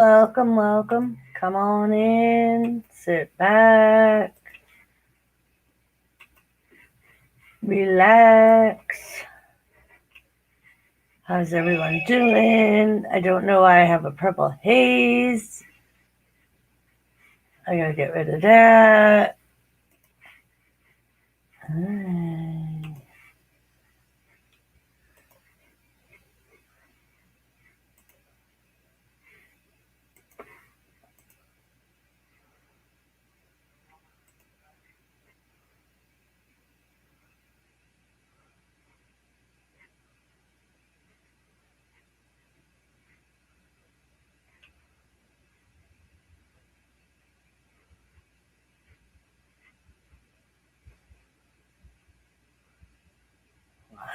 Welcome, welcome. Come on in, sit back, relax. How's everyone doing? I don't know why I have a purple haze. I gotta get rid of that.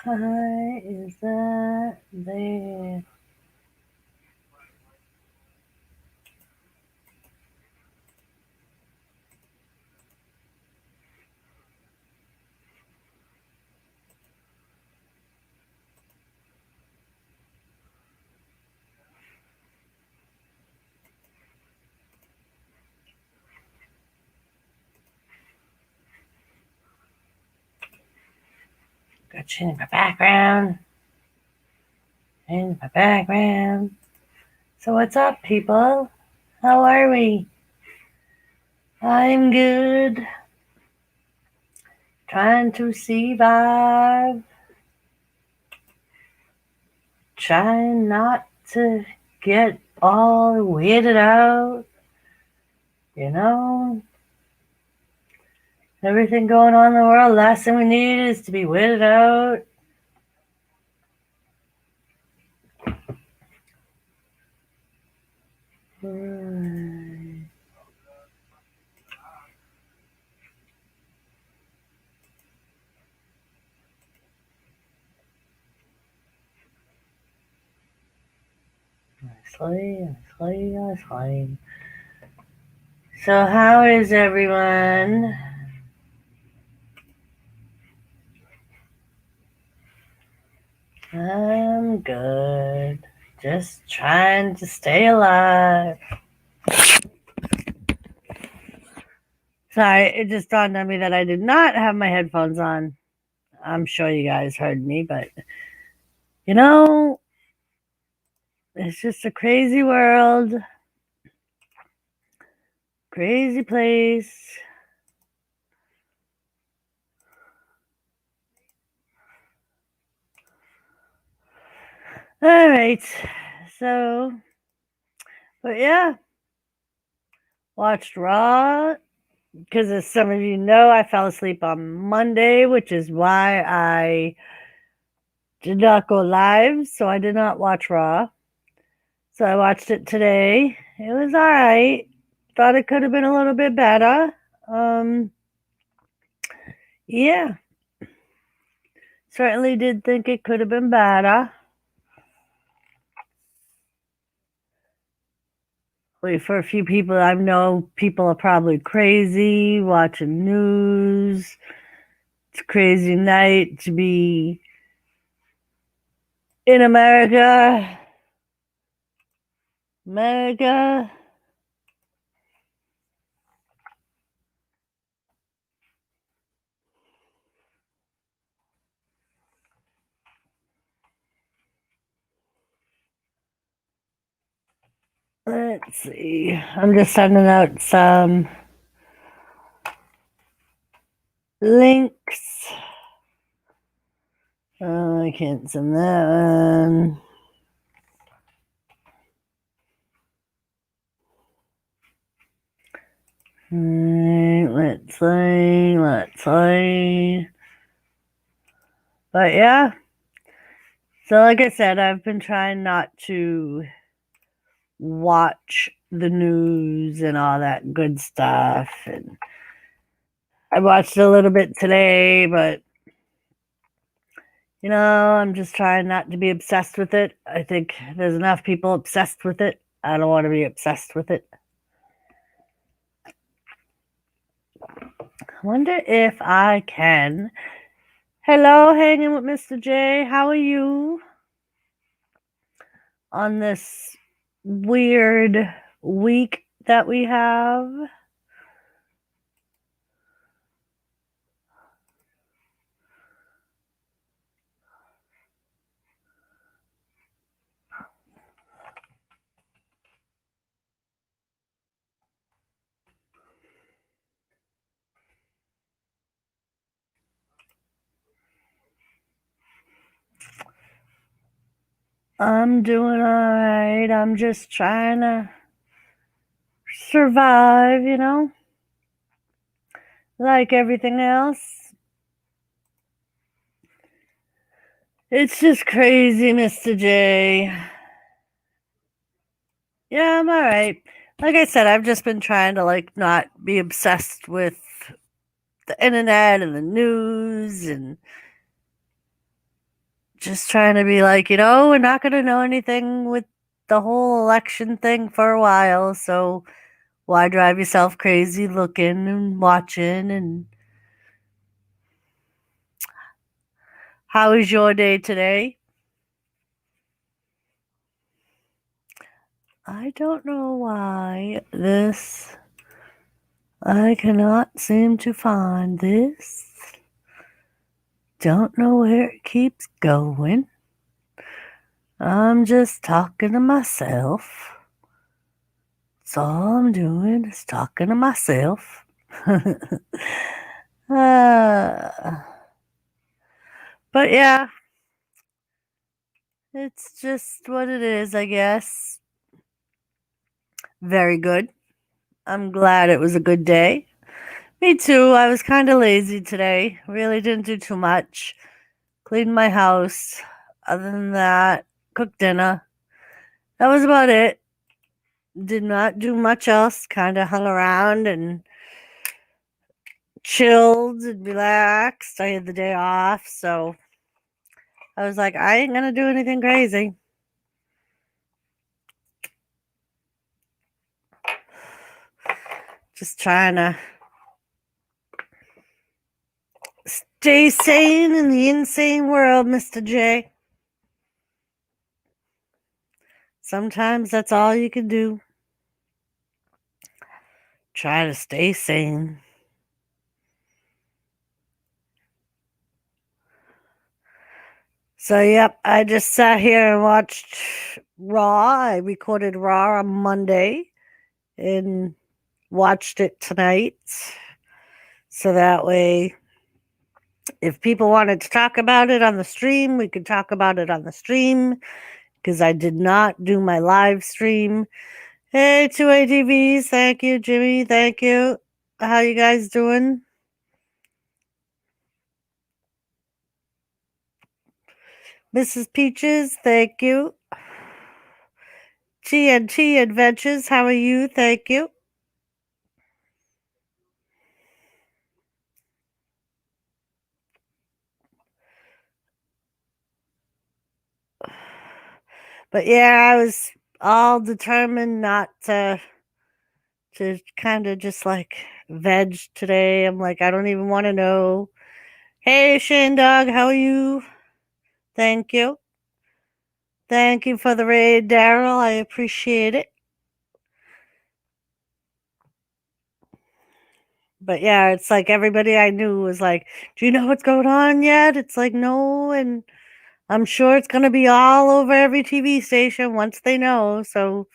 Why is that there? Go change my background. Change my background. So what's up, people? How are we? I'm good. Trying to survive. Trying not to get all weirded out. You know? Everything going on in the world, last thing we need is to be weirded out. Nicely. So how is everyone? I'm good. Just trying to stay alive. Sorry, it just dawned on me that I did not have my headphones on. I'm sure you guys heard me, but you know, it's just a crazy world, crazy place. All right, so, but yeah, watched Raw because, as some of you know, I fell asleep on Monday, which is why I did not go live. So I did not watch Raw. So I watched it today. It was all right. Thought it could have been a little bit better. Yeah, certainly did think it could have been better. For a few people, I know people are probably crazy watching news. It's a crazy night to be in America. Let's see. I'm just sending out some links. Oh, I can't send that one. Let's see. But yeah. So like I said, I've been trying not to watch the news and all that good stuff. And I watched a little bit today, but I'm just trying not to be obsessed with it. I think there's enough people obsessed with it. I don't want to be obsessed with it. I wonder if I can. Hello, hanging with Mr. J. How are you on this weird week that we have. I'm doing all right. I'm just trying to survive, like everything else. It's just crazy, Mr. J. Yeah, I'm all right. Like I said, I've just been trying to not be obsessed with the internet and the news and just trying to be like, we're not going to know anything with the whole election thing for a while, so why drive yourself crazy looking and watching? And how is your day today? I don't know why I cannot seem to find this. Don't know where it keeps going. I'm just talking to myself. That's all I'm doing is talking to myself. But yeah, it's just what it is, I guess. Very good. I'm glad it was a good day. Me too. I was kind of lazy today. Really didn't do too much. Cleaned my house. Other than that, cooked dinner. That was about it. Did not do much else. Kind of hung around and chilled and relaxed. I had the day off, so I was like, I ain't gonna do anything crazy. Just trying to stay sane in the insane world, Mr. J. Sometimes that's all you can do. Try to stay sane. So, yep, I just sat here and watched Raw. I recorded Raw on Monday and watched it tonight. So that way, if people wanted to talk about it on the stream, we could talk about it on the stream because I did not do my live stream. Hey, 2ATVs, thank you. Jimmy, thank you. How you guys doing? Mrs. Peaches, thank you. TNT Adventures, how are you? Thank you. But yeah, I was all determined not to kind of just veg today. I'm like, I don't even want to know. Hey, Shane Dog, how are you? Thank you. Thank you for the raid, Daryl. I appreciate it. But yeah, it's like everybody I knew was like, do you know what's going on yet? It's like, no. And I'm sure it's going to be all over every TV station once they know. So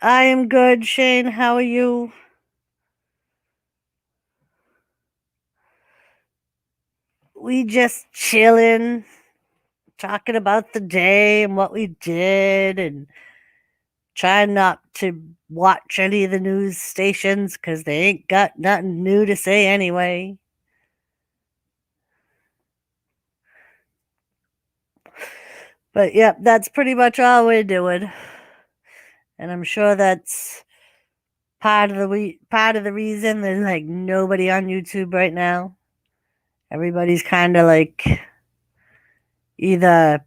I am good, Shane. How are you? We just chilling, talking about the day and what we did, and trying not to watch any of the news stations because they ain't got nothing new to say anyway. But yep, that's pretty much all we're doing. And I'm sure that's part of the reason there's nobody on YouTube right now. Everybody's kind of either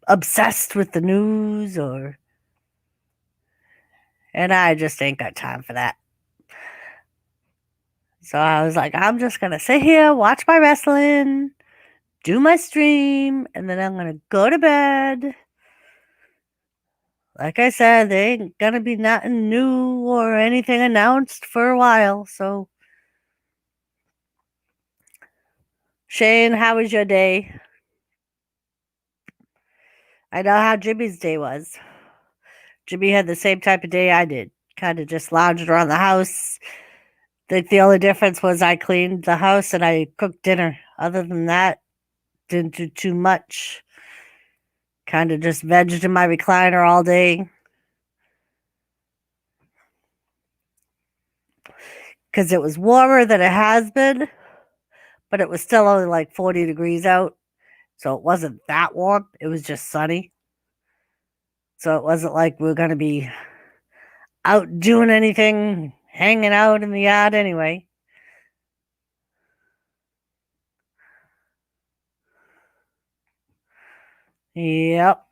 obsessed with the news and I just ain't got time for that. So I was like, I'm just gonna sit here, watch my wrestling, do my stream, and then I'm going to go to bed. Like I said, there ain't going to be nothing new or anything announced for a while. So, Shane, how was your day? I know how Jimmy's day was. Jimmy had the same type of day I did. Kind of just lounged around the house. Think the only difference was I cleaned the house and I cooked dinner. Other than that, didn't do too much. Kind of just vegged in my recliner all day. Because it was warmer than it has been, but it was still only like 40 degrees out. So it wasn't that warm. It was just sunny. So it wasn't like we were going to be out doing anything, hanging out in the yard anyway. Yep.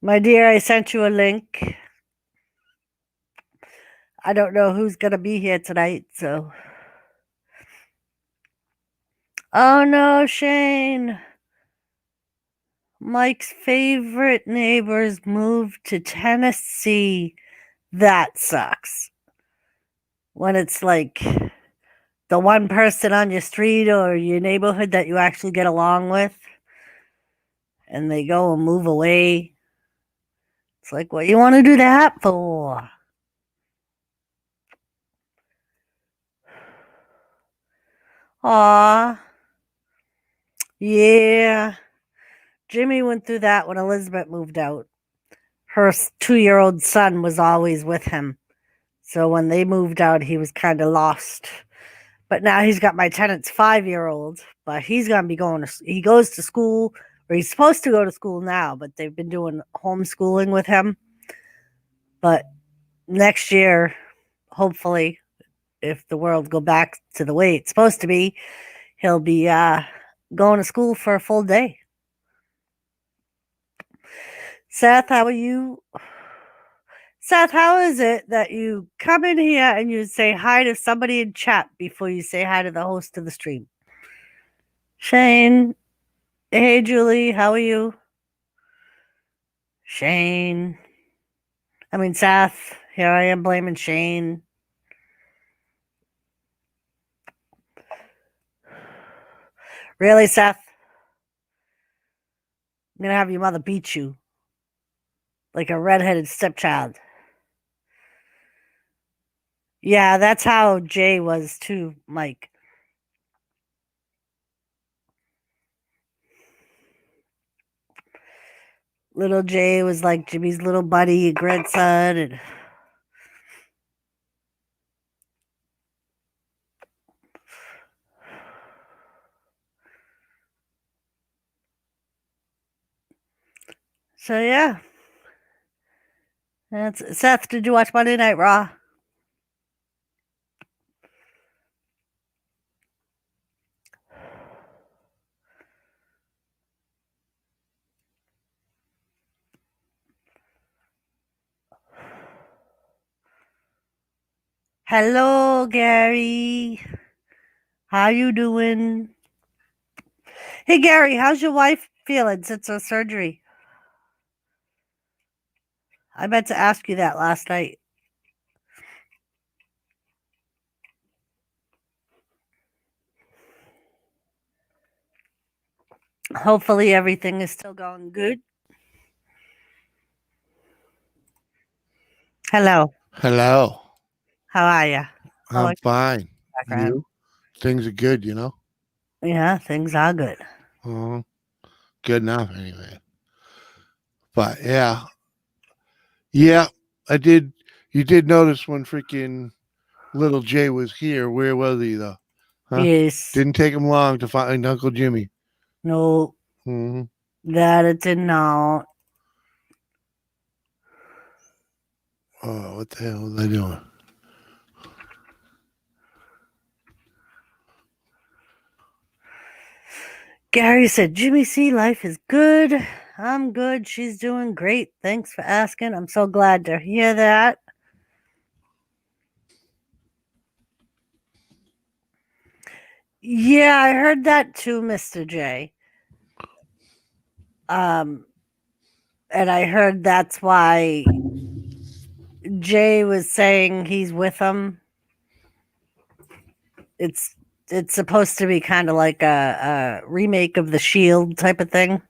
My dear, I sent you a link. I don't know who's going to be here tonight, so. Oh no, Shane. Mike's favorite neighbors moved to Tennessee. That sucks. When it's like the one person on your street or your neighborhood that you actually get along with, and they go and move away. It's like, what you want to do that for? Aw. Yeah. Jimmy went through that when Elizabeth moved out. Her 2-year-old son was always with him. So when they moved out, he was kind of lost. But now he's got my tenant's 5-year-old, but he's going to be he goes to school, or he's supposed to go to school now, but they've been doing homeschooling with him. But next year, hopefully, if the world go back to the way it's supposed to be, he'll be going to school for a full day. Seth, how are you? Seth, how is it that you come in here and you say hi to somebody in chat before you say hi to the host of the stream? Shane, hey Julie, how are you? Shane. Seth, here I am blaming Shane. Really, Seth? I'm going to have your mother beat you like a redheaded stepchild. Yeah, that's how Jay was too, Mike. Little Jay was like Jimmy's little buddy, grandson, and so yeah. Seth, did you watch Monday Night Raw? Hello, Gary. How you doing? Hey, Gary, how's your wife feeling since her surgery? I meant to ask you that last night. Hopefully everything is still going good. Hello. Hello. How are you? I'm fine. You? Things are good, you know? Yeah, things are good. Good enough, anyway. But yeah. Yeah, I did. You did notice when freaking little Jay was here. Where was he, though? Huh? Yes. Didn't take him long to find Uncle Jimmy. No. That it did not. Oh, what the hell was I doing? Gary said, Jimmy C, life is good. I'm good. She's doing great. Thanks for asking. I'm so glad to hear that. Yeah, I heard that too, Mr. J. And I heard that's why Jay was saying he's with him. It's supposed to be kind of like a remake of the Shield type of thing.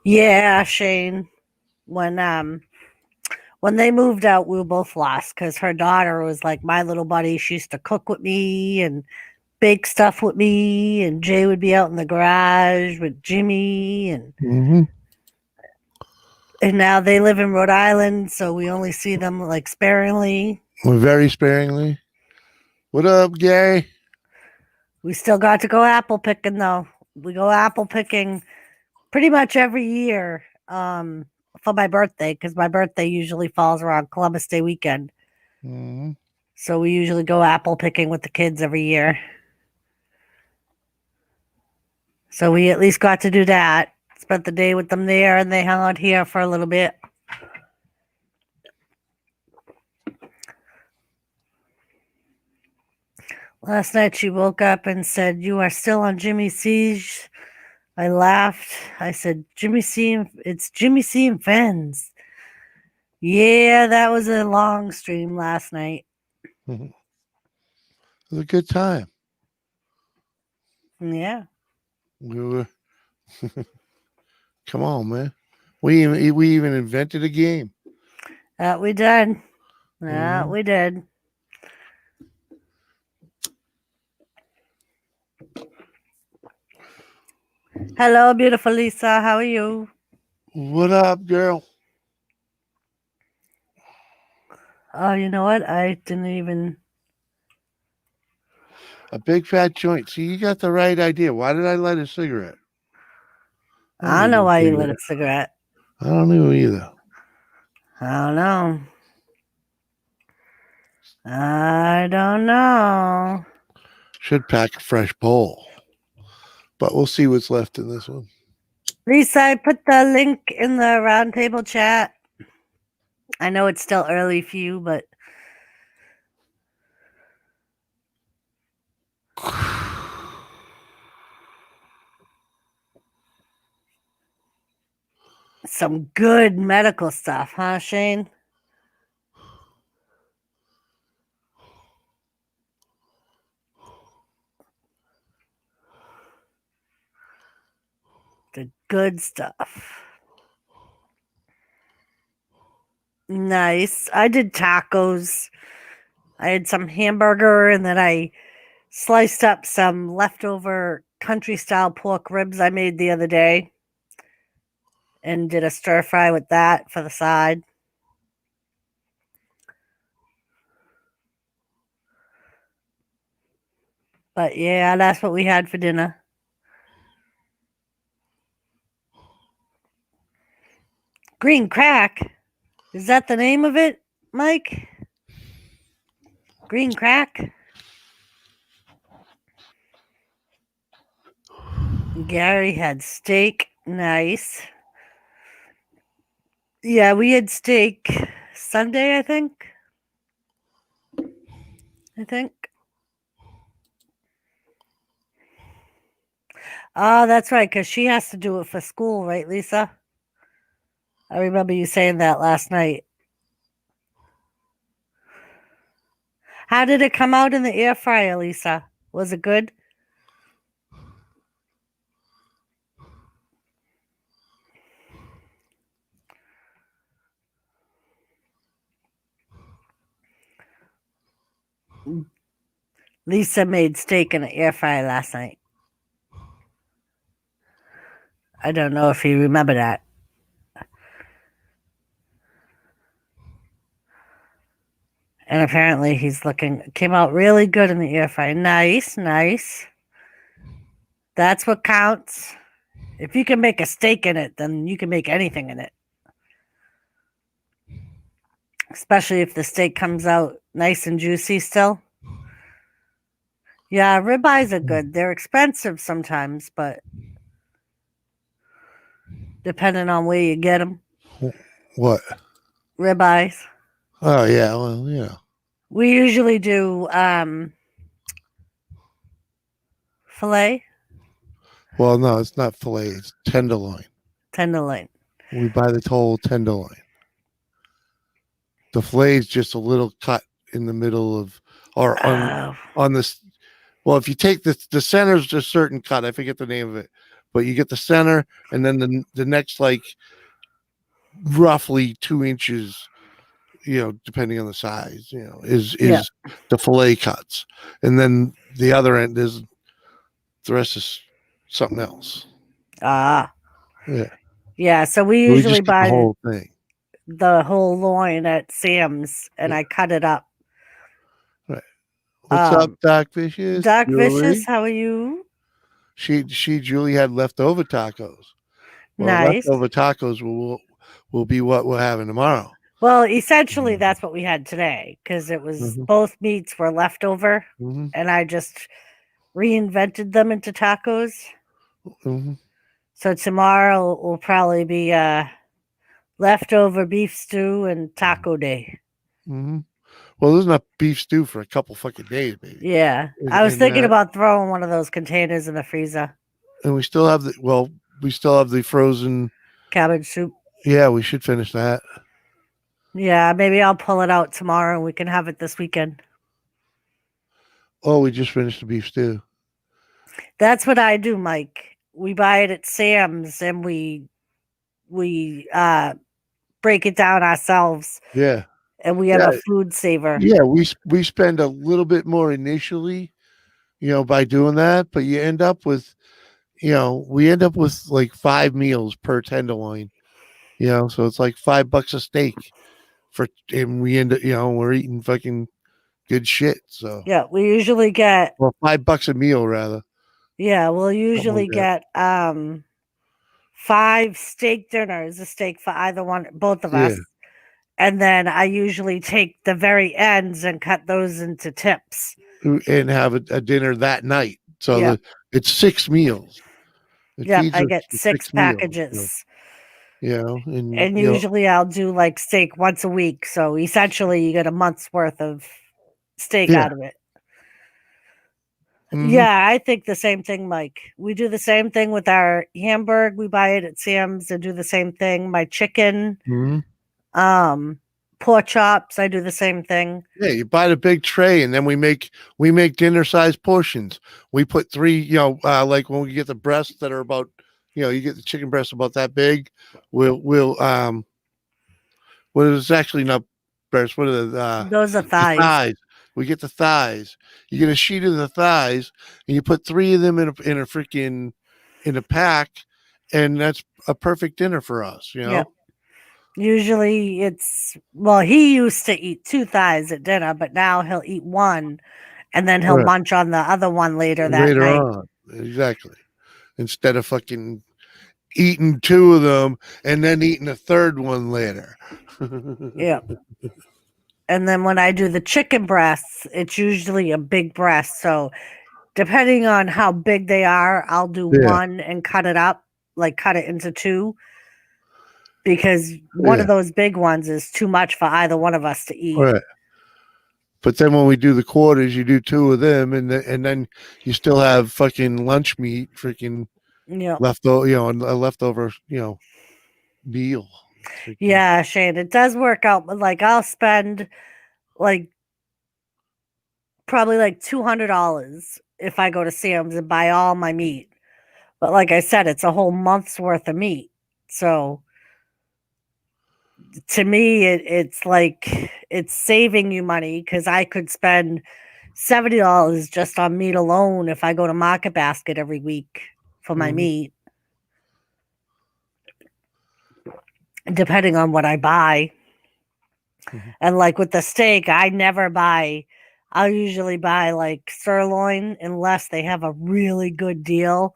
Yeah, Shane. When they moved out, we were both lost because her daughter was like my little buddy. She used to cook with me and bake stuff with me, and Jay would be out in the garage with Jimmy, and Mm-hmm. now they live in Rhode Island, so we only see them like sparingly. Very sparingly. What up, Gary? We still got to go apple picking though. We go apple picking pretty much every year for my birthday because my birthday usually falls around Columbus Day weekend. Mm-hmm. So we usually go apple picking with the kids every year. So we at least got to do that. Spent the day with them there and they hung out here for a little bit. Last night she woke up and said, "You are still on Jimmy Siege." I laughed. I said, it's Jimmy C and Friends. Yeah, that was a long stream last night. Mm-hmm. It was a good time. Yeah. We were. Come on, man. We even invented a game. That we did. That Mhm. we did. Hello, beautiful Lisa. How are you? What up, girl? Oh, you know what? I didn't even. A big fat joint. See, you got the right idea. Why did I light a cigarette? I don't know why you lit a cigarette. I don't know either. I don't know. I don't know. Should pack a fresh bowl. But we'll see what's left in this one. Lisa, I put the link in the roundtable chat. I know it's still early for you, but some good medical stuff, huh, Shane? The good stuff. Nice. I did tacos. I had some hamburger and then I sliced up some leftover country style pork ribs I made the other day and did a stir fry with that for the side. But yeah, that's what we had for dinner. Green crack. Is that the name of it, Mike? Green crack? Gary had steak. Nice. Yeah, we had steak Sunday, I think. Oh, that's right, because she has to do it for school, right, Lisa? I remember you saying that last night. How did it come out in the air fryer, Lisa? Was it good? Lisa made steak in the air fryer last night. I don't know if you remember that. And apparently came out really good in the air fryer. Nice, nice. That's what counts. If you can make a steak in it, then you can make anything in it. Especially if the steak comes out nice and juicy still. Yeah, ribeyes are good. They're expensive sometimes, but depending on where you get them. What? Ribeyes. Oh, yeah. Well, yeah. We usually do filet, Well, no, it's not fillet. It's tenderloin. tenderloin. We buy the whole tenderloin. The fillet is just a little cut in the middle of, or Oh, on this. Well, if you take the center's a certain cut, I forget the name of it, but you get the center, and then the next like roughly 2 inches, depending on the size, is Yeah. the fillet cuts, and then the other end is the rest is something else. ah, Yeah, yeah. So we we usually just get the buy whole thing. the whole loin at Sam's, and Yeah. I cut it up. Right. What's up, Doc Vicious? Doc Vicious, Julie? how are you? Julie had leftover tacos. Well, Nice. leftover tacos will be what we're having tomorrow. Well, essentially, that's what we had today because it was Mhm. both meats were leftover, Mm-hmm. and I just reinvented them into tacos. Mm-hmm. So tomorrow will probably be leftover beef stew and taco day. Mm-hmm. Well, there's not beef stew for a couple fucking days, baby. Yeah, I was thinking about throwing one of those containers in the freezer. And we still have the frozen Cabbage soup. Yeah, we should finish that. Yeah, maybe I'll pull it out tomorrow and we can have it this weekend. Oh, we just finished the beef stew. That's what I do, Mike. We buy it at Sam's and we break it down ourselves. Yeah. And we have a food saver. Yeah, we spend a little bit more initially, by doing that, but you end up with, we end up with like 5 meals per tenderloin. So it's like $5 a steak and we end up, we're eating fucking good shit. So yeah, we usually get $5 a meal rather. Yeah, we'll usually get 5 steak dinners, a steak for both of us. And then I usually take the very ends and cut those into tips. And have a dinner that night. So it's 6 meals. I get 6 packages. Meals, and usually I'll do like steak once a week. So essentially you get a month's worth of steak out of it. Mm-hmm. Yeah, I think the same thing, Mike. We do the same thing with our hamburger. We buy it at Sam's and do the same thing. My chicken, pork chops, I do the same thing. Yeah, you buy the big tray and then we make dinner sized portions. We put 3, like when we get the breasts that are about, you get the chicken breasts about that big. We'll what is actually not breasts? What are those are thighs. The thighs. We get the thighs. You get a sheet of the thighs, and you put 3 of them in a pack, and that's a perfect dinner for us. Yeah. Usually he used to eat 2 thighs at dinner, but now he'll eat 1, and then he'll munch on the other one later night. On, exactly. Instead of fucking eating 2 of them and then eating a third one later. Yeah. And then when I do the chicken breasts, it's usually a big breast. So depending on how big they are, I'll do 1 and cut it up, like cut it into 2. Because one of those big ones is too much for either one of us to eat. Right. But then when we do the quarters, you do 2 of them, and then you still have fucking lunch meat, freaking leftover, a leftover, meal. Yeah, Shane, it does work out. But like, I'll spend like probably like $200 if I go to Sam's and buy all my meat. But like I said, it's a whole month's worth of meat. So to me, it's like it's saving you money because I could spend $70 just on meat alone if I go to Market Basket every week for my meat. Depending on what I buy. And like with the steak, I'll usually buy like sirloin unless they have a really good deal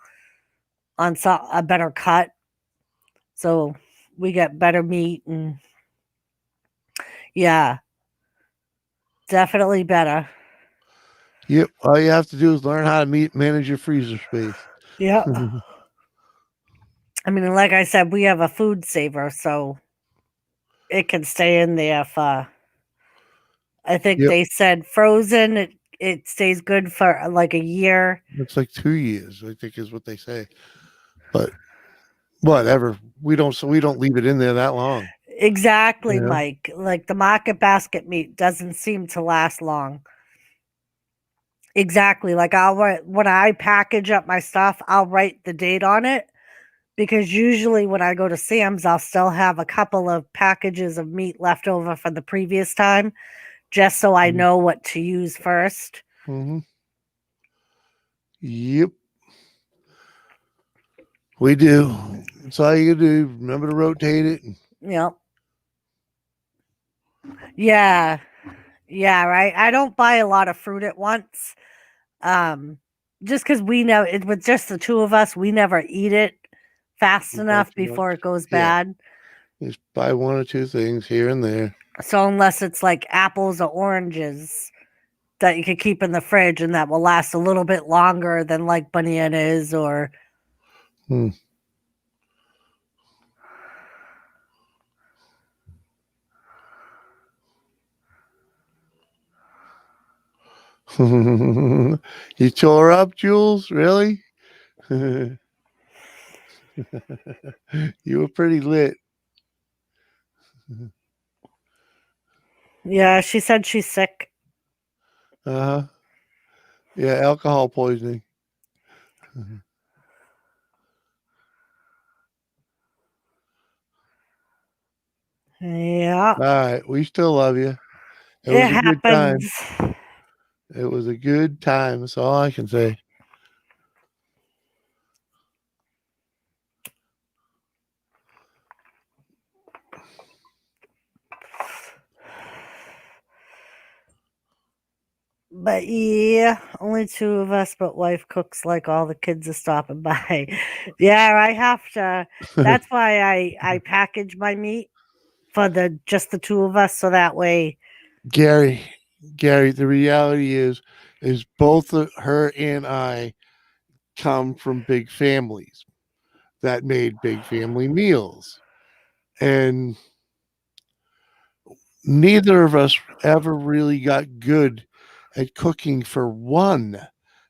on a better cut. So we get better meat and definitely better. Yep. All you have to do is learn how to manage your freezer space. Yeah. I mean, like I said, we have a food saver, so it can stay in there for I think Yep. they said frozen, it stays good for like a year. It's like 2 years, I think is what they say. But whatever. We don't leave it in there that long. Exactly, Yeah. Mike. Like the market basket meat doesn't seem to last long. Exactly. Like I'll write when I package up my stuff, I'll write the date on it because usually when I go to Sam's, I'll still have a couple of packages of meat left over from the previous time, just so I know what to use first. Mm-hmm. Yep. We do. That's all you do. Remember to rotate it. Yep. Yeah. Yeah, right. I don't buy a lot of fruit at once. Just because we know it with just the two of us, we never eat it fast enough Too much. before it goes Yeah. bad. Just buy 1 or 2 things here and there. So unless it's like apples or oranges that you could keep in the fridge and that will last a little bit longer than like bananas or You tore up, Jules? Really? You were pretty lit. yeah, she said she's sick. Uh-huh. Yeah, alcohol poisoning. Yeah. All right. We still love you. It It was a good time. happens. It was a good time. That's all I can say. But yeah, only two of us, but wife cooks like all the kids are stopping by. Yeah, I have to. That's why I package my meat for the just the two of us, so that way. Gary, the reality is both her and I come from big families that made big family meals. And neither of us ever really got good at cooking for one,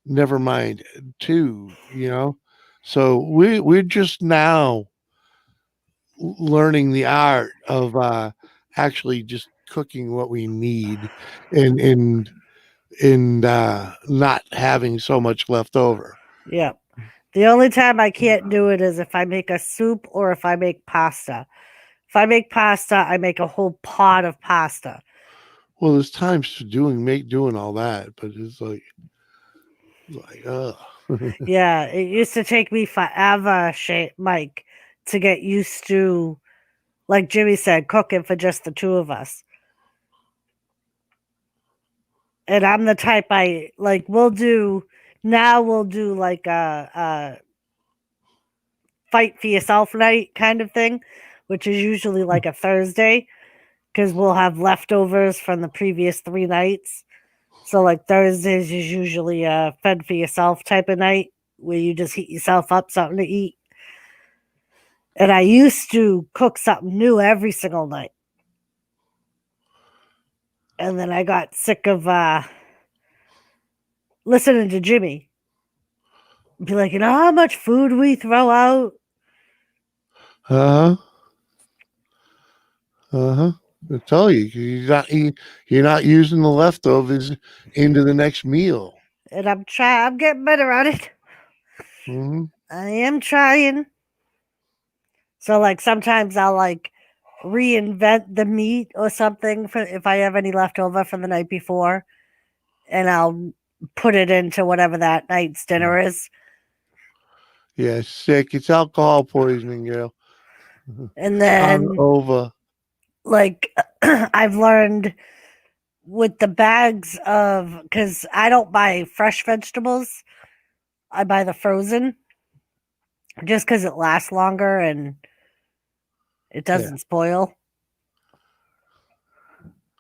never mind 2, you know. So we're just now learning the art of actually just cooking what we need and not having so much left over. Yeah. The only time I can't do it is if I make a soup or if I make pasta. If I make pasta, I make a whole pot of pasta. Well, there's times for doing all that, but it's like Yeah, it used to take me forever, Mike, to get used to, like Jimmy said, cooking for just the two of us. And I'm the type I like. We'll do like a fight for yourself night kind of thing, which is usually like a Thursday because we'll have leftovers from the previous 3 nights. So like Thursdays is usually a fed for yourself type of night where you just heat yourself up something to eat. And I used to cook something new every single night. And then I got sick of listening to Jimmy. Be like, you know how much food we throw out? uh-huh. I tell you, you're not using the leftovers into the next meal. And I'm getting better at it. Mm-hmm. I am trying. So like sometimes I'll like reinvent the meat or something for if I have any left over from the night before, and I'll put it into whatever that night's dinner is. Yeah, sick. It's alcohol poisoning, girl. And then Over. like I've learned with the bags of because I don't buy fresh vegetables, I buy the frozen just because it lasts longer and it doesn't spoil.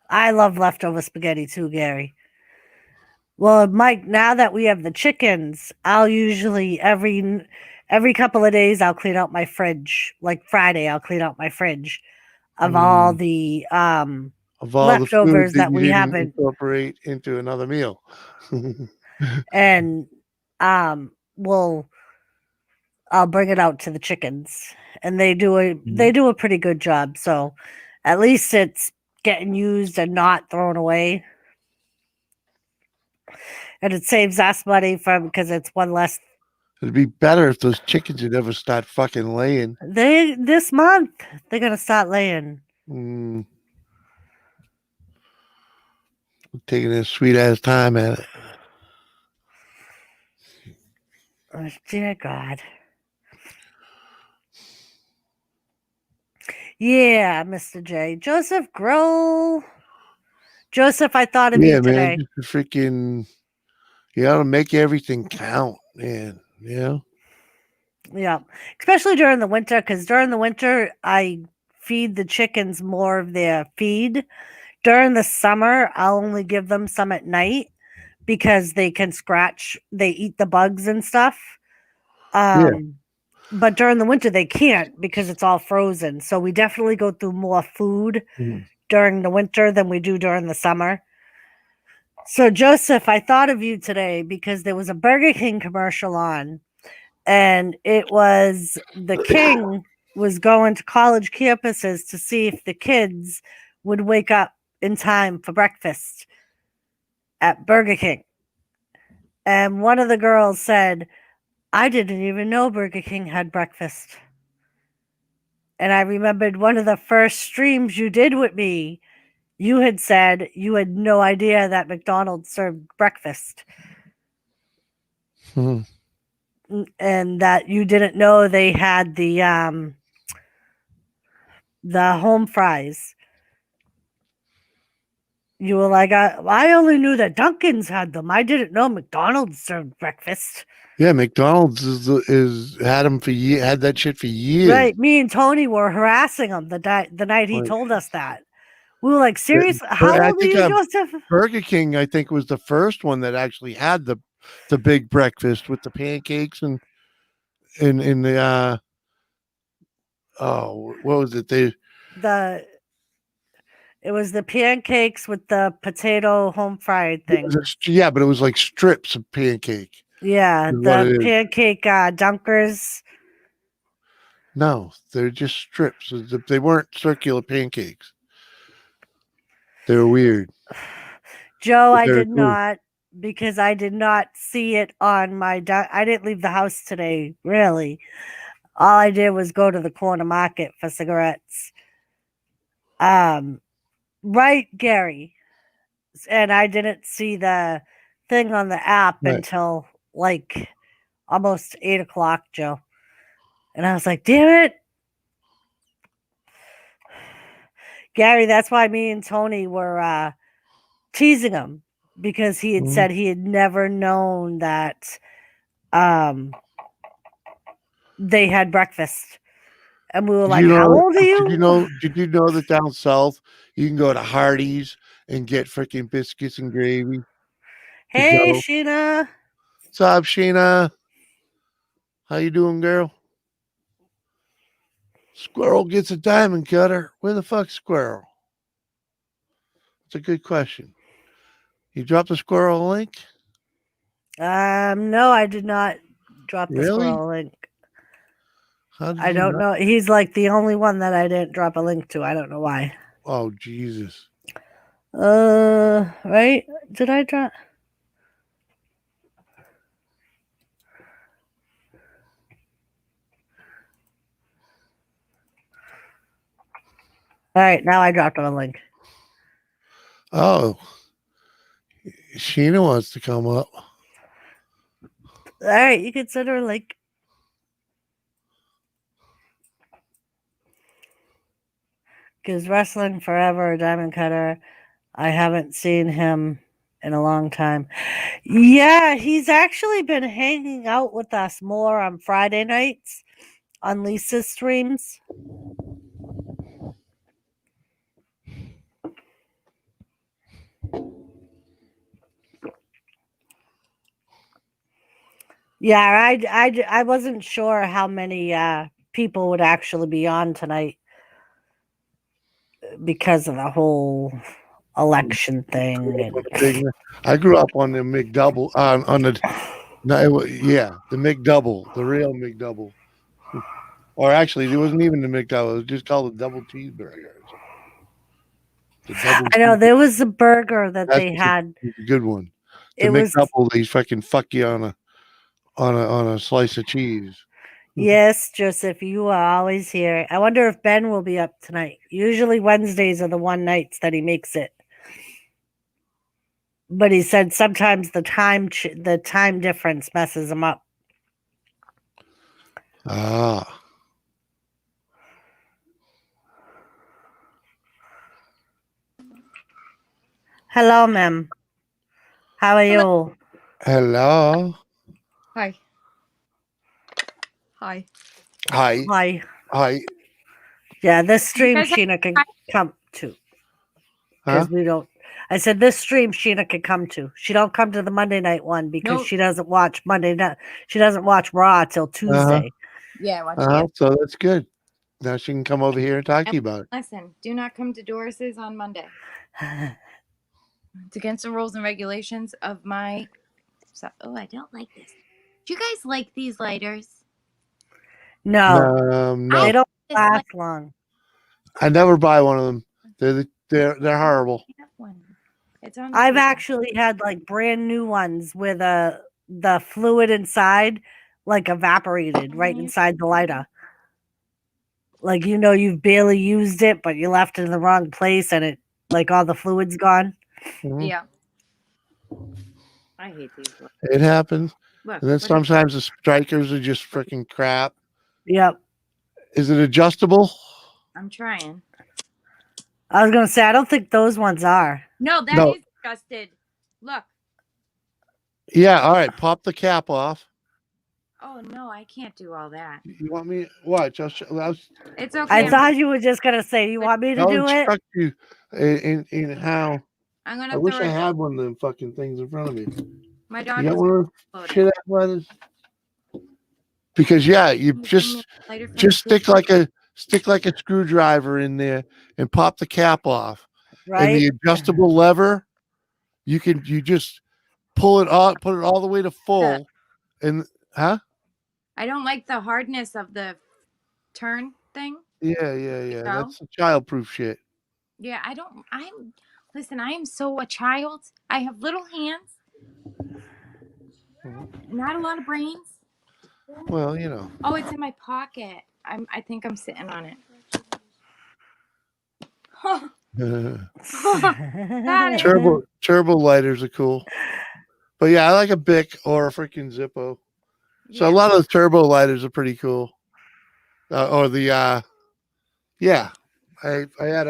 I love leftover spaghetti too, Gary. Well, Mike, now that we have the chickens, I'll usually every couple of days I'll clean out my fridge. Like Friday, I'll clean out my fridge of all the of all the food leftovers that that you we didn't haven't, incorporate into another meal. and we'll I'll bring it out to the chickens, and they do a pretty good job. So at least it's getting used and not thrown away, and it saves us money from because it's one less. It'd be better if those chickens would ever start fucking laying. This month they're gonna start laying. Mm. Taking their sweet ass time at it. Oh, dear God. Yeah, Mr. J. Joseph Grohl. Joseph, I thought of Yeah, you man. today. Just to freaking, you gotta make everything count, man. You know? Yeah, especially during the winter, because during the winter I feed the chickens more of their feed. During the summer, I'll only give them some at night because they can scratch. They eat the bugs and stuff. Yeah. But during the winter they can't because it's all frozen. So we definitely go through more food Mhm. during the winter than we do during the summer. So Joseph, I thought of you today because there was a Burger King commercial on, and it was the king was going to college campuses to see if the kids would wake up in time for breakfast at Burger King. And one of the girls said, I didn't even know Burger King had breakfast. And I remembered one of the first streams you did with me. You had said you had no idea that McDonald's served breakfast. Mhm. And that you didn't know they had the home fries. You were like, I only knew that Dunkin's had them. I didn't know McDonald's served breakfast. Yeah, McDonald's is had them for had that shit for years. Right. Me and Tony were harassing him the night he Like, told us that. We were like, but seriously? How I old are think you, Joseph? Burger King, I think, was the first one that actually had the big breakfast with the pancakes and in the oh, what was it? It was the pancakes with the potato home fried thing. Yeah, but it was like strips of pancake. Yeah, Is what it the is. pancake dunkers. No, they're just strips. They weren't circular pancakes. They were weird. Joe, But I they were did cool. not, because I did not see it on my. I didn't leave the house today, really. All I did was go to the corner market for cigarettes. Right, Gary. And I didn't see the thing on the app Right. until like almost 8 o'clock, Joe. And I was like, damn it. Gary, that's why me and Tony were teasing him because he had Mhm. said he had never known that they had breakfast. And we were like, how old are you? Did you know that down south you can go to Hardee's and get freaking biscuits and gravy to Hey, go? Sheena. What's up, Sheena? How you doing, girl? Squirrel gets a diamond cutter. Where the fuck's Squirrel? It's a good question. You dropped the Squirrel link? No, I did not drop the Really? squirrel link. How did I you don't not? know. He's like the only one that I didn't drop a link to. I don't know why. Oh, Jesus. Right? Did I drop? All right, now I dropped him a link. Oh, Sheena wants to come up. All right, you can send her a link. Because Wrestling Forever, Diamond Cutter, I haven't seen him in a long time. Yeah, he's actually been hanging out with us more on Friday nights on Lisa's streams. Yeah, I wasn't sure how many people would actually be on tonight because of the whole election thing. And I grew up on the McDouble on the no, yeah, the McDouble, the real McDouble. Or actually, it wasn't even the McDouble. It was just called a double cheeseburger. The double I know cheeseburger. there was a burger that That's they had. a good one. The It was McDouble, they fucking fuck you on a slice of cheese. yes, Joseph. You are always here. I wonder if Ben will be up tonight. Usually Wednesdays are the one nights that he makes it. But he said sometimes the time difference messes him up. Ah, Hello, ma'am. How are you? hello. Hi. Hi. Hi. Hi. Hi. Yeah, this stream guys have- Sheena can come to Huh? because we don't. I said this stream Sheena can come to. She don't come to the Monday night one because No. she doesn't watch Monday night. She doesn't watch Raw till Tuesday. Yeah, watch So that's good. Now she can come over here and talk to you about it. Listen, do not come to Doris's on Monday. It's against the rules and regulations of my. Oh, I don't like this. Do you guys like these lighters? No, No, they don't This last long. I never buy one of them. They're horrible. I have one. It's on. the I've table. actually had like brand new ones with the fluid inside like evaporated right inside the lighter. Like you've barely used it, but you left it in the wrong place and it like all the fluid's gone. Mhm. Yeah. I hate these. It happens. Look. And then look at- sometimes the strikers are just freaking crap. Yep. Is it adjustable? I'm trying. I was gonna say I don't think those ones are. No, that is No. adjusted. Look. Yeah. All right. Pop the cap off. Oh no, I can't do all that. You want me? What? It's okay. I thought you were just gonna say you want me to I'll do it. instruct you in how. I'm gonna I wish throw I it. had one of them fucking things in front of me. My You dog got is one of those loaded. shit ass lighters? Because yeah, you Can you just bring me a lighter from just the stick like a screwdriver in there and pop the cap off. And Right? the adjustable lever, you just pull it off, put it all the way to full, and I don't like the hardness of the turn thing. yeah. know? That's the childproof shit. Yeah, listen, I am so a child. I have little hands, not a lot of brains. Well, you know. Oh, it's in my pocket. I think I'm sitting on it. Got it. turbo lighters are cool, but yeah, I like a Bic or a freaking Zippo. So a lot of the turbo lighters are pretty cool. Or the yeah, I had I a had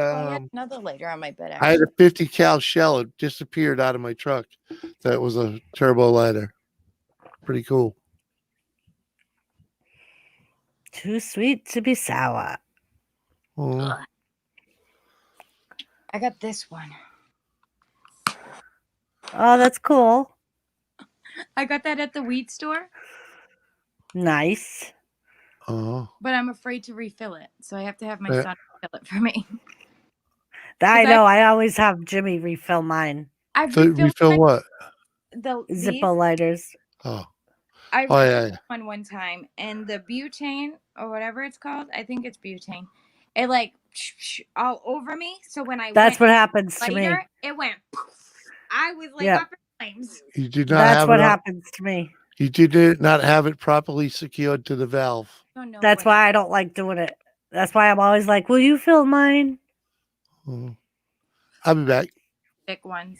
another lighter on my bed. I had Actually. a 50 cal shell. It disappeared out of my truck. That was a turbo lighter. Pretty cool. Too sweet to be sour. Oh, I got this one. Oh, that's cool. I got that at the weed store, Nice. oh. but I'm afraid to refill it, so I have to have my Yeah. son refill it for me. I 'Cause know. I always have Jimmy refill mine. I've So refilled refill what? these. Zippo lighters. Oh, I oh refilled yeah. one time, and the butane or whatever it's called, I think it's butane. It like all over me. So when I That's what went happens to me. lighter, it went. I was like Yeah. up in flames. You did not That's have what it. happens to me. You did not have it properly secured to the valve. Don't know. That's why I don't like doing it. That's why I'm always like, "Will you fill mine?" Oh. I'll be back. thick ones.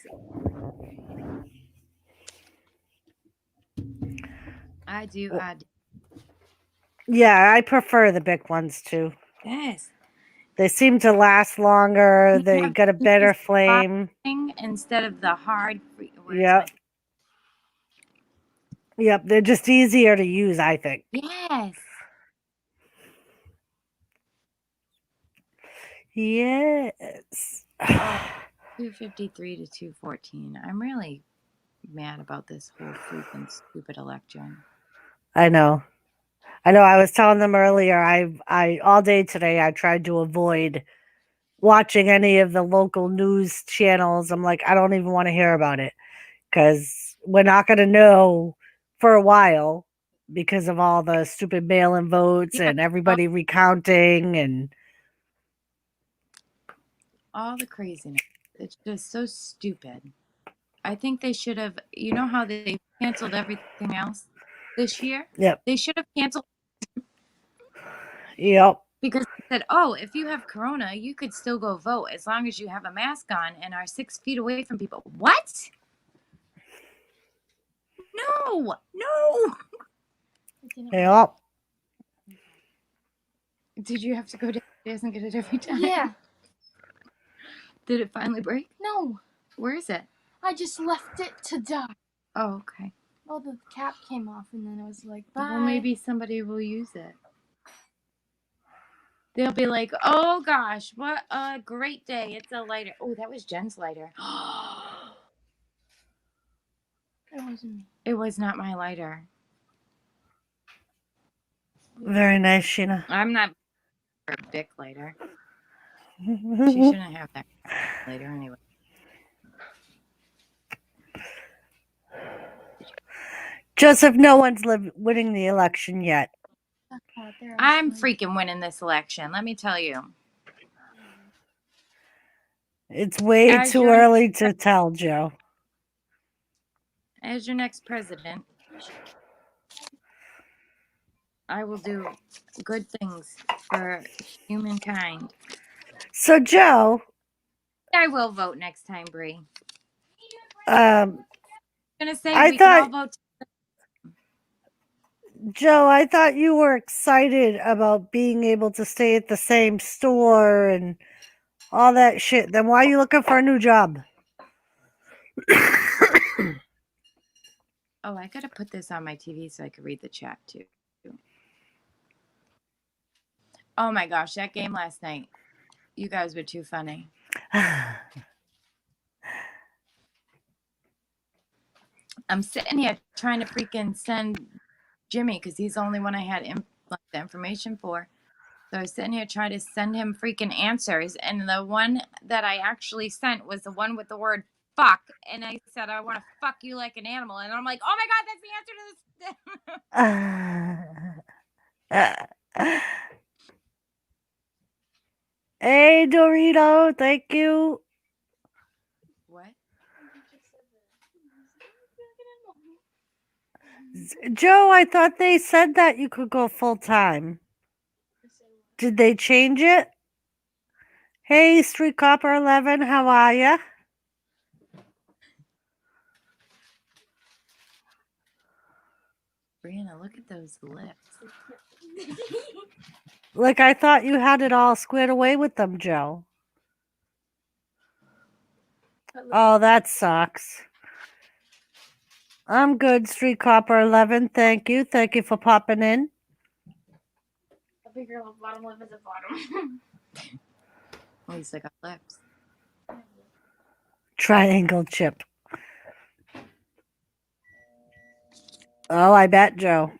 I do. Yeah, I prefer the big ones too. Yes. They seem to last longer. They Yeah, got a it's better just flame. Instead of the hard. Yep. Yep, they're just easier to use, I think. Yes. Yes. 253 to 214. I'm really mad about this whole freaking stupid election. I know. I was telling them earlier. I all day today I tried to avoid watching any of the local news channels. I'm like, I don't even want to hear about it because we're not going to know for a while because of all the stupid mail-in votes Yeah. and everybody recounting and All the craziness. It's just so stupid. I think they should have, you know how they canceled everything else this year? yep, They should have canceled yep. because they said, oh, if you have corona, you could still go vote as long as you have a mask on and are 6 feet away from people. What? No, no. Yep. Did you have to go downstairs and get it every time? Yeah. Did it finally break? No, Where is it? I just left it to die. Oh, okay. Well, the cap came off, and then I was like, bye. Well, maybe somebody will use it. They'll be like, oh gosh, what a great day. It's a lighter. Oh, that was Jen's lighter. It wasn't me. It was not my lighter. Very nice, Sheena. I'm not a Bic lighter. She shouldn't have that lighter anyway. Joseph, no one's winning the election yet. I'm freaking winning this election, let me tell you. It's way As too your- early to tell, Joe. As your next president, I will do good things for humankind. So, Joe, I will vote next time, Bree. um, I'm gonna say I we can all thought- vote. Joe, I thought you were excited about being able to stay at the same store and all that shit. Then why are you looking for a new job? Oh, I gotta put this on my TV so I can read the chat too. Oh my gosh, that game last night. You guys were too funny. I'm sitting here trying to freaking send Jimmy because he's the only one I had the information for. So I was sitting here trying to send him freaking answers, and the one that I actually sent was the one with the word fuck, and I said I want to fuck you like an animal, and I'm like, oh my god, that's the answer to this. Hey, Dorito, thank you. What? Joe, I thought they said that you could go full time. Did they change it? Hey, Street Copper 11, how are ya? Brianna, look at those lips. Like, I thought you had it all squared away with them, Joe. Oh, that sucks. I'm good, Street Copper 11. Thank you. Thank you for popping in. I figure the bottom lip is a bottom. At least I got lips. Triangle chip. Oh, I bet, Joe.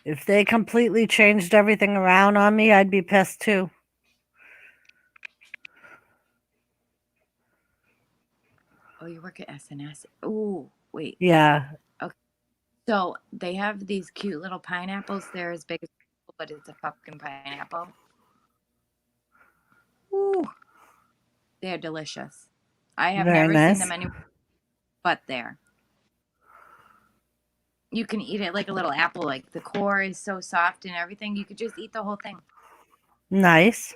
If they completely changed everything around on me, I'd be pissed too. Oh, you work at SNS. Oh, wait. Yeah. So they have these cute little pineapples. They're as big as, but it's a fucking pineapple. Ooh, they're delicious. I have Very never nice. seen them anywhere but there. You can eat it like a little apple. Like the core is so soft and everything. You could just eat the whole thing. Nice.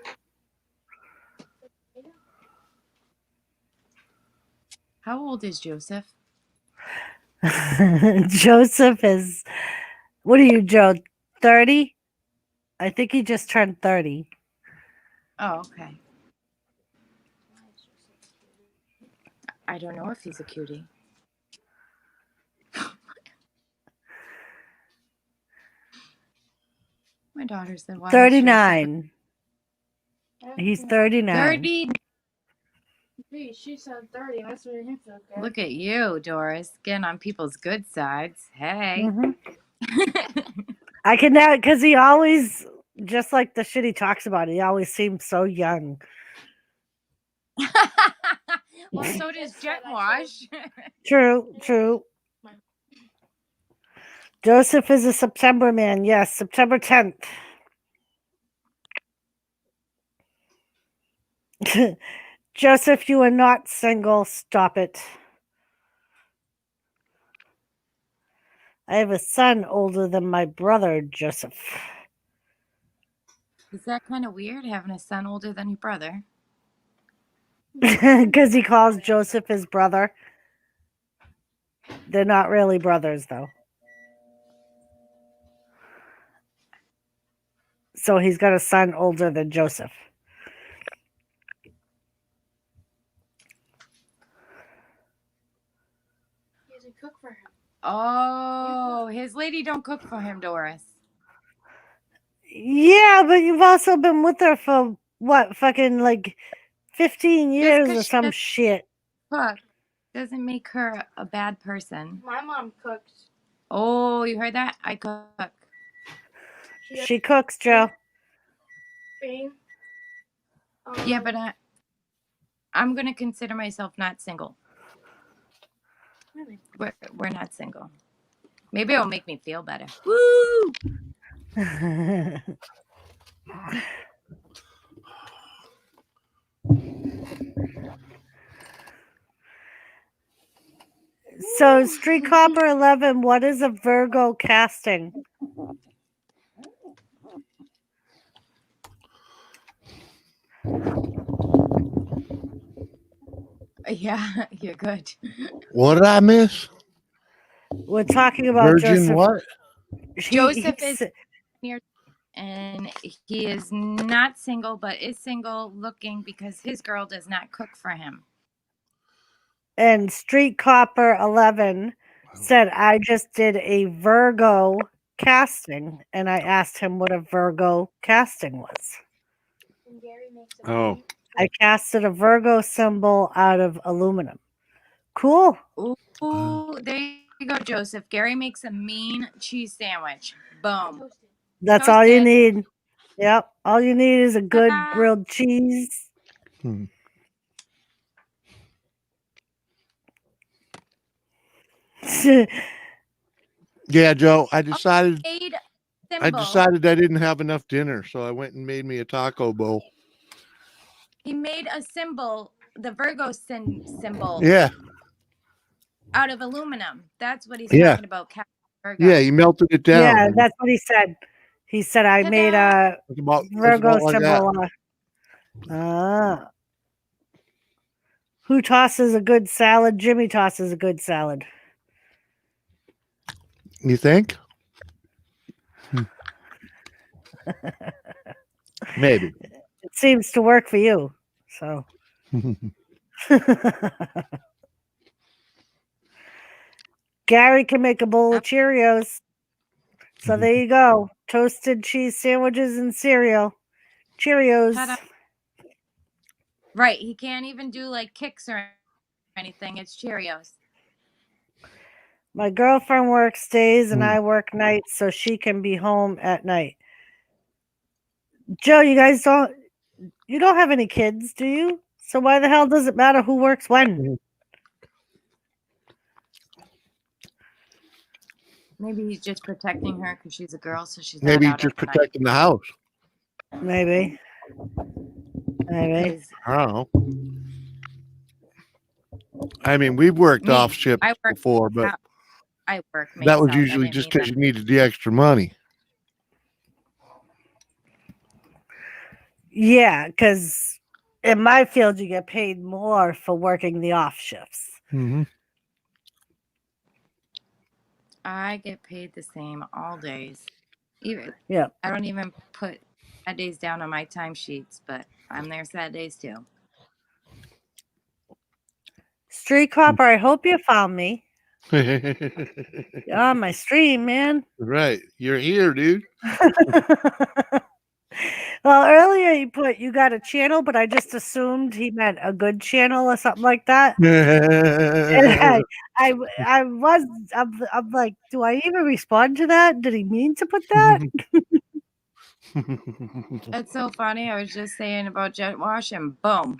How old is Joseph? Joseph is, what are you, Joe? 30? I think he just turned 30. Oh, okay. I don't know if he's a cutie. My daughter said, "Why?" 39. He's 39. 30. She said 30. That's what him feel good. Look at you, Doris, getting on people's good sides. Hey. Mhm. I can now, because he always Just like the shit he talks about, he always seems so young. Well, so does Jet Wash. True, true. Joseph is a September man. Yes, September 10th. Joseph, you are not single. Stop it. I have a son older than my brother, Joseph. Is that kind of weird having a son older than your brother? Because he calls Joseph his brother. They're not really brothers, though. So he's got a son older than Joseph. He has to cook for him. Oh, his lady don't cook for him, Doris. Yeah, but you've also been with her for what, fucking like 15 years 'cause or she some doesn't shit. Cook doesn't make her a bad person. My mom cooks. Oh, you heard that? I cook. She cooks, Joe. Spain. Yeah, but I'm gonna consider myself not single. Really? We're not single. Maybe it'll make me feel better. Woo! So, Street Copper 11, what is a Virgo casting? Yeah, you're good. What did I miss? We're talking about Virgin Joseph. what? Joseph is and he is not single, but is single looking because his girl does not cook for him. And Street Copper 11 said, I just did a Virgo casting, and I asked him what a Virgo casting was. And Gary makes a Oh. mean- I casted a Virgo symbol out of aluminum. Cool. Ooh, there you go, Joseph. Gary makes a mean cheese sandwich. Boom. toasted. That's all you Toasted. need. Yep. All you need is a good Ta-da. grilled cheese. Hmm. Yeah, Joe. I decided Made I symbol. decided I didn't have enough dinner, so I went and made me a taco bowl. He made a symbol, the Virgo symbol, Yeah, out of aluminum. That's what he's Yeah. talking about. Virgo. yeah. He melted it down. Yeah, that's what he said. He said, I made a It's about, it's Virgo about like that. symbol. Who tosses a good salad? Jimmy tosses a good salad. You think? Maybe. It seems to work for you. So. Gary can make a bowl of Cheerios. So there you go. Toasted cheese sandwiches and cereal. Cheerios. Ta-da. Right. He can't even do like kicks or anything. It's Cheerios. My girlfriend works days and Hmm. I work nights so she can be home at night. Joe, you don't have any kids, do you? So why the hell does it matter who works when? Maybe he's just protecting her because she's a girl, so she's Maybe not out just at night. protecting the house. Maybe. 'Cause I don't know. I mean, we've worked Me, off shift I work before, but out. I work. that was makes out. I usually didn't just mean because that. you needed the extra money. Yeah, because in my field you get paid more for working the off shifts. Mm-hmm. I get paid the same all days. Even Yeah. I don't even put Saturdays down on my timesheets, but I'm there Saturdays too. Street Copper, I hope you found me. You're on my stream, man. Right. You're here, dude. Well, earlier you put you got a channel, but I just assumed he meant a good channel or something like that. And I'm like, do I even respond to that? Did he mean to put that? That's so funny. I was just saying about jet wash and boom.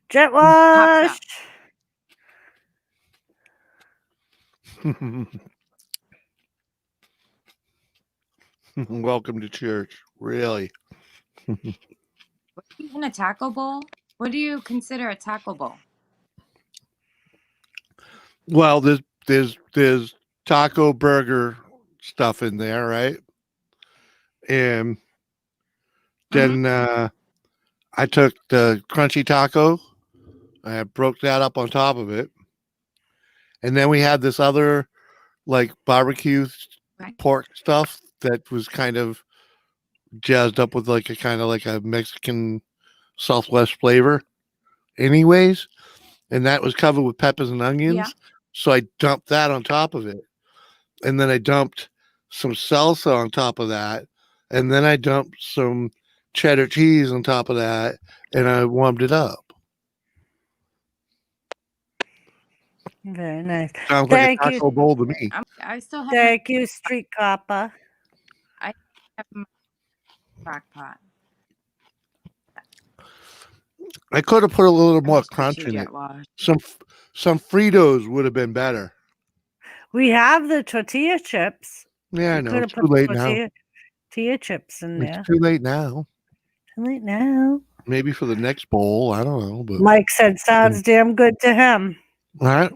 Jet Pops wash. up. Welcome to church. Really? Even a taco bowl? What do you consider a taco bowl? Well, there's taco burger stuff in there, right? And then I took the crunchy taco, I broke that up on top of it, and then we had this other like barbecue Right. pork stuff that was kind of jazzed up with like a kind of like a Mexican Southwest flavor, anyways. And that was covered with peppers and onions. Yeah. So I dumped that on top of it. And then I dumped some salsa on top of that. And then I dumped some cheddar cheese on top of that. And I warmed it up. Very nice. Sounds Thank like a you. taco bowl to me. I still have Thank you, Street Copper. my crock pot. I could have put a little more Just put crunch your in it. jet wash. Some Fritos would have been better. We have the tortilla chips. Yeah, I We know. could It's have too put late now. tortilla chips in there. It's too late now. Too late now. Maybe for the next bowl. I don't know. But Mike said sounds damn good to him. all right.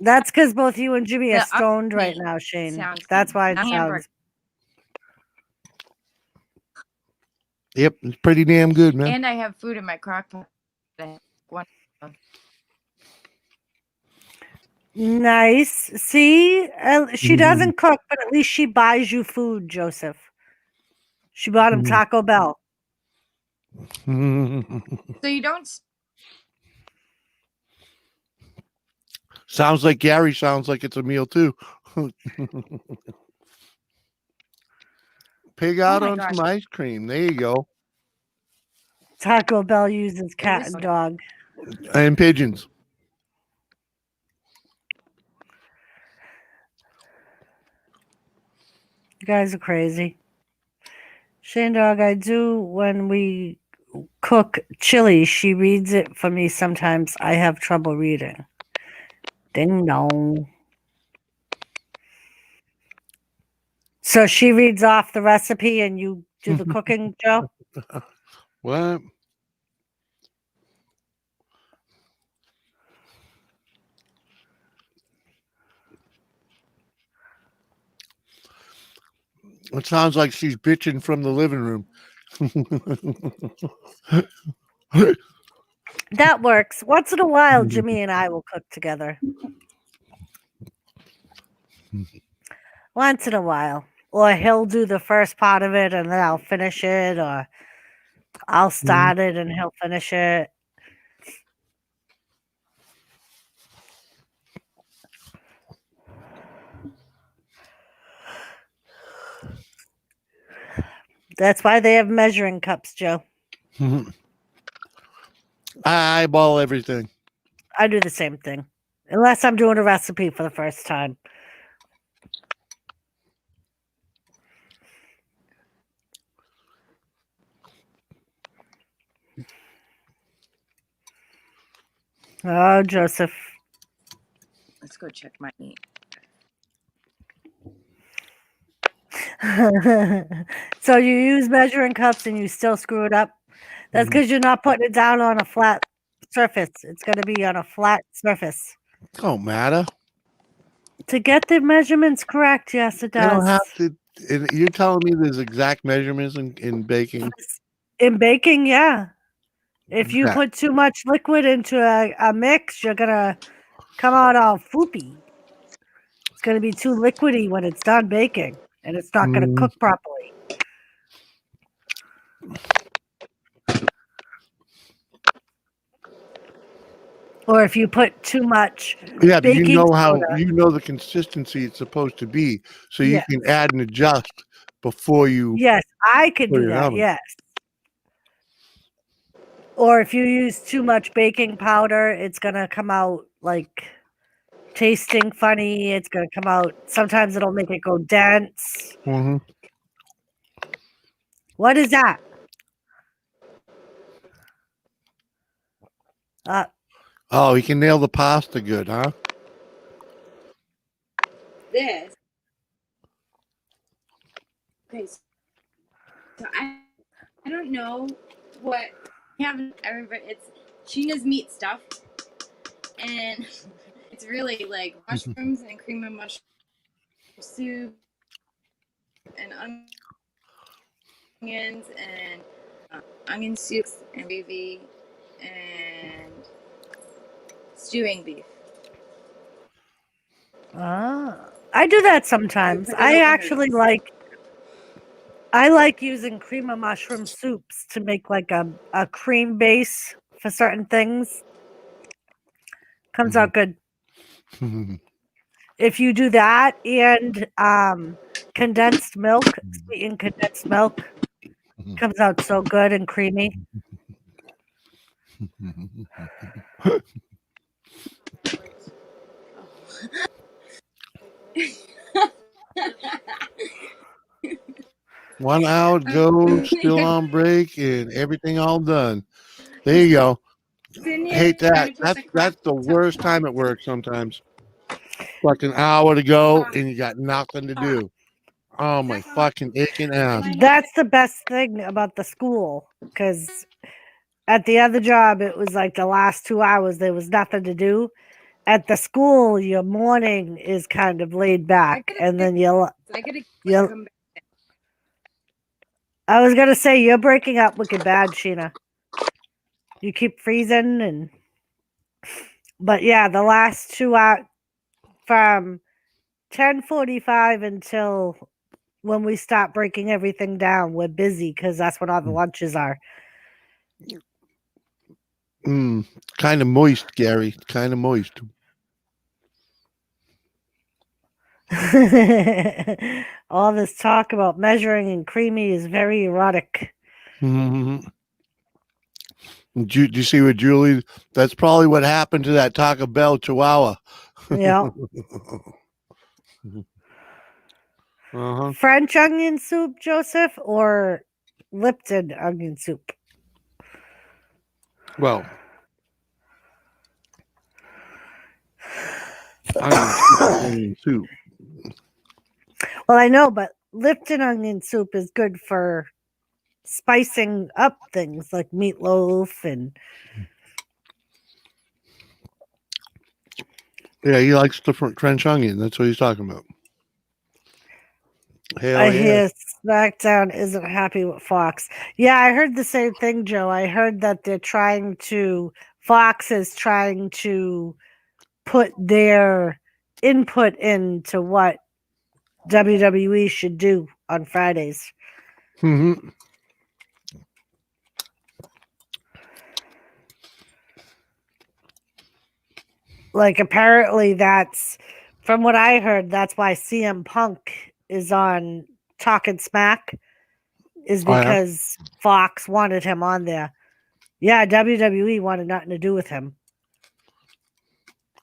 That's because both you and Jimmy are The stoned right upbeat now, Shane. sounds That's good. why it Not sounds. hamburger. Yep, it's pretty damn good, man. And I have food in my crock pot. One. Nice. See, she Mhm. doesn't cook, but at least she buys you food, Joseph. She bought him Mhm. Taco Bell. So you don't. Sounds like Gary sounds like it's a meal too. Pig out my on gosh. some ice cream. There you go. Taco Bell uses cat was- and dog. And pigeons. You guys are crazy. Shane Dog, I do when we cook chili. She reads it for me sometimes. I have trouble reading. Ding dong. So she reads off the recipe and you do the cooking, Joe? What? It sounds like she's bitching from the living room. That works. Once in a while, Jimmy and I will cook together. Once in a while. Or he'll do the first part of it and then I'll finish it, or I'll start it and he'll finish it. That's why they have measuring cups, Joe. I eyeball everything. I do the same thing. Unless I'm doing a recipe for the first time. Oh, Joseph. Let's go check my meat. So you use measuring cups and you still screw it up? That's because you're not putting it down on a flat surface. It's going to be on a flat surface. Don't matter. To get the measurements correct, yes, it I does. don't have to. And you're telling me there's exact measurements in baking? In baking, yeah. If you Okay. put too much liquid into a mix, you're going to come out all foopy. It's going to be too liquidy when it's done baking, and it's not going to cook properly. Or if you put too much, Yeah, but you baking know how soda. you know the consistency it's supposed to be, so you Yeah. can add and adjust before you. yes, I could Put it do in the that, oven. yes. Or if you use too much baking powder, it's going to come out like tasting funny. It's going to come out, sometimes it'll make it go dense. Mhm. What is that? Oh, he can nail the pasta good, huh? This. Okay, so I don't know what I remember it's Sheena's meat stuff, and it's really like mushrooms and cream of mushroom soup and onions and onion soups and gravy and stewing beef. I do that sometimes. put that I over actually hers. like using cream of mushroom soups to make like a cream base for certain things. Comes out good. If you do that and condensed milk, sweetened condensed milk, comes out so good and creamy. One hour to go, still on break, and everything all done. There you go. Hate that. That's the worst time at work sometimes. Like an hour to go and you got nothing to do. Oh my fucking aching ass. That's the best thing about the school, because at the other job it was like the last 2 hours there was nothing to do. At the school, your morning is kind of laid back, and then I gotta you'll. come back. I was gonna say you're breaking up wicked bad, Sheena. You keep freezing but yeah, the last 2 hours from 10:45 until when we stop breaking everything down, we're busy because that's when all the lunches are. Kind of moist, Gary. Kind of moist. All this talk about measuring and creamy is very erotic. Do you see what Julie? That's probably what happened to that Taco Bell Chihuahua. Yeah. French onion soup, Joseph, or Lipton onion soup? Well, onion soup. Well, I know, but Lipton onion soup is good for spicing up things like meatloaf and. Yeah, he likes different French onion. That's what he's talking about. Hell I yeah. hear SmackDown isn't happy with Fox. Yeah, I heard the same thing, Joe. I heard that Fox is trying to put their input into what WWE should do on Fridays. Like, apparently that's, from what I heard, that's why CM Punk is on Talking Smack, is because Fox wanted him on there. Yeah, WWE wanted nothing to do with him.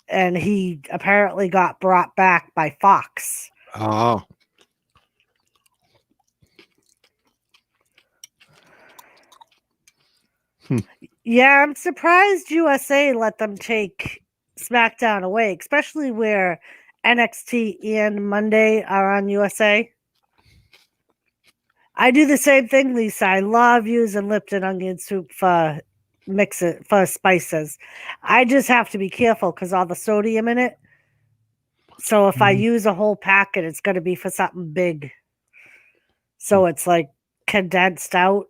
And he apparently got brought back by Fox. Oh. Yeah, I'm surprised USA let them take SmackDown away, especially where NXT and Monday are on USA. I do the same thing, Lisa. I love using Lipton onion soup for spices. I just have to be careful because all the sodium in it. So if I use a whole packet, it's going to be for something big. So it's like condensed out.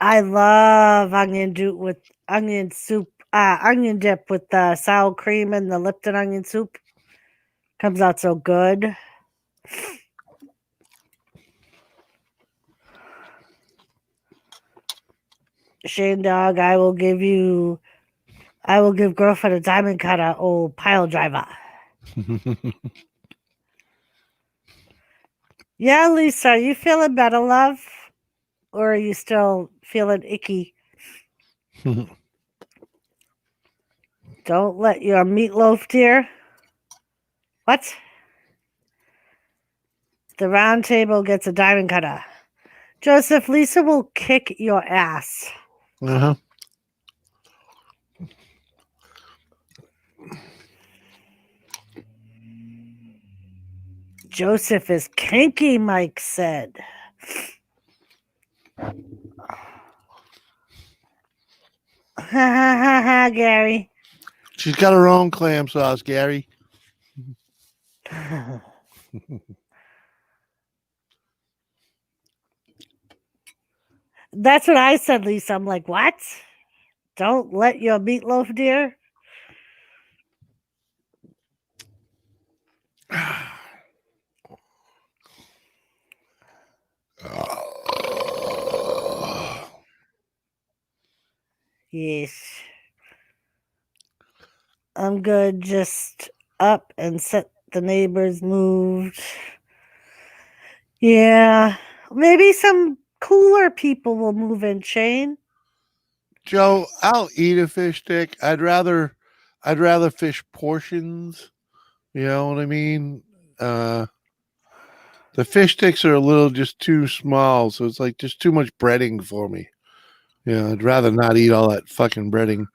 I love onion dip with onion dip with the sour cream and the Lipton onion soup. Comes out so good. Shane Dog, I will give girlfriend a diamond cutter, old pile driver. Yeah, Lisa, are you feeling better, love? Or are you still feeling icky? Did Don't let your meatloaf, dear. What? The round table gets a diamond cutter. Joseph, Lisa will kick your ass. Uh-huh. Joseph is kinky, Mike said. Ha ha ha ha, Gary. She's got her own clam sauce, Gary. That's what I said, Lisa. I'm like, what? Don't let your meatloaf, dear. Yes. I'm good. Just up and set the neighbors moved. Yeah. Maybe some cooler people will move in, Shane. Joe, I'll eat a fish stick. I'd rather fish portions. You know what I mean? The fish sticks are a little just too small, so it's like just too much breading for me. Yeah, I'd rather not eat all that fucking breading.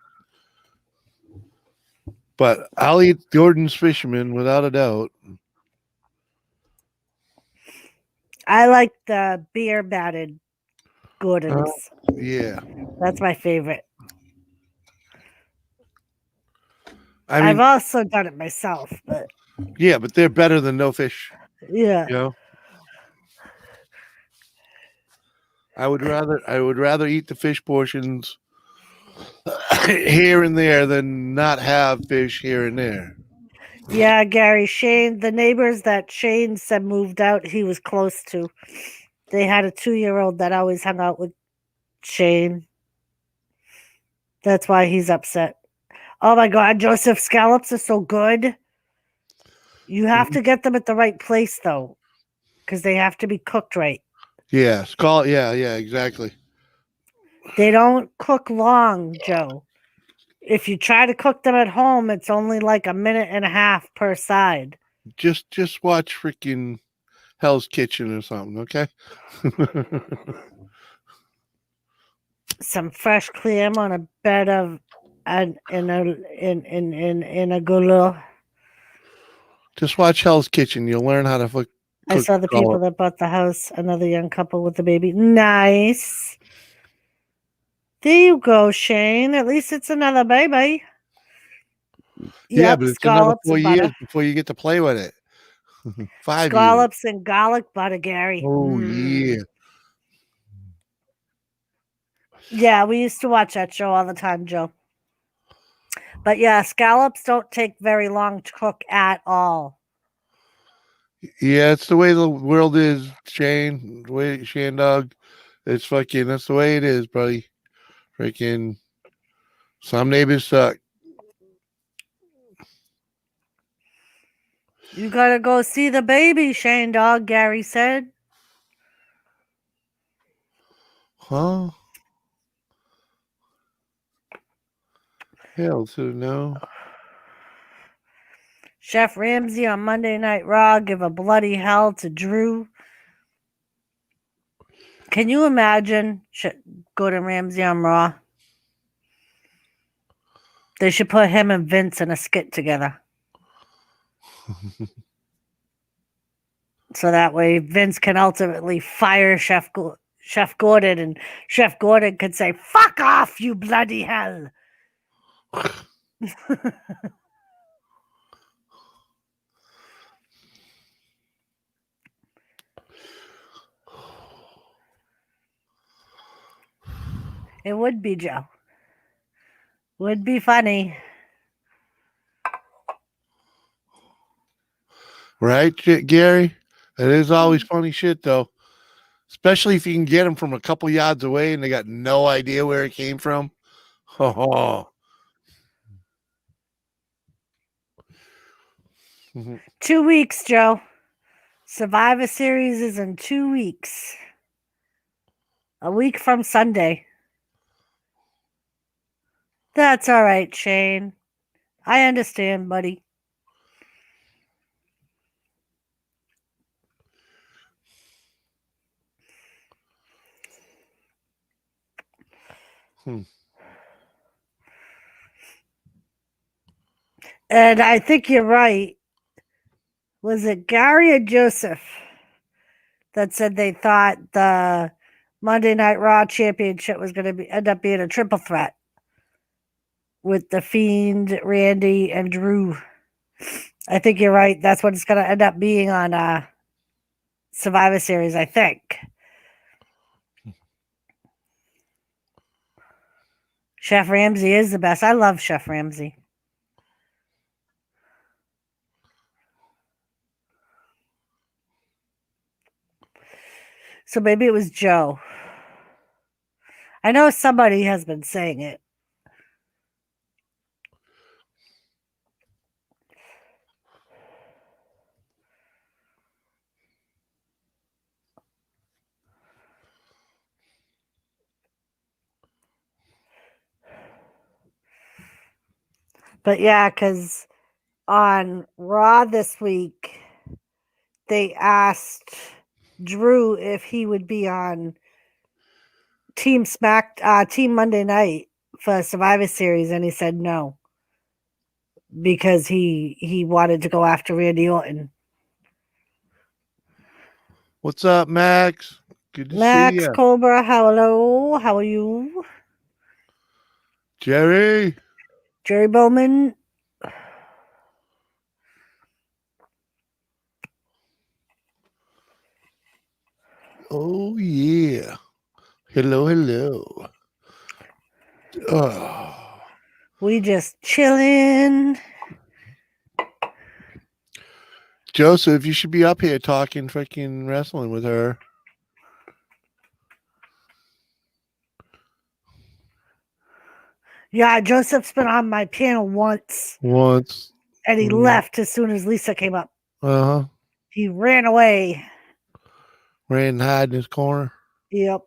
But I'll eat Gordon's Fisherman without a doubt. I like the beer batted Gordons. Yeah. That's my favorite. I mean, I've also done it myself, but yeah, but they're better than no fish. yeah. You know? I would rather eat the fish portions here and there than not have fish here and there. Yeah, Gary, Shane, the neighbors that Shane said moved out, he was close to. They had a 2-year-old that always hung out with Shane. That's why he's upset. Oh my God, Joseph, scallops are so good. You have to get them at the right place, though, because they have to be cooked right. Yeah, yeah, exactly. They don't cook long, Joe. If you try to cook them at home, it's only like a minute and a half per side. Just watch freaking Hell's Kitchen or something, okay? Some fresh clam on a bed of in a goulot. Just watch Hell's Kitchen. You'll learn how to cook. I saw the people that bought the house, another young couple with the baby. Nice. There you go, Shane. At least it's another baby. Yeah, Yep, but it's another scallops 4 and years butter. before you get to play with it. 5 years. Scallops and garlic butter, Gary. Oh, Mm. yeah. Yeah, we used to watch that show all the time, Joe. But yeah, scallops don't take very long to cook at all. Yeah, it's the way the world is, Shane. The way Shane Dog. It's fucking, that's the way it is, buddy. Freaking, some neighbors suck. You gotta go see the baby, Shane Dog, Gary said. Huh? Hell to no. Chef Ramsay on Monday Night Raw give a bloody hell to Drew. Can you imagine Gordon Ramsay on Raw? They should put him and Vince in a skit together. So that way Vince can ultimately fire Chef Gordon, and Chef Gordon could say, "Fuck off, you bloody hell." It would be, Joe. Would be funny. Right, Gary? It is always funny shit, though. Especially if you can get them from a couple yards away and they got no idea where it came from. Oh. 2 weeks, Joe. Survivor Series is in 2 weeks. A week from Sunday. That's all right, Shane. I understand, buddy. Hmm. And I think you're right. Was it Gary or Joseph that said they thought the Monday Night Raw championship was going to end up being a triple threat with the Fiend, Randy, and Drew? I think you're right. That's what it's going to end up being on Survivor Series, I think. Chef Ramsay is the best. I love Chef Ramsay. So maybe it was Joe. I know somebody has been saying it. But yeah, because on Raw this week, they asked Drew if he would be on Team Monday Night for Survivor Series, and he said no because he wanted to go after Randy Orton. What's up, Max? Good to see Max you. Cobra, hello, how are you? Jerry. Jerry Bowman. Oh, yeah. Hello, hello. Oh. We just chilling. Joseph, you should be up here talking freaking wrestling with her. Yeah, Joseph's been on my panel once, Once. and he left as soon as Lisa came up. Uh-huh. He ran away. Ran and hide in his corner. Yep.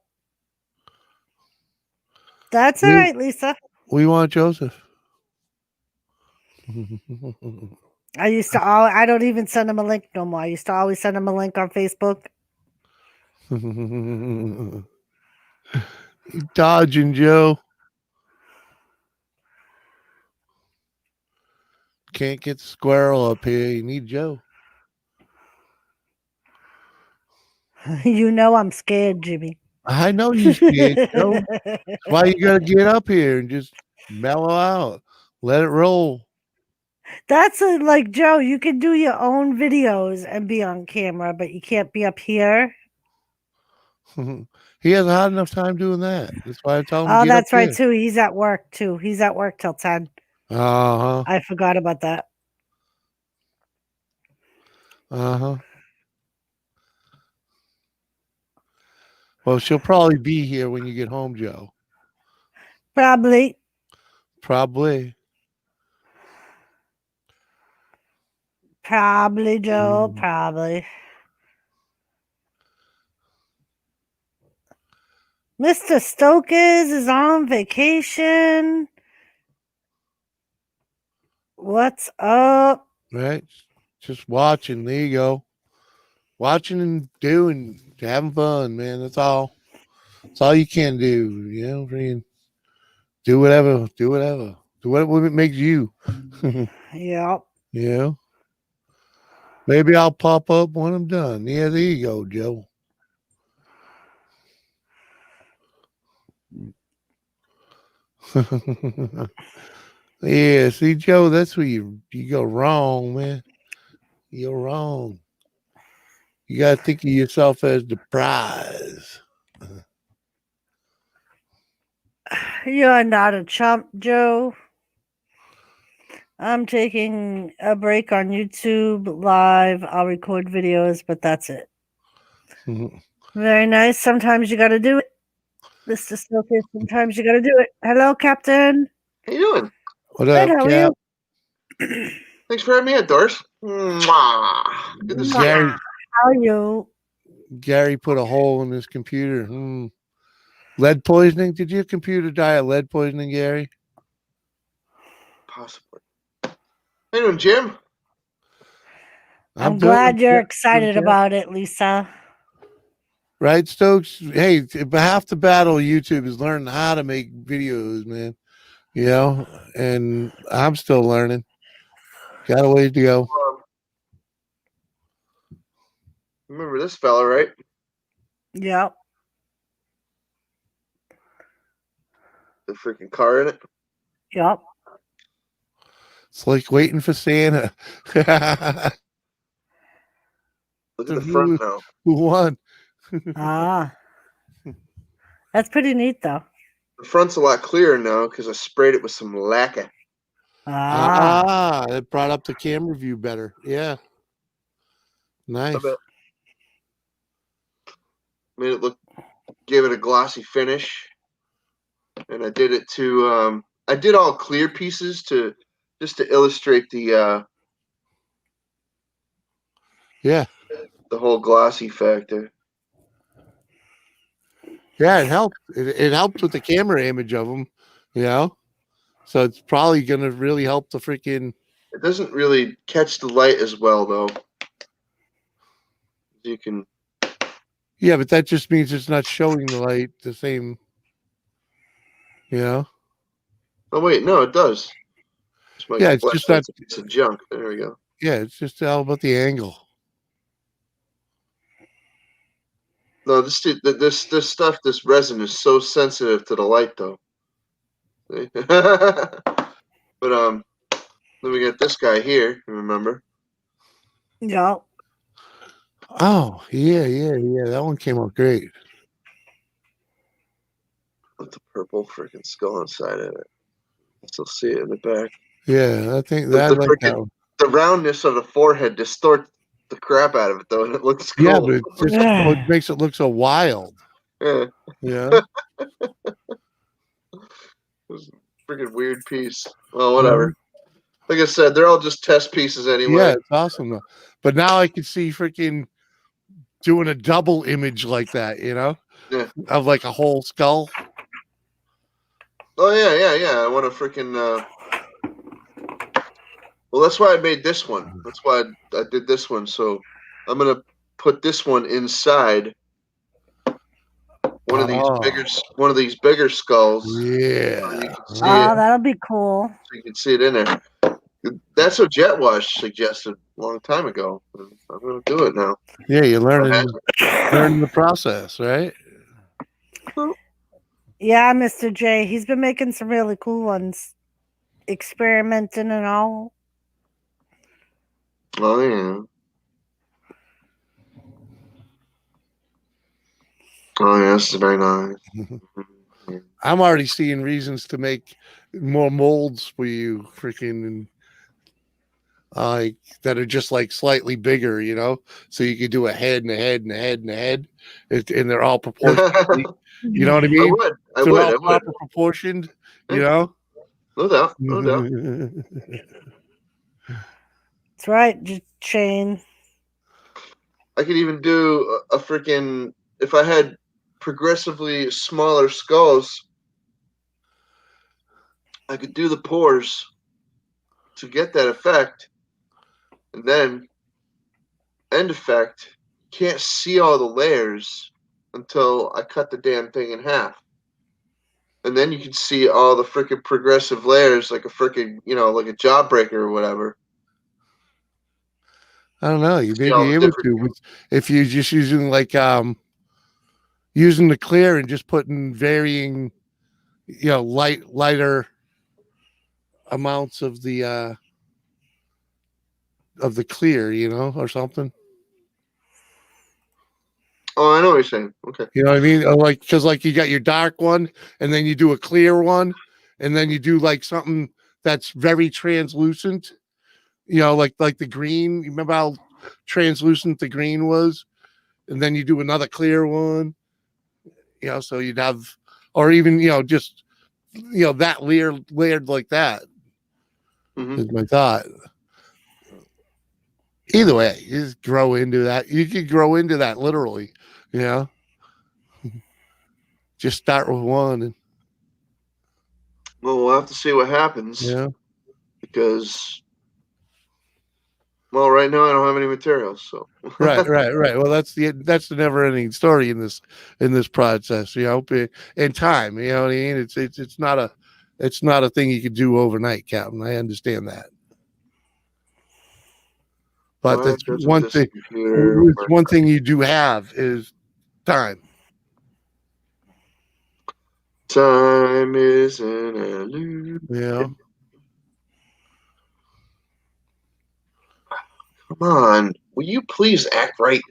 That's all right, Lisa. We want Joseph. I don't even send him a link no more. I used to always send him a link on Facebook. Dodging, Joe. Can't get the squirrel up here. You need Joe. You know I'm scared, Jimmy. I know you scared, Joe. That's why you gotta get up here and just mellow out. Let it roll. That's like Joe, you can do your own videos and be on camera, but you can't be up here. He hasn't had enough time doing that. That's why I tell him. Oh, Get that's up right here. too. He's at work too. He's at work till 10. Uh-huh. I forgot about that. Uh-huh. Well, she'll probably be here when you get home, Joe. Probably. Probably, Joe. Probably. Mr. Stokes is on vacation. What's up? Right? Just watching. There you go. Watching and doing, having fun, man. That's all. That's all you can do. You know, freaking do whatever. Do whatever. Do whatever makes you. Yep. You know? Maybe I'll pop up when I'm done. Yeah, there you go, Joe. Yeah, see, Joe, that's where you go wrong, man. You're wrong. You gotta think of yourself as the prize. You're not a chump, Joe. I'm taking a break on YouTube live. I'll record videos, but that's it. Very nice. Sometimes you got to do it. Mr. Stokes, sometimes you got to do it. Hello, Captain. How you doing? What Good, up, how are Cap? you? Thanks for having me at Doris. Mwah. Good to see Gary, you. How are you? Gary put a hole in his computer. Lead poisoning? Did your computer die of lead poisoning, Gary? Possibly. How you doing, Jim? I'm doing glad you're good, excited good. about it, Lisa. Right, Stokes? Hey, half the battle of YouTube is learning how to make videos, man. You know, and I'm still learning. Got a ways to go. Remember this fella, right? Yep. The freaking car in it. Yep. It's like waiting for Santa. Look at the front now. Who won? Ah. That's pretty neat, though. The front's a lot clearer now because I sprayed it with some lacquer. Ah. It brought up the camera view better. Yeah. Nice. Made it look, gave it a glossy finish, and I did it to. I did all clear pieces to just to illustrate the Yeah. whole glossy factor. Yeah, it helped. It helped with the camera image of them, you know? So it's probably going to really help the freaking. It doesn't really catch the light as well, though. You can. Yeah, but that just means it's not showing the light the same, you know? Oh wait, no, it does. Yeah, it's just not. It's a junk. There we go. Yeah, it's just all about the angle. No, this stuff, this resin is so sensitive to the light, though. See? But then we got this guy here. Remember? Yep. Oh, yeah. That one came out great. With the purple freaking skull inside of it. Still see it in the back. Yeah, I think The, that the, like that freaking, one. the roundness of the forehead distorts the crap out of it, though, and it looks cool. Yeah, but it just it makes it look so wild. Yeah, Yeah. it was a freaking weird piece. Well, whatever. Like I said, they're all just test pieces anyway. Yeah, it's awesome though. But now I can see freaking doing a double image like that, you know? Yeah. Of like a whole skull. Oh yeah. I want to freaking. Well, that's why I made this one. That's why I did this one. So I'm gonna put this one inside one of these bigger skulls. Yeah. So you can see Oh, it. that'll be cool. So you can see it in there. That's what Jet Wash suggested a long time ago. I'm gonna do it now. Yeah, you're learning the process, right? Yeah, Mr. J. He's been making some really cool ones. Experimenting and all. Oh yeah. Oh yeah, this is very nice. I'm already seeing reasons to make more molds for you, freaking like that are just like slightly bigger, you know, so you could do a head and a head and a head and a head, and they're all proportionally. You know what I mean? I would. Proper proportioned, you know. No doubt. That's right, Shane. I could even do a freaking, if I had progressively smaller skulls, I could do the pores to get that effect, and then end effect, can't see all the layers until I cut the damn thing in half. And then you can see all the freaking progressive layers like a freaking, like a jawbreaker or whatever. I don't know. You may be able to if you're just using like using the clear and just putting varying, lighter amounts of the clear, or something. Oh, I know what you're saying. Okay. You know what I mean? Like, because like you got your dark one, and then you do a clear one, and then you do like something that's very translucent. Like the green. You remember how translucent the green was, and then you do another clear one. So you'd have, or even just that layered like that. Mm-hmm. Is my thought. Either way, you just grow into that. You could grow into that literally. Just start with one. And, well, we'll have to see what happens. yeah. Because Well, right now I don't have any materials, so. Right. Well, that's the never-ending story in this process. In time. You know what I mean? It's not a thing you can do overnight, Captain. I understand that. But Alright, that's that's one this thing. computer. It's one thing you do have is time. Time is an illusion. Yeah. Come on, will you please act right?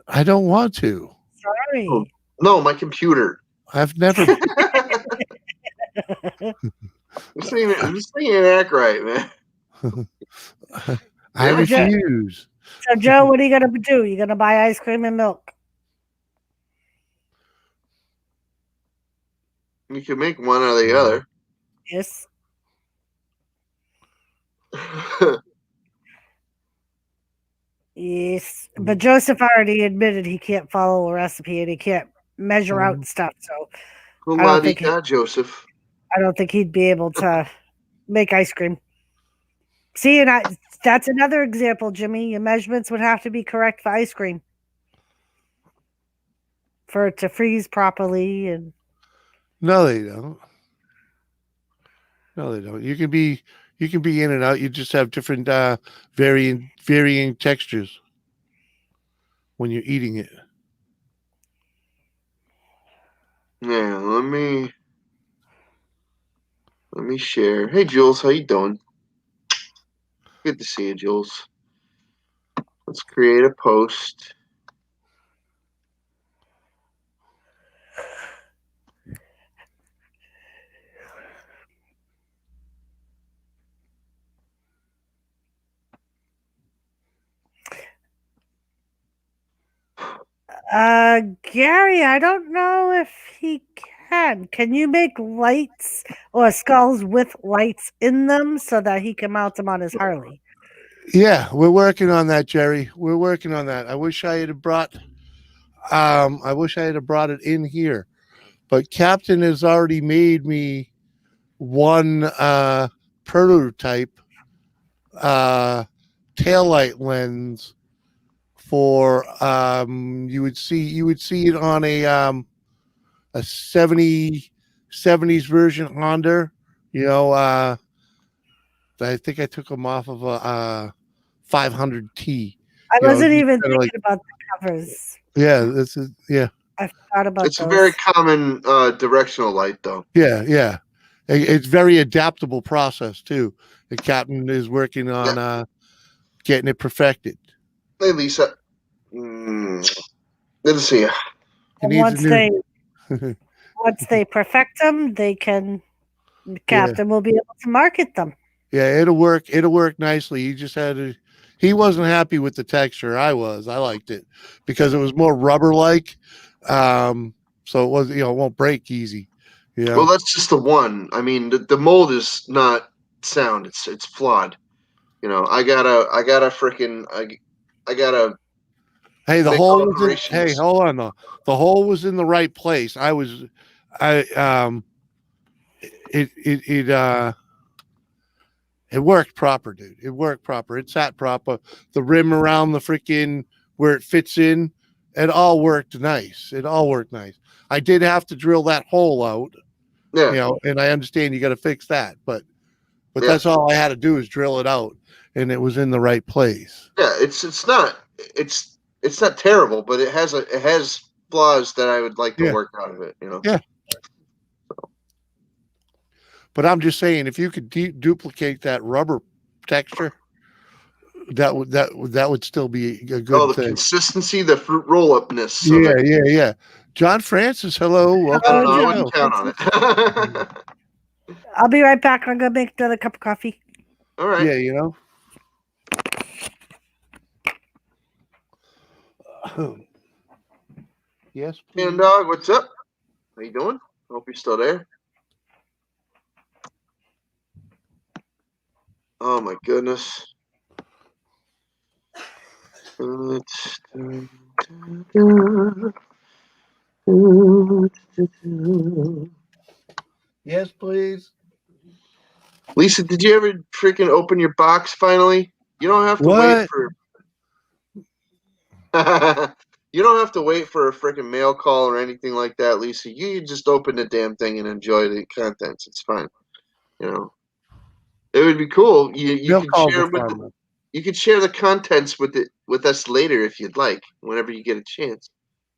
I don't want to. Sorry. No, my computer. I've never. I'm just saying act right, man. I Yeah. refuse. So, Joe, what are you going to do? You going to buy ice cream and milk? You can make one or the other. Yes. Yes. But Joseph already admitted he can't follow a recipe and he can't measure out stuff. So I don't think Joseph. I don't think he'd be able to make ice cream. See, and that's another example, Jimmy. Your measurements would have to be correct for ice cream for it to freeze properly. And No, they don't. No, they don't. You can be in and out. You just have different varying textures when you're eating it. Yeah, let me share. Hey, Jules, how you doing? Good to see you, Jules. Let's create a post. Gary, I don't know if he can. Can you make lights or skulls with lights in them so that he can mount them on his Harley? Yeah, we're working on that, Jerry. We're working on that. I wish I had brought it in here. But Captain has already made me one prototype taillight lens for you would see it on a 70s version Honda. I think I took them off of a 500T. I wasn't even kinda thinking about the covers. Yeah, this is I forgot about It's those. a very common directional light, though. Yeah. It's very adaptable process too. The Captain is working on getting it perfected. Hey, Lisa. Good to see you. And once they perfect them, Captain will be able to market them. Yeah, it'll work nicely. He wasn't happy with the texture. I liked it because it was more rubber like. So it was, it won't break easy. Well, that's just the one. I mean, the mold is not sound. It's flawed. I gotta Hey, the make hole was alterations. hey, hold on though. The hole was in the right place. It worked proper, dude. It worked proper. It sat proper. The rim around the freaking where it fits in, it all worked nice. I did have to drill that hole out. Yeah. And I understand you got to fix that, but that's all I had to do is drill it out, and it was in the right place. Yeah, it's not terrible, but it has flaws that I would like to work out of it. Yeah. But I'm just saying, if you could duplicate that rubber texture, that would still be a good thing. Consistency, the fruit roll-upness. Yeah. John Francis, hello. Welcome. I wouldn't count on it. I'll be right back. I'm gonna make another cup of coffee. All right. Yeah, Yes. Can Dog, what's up? How you doing? Hope you're still there. Oh my goodness. Yes, please. Lisa, did you ever freaking open your box finally? You don't have to wait What? for. You don't have to wait for a freaking mail call or anything like that, Lisa. You just open the damn thing and enjoy the contents. It's fine. You know, it would be cool. You Mail could calls share are with fun. you could share the contents with us later if you'd like, whenever you get a chance.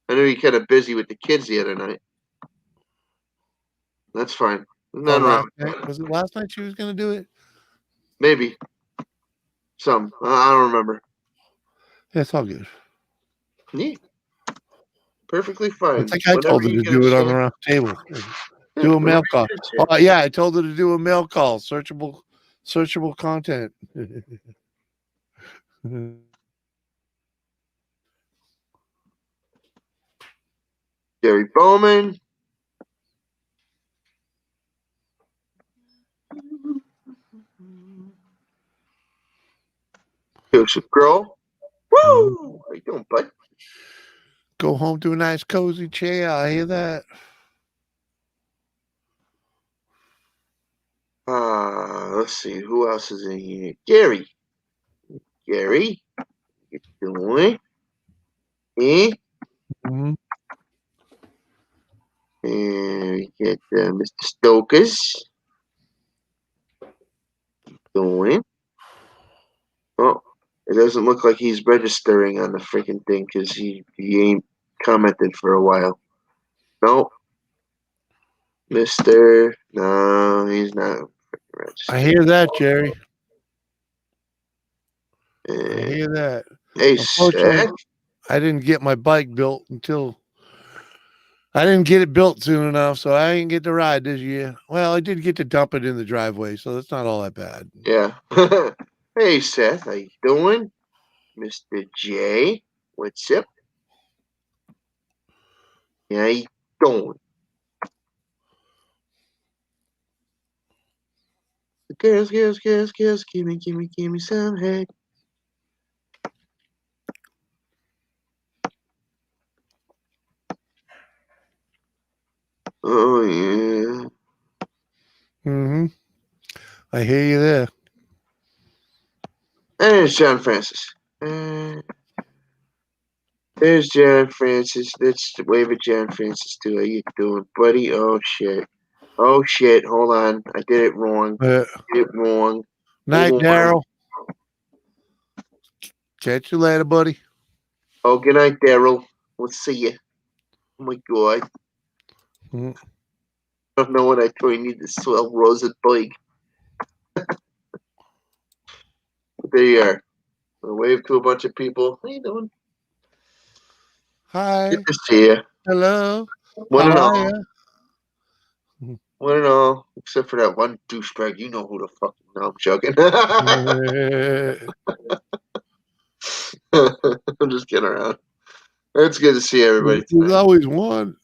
I know you're kind of busy with the kids the other night. That's fine. Nothing wrong Last with night that. was it last night she was gonna do it? Maybe some. I don't remember. Yeah, it's all good. Yeah, perfectly I fine. think I told Whenever her you to get a do it on the chance. round table. Yeah, Do a whenever mail you call. get a chance. Oh yeah, I told her to do a mail call. Searchable content. Gary Bowman. Joseph Grohl. Woo! How you doing, bud? Go home to a nice cozy chair. I hear that. Let's see. Who else is in here? Gary. Gary. You doing? Eh? Mhm. And we get Mr. Stokers. Doing. Oh, it doesn't look like he's registering on the freaking thing because he ain't commented for a while. No. Mr. No, he's not freaking I registered. hear that, Jerry. I And, hear that. hey, Unfortunately, Seth. I didn't get my bike built until I didn't get it built soon enough, so I didn't get to ride this year. Well, I did get to dump it in the driveway, so that's not all that bad. Yeah. Hey, Seth. How you doing? Mr. J. What's up? How you doing? Girls, give me some head. Oh, yeah. Mm-hmm. I hear you there. And there's John Francis. There's John Francis. Let's wave at John Francis, too. How you doing, buddy? Oh, shit. Oh, shit. Hold on. I did it wrong. Did it wrong. Night, Hold on. Daryl. Catch you later, buddy. Oh, good night, Daryl. We'll see you. Oh, my God. Mm. I don't know what I told you. Need to swell Rosa bike. There you are. I'll wave to a bunch of people. How you doing? Hi. Good to see you. Hello. One and How all. are One and all. Except for that one douchebag. You know who the fuck. No, I'm joking. you? I'm just kidding around. It's good to see everybody There's tonight. always one.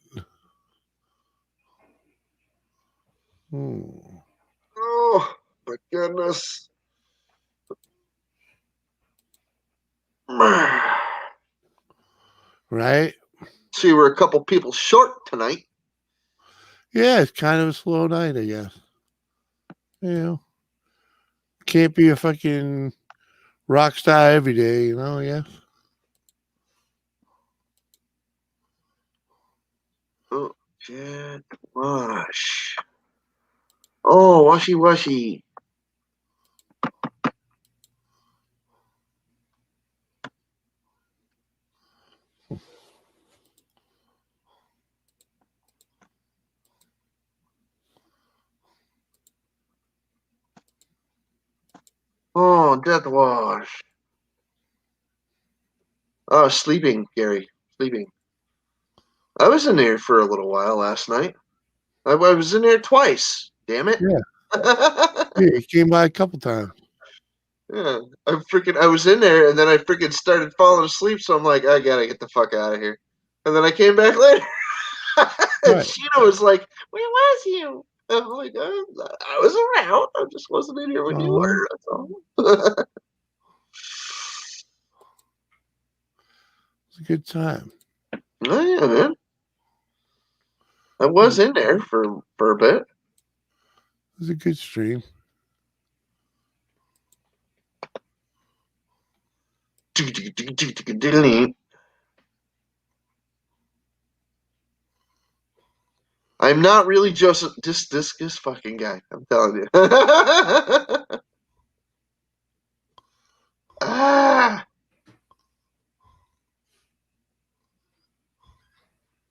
Hmm. Oh, my goodness. Right? See, we're a couple people short tonight. Yeah, it's kind of a slow night, I guess. You know, can't be a fucking rock star every day, you know, yeah. Oh, Jet Wash. Oh, washy washy. Oh, Death Wash. Oh, sleeping, Gary. Sleeping. I was in there for a little while last night. I was in there twice. Damn it. Yeah. Yeah. Yeah, he came by a couple times. I was in there and then I freaking started falling asleep, so I'm like, I gotta get the fuck out of here. And then I came back later. And Right. Sheena was like, where was you? I'm like, I was around. I just wasn't in here when you were. That's all. It's a good time. Oh, yeah, man. I was in there for a bit. It was a good stream. I'm not really Joseph. This fucking guy. I'm telling you. Ah.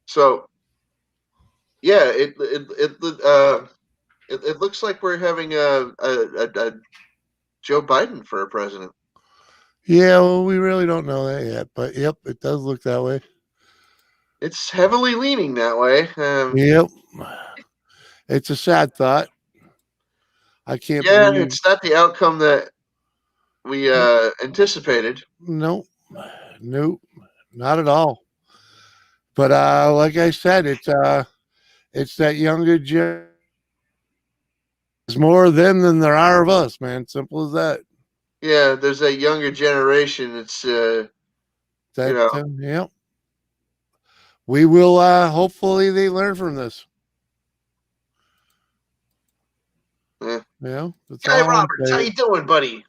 So yeah, it looks like we're having a Joe Biden for a president. Yeah, well, we really don't know that yet, but yep, it does look that way. It's heavily leaning that way. Yep. It's a sad thought. I can't Yeah, believe. it's not the outcome that we anticipated. Nope. Nope. Not at all. But like I said, it's that younger generation. There's more of them than there are of us, man. Simple as that. Yeah, there's that younger generation. It's Yep. We will hopefully they learn from this. Yeah. Yeah. That's Guy all I'm Roberts, how saying. you doing, buddy?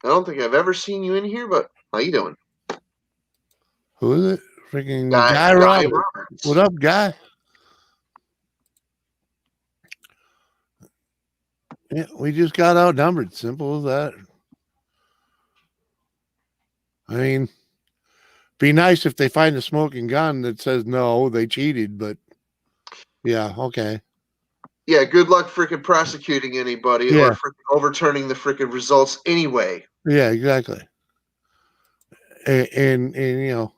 I don't think I've ever seen you in here, but how you doing? Who is it? Freaking Guy Guy Roberts. Roberts. What up, Guy? Yeah, we just got outnumbered. Simple as that. I mean, be nice if they find a smoking gun that says no, they cheated, but yeah, okay. Yeah, good luck freaking prosecuting anybody or Yeah. freaking overturning the freaking results anyway. Yeah, exactly. And you know,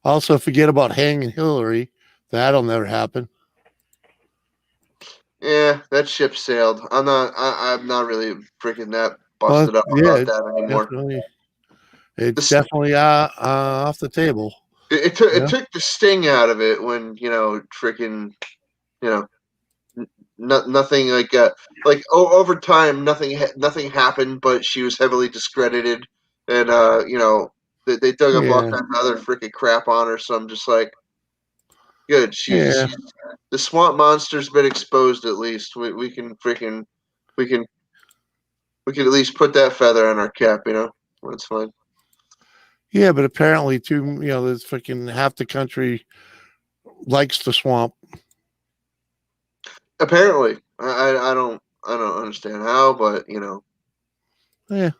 also forget about hanging Hillary. That'll never happen. Yeah, that ship sailed. I'm not really freaking that busted up about that anymore. Definitely. It's The- definitely off the table. It took the sting out of it when freaking nothing like over time nothing happened, but she was heavily discredited, and they dug up all Yeah. kinds of other freaking crap on her. So I'm just like, good. Yeah. The swamp monster's been exposed. At least we can at least put that feather in our cap. That's fine. Yeah, but apparently too, there's freaking half the country likes the swamp. Apparently, I don't understand how, but Yeah.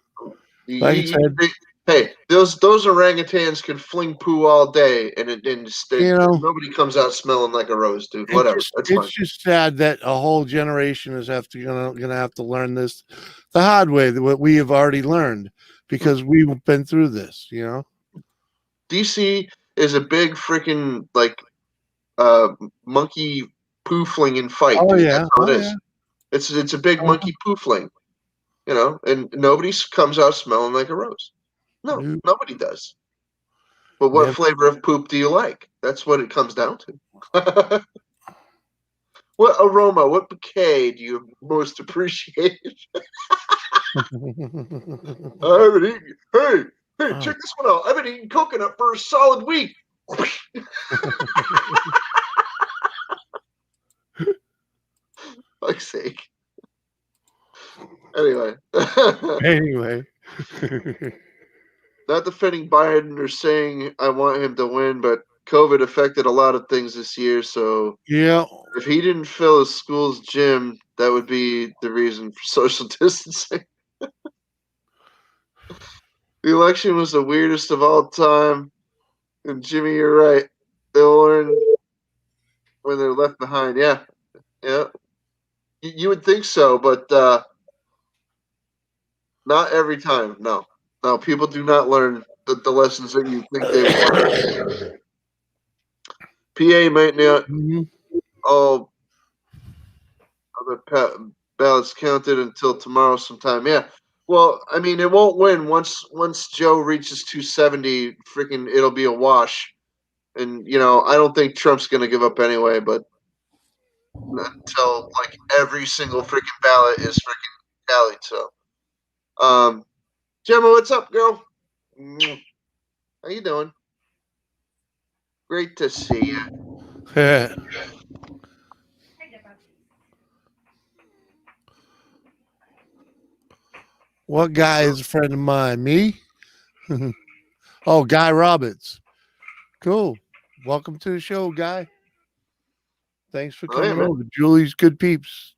Like I said, hey, those orangutans can fling poo all day, and nobody comes out smelling like a rose, dude. Whatever, that's fine. It's just sad that a whole generation is gonna have to learn this the hard way, what we have already learned, because we've been through this. DC is a big freaking monkey poo flinging fight, Oh dude. yeah, That's all it is. It's a big monkey poo fling, and nobody comes out smelling like a rose. No, Nope. nobody does. But what Yep. flavor of poop do you like? That's what it comes down to. What aroma, what bouquet do you most appreciate? I haven't eaten. Hey, check this one out. I've been eating coconut for a solid week. Fuck's sake. Anyway. Anyway. Not defending Biden or saying I want him to win, but COVID affected a lot of things this year. So Yeah. if he didn't fill his school's gym, that would be the reason for social distancing. The election was the weirdest of all time. And Jimmy, you're right. They'll learn when they're left behind. Yeah. Yeah. You would think so, but not every time. No. No, people do not learn the lessons that you think they will learn. PA might not all other ballots counted until tomorrow sometime. Yeah. Well, I mean, it won't win once Joe reaches 270. Freaking, it'll be a wash. And I don't think Trump's going to give up anyway. But until every single freaking ballot is freaking tallied. So, Gemma, what's up, girl? How you doing? Great to see you. What guy is a friend of mine? Me? Oh, Guy Roberts. Cool. Welcome to the show, Guy. Thanks for Oh, yeah, coming man. over. Julie's good peeps.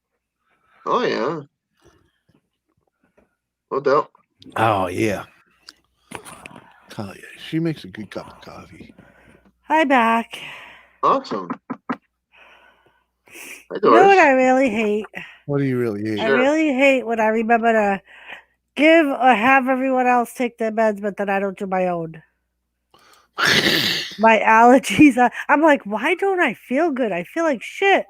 Oh yeah. No doubt. Oh, yeah. Oh, yeah. She makes a good cup of coffee. Hi, back. Awesome. Hi, You know what Doris. I really hate? What do you really hate? I Sure. really hate when I remember to give or have everyone else take their meds, but then I don't do my own. My allergies. I'm like, why don't I feel good? I feel like shit.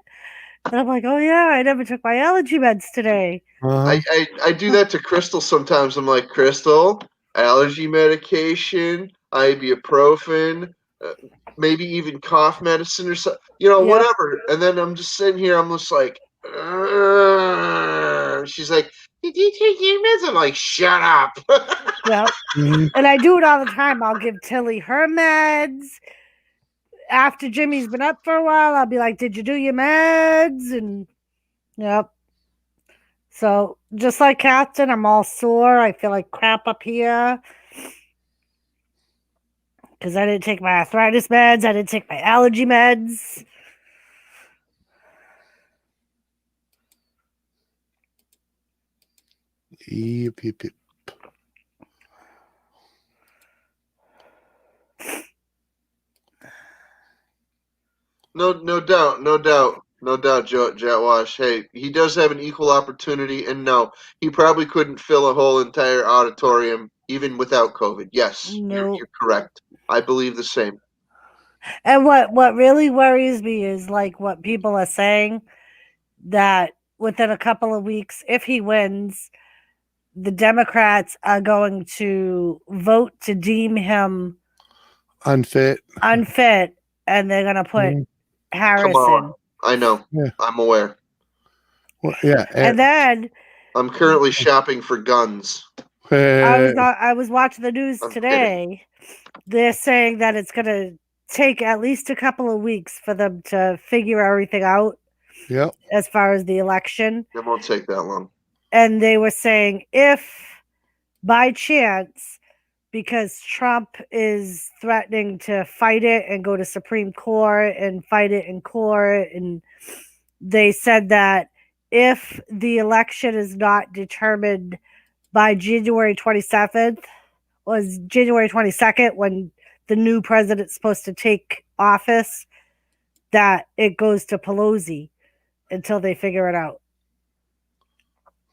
And I'm like, oh yeah, I never took my allergy meds today. Uh-huh. I do that to Crystal sometimes. I'm like, Crystal, allergy medication, ibuprofen, maybe even cough medicine or something, Yep. whatever. And then I'm just sitting here, I'm just like, "Ugh." She's like, did you take your meds? I'm like, shut up. Yep. Mhm. And I do it all the time. I'll give Tilly her meds. After Jimmy's been up for a while, I'll be like, did you do your meds? And yep. So just like Captain, I'm all sore. I feel like crap up here. Because I didn't take my arthritis meds. I didn't take my allergy meds. Yep, yep, yep. No doubt, Jet Wash. Hey, he does have an equal opportunity, and no, he probably couldn't fill a whole entire auditorium even without COVID. Yes, Nope. you're correct. I believe the same. And what really worries me is like what people are saying that within a couple of weeks, if he wins, the Democrats are going to vote to deem him Unfit. unfit, and they're going to put Mhm. Harris Come on. in. I know. Yeah. I'm aware. Well, yeah. And then I'm currently shopping for guns. I was watching the news I'm today. They're saying that it's going to take at least a couple of weeks for them to figure everything out Yep. as far as the election. It won't take that long. And they were saying if by chance, because Trump is threatening to fight it and go to Supreme Court and fight it in court, and they said that if the election is not determined by January 27th, was January 22nd when the new president's supposed to take office, that it goes to Pelosi until they figure it out.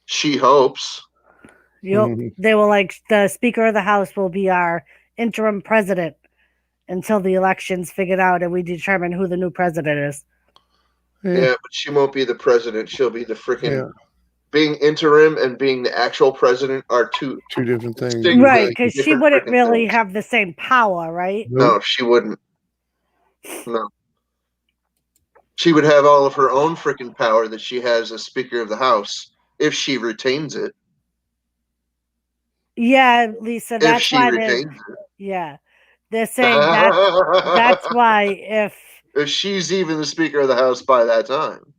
She hopes. Yep. Mhm. They were like, the Speaker of the House will be our interim president until the election's figured out and we determine who the new president is. Yeah, but she won't be the president. She'll be the freaking. Yeah. Being interim and being the actual president are two. Two different things. Distinct- Right, because she different wouldn't freaking really things. have the same power, right? No, she wouldn't. No. She would have all of her own freaking power that she has as Speaker of the House if she retains it. Yeah, Lisa, If that's she why retains they're saying that it. that's why If she's even the Speaker of the House by that time.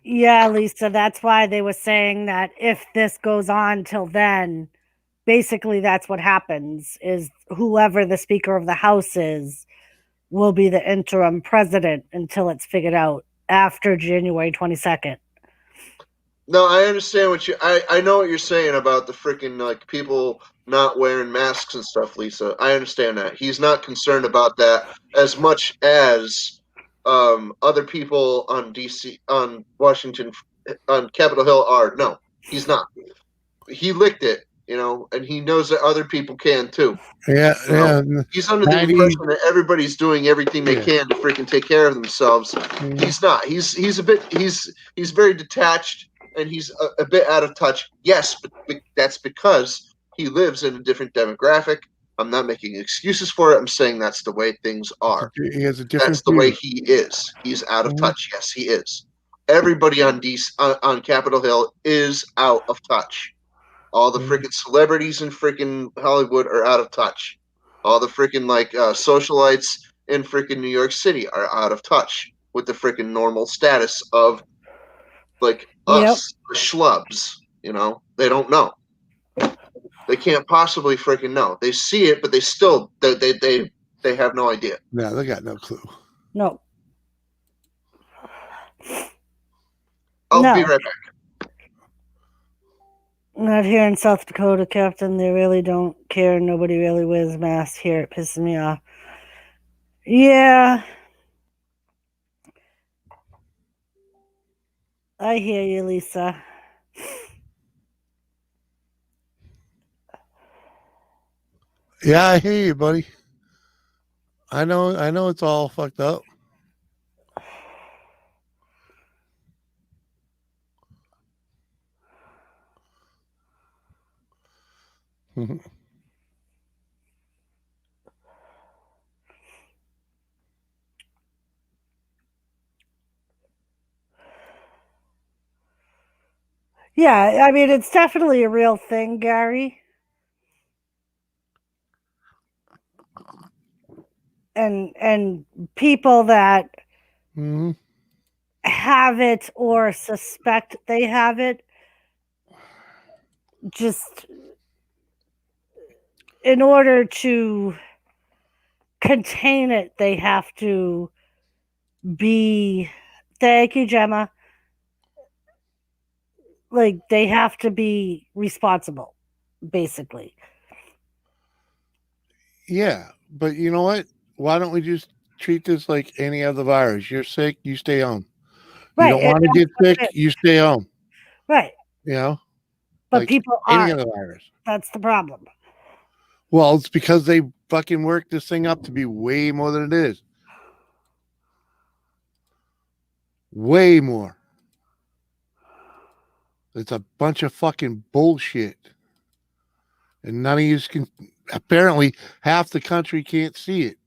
yeah, Lisa, that's why they were saying that if this goes on till then, basically that's what happens is whoever the Speaker of the House is will be the interim president until it's figured out after January 22nd. No, I understand what I know what you're saying about the freaking like people not wearing masks and stuff, Lisa. I understand that. He's not concerned about that as much as other people on DC on Washington on Capitol Hill are. No, he's not. He licked it, and he knows that other people can too. Yeah, yeah. He's under the 90 impression that everybody's doing everything they Yeah. can to freaking take care of themselves. Mhm. He's not. He's a bit. He's very detached and he's a bit out of touch. Yes, but that's because he lives in a different demographic. I'm not making excuses for it. I'm saying that's the way things are. He has a different That's the way view. he is. He's out of Mhm. touch. Yes, he is. Everybody on on Capitol Hill is out of touch. All the Mhm. freaking celebrities in freaking Hollywood are out of touch. All the freaking socialites in freaking New York City are out of touch with the freaking normal status of like Yep. us, the schlubs. They don't know. They can't possibly freaking know. They see it, but they still they have no idea. No, they got no clue. No. I'll No. be right back. Not here in South Dakota, Captain. They really don't care. Nobody really wears masks here. It pisses me off. Yeah. I hear you, Lisa. Yeah, I hear you, buddy. I know it's all fucked up. Yeah, I mean, it's definitely a real thing, Gary. And people that hmm have it or suspect they have it, just in order to contain it, they have to be, thank you, Gemma, like they have to be responsible, basically. Yeah, but you know what? Why don't we just treat this like any other virus? You're sick, you stay home. You Right. don't want to get sick, you stay home. Right. You know, But like people any aren't. other virus. That's the problem. Well, it's because they fucking worked this thing up to be way more than it is. Way more. It's a bunch of fucking bullshit. And none of you can, apparently, half the country can't see it.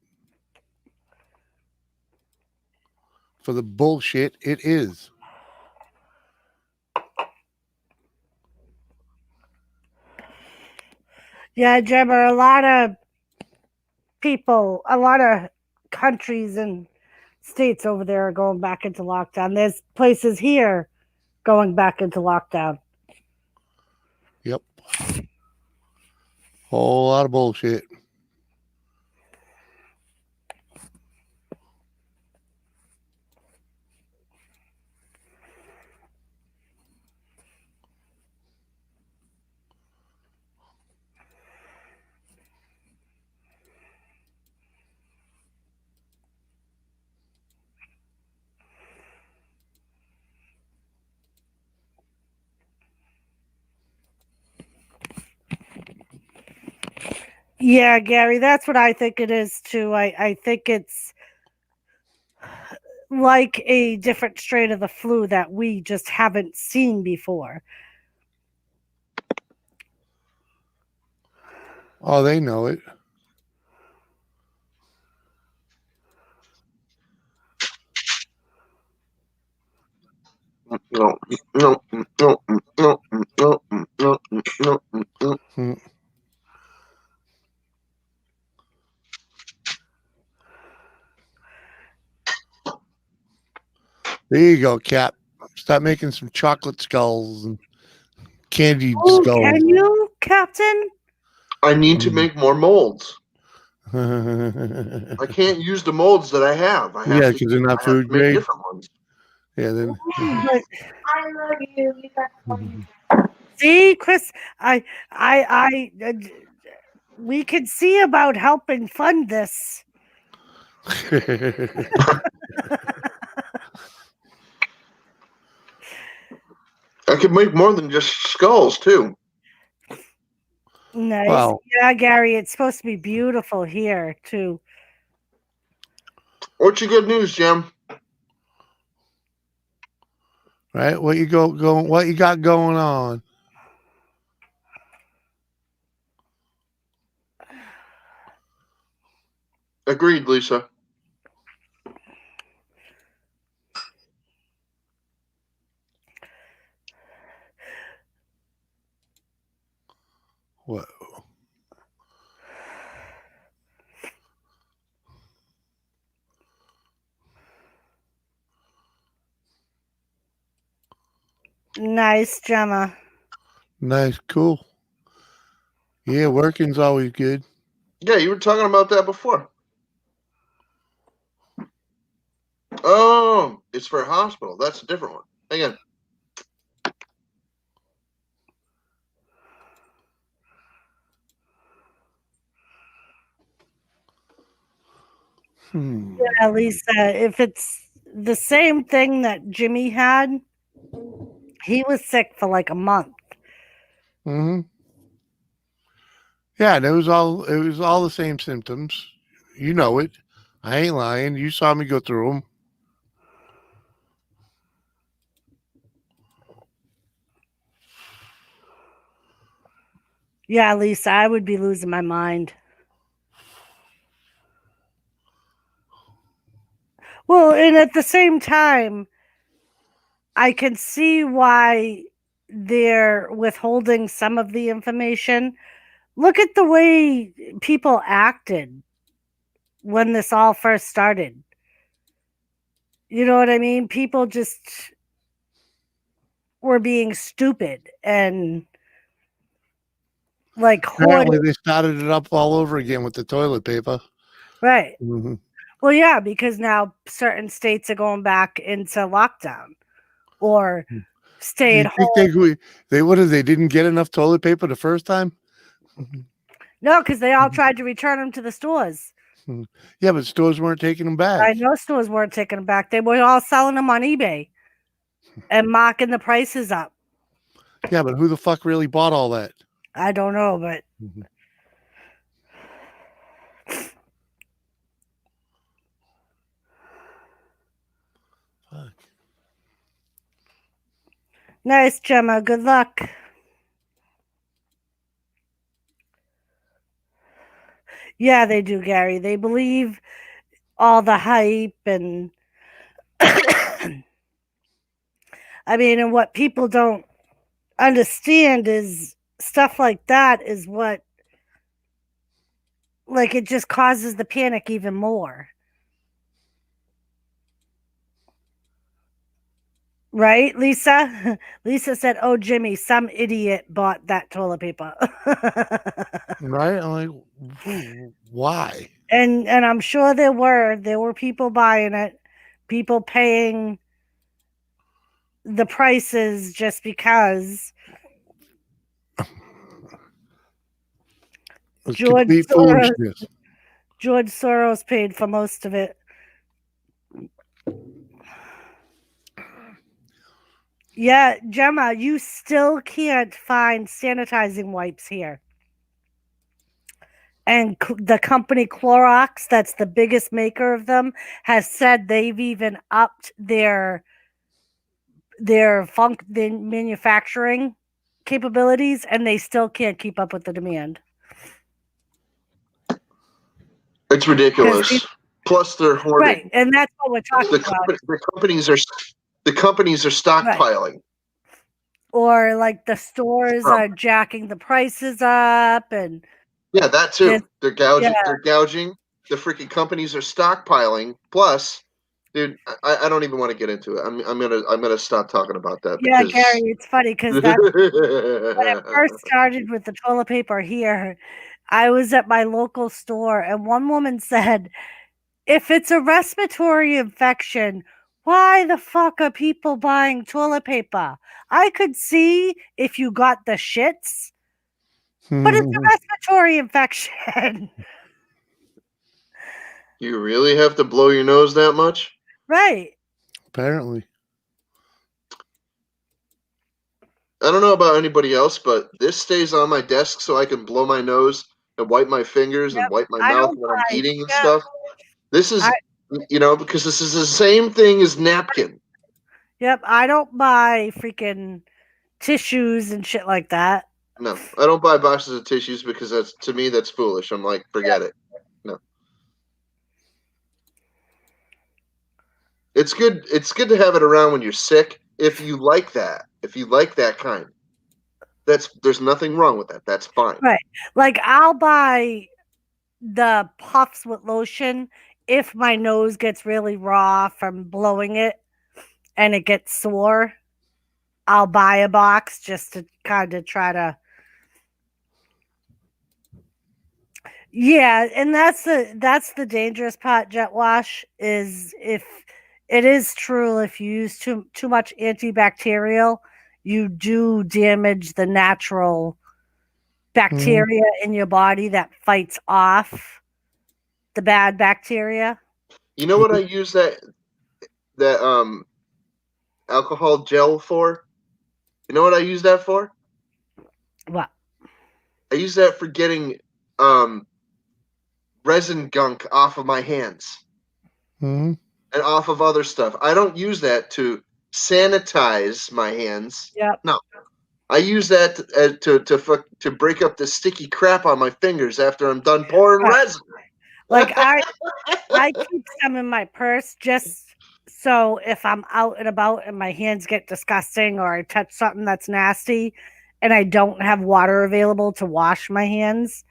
For the bullshit it is. Yeah, Gemma, a lot of people, a lot of countries and states over there are going back into lockdown. There's places here going back into lockdown. Yep. Whole lot of bullshit. Yeah, Gary, that's what I think it is too. I think it's like a different strain of the flu that we just haven't seen before. Oh, they know it. No, no, no, no, no, no, no, no, no. Hmm. There you go, Cap. Stop making some chocolate skulls and candied Oh, skulls. can you, Captain? I need to make more molds. Yeah, I can't use the molds that I have. I have to, because they're not I have food to make grade. different ones. Yeah, then. But I love you. You got funny. see, Chris, we can see about helping fund this. I could make more than just skulls too. Nice. Wow. Yeah, Gary, it's supposed to be beautiful here too. What's your good news, Jim? Right? What you what you got going on? Agreed, Lisa. What? Nice, Gemma. Nice, cool. Yeah, working's always good. Yeah, you were talking about that before. Oh, it's for a hospital. That's a different one. Hang on. Yeah, Lisa, if it's the same thing that Jimmy had, he was sick for like a month. Mm-hmm. Yeah, and it was all the same symptoms. You know it. I ain't lying. You saw me go through them. Yeah, Lisa, I would be losing my mind. Well, and at the same time, I can see why they're withholding some of the information. Look at the way people acted when this all first started. You know what I mean? People just were being stupid and like Apparently, hoarding. they started it up all over again with the toilet paper. Right. Mm-hmm. Well, yeah, because now certain states are going back into lockdown or stay Do at you think home. they didn't get enough toilet paper the first time? No, because they all tried to return them to the stores. Yeah, but stores weren't taking them back. I know stores weren't taking them back. They were all selling them on eBay and marking the prices up. Yeah, but who the fuck really bought all that? I don't know, but Fuck. nice, Gemma. Good luck. Yeah, they do, Gary. They believe all the hype and I mean, and what people don't understand is stuff like that is what, like, it just causes the panic even more. Right, Lisa? Lisa said, "Oh, Jimmy, some idiot bought that toilet paper." Right? I'm like, why? and I'm sure there were people buying it, people paying the prices just because. It's George complete Soros, foolishness. George Soros paid for most of it. Yeah, Gemma, you still can't find sanitizing wipes here. And the company Clorox, that's the biggest maker of them, has said they've even upped their manufacturing capabilities, and they still can't keep up with the demand. It's ridiculous. Plus, they're hoarding. Right, and that's what we're talking The, about. the companies are stockpiling. Or like the stores are jacking the prices up, and Yeah, that too. They're gouging. yeah. They're gouging. The freaking companies are stockpiling. Plus, dude, I don't even want to get into it. I'm gonna stop talking about that. Yeah, Because Gary, it's funny because that when it first started with the toilet paper here, I was at my local store and one woman said, if it's a respiratory infection, why the fuck are people buying toilet paper? I could see if you got the shits, but it's a respiratory infection. You really have to blow your nose that much? Right. Apparently. I don't know about anybody else, but this stays on my desk so I can blow my nose and wipe my fingers and wipe my I mouth don't when I'm buy- eating and yeah. stuff. This is, because this is the same thing as napkin. Yep, I don't buy freaking tissues and shit like that. No, I don't buy boxes of tissues because to me that's foolish. I'm like, forget it. No. It's good. It's good to have it around when you're sick. If you like that, kind, there's nothing wrong with that. That's fine. Right. Like I'll buy the puffs with lotion if my nose gets really raw from blowing it and it gets sore. I'll buy a box just to kind of try to. Yeah, and that's the dangerous part, Jet Wash, is if it is true if you use too much antibacterial, you do damage the natural bacteria in your body that fights off the bad bacteria. You know what I use that alcohol gel for? You know what I use that for? What? I use that for getting resin gunk off of my hands Mhm. and off of other stuff. I don't use that to sanitize my hands. Yep. No, I use that to break up the sticky crap on my fingers after I'm done pouring Right. resin. Like I keep some in my purse just so if I'm out and about and my hands get disgusting or I touch something that's nasty and I don't have water available to wash my hands,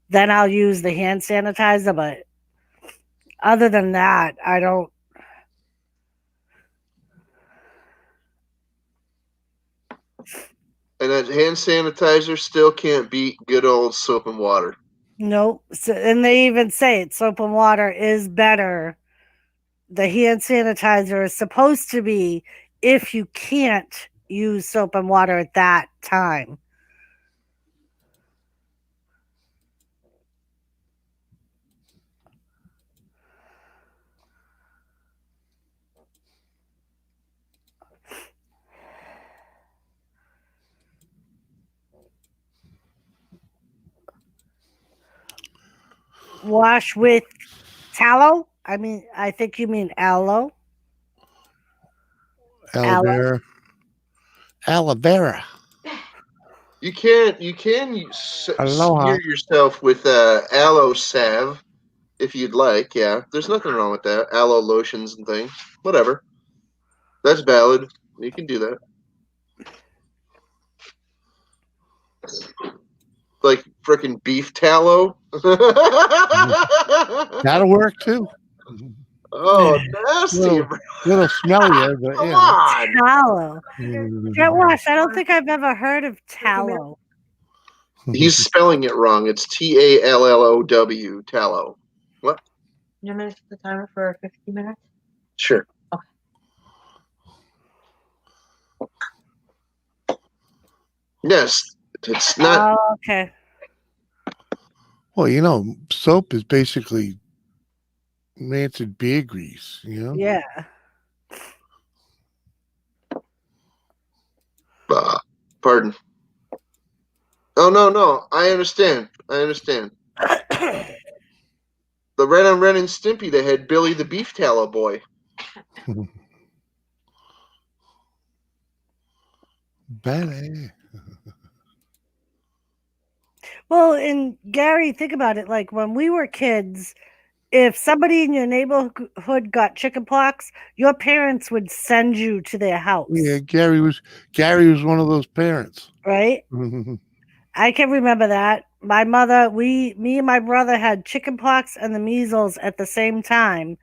then I'll use the hand sanitizer. But other than that, I don't. And that hand sanitizer still can't beat good old soap and water. Nope. So, and they even say it, soap and water is better. The hand sanitizer is supposed to be if you can't use soap and water at that time. Wash with tallow. I mean, I think you mean aloe. Aloe vera. Aloe vera. You can Aloha. smear yourself with aloe salve if you'd like. Yeah, there's nothing wrong with that. Aloe lotions and things, whatever. That's valid. You can do that. Like freaking beef tallow. That'll work too. Oh, nasty! Little smellier, but Come yeah. on. Tallow. Mm. Jet Wash. I don't think I've ever heard of tallow. He's spelling it wrong. It's Tallow. Tallow. What? You're going to set the timer for 50 minutes? Sure. Yes, it's not. Oh, okay. Well, you know, soap is basically rancid beer grease, you know? Yeah. Pardon. Oh no! I understand. The Ren on Ren and Stimpy, they had Billy the Beef Tallow Boy. Bad. Well, and Gary, think about it. Like when we were kids, if somebody in your neighborhood got chickenpox, your parents would send you to their house. Yeah, Gary was one of those parents. Right? I can remember that. My mother, me and my brother had chickenpox and the measles at the same time.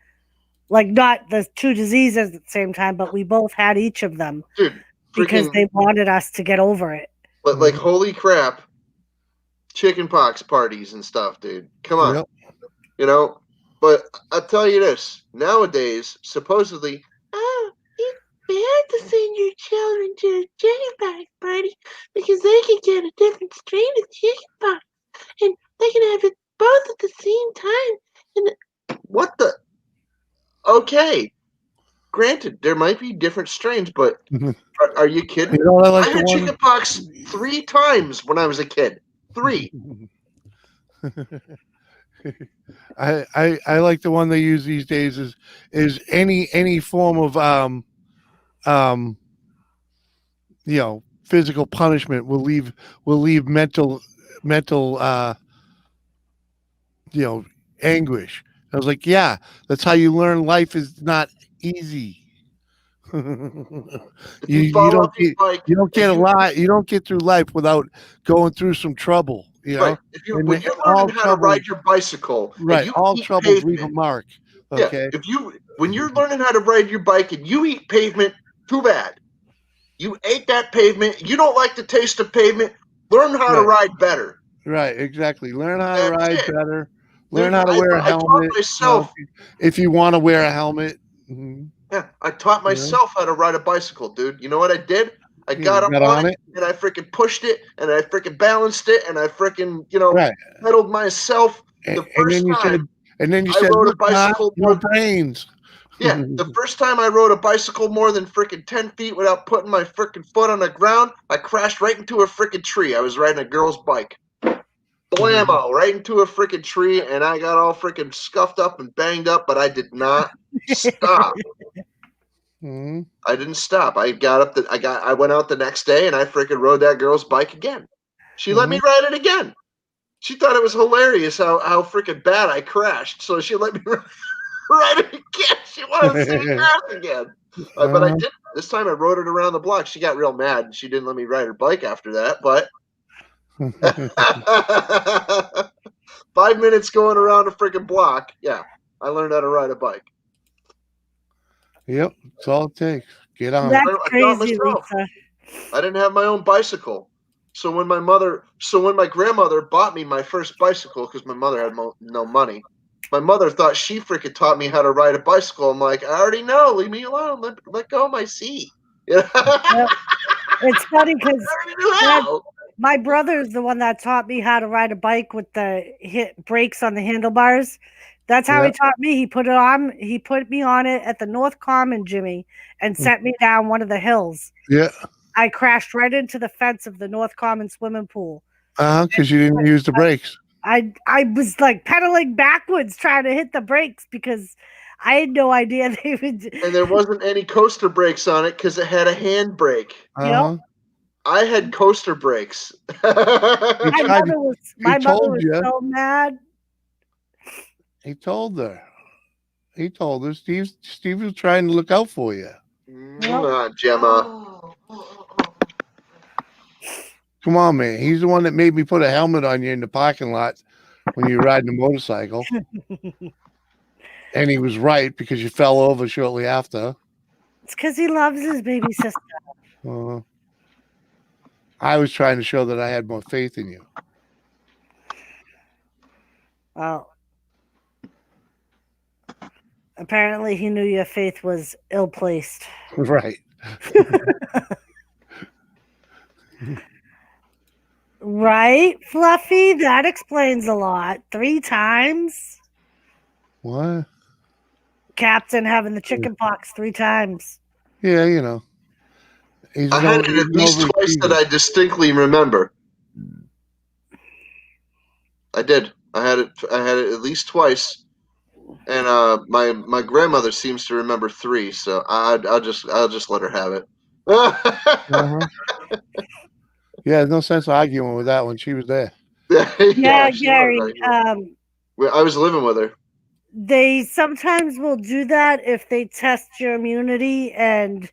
Like not the two diseases at the same time, but we both had each of them. Dude, because they wanted us to get over it. But like, holy crap, chickenpox parties and stuff, dude. Come on. Yep. You know, but I'll tell you this, nowadays, supposedly, it's bad to send your children to a chickenpox party because they can get a different strain of chickenpox and they can have it both at the same time. And what the? Okay. Granted, there might be different strains, but are you kidding? You know what I like I had chickenpox 3 times when I was a kid. 3. I like the one they use these days is any form of you know, physical punishment will leave mental you know, anguish. I was like, yeah, that's how you learn life is not easy. you don't get a lot. You don't get through life without going through some trouble. You know, right. When you're learning how to ride your bicycle, right? All troubles leave a mark. Okay. Yeah. When you're learning how to ride your bike and you eat pavement, too bad. You ate that pavement. You don't like the taste of pavement. Learn how to Right. ride better. Right, exactly. Learn how to That's ride it. better. Learn Dude, how to wear a I taught helmet. myself. If you want to wear a helmet. Mhm. Yeah, I taught myself how to ride a bicycle, dude. You know what I did? I Yeah, got you up got on on it, it. and I freaking pushed it, and I freaking balanced it, and I freaking, Right. pedaled myself. And, The and first then you time said, I rode a look, Mom, bicycle your more, brains. yeah, the first time I rode a bicycle more than freaking 10 feet without putting my freaking foot on the ground, I crashed right into a freaking tree. I was riding a girl's bike. Blammo, right into a freaking tree, and I got all freaking scuffed up and banged up, but I did not stop. Mhm. I didn't stop. I went out the next day and I freaking rode that girl's bike again. She let me ride it again. She thought it was hilarious how freaking bad I crashed. So she let me ride it again. She wanted to see me crash again. But I didn't. This time I rode it around the block. She got real mad and she didn't let me ride her bike after that. But 5 minutes going around a freaking block. Yeah, I learned how to ride a bike. Yep, that's all it takes. Get on it. That's I taught crazy, myself. Lisa. I didn't have my own bicycle. So when my grandmother bought me my first bicycle, because my mother had no money, my mother thought she freaking taught me how to ride a bicycle. I'm like, I already know. Leave me alone. Let go of my seat. Yep. It's funny because I already knew how. my brother's the one that taught me how to ride a bike with the brakes on the handlebars. That's how he Yep. taught me. He put it on. He put me on it at the North Common, Jimmy, and sent me down one of the hills. Yeah. I crashed right into the fence of the North Common swimming pool. Because you didn't use the brakes. I was like pedaling backwards trying to hit the brakes because I had no idea they would. And there wasn't any coaster brakes on it because it had a hand brake. Uh-huh. I had coaster brakes. My tried to- mother was told you. so mad. He told her. He told her. Steve was trying to look out for you. Gemma. Come on, man. He's the one that made me put a helmet on you in the parking lot when you were riding a motorcycle. And he was right because you fell over shortly after. It's because he loves his baby sister. I was trying to show that I had more faith in you. Well, apparently he knew your faith was ill-placed. Right. Right, Fluffy? That explains a lot. 3 times. What? Captain having the chicken pox 3 times. Yeah, you know. He's I had it at least twice that I distinctly remember. I did. I had it at least twice, and my grandmother seems to remember 3. So I'll just let her have it. Uh-huh. Yeah, there's no sense arguing with that when she was there. Yeah, she Gary. was. I was living with her. They sometimes will do that if they test your immunity, and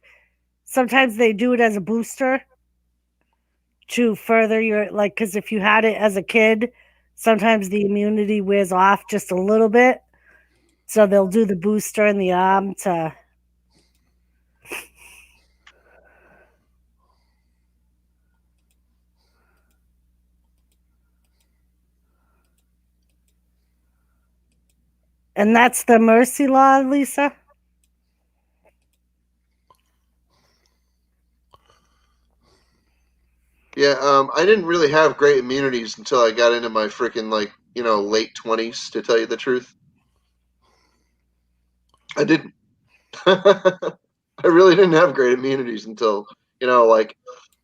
sometimes they do it as a booster to further your, like, because if you had it as a kid, sometimes the immunity wears off just a little bit. So they'll do the booster in the arm to. And that's the mercy law, Lisa? Yeah, I didn't really have great immunities until I got into my freaking late 20s. To tell you the truth, I didn't. I really didn't have great immunities until I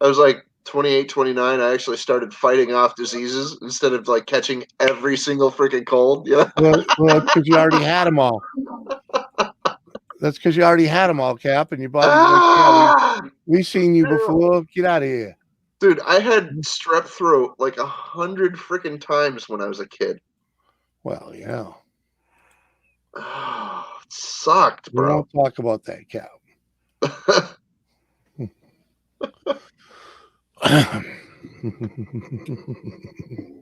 was like 28, 29. I actually started fighting off diseases instead of like catching every single freaking cold. Yeah. Well, because you already had them all. That's because you already had them all, Cap, and your body's like, yeah, we seen you before. Get out of here. Dude, I had strep throat like 100 freaking times when I was a kid. Well, yeah. Oh, it sucked, We bro. won't talk about that, Cap.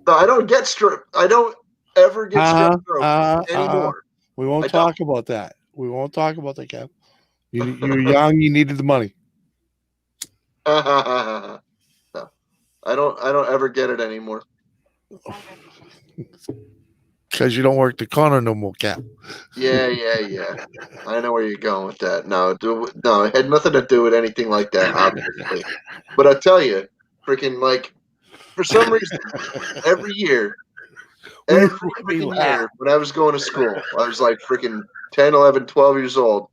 No, I don't get strep. I don't ever get strep throat anymore. We won't talk about that. We won't talk about that, Cap. You're young. You needed the money. No, I don't ever get it anymore. Because you don't work the corner no more, Cap. Yeah. I know where you're going with that. No, it had nothing to do with anything like that, obviously. But I tell you, freaking like, for some reason, every year, We every freaking year, when I was going to school, I was like freaking 10, 11, 12 years old.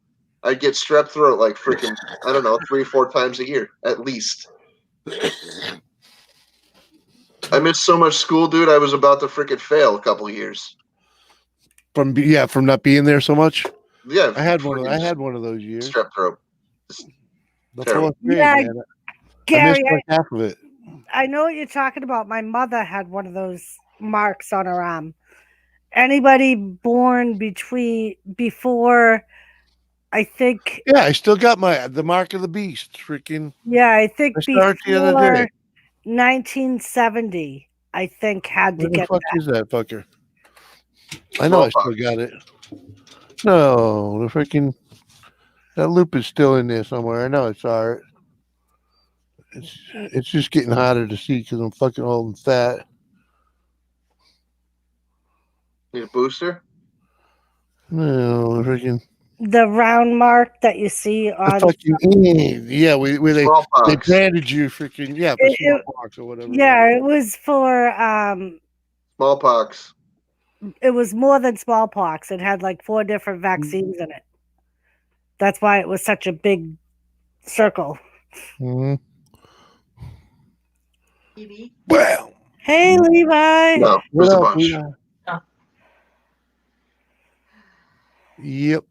I'd get strep throat like freaking, I don't know, 3 or 4 times a year at least. I missed so much school, dude. I was about to freaking fail a couple of years. from not being there so much. Yeah, I had one freaking of those years. strep throat. The terrible. 4th grade, Yeah, man. I Gary, missed like half of it. I know what you're talking about. My mother had one of those marks on her arm. Anybody born before, I think, Yeah, I still got the mark of the beast. Freaking. yeah, I think I started the other day. before 1970, I think had to Where the get fuck that. is that fucker? I know I still got it. No, the freaking that loop is still in there somewhere. I know I saw it. It's just getting harder to see because I'm fucking old and fat. Need a booster? No, the freaking The round mark that you see the on. fucking where they Smallpox. branded you freaking for It- smallpox or whatever. Yeah, it was for Smallpox. it was more than smallpox. It had like 4 different vaccines in it. That's why it was such a big circle. Mm-hmm. TV? Well, Hey, Levi. No, what there's a else bunch. we got? Yep.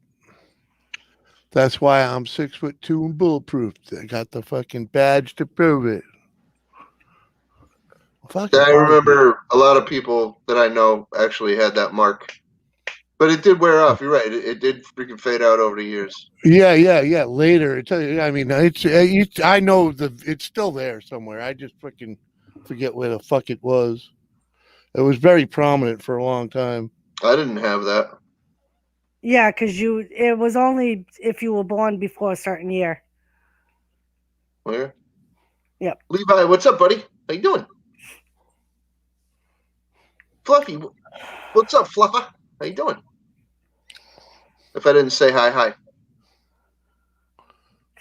That's why I'm 6'2" and bulletproof. I got the fucking badge to prove it. Fucking I remember a lot of people that I know actually had that mark. But it did wear off. You're right. It did freaking fade out over the years. Yeah. Later, I mean, I know it's still there somewhere. I just freaking forget where the fuck it was. It was very prominent for a long time. I didn't have that. Yeah, because it was only if you were born before a certain year. Where? Yep. Levi, what's up, buddy? How you doing? Fluffy, what's up, Fluffa? How you doing? If I didn't say hi.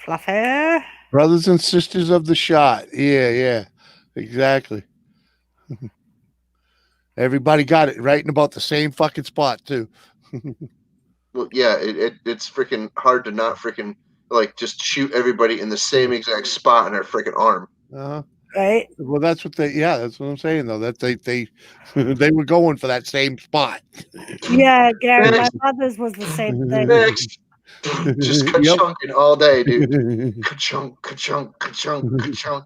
Fluffy. Brothers and sisters of the shot. Yeah, exactly. Everybody got it right in about the same fucking spot too. Well, yeah, it's freaking hard to not freaking like just shoot everybody in the same exact spot in their freaking arm. Uh-huh. Right? Well, that's what that's what I'm saying though. That they they were going for that same spot. Yeah, Gary, my Next. mother's was the same thing. Next, just Yep. ka-chunking all day, dude. Ka-chunk, ka-chunk, ka-chunk, ka-chunk.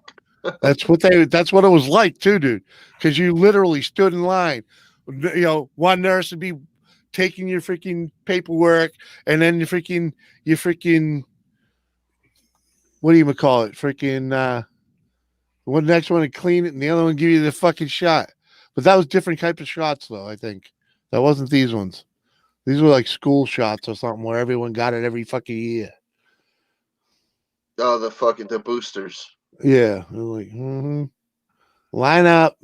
That's what it was like too, dude. Because you literally stood in line. You know, one nurse would be taking your freaking paperwork, and then you freaking what do you call it? Freaking one next one to clean it, and the other one give you the fucking shot. But that was different types of shots, though. I think that wasn't these ones. These were like school shots or something where everyone got it every fucking year. Oh, the boosters. Yeah, it was like line up.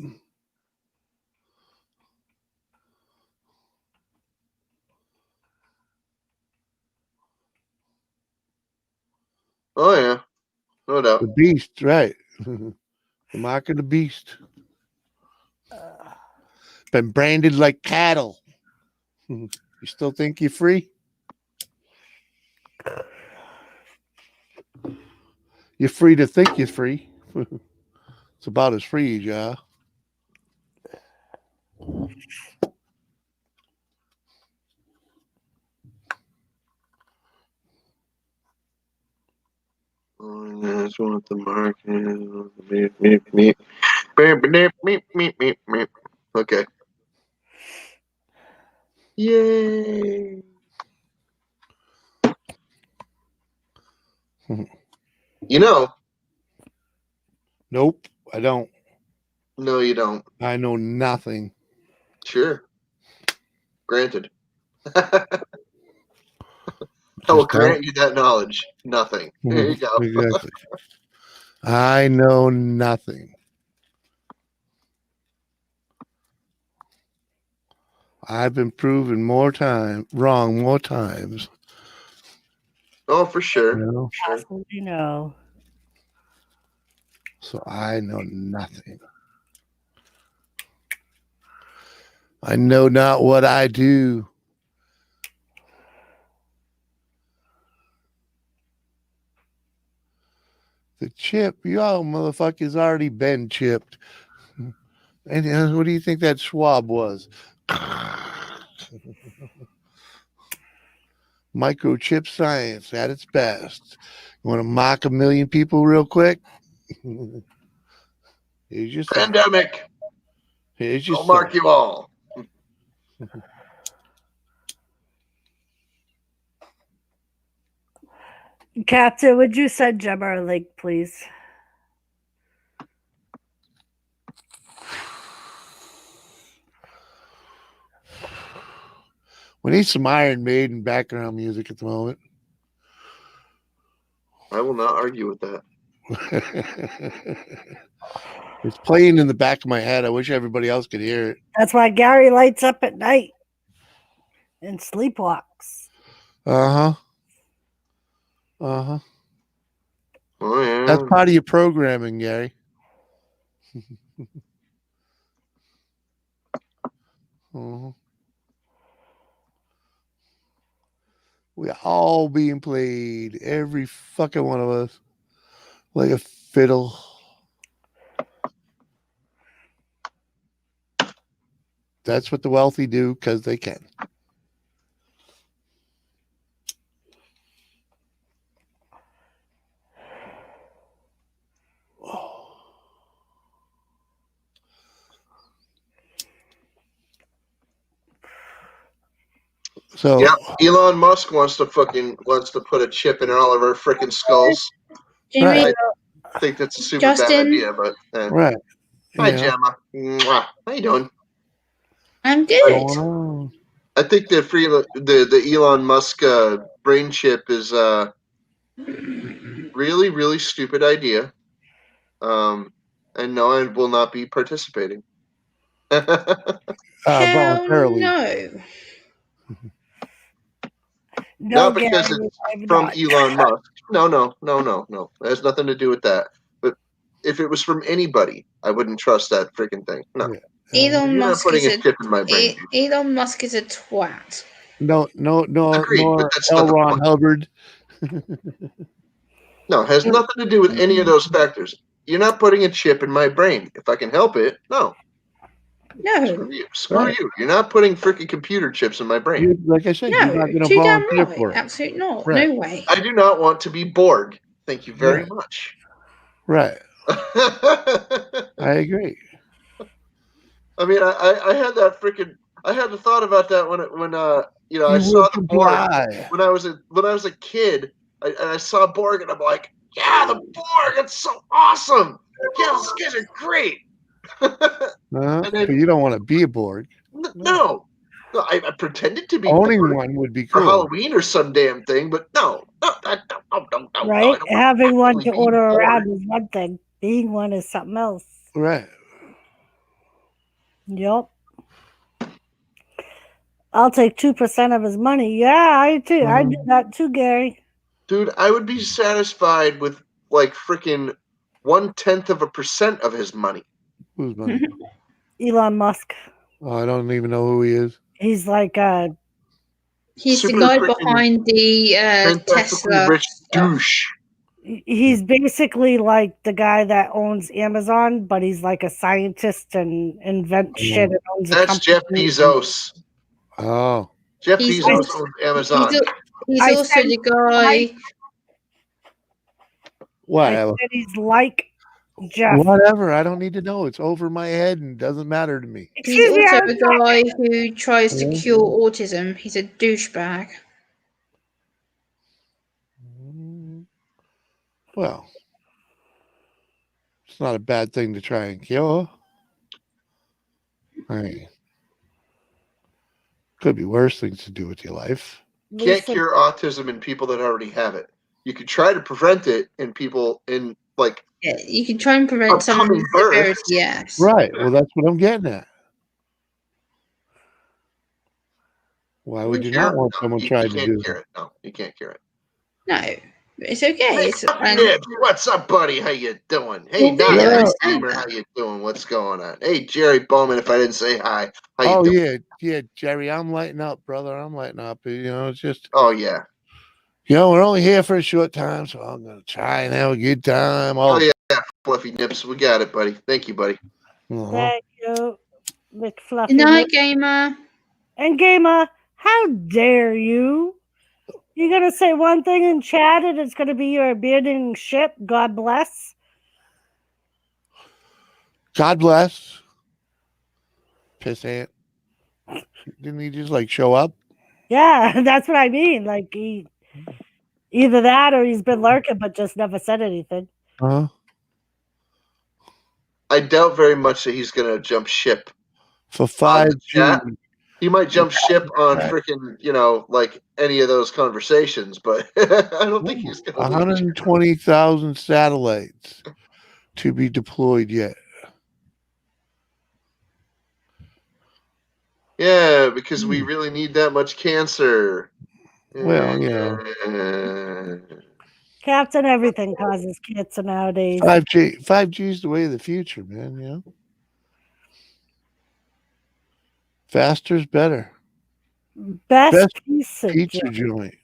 Oh yeah, no doubt. The beast, right? The mark of the beast. Been branded like cattle. You still think you're free? You're free to think you're free. It's about as free as you are. Oh, yeah, that's what the market. Okay. Yay. You know? Nope, I don't. No, you don't. I know nothing. Sure. Granted. I will grant you that knowledge. Nothing. There you go. Exactly. I know nothing. I've been proven wrong more times. Oh, for sure. You know? Sure. Absolutely no. So I know nothing. I know not what I do. The chip, y'all motherfuckers already been chipped. And what do you think that swab was? Microchip science at its best. You want to mock 1 million people real quick? Here's your sign. Pandemic. Here's your I'll mark sign. you all. Captain, would you send Gemma a link, please? We need some Iron Maiden background music at the moment. I will not argue with that. It's playing in the back of my head. I wish everybody else could hear it. That's why Gary lights up at night and sleepwalks. Uh-huh. Uh-huh. Oh yeah. That's part of your programming, Gary. Uh-huh. We all being played, every fucking one of us, like a fiddle. That's what the wealthy do because they can. So Yeah, Elon Musk wants to put a chip in all of our freaking skulls. Jimmy, Right. I think that's a super Justin? bad idea, but right. hi, Yeah. Gemma. Mwah. How you doing? I'm good. Oh, I think the Elon Musk brain chip is really, really stupid idea. And no, I will not be participating. Hell voluntarily. no. No, Not because Gary, it's I'm from not. Elon Musk. No. It has nothing to do with that. But if it was from anybody, I wouldn't trust that freaking thing. No. Yeah. Elon You're not Musk putting is a chip in my brain. dude. Elon Musk is a twat. No, Agreed, nor but that's not L. the Ron point. Hubbard. No, it has nothing to do with any of those factors. You're not putting a chip in my brain. If I can help it, no. No. Screw you. Screw Right. you. You're not putting freaking computer chips in my brain. You, like I said, you're not No. going to Too damn volunteer right. for it. Absolutely not. Right. No way. I do not want to be Borg. Thank you very Right. much. Right. I agree. I mean, I had that freaking. I had the thought about that when I You saw will the Borg comply. when I was a kid. I saw Borg and I'm like, yeah, the Borg. It's so awesome. Yeah, those guys are great. But you don't want to be a Borg. No, I pretended to be Owning Borg one would be for cool. Halloween or some damn thing, but no. Right? I don't wanna Having one actually to be order Borg. around is one thing. Being one is something else. Right. Yep. I'll take 2% of his money. Yeah, I do. I do that too, Gary. Dude, I would be satisfied with like freaking 0.1% of his money. Who's money? Elon Musk. Oh, I don't even know who he is. He's like He's Super the guy freaking behind the fantastically Tesla. rich stuff. douche. he's basically like the guy that owns Amazon, but he's like a scientist and invents shit and owns a That's company. Jeff Bezos. Oh. Jeff He's Bezos also- owns Amazon. He's I also said the guy. I Whatever. said he's like Jeff. Whatever. I don't need to know. It's over my head and doesn't matter to me. He's Excuse me, also I'm the guy who tries to cure autism. He's a douchebag. Well, it's not a bad thing to try and cure. I mean, could be worse things to do with your life. Can't Listen, cure autism in people that already have it. You could try to prevent it in people in like Yeah, you can try and prevent some Upcoming birth. severity, yes. Right. Well, that's what I'm getting at. Why would you not want someone trying to can't do cure that? it. No, you can't cure it. No, it's okay. It's, and Nibs, what's up, buddy? How you doing? Hey, Well, not yeah, I Harry understand Gamer, that. how you doing? What's going on? Hey, Jerry Bowman, if I didn't say hi, how you Oh doing? yeah, Jerry, I'm lighting up, brother. I'm lighting up. You know, it's just Oh yeah. we're only here for a short time, so I'm gonna try and have a good time. Oh yeah, Fluffy Nips, we got it, buddy. Thank you, buddy. Thank you, McFluffy. Good night, Nip. gamer. And Gamer, how dare you? You're gonna say one thing in chat and it's gonna be your abandoning ship. God bless. God bless. Pissant. Didn't he just like show up? Yeah, that's what I mean. Like either that or he's been lurking but just never said anything. Uh-huh. I doubt very much that he's gonna jump ship. For On the 5G. chat? He might jump ship on Right. freaking, like any of those conversations, but I don't think he's gonna leave. 120,000 satellites to be deployed yet. Yeah, because we really need that much cancer. Well, Captain everything causes cancer nowadays. 5G is the way of the future, man. Faster's better. Best Pizza pizza. joint.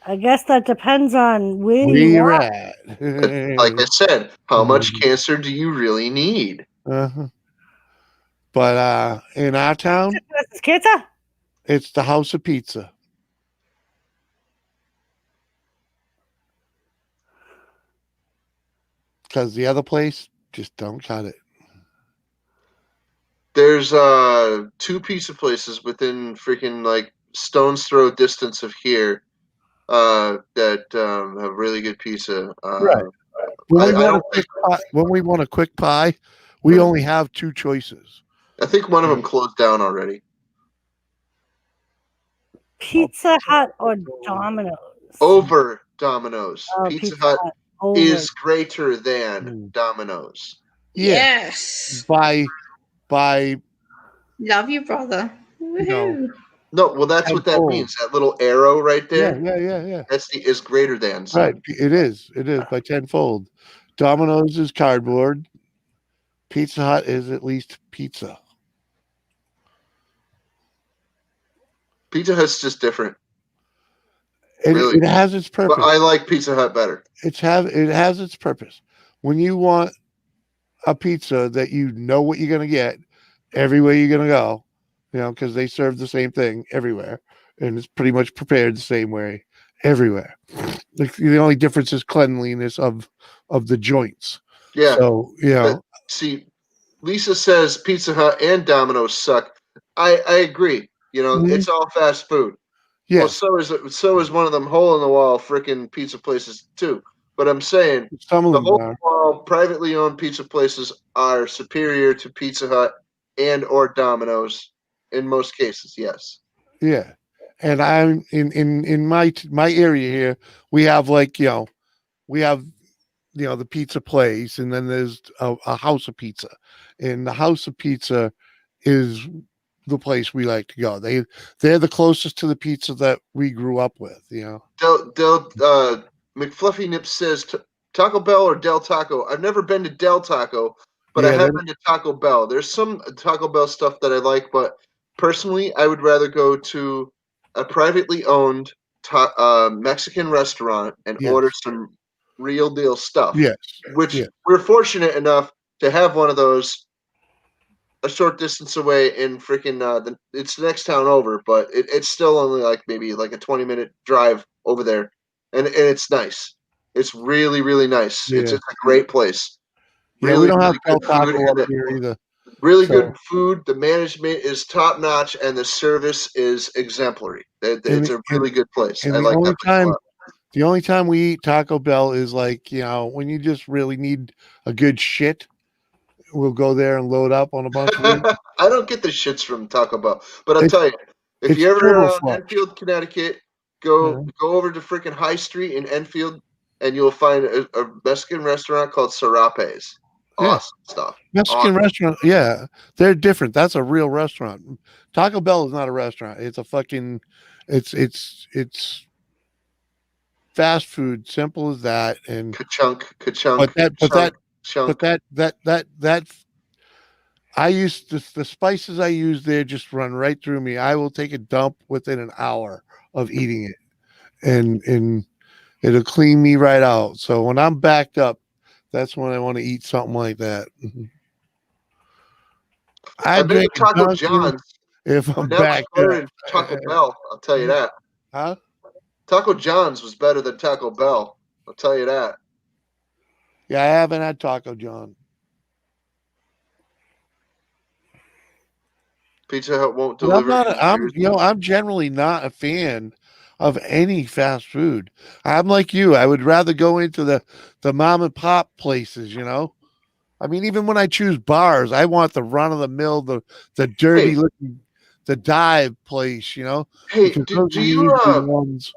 I guess that depends on where Where you you're are. at. Like I said, how much cancer do you really need? Uh-huh. But in our town, Cancer? it's the House of Pizza. Because the other place just don't cut it. There's 2 pizza places within freaking like stone's throw distance of here that have really good pizza. Right. When we want a quick pie, we only have 2 choices. I think one of them closed down already. Pizza Hut or Domino's? Over Domino's. Oh, Pizza Hut over. is greater than Domino's. Yeah. Yes. By Love you, brother. Woohoo. No, well, that's what that Tenfold. means. That little arrow right there. Yeah. That's the is greater than. So. Right. It is by tenfold. Domino's is cardboard. Pizza Hut is at least pizza. Pizza Hut's just different. It has its purpose. But I like Pizza Hut better. It has its purpose. When you want a pizza that you know what you're going to get everywhere you're going to go, because they serve the same thing everywhere, and it's pretty much prepared the same way everywhere. The only difference is cleanliness of the joints. Yeah. So, See, Lisa says Pizza Hut and Domino's suck. I agree. It's all fast food. yeah. Well, so is one of them hole in the wall freaking pizza places too. But I'm saying Some of the them hole in are. the wall privately owned pizza places are superior to Pizza Hut and or Domino's in most cases. Yes. Yeah. And I'm in my area here, we have the pizza place, and then there's a House of Pizza, and the House of Pizza is the place we like to go. They're the closest to the pizza that we grew up with. McFluffy Nips says Taco Bell or Del Taco. I've never been to Del Taco, but I have been to Taco Bell. There's some Taco Bell stuff that I like, but personally, I would rather go to a privately owned Mexican restaurant and order some real deal stuff. Yes. Which we're fortunate enough to have one of those a short distance away in freaking it's the next town over, but it's still only maybe a 20-minute drive over there, and it's nice. It's really, really nice. Yeah. It's just a great place. Yeah, Really, we don't have really Del good food Taco up and here either. really good food. The management is top notch, and the service is exemplary. It's a really good place. And I like that place a lot. The only time we eat Taco Bell is when you just really need a good shit. We'll go there and load up on a bunch of meat. I don't get the shits from Taco Bell, but I'll tell you, if you're ever in Enfield, Connecticut, go over to freaking High Street in Enfield, and you'll find a Mexican restaurant called Serapes. Yeah. Awesome stuff. Mexican Awesome. restaurant, yeah, they're different. That's a real restaurant. Taco Bell is not a restaurant. It's a fucking, it's fast food, simple as that. And Ka-chunk, but that chunk. I use the spices I use there just run right through me. I will take a dump within an hour of eating it, and it'll clean me right out. So when I'm backed up, that's when I want to eat something like that. I I've been to drink Taco Dunkin' John's. if but I'm now it's backed better up. than Taco Bell. I'll tell you that. Huh? Taco John's was better than Taco Bell. I'll tell you that. Yeah, I haven't had Taco John. Pizza Hut won't But I'm deliver. not. I'm generally not a fan of any fast food. I'm like you. I would rather go into the mom and pop places. I mean, even when I choose bars, I want the run of the mill, the dirty looking, the dive place. Hey, because do those are you usually the ones.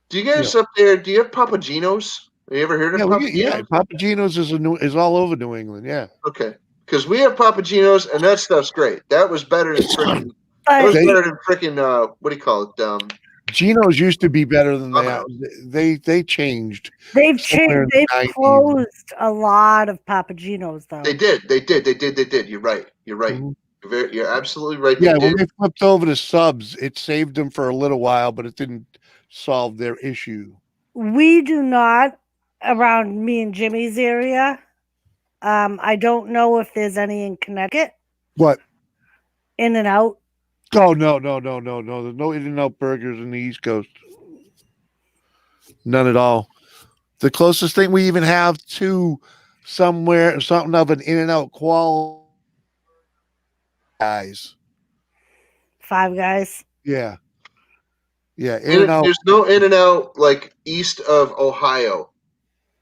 do you guys up there? Do you have Papa Gino's? Have you ever heard of Yeah, Papa yeah. Gino's? Papa Gino's is all over New England. Yeah. Okay, because we have Papa Gino's, and that stuff's great. That was better than freaking. That was But better than freaking. What do you call it? Gino's used to be better than Domino's. they changed. they've somewhere in changed. the They've 90s. closed a lot of Papagenos, though. They did. You're right. Mhm. You're absolutely right. Yeah, They when did. they flipped over to subs, it saved them for a little while, but it didn't solve their issue. We do not around me and Jimmy's area. I don't know if there's any in Connecticut. What? In and Out. Oh no. There's no In-N-Out burgers in the East Coast. None at all. The closest thing we even have to something of an In-N-Out quality guys. Five Guys. Yeah. Yeah. In-N-Out. There's no In and Out like east of Ohio,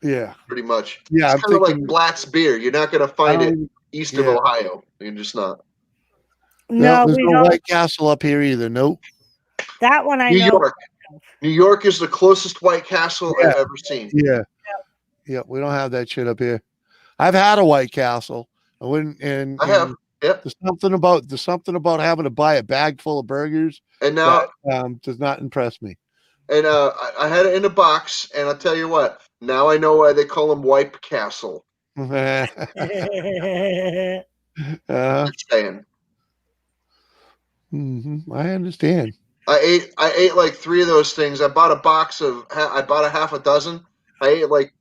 Yeah. pretty much. Yeah. It's kind of like Black's beer. You're not gonna find it east of yeah. Ohio. You're just not. No, there's we no don't. White Castle up here either. Nope. That one I New know. York. New York is the closest White Castle I've ever seen. Yeah. Yeah. We don't have that shit up here. I've had a White Castle. I wouldn't, and I have. Yep. There's something about having to buy a bag full of burgers And now, that does not impress me. and I had it in a box, and I'll tell you what. Now I know why they call them Wipe Castle. uh, Just saying. I understand. I ate like 3 of those things. I bought a half a dozen. I ate like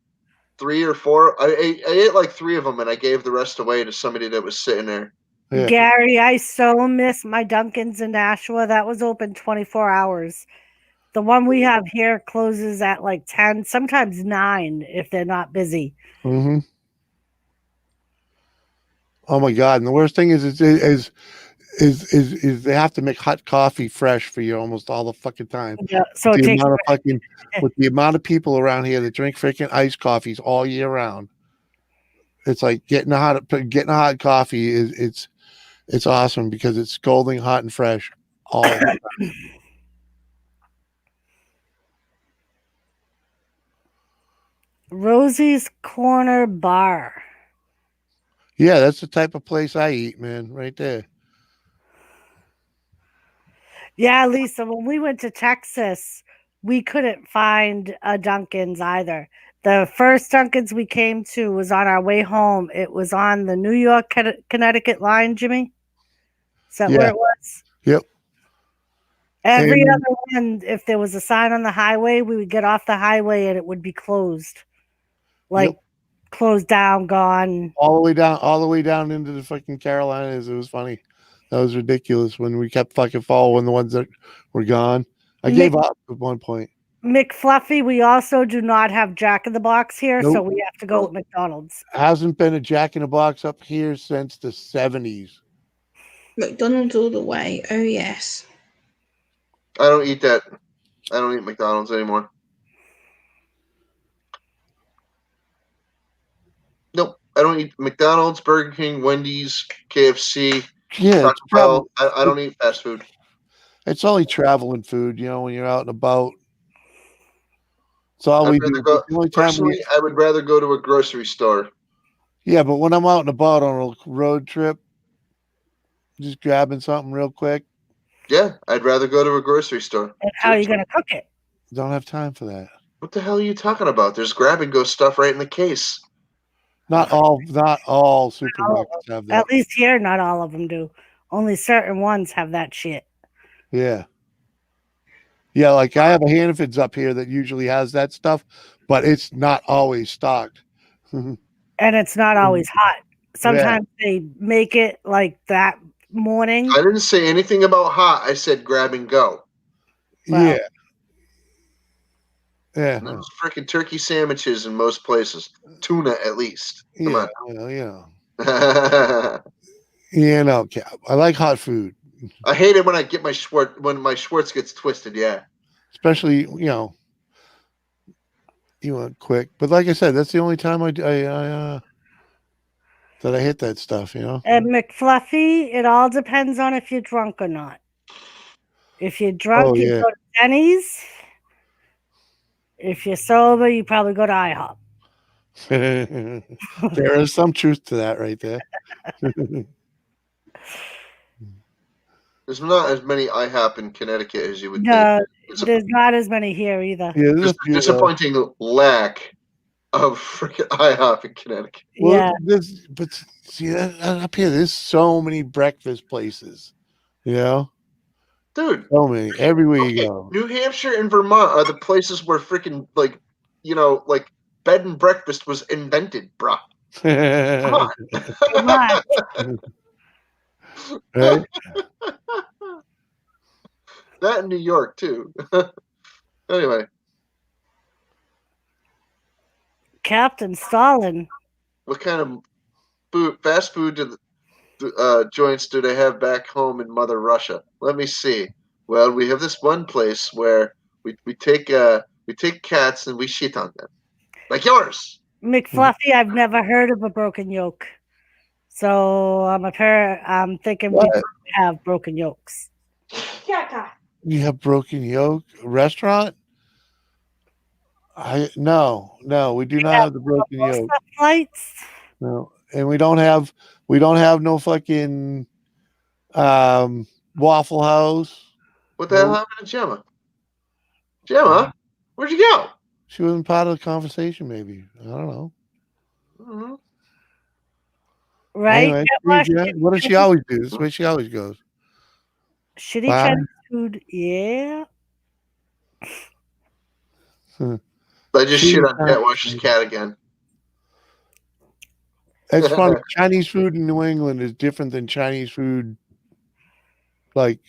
3 or 4. I ate like 3 of them, and I gave the rest away to somebody that was sitting there. Yeah. Gary, I so miss my Dunkin's in Nashua. That was open 24 hours. The one we have here closes at like 10, sometimes 9 if they're not busy. Mm-hmm. Oh my God! And the worst thing is they have to make hot coffee fresh for you almost all the fucking time. Yeah, so it takes With the amount of people around here that drink freaking iced coffees all year round, it's like getting a hot coffee it's awesome because it's scalding hot and fresh all the time. Rosie's Corner Bar. Yeah, that's the type of place I eat, man, right there. Yeah, Lisa, when we went to Texas, we couldn't find a Dunkin's either. The first Dunkin's we came to was on our way home. It was on the New York, Connecticut line, Jimmy. Is that where it was? Yep. Every other one, if there was a sign on the highway, we would get off the highway and it would be closed. Like closed down, gone. All the way down into the fucking Carolinas. It was funny. That was ridiculous when we kept fucking following the ones that were gone. I gave up at one point. McFluffy, we also do not have Jack in the Box here, so Nope. we have to go with McDonald's. Hasn't been a Jack in the Box up here since the 70s. McDonald's all the way. Oh, yes. I don't eat that. I don't eat McDonald's anymore. Nope. I don't eat McDonald's, Burger King, Wendy's, KFC, Yeah, Taco Bell. I don't eat fast food. it's only traveling food, when you're out and about. It's all I'd we rather do. go, It's the only time personally, I would rather go to a grocery store. yeah, but when I'm out and about on a road trip, just grabbing something real quick, Yeah, I'd rather go to a grocery store. And how are you going to cook it? don't have time for that. What the hell are you talking about? There's grab and go stuff right in the case. Not all supermarkets have that. At least here, not all of them do. Only certain ones have that shit. Yeah. Yeah, like I have a Hannaford's up here that usually has that stuff, but it's not always stocked. And it's not always hot. Sometimes they make it like that morning. I didn't say anything about hot. I said grab and go. Well, Yeah. Yeah. There's freaking turkey sandwiches in most places. Tuna, at least. Come Yeah. on. Yeah, no, Cap. I like hot food, I hate it when I get my Schwartz gets twisted. Yeah. especially, you want quick. But like I said, that's the only time that I hit that stuff, at McFluffy, it all depends on if you're drunk or not. If you're drunk, you yeah. go to Denny's. If you're sober, you probably go to IHOP. There is some truth to that right there. There's not as many IHOP in Connecticut as you would No, think. there's not as many here either. Yeah, there's Just a few, disappointing lack of freaking IHOP in Connecticut. Yeah. But see, up here, there's so many breakfast places, Dude, so many everywhere you okay, go. New Hampshire and Vermont are the places where freaking like bed and breakfast was invented, bruh. Come on. Come on. Right? That in New York too. Anyway, Captain Stalin. what kind of fast food joints do they have back home in Mother Russia? Let me see. Well, we have this one place where we take cats and we shit on them, like yours. McFluffy, I've never heard of a broken yolk. So I'm thinking we What? have broken yolks. You have broken yolk restaurant? No, we do not have the broken yolk. Flights. No, and we don't have no fucking Waffle House. What the hell happened to Gemma? Gemma, where'd you go? She wasn't part of the conversation. Maybe I don't know. Mm-hmm. Right? Anyway, Yeah, what does she always do? This is the way she always goes. shitty Wow. Chinese food. Yeah. I just shit on Cat Wash's cat again. It's funny. Chinese food in New England is different than Chinese food, like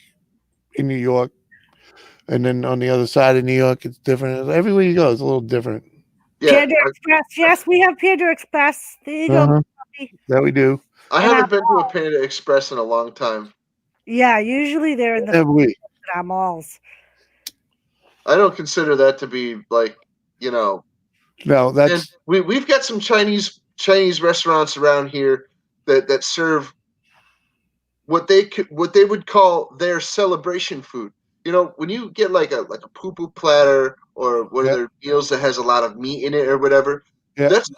in New York, and then on the other side of New York, it's different. Everywhere you go, it's a little different. Yeah, Panda Express. Yes, we have Panda Express. There you go. Uh-huh. That we do. I haven't been to a Panda Express in a long time. Yeah, usually they're in the Every week. malls. I don't consider that to be like, No, and that's we've got some Chinese restaurants around here that serve what they would call their celebration food. When you get like a poo-poo platter or one of their meals that has a lot of meat in it or whatever, that's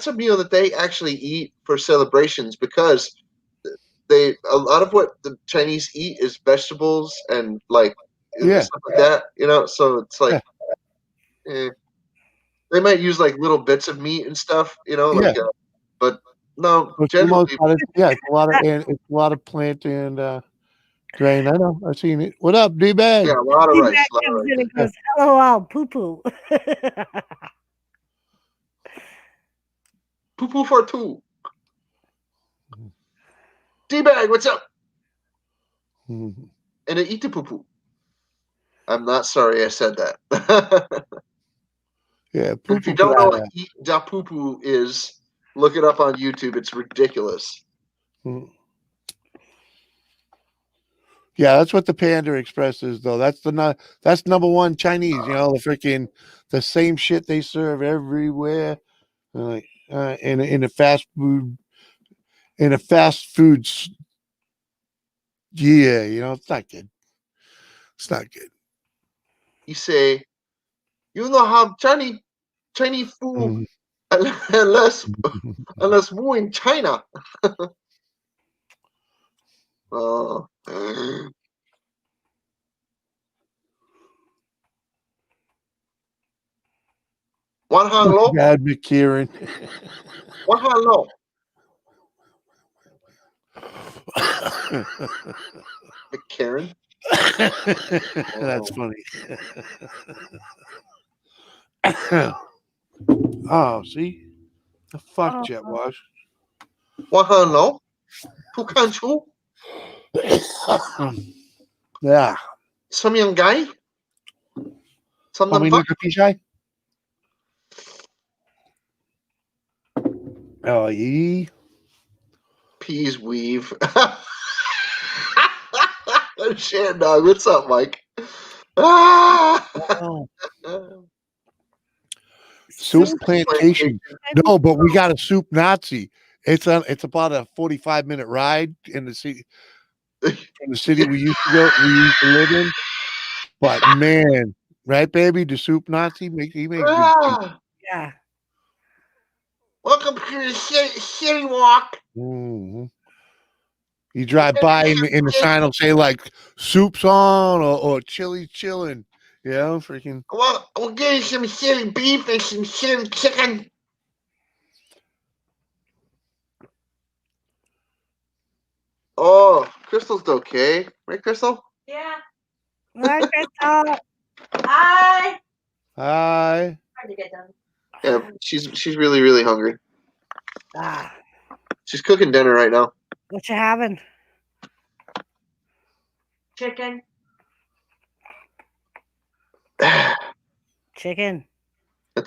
a meal that they actually eat for celebrations, because a lot of what the Chinese eat is vegetables and like stuff like that. So it's like they might use like little bits of meat and stuff. But no, for the generally, most part, it's a lot of plant and grain. I know. I've seen it. What up, D-Bag? yeah, a lot of rice. Feedback comes in and goes, LOL, poo poo. Poo poo for two. D-Bag, what's up? Mhm. And I eat the poo poo. I'm not sorry I said that. Yeah. If you don't know what eat da poo poo is, look it up on YouTube. It's ridiculous. Mhm. Yeah, that's what the Panda Express is, though. That's number one Chinese. The same shit they serve everywhere, in a fast food. Yeah, it's not good. It's not good. You say You know how Chinese food, Mm. unless we're in China. Uh, one hand low, Bad McKieran. one hand low. Karen. That's funny. Oh, see? The fuck, Jet Wash. One hand low. Two can chew. Yeah. Some young guy. Some Want me them to look at Pishai? Oh, yee. peas weave. Shit, dog. What's up, Mike? Ah! Oh. Soup plantation. No, but we got a soup Nazi. It's about a 45-minute ride in the city from the city we used to live in. But man, right, baby, the soup Nazi he makes good soup. Ah! Yeah. Welcome to the city walk. Mhm. You drive by and the sign will say like soup's on or chili chilling. You know, freaking Well, we're getting some city beef and some city chicken. Oh, Crystal's okay. Right, Crystal? Yeah. Hi, Crystal. Hi. hi. Hard to get done. Yeah, she's really, really hungry. Ah, She's cooking dinner right now. what you having? Chicken. That's Chicken.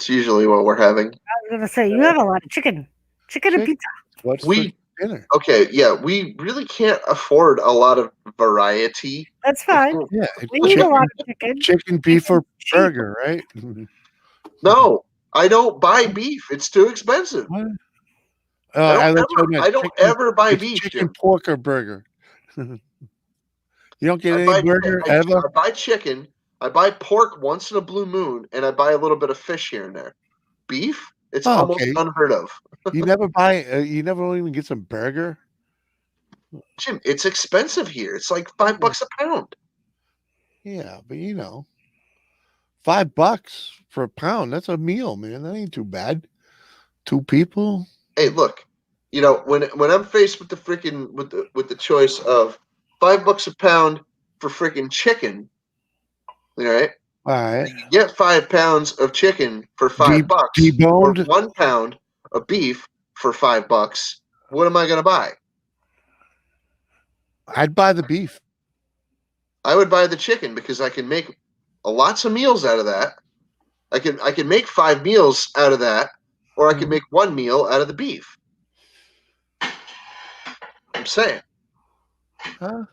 usually what we're having. I was gonna say you have a lot of chicken. Chicken and Chicken. pizza. What's We- for dinner? Okay, yeah, we really can't afford a lot of variety. That's fine. Yeah, it's We eat a lot of chicken. chicken, beef, or Cheap. burger, right? No, I don't buy beef. It's too expensive. What? I that's what don't meant. ever buy It's beef, chicken, Jim. pork, or burger. You don't get I any buy, burger I ever. buy chicken. I buy pork once in a blue moon, and I buy a little bit of fish here and there. Beef, it's Oh, almost okay. unheard of. You never buy. You never even get some burger. Jim, it's expensive here. It's like $5 a pound. Yeah, but $5 for a pound. That's a meal, man. That ain't too bad. 2 people. Hey, look, when I'm faced with the freaking with the choice of $5 a pound for freaking chicken, all right? All right. You get 5 pounds of chicken for $5, or deboned. 1 pound of beef for $5. What am I gonna buy? I'd buy the beef. I would buy the chicken because I can make lots of meals out of that. I can make 5 meals out of that, or I can make 1 meal out of the beef. I'm saying. Huh?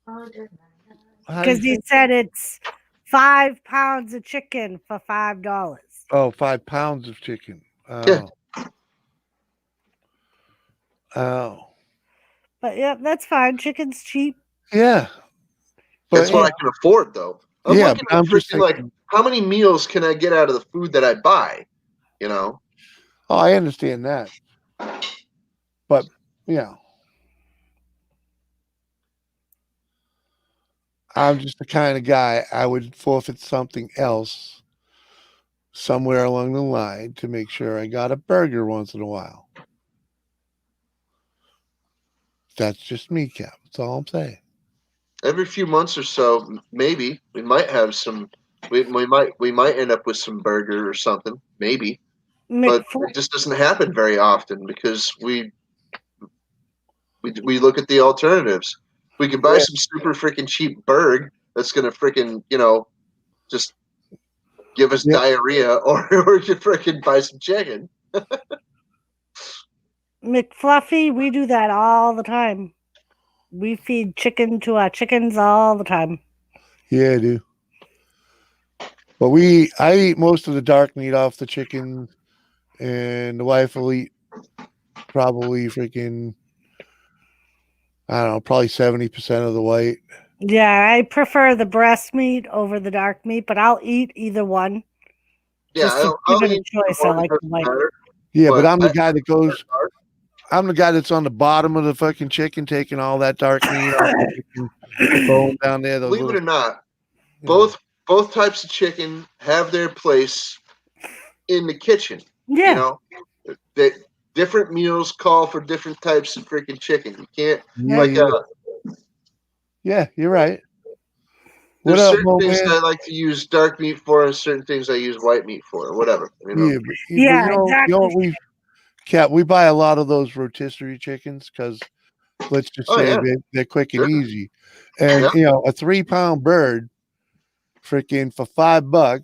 Oh, dear. How do you Because he think? said it's 5 pounds of chicken for $5. Oh, 5 pounds of chicken. Oh. Yeah. Oh. But yeah, that's fine. Chicken's cheap. Yeah. But That's what I can afford, though. I'm yeah, looking but at I'm just freaking like thinking, how many meals can I get out of the food that I buy? You know, oh, I understand that. But yeah. I'm just the kind of guy I would forfeit something else somewhere along the line to make sure I got a burger once in a while. That's just me, Cap. That's all I'm saying. every few months or so, maybe we might have some. We might end up with some burger or something, maybe. But it just doesn't happen very often because we look at the alternatives. We could buy Yeah. some super freaking cheap burg that's gonna freaking just give us Yep. diarrhea, or we could freaking buy some chicken. McFluffy, we do that all the time. We feed chicken to our chickens all the time. Yeah, I do. But I eat most of the dark meat off the chicken, and the wife will eat probably freaking, I don't know, probably 70% of the white. Yeah, I prefer the breast meat over the dark meat, but I'll eat either one. Yeah, Just to I'll give it a eat choice, I one, like it the doesn't white. matter, Yeah, but but I'm the I- guy that goes. I'm the guy that's on the bottom of the fucking chicken, taking all that dark meat off the fucking bone down there. Those believe it little, or not, you know. both types of chicken have their place in the kitchen. Yeah. You know, that different meals call for different types of freaking chicken. You can't Yeah, like yeah, you're right. What there's up, certain Mo things man? I like to use dark meat for, and certain things I use white meat for, or whatever. You know, Yeah, but Yeah, you know exactly. what we buy a lot of those rotisserie chickens because let's just Oh, say yeah. they're quick and Sure. easy. And Yeah. you know, a 3-pound bird freaking for $5,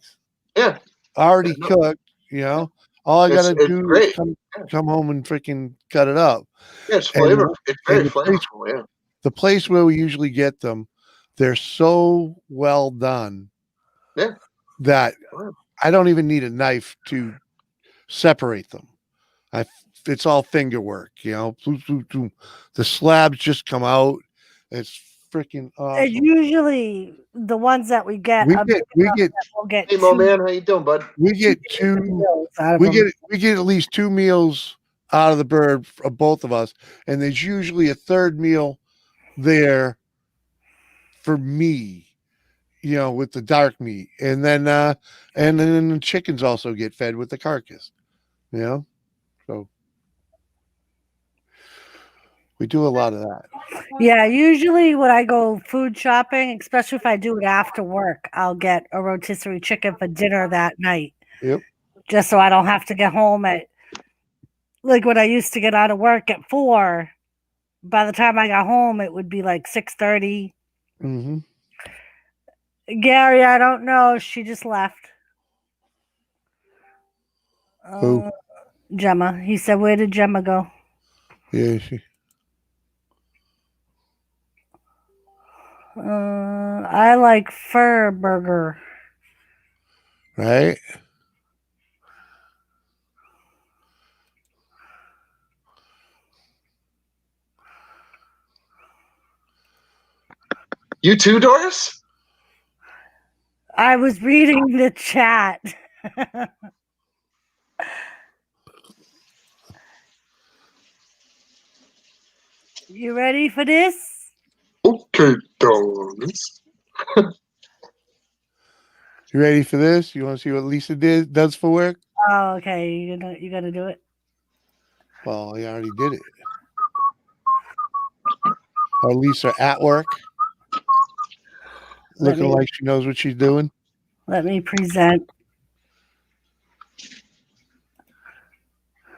yeah, already Yeah, no. cooked, you know. All I gotta it's do is great. come home and freaking cut it up. Yeah, it's And, flavor. It's very and flavorful. Yeah, the place where we usually get them, they're so well done Yeah. that Wow. I don't even need a knife to separate them. It's all finger work, you know. The slabs just come out. It's freaking And awesome. usually the ones that we get, We are get big we enough get that we'll get Hey, Mo two man, how you doing, bud? we get two meals out of we them. get at least 2 meals out of the bird for both of us, and there's usually a third meal there for me, you know, with the dark meat, and then the chickens also get fed with the carcass, you know. So we do a lot of that. Yeah, usually when I go food shopping, especially if I do it after work, I'll get a rotisserie chicken for dinner that night. Yep. Just so I don't have to get home at, like when I used to get out of work at 4. By the time I got home, it would be like 6:30. Mm-hmm. Gary, I don't know. She just left. Who? Gemma. He said, "Where did Gemma go?" Yeah, I like fur burger. right. You too, Doris? I was reading the chat. You ready for this? Okay, Doris. You ready for this? You want to see what Lisa does for work? Oh, okay. You gonna do it. Well, I already did it. Or Lisa at work, looking like she knows what she's doing. Let me present.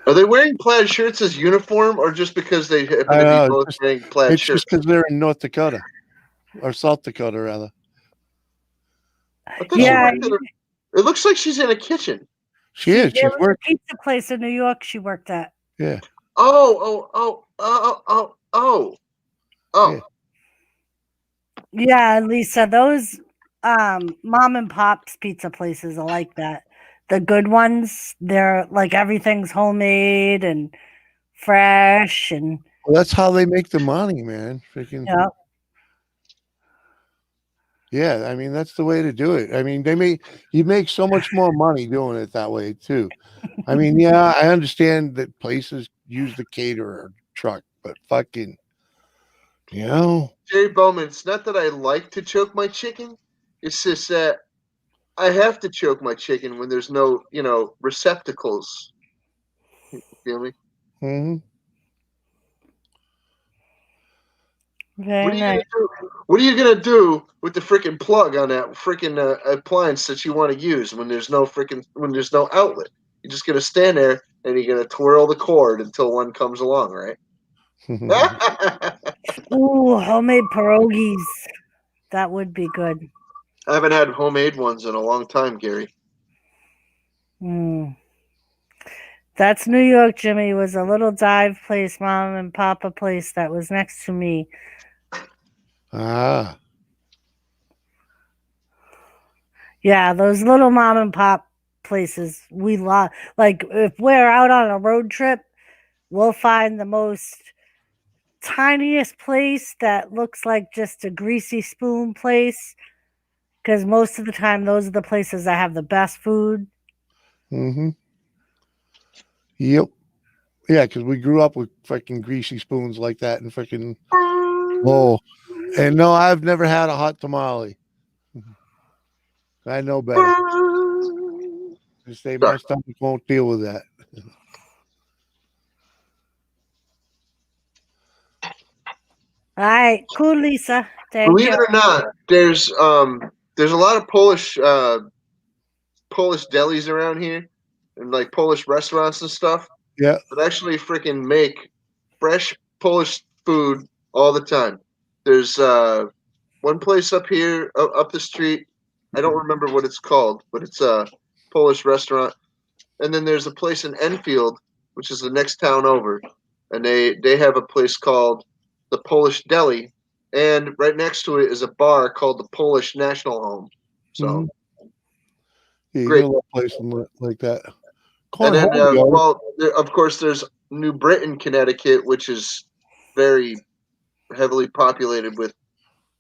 Are they wearing plaid shirts as uniform, or just because they happen I to know, be both wearing plaid It's shirts? just because they're in North Dakota or South Dakota, rather. I thought she Yeah, worked at it looks like she's in a kitchen. She is. there She's was a working. pizza place in New York she worked at. Yeah. Oh. Yeah. Yeah, Lisa, those mom and pop's pizza places are like that. The good ones, they're like everything's homemade and fresh and Well, that's how they make the money, man. Freaking. yeah. Yeah, I mean that's the way to do it. I mean, you make so much more money doing it that way too. I mean, yeah, I understand that places use the caterer truck, but fucking, you know, Jerry Bowman, it's not that I like to choke my chicken. It's just that I have to choke my chicken when there's no, receptacles. You feel me? hmm Very nice. What are you gonna do with the freaking plug on that freaking appliance that you want to use when there's no outlet? You're just gonna stand there and you're gonna twirl the cord until one comes along, right? Ooh, homemade pierogies. That would be good. I haven't had homemade ones in a long time, Gary. That's New York, Jimmy. It was a little dive place, mom and papa place that was next to me. Ah, Yeah, those little mom and pop places we love. Like if we're out on a road trip, we'll find the most tiniest place that looks like just a greasy spoon place. Because most of the time, those are the places that have the best food. Mm-hmm. Yep. Yeah, because we grew up with fucking greasy spoons like that and fucking and no, I've never had a hot tamale. I know better. Just say my stomach won't deal with that. All right, cool, Lisa. Thank Believe you. it or not, there's a lot of Polish delis around here, and like Polish restaurants and stuff Yeah. that actually freaking make fresh Polish food all the time. There's one place up here, up the street. I don't remember what it's called, but it's a Polish restaurant. And then there's a place in Enfield, which is the next town over, and they have a place called the Polish Deli, and right next to it is a bar called the Polish National Home. So Mhm. Yeah, you great. got a little place like that. And then, Cornholio. well, of course, there's New Britain, Connecticut, which is very heavily populated with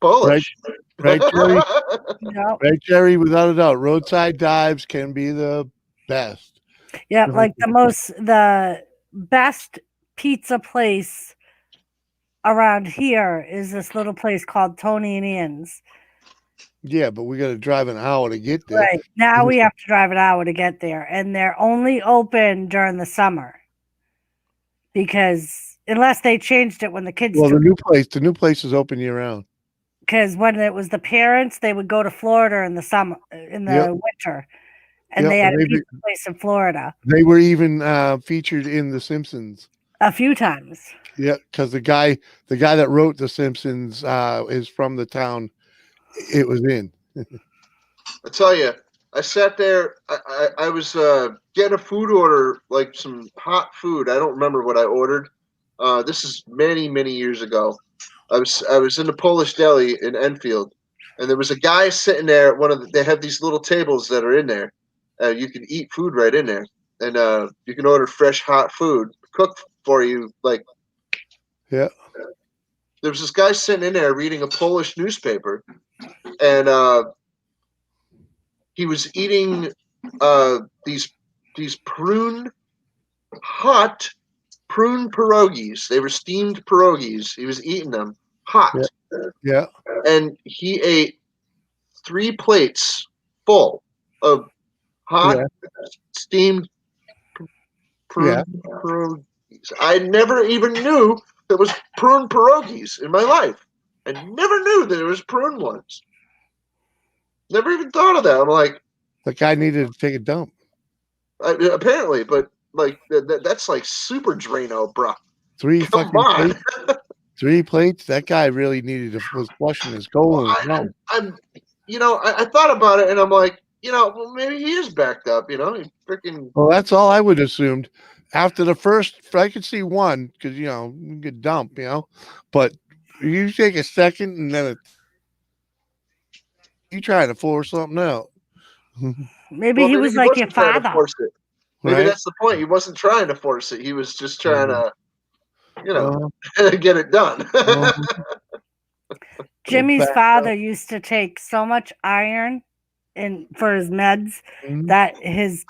Polish. Right, Jerry? Yep. Right, Jerry? Without a doubt, roadside dives can be the best. Yep. Like the best pizza place around here is this little place called Tony and Ian's. Yeah, but we got to drive an hour to get there. Right. Now we have to drive an hour to get there, and they're only open during the summer because unless they changed it when the kids. Well, the new place is open year round. Because when it was the parents, they would go to Florida in the summer, in the winter, and they had a pizza place in Florida. They were even featured in The Simpsons a few times. Yeah, because the guy that wrote The Simpsons is from the town it was in. I tell you, I sat there. I was getting a food order, like some hot food. I don't remember what I ordered. This is many, many years ago. I was in the Polish deli in Enfield, and there was a guy sitting there at they have these little tables that are in there. You can eat food right in there, and you can order fresh, hot food cooked for you. Like, yeah. There was this guy sitting in there reading a Polish newspaper, and he was eating these hot prune pierogies. They were steamed pierogies. He was eating them hot. Yeah. And he ate 3 plates full of hot steamed prune pierogies. I never even knew there was prune pierogies in my life. I never knew that there was prune ones. Never even thought of that. I'm like, the guy needed to take a dump. Apparently, but like that's like super Drano, bro. 3 Come fucking on. plates. 3 plates. That guy really was flushing his colon. I thought about it, and I'm like, well, maybe he is backed up. He freaking. Well, that's all I would assumed. After the first, I could see one because you could dump, but you take a second and then you trying to force something out. Maybe he was like your father. Maybe that's the point. He wasn't trying to force it. He was just trying to, get it done. Jimmy's father used to take so much iron for his meds that his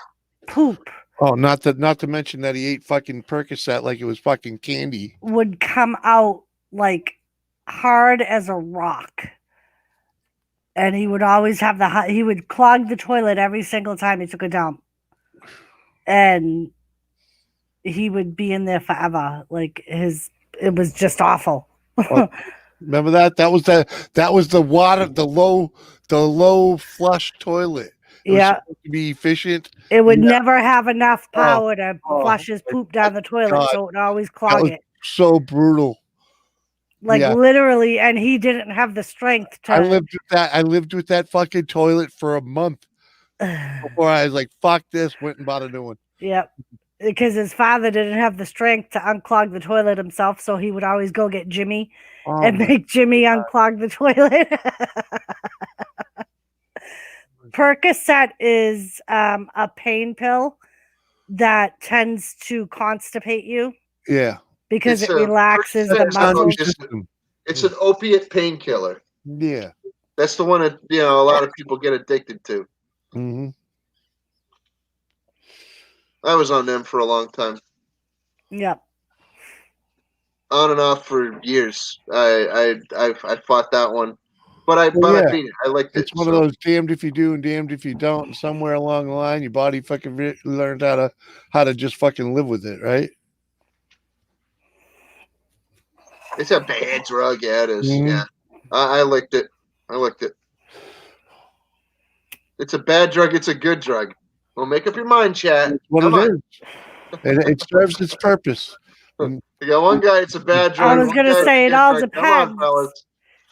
poop. Oh, not to mention that he ate fucking Percocet like it was fucking candy. Would come out like hard as a rock. And he would always have he would clog the toilet every single time he took a dump. And he would be in there forever. Like it was just awful. Remember that? That was the water, the low flush toilet. It was supposed to be efficient. It would never have enough power to flush his poop down the toilet, so it would always clog it. So brutal. Like literally, and he didn't have the strength to. I lived with that fucking toilet for a month before I was like, "Fuck this!" Went and bought a new one. Yep, because his father didn't have the strength to unclog the toilet himself, so he would always go get Jimmy and make Jimmy unclog the toilet. Percocet is a pain pill that tends to constipate you. Yeah. Because it relaxes the muscles. It's an opiate painkiller. Yeah. That's the one that, a lot of people get addicted to. Mm-hmm. I was on them for a long time. Yep. On and off for years. I fought that one. But I Yeah. beat it. I liked it. It's one of those damned if you do and damned if you don't. And somewhere along the line, your body fucking learned how to just fucking live with it, right? It's a bad drug. Yeah, it is. Mhm. Yeah. I liked it. I liked it. It's a bad drug. It's a good drug. Well, make up your mind, chat. That's what Come it on. is. And it serves its purpose. You got one guy, it's a bad drug. I was one gonna guy, it's a say it good all drug. Come on, depends. fellas.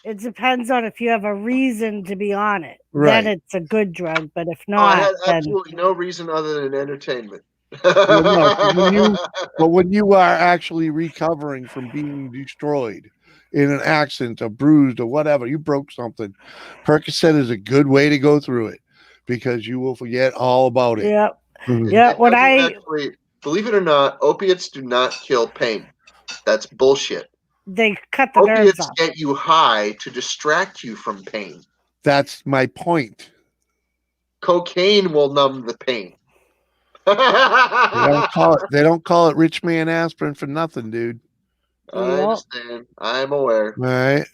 It depends on if you have a reason to be on it. Right. Then it's a good drug. But if Oh, I not, had then absolutely no reason other than entertainment. Well, no, 'cause when you are actually recovering from being destroyed in an accident, or bruised, or whatever, you broke something, Percocet is a good way to go through it because you will forget all about it. yeah, Mhm. yeah. It When doesn't I actually, believe it or not, opiates do not kill pain. That's bullshit. they cut the nerves Opiates off. get you high to distract you from pain. That's my point. Cocaine will numb the pain. They don't call it rich man aspirin for nothing, dude. I Yep. understand. I'm aware. All right.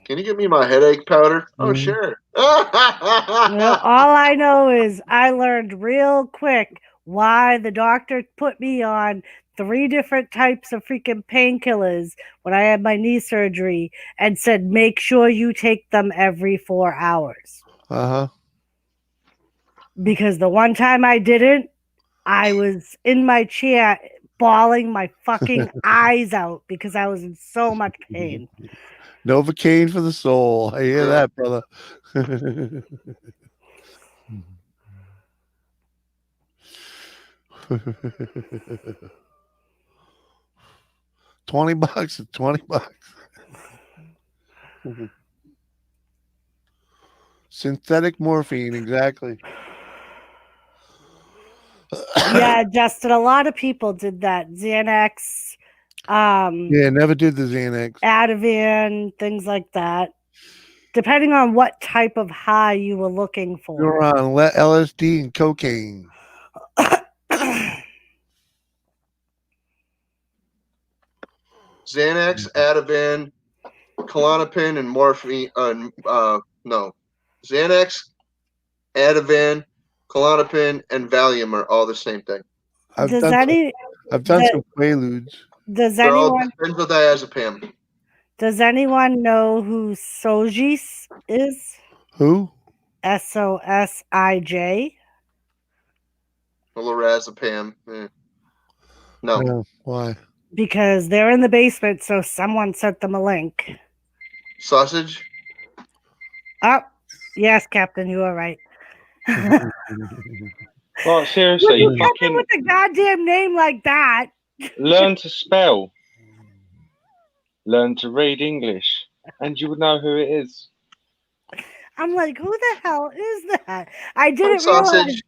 Can you give me my headache powder? Oh, Mhm. sure. All I know is I learned real quick why the doctor put me on 3 different types of freaking painkillers when I had my knee surgery and said, make sure you take them every 4 hours. Uh-huh. Because the one time I didn't, I was in my chair bawling my fucking eyes out because I was in so much pain. Novocaine for the soul. I hear that, brother. $20 is $20. Synthetic morphine, exactly. Yeah, Justin, a lot of people did that. Xanax, Yeah, never did the Xanax. Ativan, things like that. Depending on what type of high you were looking for. You're on LSD and cocaine. Xanax, Ativan, Klonopin, and morphine. No. Xanax, Ativan, Klonopin, and Valium are all the same thing. I've Does done any some Quaaludes. does They're all anyone benzodiazepam. does anyone know who Sojis is? Who? SOSIJ. Lorazepam. No. No. Why? Because they're in the basement, so someone sent them a link. Sausage? Oh, yes, Captain, you are right. Well, seriously, You come in fucking with a goddamn name like that. learn to spell, learn to read English, and you would know who it is. I'm like, who the hell is that? I didn't Sausage. realize.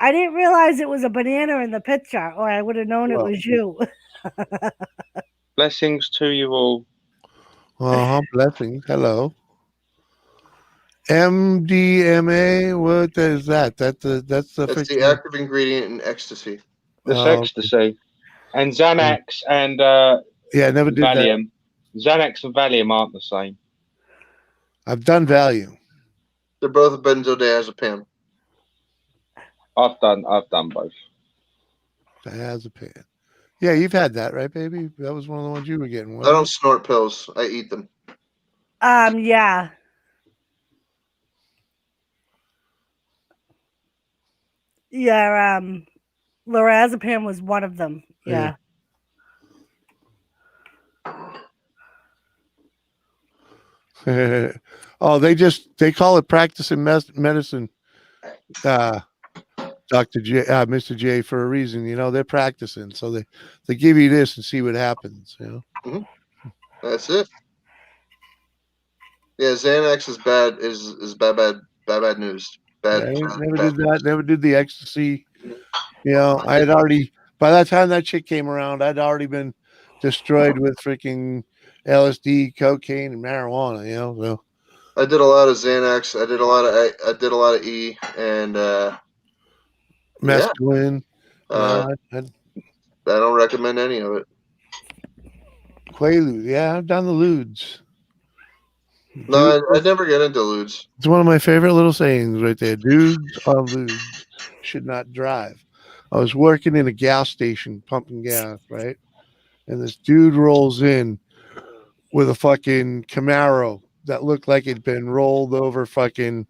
I didn't realize it was a banana in the picture, or I would have known it Well, was you. Blessings to you all. Blessings. Hello. MDMA. What is that? That's the That's official- the active ingredient in ecstasy. This Oh, ecstasy. And Xanax and Yeah, I never did that. Valium. Xanax and Valium aren't the same. I've done Valium. They're both benzodiazepam. I've done both. Diazepam. Yeah, you've had that, right, baby? That was one of the ones you were getting. I wasn't don't it? snort pills. I eat them. Yeah. Yeah, lorazepam was one of them. Yeah. Oh, they call it practicing medicine, Dr. J, Mr. J, for a reason. You know, they're practicing, so they give you this and see what happens. You know, That's it. Yeah, Xanax is bad. Is bad news. Bad. I bad, never bad. did that. Never did the ecstasy. You know, I had already by that time that shit came around, I'd already been destroyed with freaking LSD, cocaine, and marijuana. You know, so I did a lot of Xanax. I did a lot of E, and Mescaline. I don't recommend any of it. Quaalude. Yeah, I've done the ludes. No, I never get into ludes. It's one of my favorite little sayings right there. Dudes on ludes should not drive. I was working in a gas station pumping gas, right? And this dude rolls in with a fucking Camaro that looked like it'd been rolled over fucking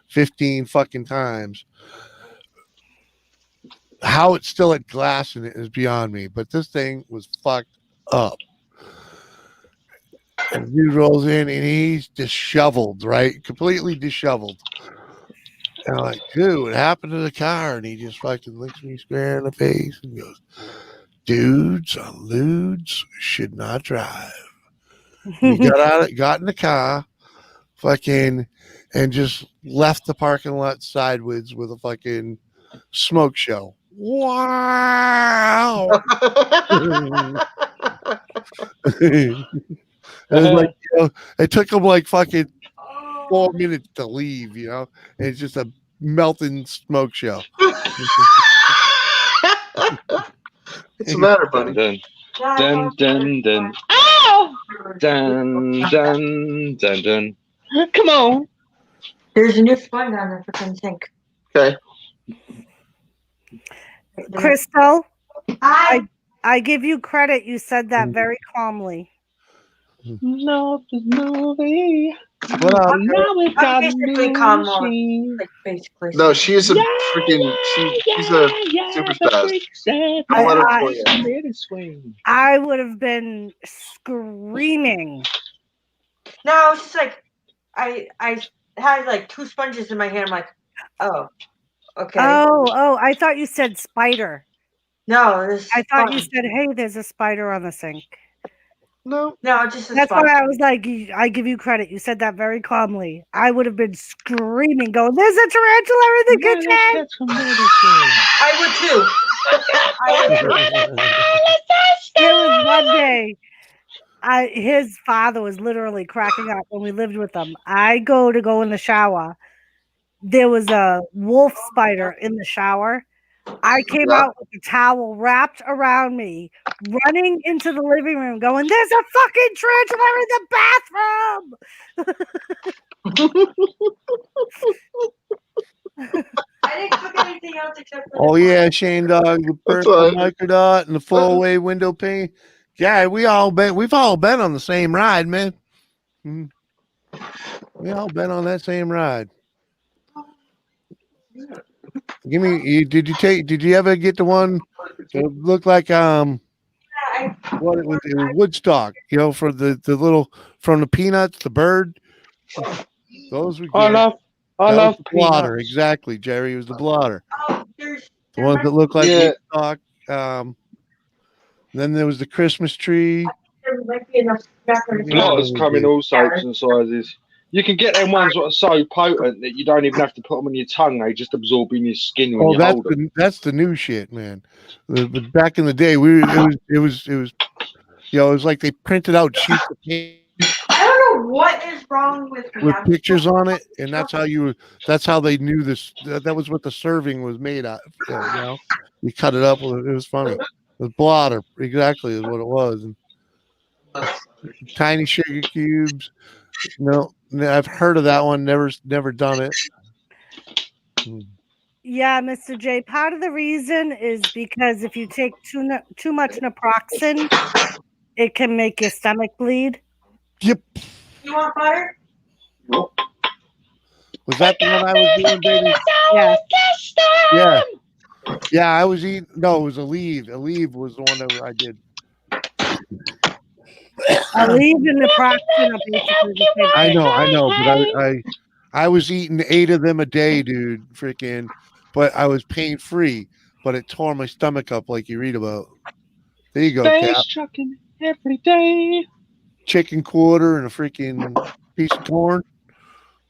15 fucking times. How it still had glass in it is beyond me, but this thing was fucked up. And the dude rolls in and he's disheveled, right? Completely disheveled. And I'm like, dude, what happened to the car? And he just fucking looks me square in the face and goes, dudes on ludes should not drive. And he got in the car, fucking, and just left the parking lot sideways with a fucking smoke show. Wow. It was like, you know, it took him like fucking 4 minutes to leave, you know, and it's just a melting smoke show. What's the matter, buddy? Dun, dun, dun, dun. Ow! Dun, dun, dun, dun. Come on. There's a new sponge on there for some sink. Okay. Crystal, Hi. I give you credit. You said that very calmly. Love is movie. What up? Now we've got a basically new calm machine. Like basically. No, she's a freaking. She's a super spaz. Don't let her play it. I would have been screaming. No, it's just like I had like two sponges in my hand. I'm like, oh, okay. Oh, I thought you said spider. No, this. I thought you said, hey, there's a spider on the sink. No. No, just a That's sponge. why I was like, I give you credit. You said that very calmly. I would have been screaming, going, there's a tarantula in the kitchen. I would too. There was one day, his father was literally cracking up when we lived with them. I go in the shower. There was a wolf spider in the shower. I came out with a towel wrapped around me, running into the living room, going, there's a fucking tarantula in the bathroom. I didn't cook anything else except for. Oh yeah, Shane Dog, the That's personal fine. microdot and the full away window pane. Yeah, we've all been on the same ride, man. Mhm. We all been on that same ride. Give me. Did you ever get the one that looked like what it was Woodstock? You know, for the little from the Peanuts, the bird. Those were good. I love the blotter. peanuts. Exactly, Jerry. It was the blotter. Oh, The ones that look like Yeah. Woodstock. Then there was the Christmas tree. there might be enough pepper. Blotters come in all shapes and sizes. You can get them ones that are so potent that you don't even have to put them on your tongue. They just absorb in your skin when Oh, you hold them. that's the new shit, man. But back in the day, it was you know, it was like they printed out sheets of paper I don't know what is wrong with me. with I'm pictures so- on it, and that's how they knew this. That was what the serving was made out. You know, you cut it up. It was funny. The blotter, exactly, is what it was. And tiny sugar cubes. No, I've heard of that one. Never done it. Yeah, Mr. J. Part of the reason is because if you take too much naproxen, it can make your stomach bleed. Yep. You want butter? Was that the one I was doing, baby? Yeah. Yeah. Yeah, I was eating. No, it was Aleve. Aleve was the one that I did. Aleve and naproxen are basically the same. I know, but I was eating 8 of them a day, dude. Freaking, but I was pain free. But it tore my stomach up, like you read about. There you go, Cap. Face trucking every day. Chicken quarter and a freaking piece of corn.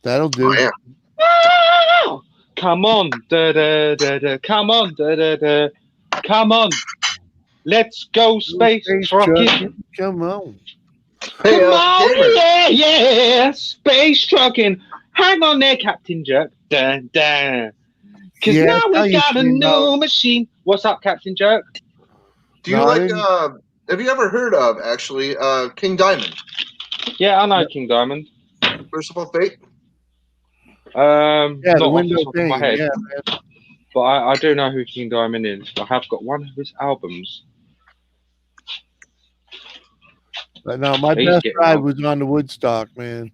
That'll do. Oh, yeah. Wow! Come on, da da da da. Come on, da da da. Come on. Let's go space trucking. Come on. Hey, Come on, Cameron. yeah. Space trucking. Hang on there, Captain Jerk. Dun, dun. Because Yeah, now tell we've you, got a Steamboat. new machine. What's up, Captain Jerk? Do you No, I like? didn't- Have you ever heard of actually King Diamond? Yeah, I know Yep. King Diamond. Merciful Fate. Yeah, Not the off window the top of my thing. head, Yeah, but I do know who King Diamond is. I have got one of his albums. but no, my He's best getting ride old. was on the Woodstock, man.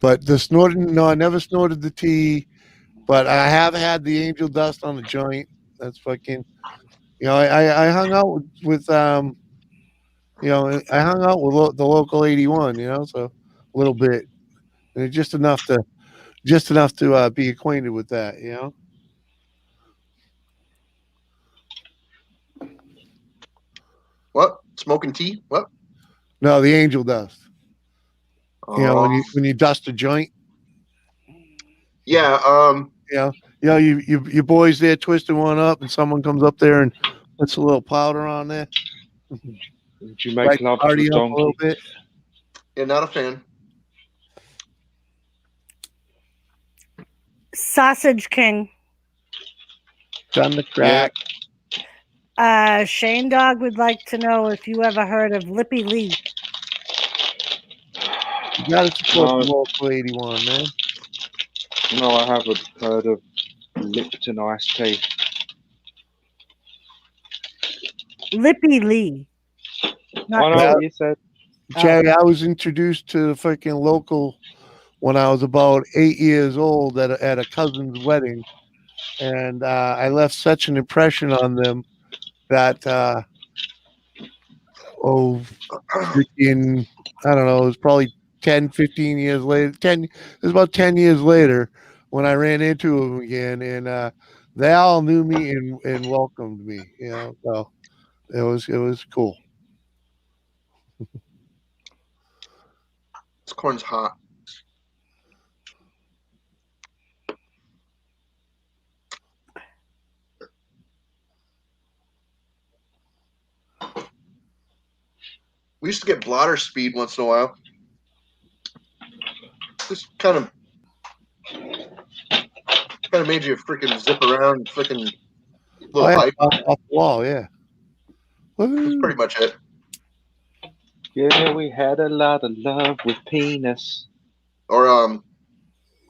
But the snorting, no, I never snorted the tea. But I have had the angel dust on the joint. That's fucking. I hung out with I hung out with the local 81. So a little bit, and just enough to be acquainted with that. What? Smoking tea? What? No, the angel dust. Oh. When you dust a joint. Yeah. You boys there twisting one up, and someone comes up there and puts a little powder on there. Did you make Light the love to party a up a little donkey? bit. Yeah, not a fan. Sausage King. Done the Yeah. crack. Shane Dog would like to know if you ever heard of Lippy Lee. You gotta support No. the local 81, man. No, I haven't heard of Lipton iced tea. Lippy Lee. I Not know Yeah. what you said. Jerry, I was introduced to the freaking local when I was about 8 years old at a cousin's wedding, and I left such an impression on them that freaking, I don't know, it was probably 10, 15 years later. It was about 10 years later when I ran into them again, and they all knew me and welcomed me. So it was cool. This corn's hot. We used to get blotter speed once in a while. Just kind of made you freaking zip around, freaking little hype. Off the wall, yeah. That's Woo. pretty much it. Yeah, we had a lot of love with penis. Or the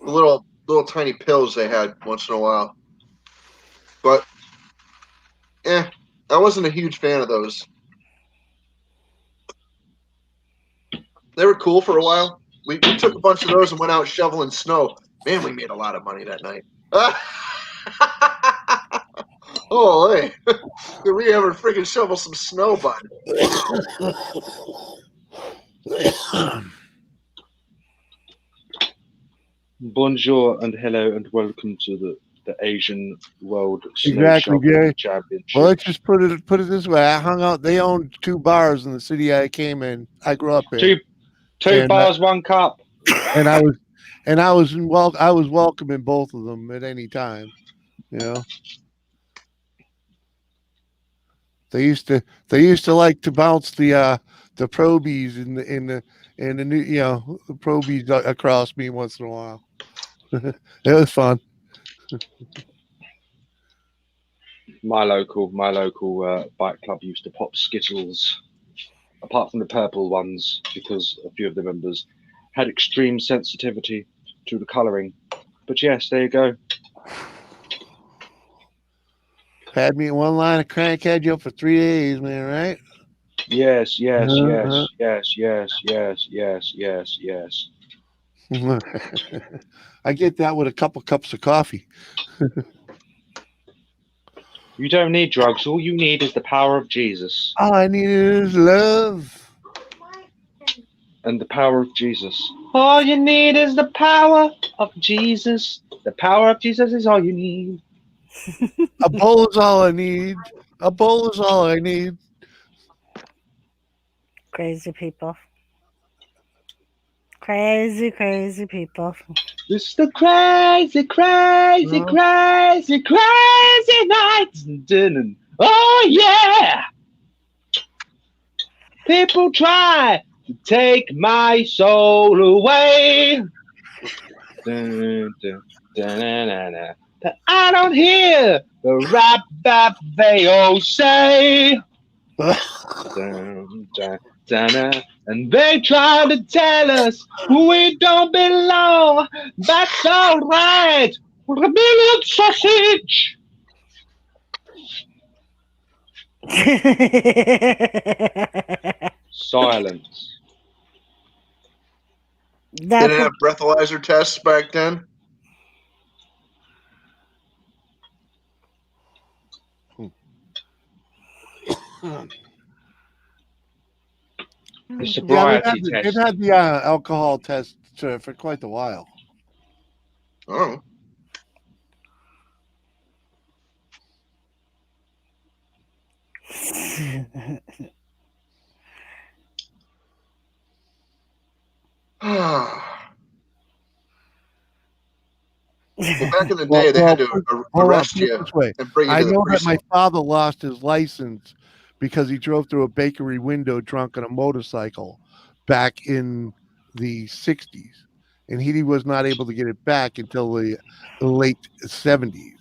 little tiny pills they had once in a while. But I wasn't a huge fan of those. They were cool for a while. We took a bunch of those and went out shoveling snow. Man, we made a lot of money that night. Oh, hey. Did we ever freaking shovel some snow, bud? Bonjour and hello and welcome to the Asian World Snow Exactly, Shoveling Gary. Championship. Well, let's just put it this way. I hung out. They owned 2 bars in the city I came in. I grew up in. Two And, bars, 1 cup. And I was welcome in both of them at any time. They used to like to bounce the probies in the new the probies across me once in a while. It was fun. My local bike club used to pop Skittles, apart from the purple ones, because a few of the members had extreme sensitivity to the colouring. But yes, there you go. Had me in one line of crank, had you up for 3 days, man, right? Yes. Uh-huh. Yes. I get that with a couple cups of coffee. You don't need drugs. All you need is the power of Jesus. All I need is love. And the power of Jesus. All you need is the power of Jesus. The power of Jesus is all you need. A bowl is all I need. A bowl is all I need. Crazy people. Crazy people. This is the crazy night. Oh yeah! People try to take my soul away. Dun, dun, dun, dun, dun, dun. But I don't hear the rap that they all say. Dun, dun, dun, dun. And they try to tell us we don't belong. That's all right. We're a million sausage. Silence. They That's didn't have breathalyzer tests back then. The Yeah, sobriety they've test. had the alcohol test for quite a while. Oh, well, back in the day, they had to hold arrest put it you this way. and bring you I to the know that my precinct. father lost his license because he drove through a bakery window drunk on a motorcycle back in the 60s. And he was not able to get it back until the late 70s.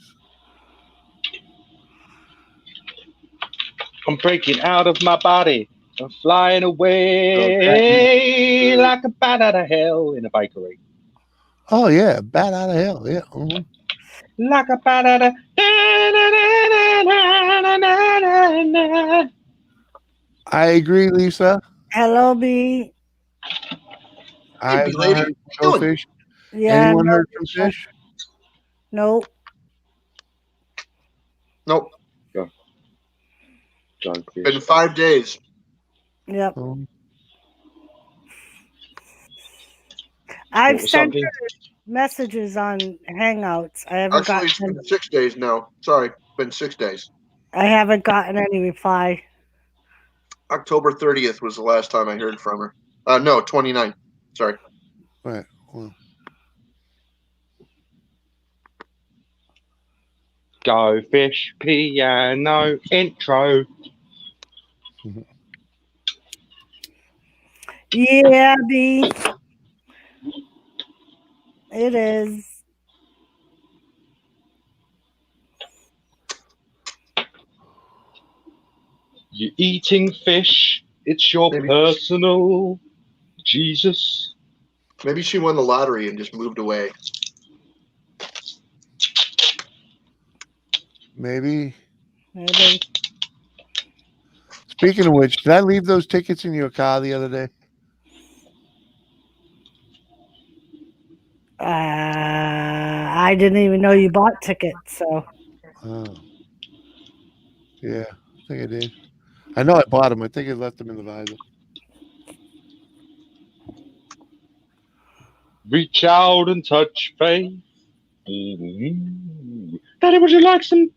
I'm breaking out of my body. I'm flying away Okay. like a bat out of hell in a bakery. Oh, yeah. Bat out of hell. Yeah. Mhm. Like a bat out of. I agree, Lisa. Hello, B. I Hey, have B not lady, heard what from you doing? Fish. Yeah. Anyone no, heard from Fish? Nope. Nope. John Been Fish. 5 days. Yep. Oh. I've What was sent something? her messages on Hangouts. I haven't Actually, it's gotten. been 6 days now. Sorry, been 6 days. I haven't gotten any reply. October 30th was the last time I heard from her. No, 29. Sorry. Right. Well, Go Fish piano intro. Yeah, B. It is. You're eating fish. It's your Maybe. personal Jesus. Maybe she won the lottery and just moved away. maybe. Maybe. Speaking of which, did I leave those tickets in your car the other day? I didn't even know you bought tickets. So Oh. Yeah, I think I did. I know I bought them. I think I left them in the visor. Reach out and touch faith. Daddy, would you like some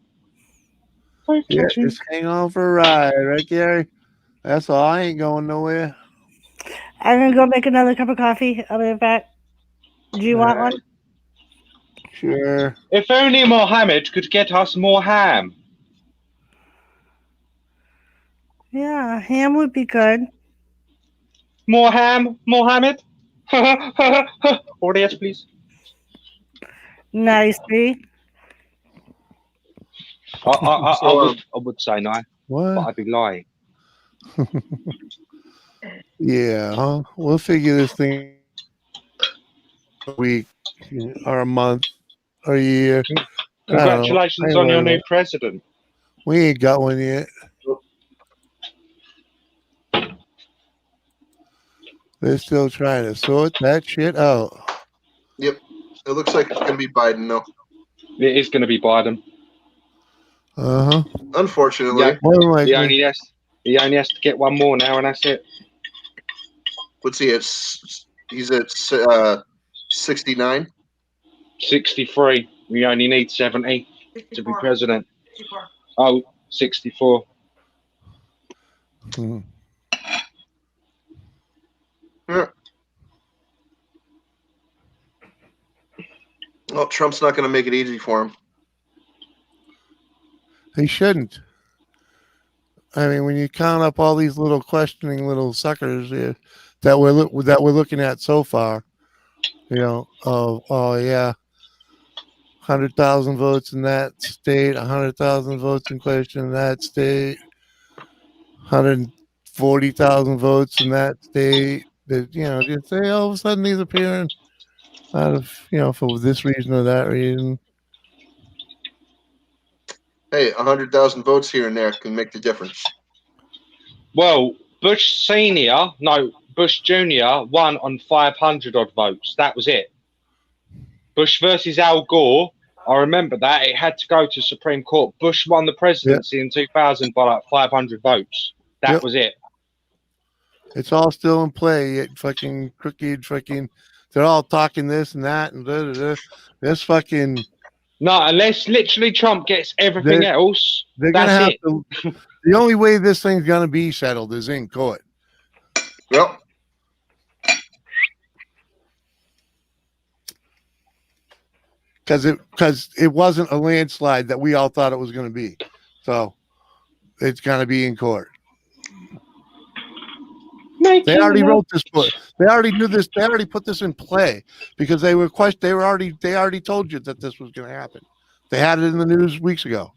faith Yeah, touching? just hang on for a ride, right, Gary? That's all. I ain't going nowhere. I'm gonna go make another cup of coffee. I'll be right back. Do you want one? Sure. If only Mohammed could get us more ham. Yeah, ham would be good. More ham, Mohammed. Or yes, please. Nice, B. I would say no, but What? I'd be lying. Yeah, huh? We'll figure this thing a week or a month or a year. Congratulations on your new president. We ain't got one yet. They're still trying to sort that shit out. Yep. It looks like it's going to be Biden, though. It is going to be Biden. Uh huh. Unfortunately. Yeah. More than likely. He only has to get one more now, and that's it. What's he at? He's at 69. 63. We only need 70 to be president. 64. Oh, 64. Mhm. Yeah. Well, Trump's not going to make it easy for him. They shouldn't. I mean, when you count up all these little questioning little suckers that we're looking at so far, oh yeah, 100,000 votes in that state, 100,000 votes in question in that state, 140,000 votes in that state. That just say all of a sudden he's appearing out of for this reason or that reason. Hey, 100,000 votes here and there can make the difference. Well, Bush Jr. won on 500 odd votes. That was it. Bush versus Al Gore. I remember that. It had to go to Supreme Court. Bush won the presidency in 2000 by like 500 votes. That was it. It's all still in play. It fucking crooked, they're all talking this and that and this fucking. No, unless literally Trump gets everything else, they're gonna have to. The only way this thing's gonna be settled is in court. Yep. Because it wasn't a landslide that we all thought it was going to be, so it's going to be in court. They already wrote this book. They already knew this. They already put this in play because they already told you that this was going to happen. They had it in the news weeks ago.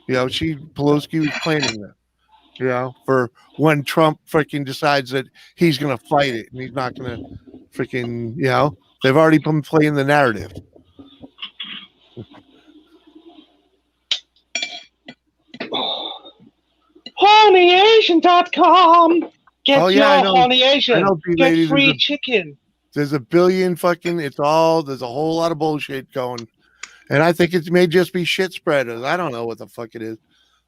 Pelosi was planning that. For when Trump freaking decides that he's going to fight it and he's not going to freaking. They've already been playing the narrative. HoneyAsian.com. Get your Honey Asian. Get free chicken. There's a billion fucking. There's a whole lot of bullshit going, and I think it may just be shit spreaders. I don't know what the fuck it is,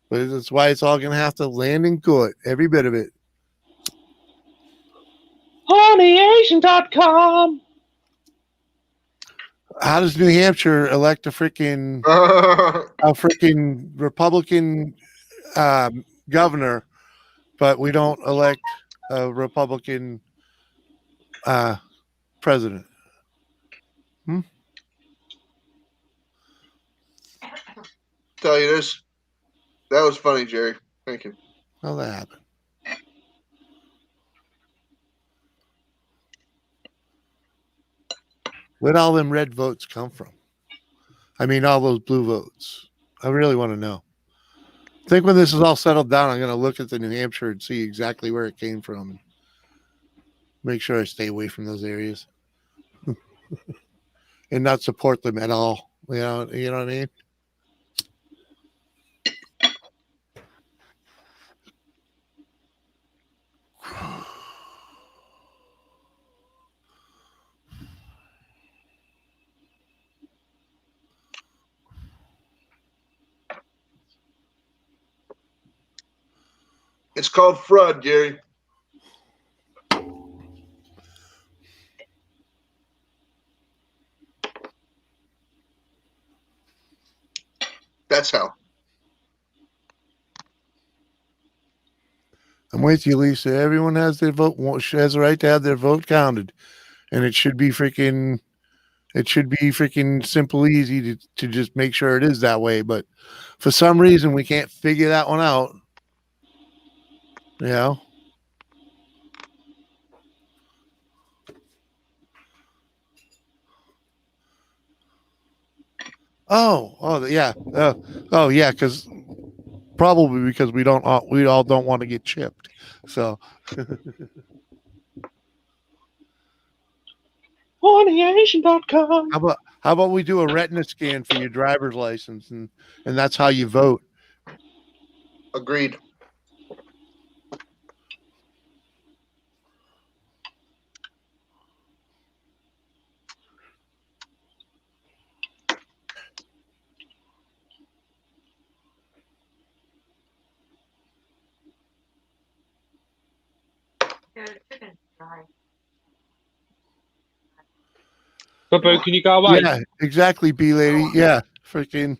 but that's why it's all gonna have to land in court. Every bit of it. HoneyAsian.com. How does New Hampshire elect a freaking Republican governor, but we don't elect a Republican president? Tell you this. That was funny, Jerry. Thank you. How that happened? Where'd all them red votes come from? I mean, all those blue votes. I really want to know. I think when this is all settled down, I'm going to look at the New Hampshire and see exactly where it came from. And make sure I stay away from those areas. And not support them at all. You know what I mean? It's called fraud, Gary. That's how. I'm with you, Lisa. Everyone has their vote, has the right to have their vote counted. And it should be freaking simple, easy to just make sure it is that way. But for some reason, we can't figure that one out. Yeah. Because probably because we all don't want to get chipped. So. HoneyAsian.com. How about we do a retina scan for your driver's license and that's how you vote. Agreed. Babu, can you go away? Yeah, exactly, B lady. Yeah, freaking.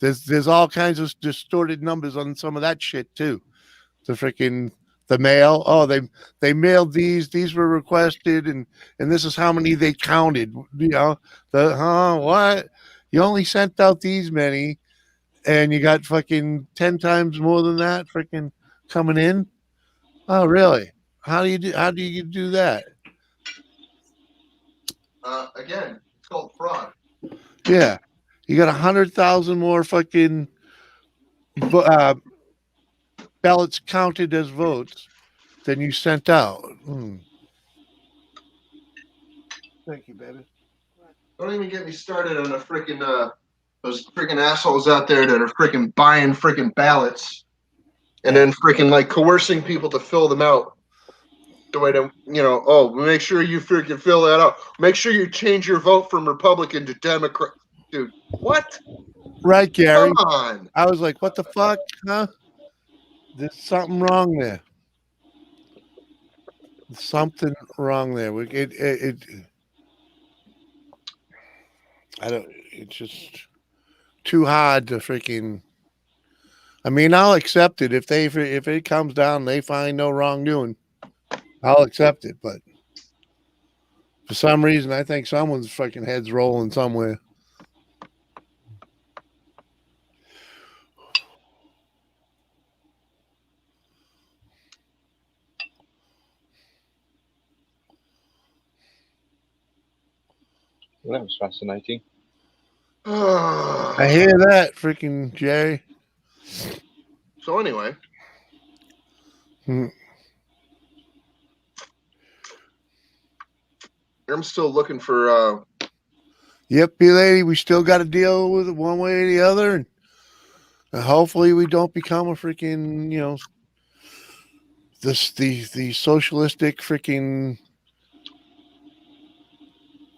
There's all kinds of distorted numbers on some of that shit too. The mail. Oh, they mailed these. These were requested, and this is how many they counted. What? You only sent out these many, and you got fucking 10 times more than that. Freaking coming in. Oh, really? How do you do that? Again, it's called fraud. Yeah, you got 100,000 more fucking ballots counted as votes than you sent out. Thank you, baby. Don't even get me started on the freaking those freaking assholes out there that are freaking buying freaking ballots and then freaking like coercing people to fill them out. The way to, make sure you freaking fill that out. Make sure you change your vote from Republican to Democrat. Dude, what? Right, Gary. Come on. I was like, what the fuck? Huh? There's something wrong there. Something wrong there. It's just too hard to freaking. I mean, I'll accept it if it comes down and they find no wrongdoing. I'll accept it, but for some reason, I think someone's fucking head's rolling somewhere. Well, that was fascinating. I hear that, freaking Jay. So anyway. I'm still looking for Yep, lady, we still got to deal with it one way or the other, and hopefully we don't become a freaking, the socialistic freaking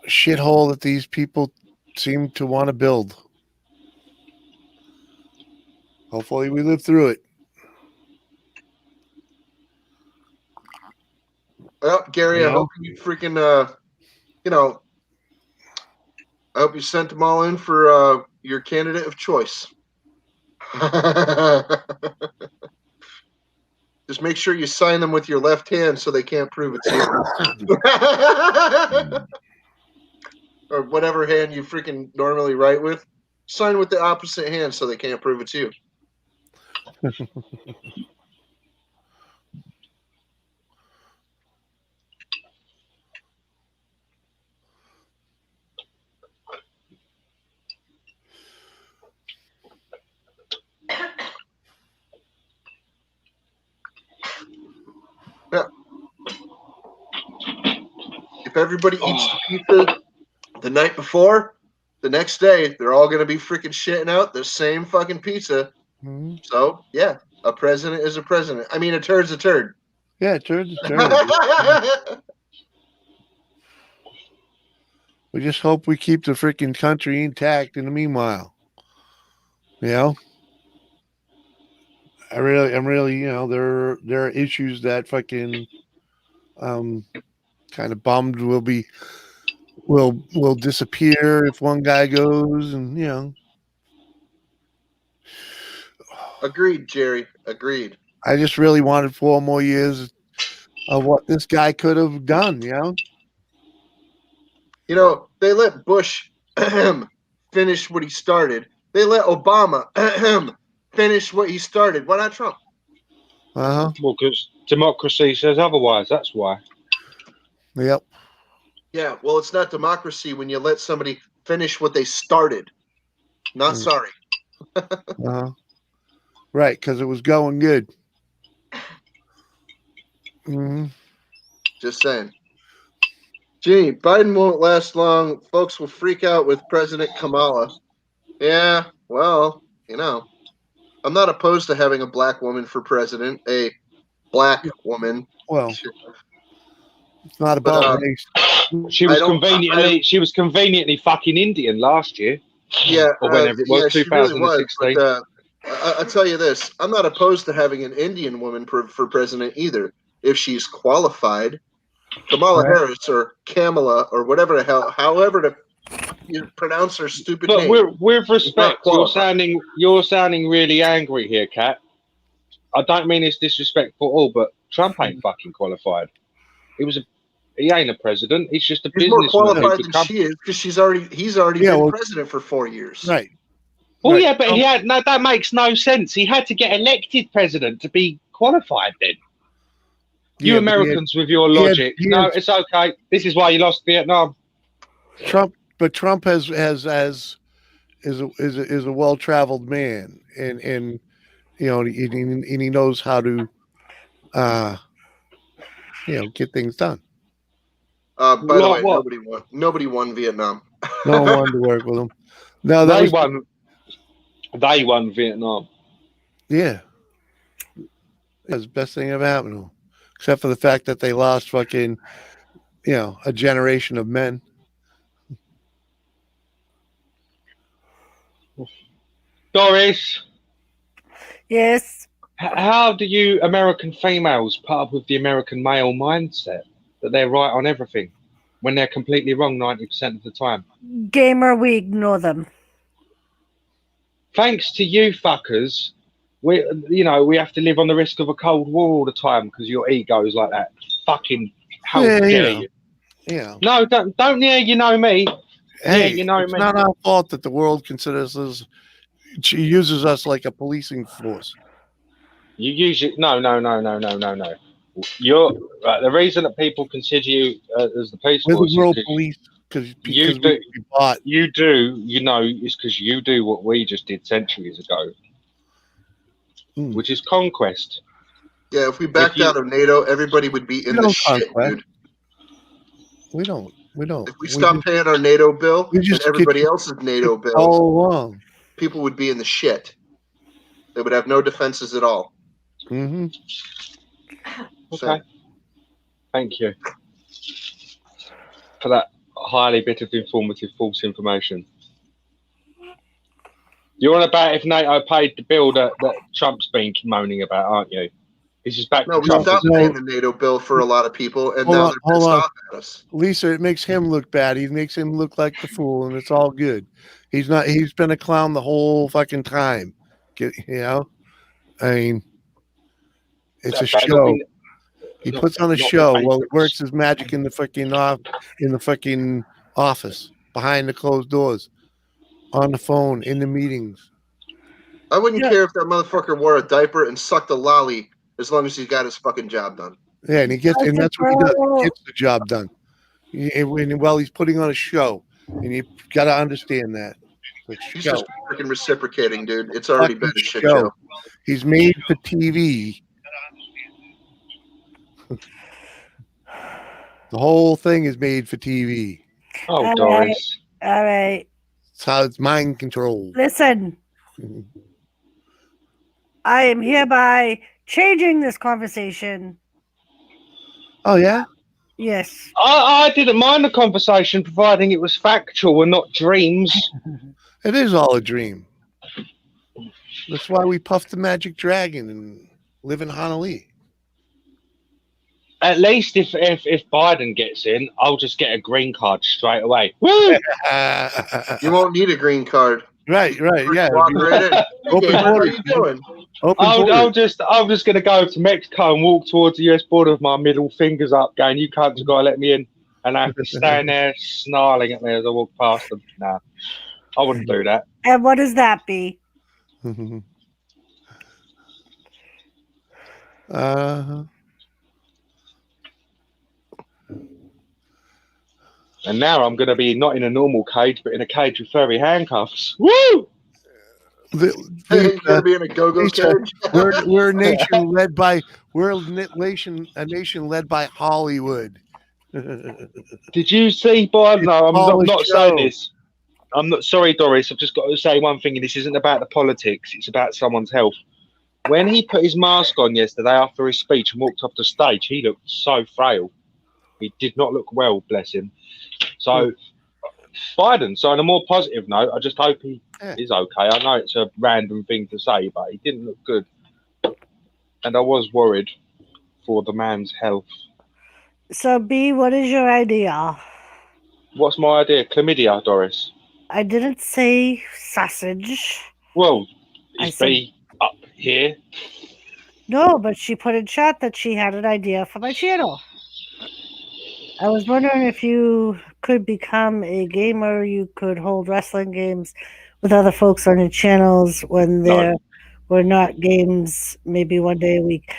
shithole that these people seem to want to build. Hopefully we live through it. Well, Gary, I hope you freaking I hope you sent them all in for your candidate of choice. Just make sure you sign them with your left hand so they can't prove it's you. Or whatever hand you freaking normally write with. Sign with the opposite hand so they can't prove it's you. Yeah. If everybody eats the pizza the night before, the next day they're all going to be freaking shitting out the same fucking pizza. Mm-hmm. So, yeah, a president is a president. I mean, a turd's a turd. Yeah, a turd's a turd. We just hope we keep the freaking country intact in the meanwhile. I'm really, there are issues that fucking kind of bummed will disappear if one guy goes, and Agreed, Jerry. Agreed. I just really wanted 4 more years of what this guy could have done, They let Bush finish what he started. They let Obama finish what he started. Why not Trump? Uh-huh. Well, because democracy says otherwise. That's why. Yep. Yeah, well, it's not democracy when you let somebody finish what they started. Not sorry. Uh-huh. Right, because it was going good. Mm-hmm. Just saying. Gee, Biden won't last long. Folks will freak out with President Kamala. Yeah, well, I'm not opposed to having a black woman for president. A black woman. Well, it's not about race. She was conveniently fucking Indian last year. Yeah, or whenever it was, 2016. Really was, but, I'll tell you this: I'm not opposed to having an Indian woman for president either, if she's qualified. Kamala Harris or Kamala or whatever the hell, however you pronounce her stupid name. But with respect, you're sounding really angry here, Kat. I don't mean it's disrespectful at all, but Trump ain't fucking qualified. He ain't a president. He's just a businessman. He's more qualified than she is because he's already been president for 4 years. Right. Well, yeah, but that makes no sense. He had to get elected president to be qualified then. You Yeah, but Americans with your he had- logic. he No, had- it's okay. This is why you lost Vietnam. Trump has is a well traveled man, and you know, and he knows how to get things done. By the Like way, what? nobody won Vietnam. No one wanted to work with him. No, that They was won. They won Vietnam. yeah. That's the best thing ever happened to them, except for the fact that they lost fucking, a generation of men. Doris, Yes. how do you American females put up with the American male mindset that they're right on everything when they're completely wrong 90% of the time? Gamer, we ignore them. Thanks to you fuckers, we have to live on the risk of a cold war all the time because your ego is like that. Fucking how Yeah, dare you? Yeah. No, don't you know me. Hey, you know it's me. not our fault that the world considers us. She uses us like a policing force. You usually no. You're the reason that people consider you as the police We're force the world is police because you we do. bought. You do, it's because you do what we just did centuries ago, Mm. which is conquest. Yeah, if we backed out of NATO, everybody would be in We the don't shit, conquest. dude. We don't. If we stopped paying our NATO bill we and just everybody get- else's NATO bill, all along. people would be in the shit. They would have no defenses at all. Mm-hmm. Okay. Thank you for that highly bit of informative false information. You're on about if NATO paid the bill that Trump's been moaning about, aren't you? This is back No, to we Trump. stopped No. paying the NATO bill for a lot of people, and Hold now on, they're hold pissed on. off at us. Lisa, it makes him look bad. He makes him look like the fool, and it's all good. He's not. He's been a clown the whole fucking time. I mean, it's a That- show. not- He not- puts on a not show the while he papers. works his magic in the fucking office, behind the closed doors, on the phone, in the meetings. I wouldn't Yeah. care if that motherfucker wore a diaper and sucked a lolly as long as he got his fucking job done. Yeah, and and that's what he does. He gets the job done. While he's putting on a show, and you got to understand that. It's a He's show. just freaking reciprocating, dude. It's already been a Fucking shit show. show. He's made for TV. The whole thing is made for TV. Oh, All Doris. All right. It's how it's mind controlled. Listen, I am hereby changing this conversation. Oh yeah. Yes. I didn't mind the conversation, providing it was factual and not dreams. It is all a dream. That's why we puff the magic dragon and live in Honolulu. At least if Biden gets in, I'll just get a green card straight away. Woo! You won't need a green card. Right, yeah. Walk right in. Open Hey, what are borders. you doing? Open I'm borders. just gonna go to Mexico and walk towards the US border with my middle fingers up, going, "You cunts have got to let me in," and I have to stand there snarling at me as I walk past them. Nah, I wouldn't do that. And what does that be? And now I'm gonna be not in a normal cage, but in a cage with furry handcuffs. Woo! Hey, you're gonna be in a go-go Lisa, cage. we're a nation led by a nation led by Hollywood. Did you see Biden? No, I'm all a not show. saying this. I'm not sorry, Doris. I've just got to say one thing, and this isn't about the politics. It's about someone's health. When he put his mask on yesterday after his speech and walked off the stage, he looked so frail. He did not look well, bless him. So, Biden. So, on a more positive note, I just hope he is okay. I know it's a random thing to say, but he didn't look good, and I was worried for the man's health. So, B, what is your idea? What's my idea? Chlamydia, Doris. I didn't say sausage. Well, I is said- B up here? No, but she put in chat that she had an idea for my channel. I was wondering if you could become a gamer, you could hold wrestling games with other folks on your channels when No. or not games maybe one day a week.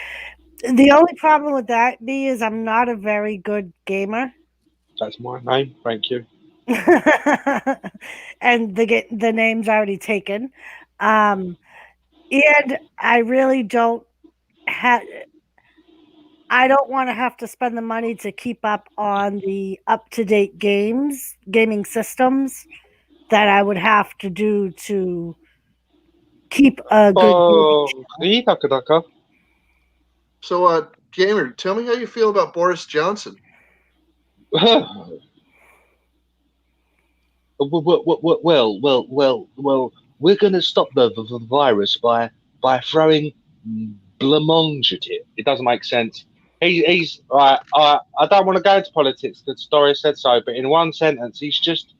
The only problem with that B is I'm not a very good gamer. That's my name. Thank you. And the name's already taken. And I really don't have I don't want to have to spend the money to keep up on the up-to-date gaming systems that I would have to do to keep a good Oh, ducka. So, Gamer, tell me how you feel about Boris Johnson. Well, we're going to stop the virus by throwing blancmange at it. It doesn't make sense. He's right. I don't want to go into politics because Doris said so, but in one sentence, he's just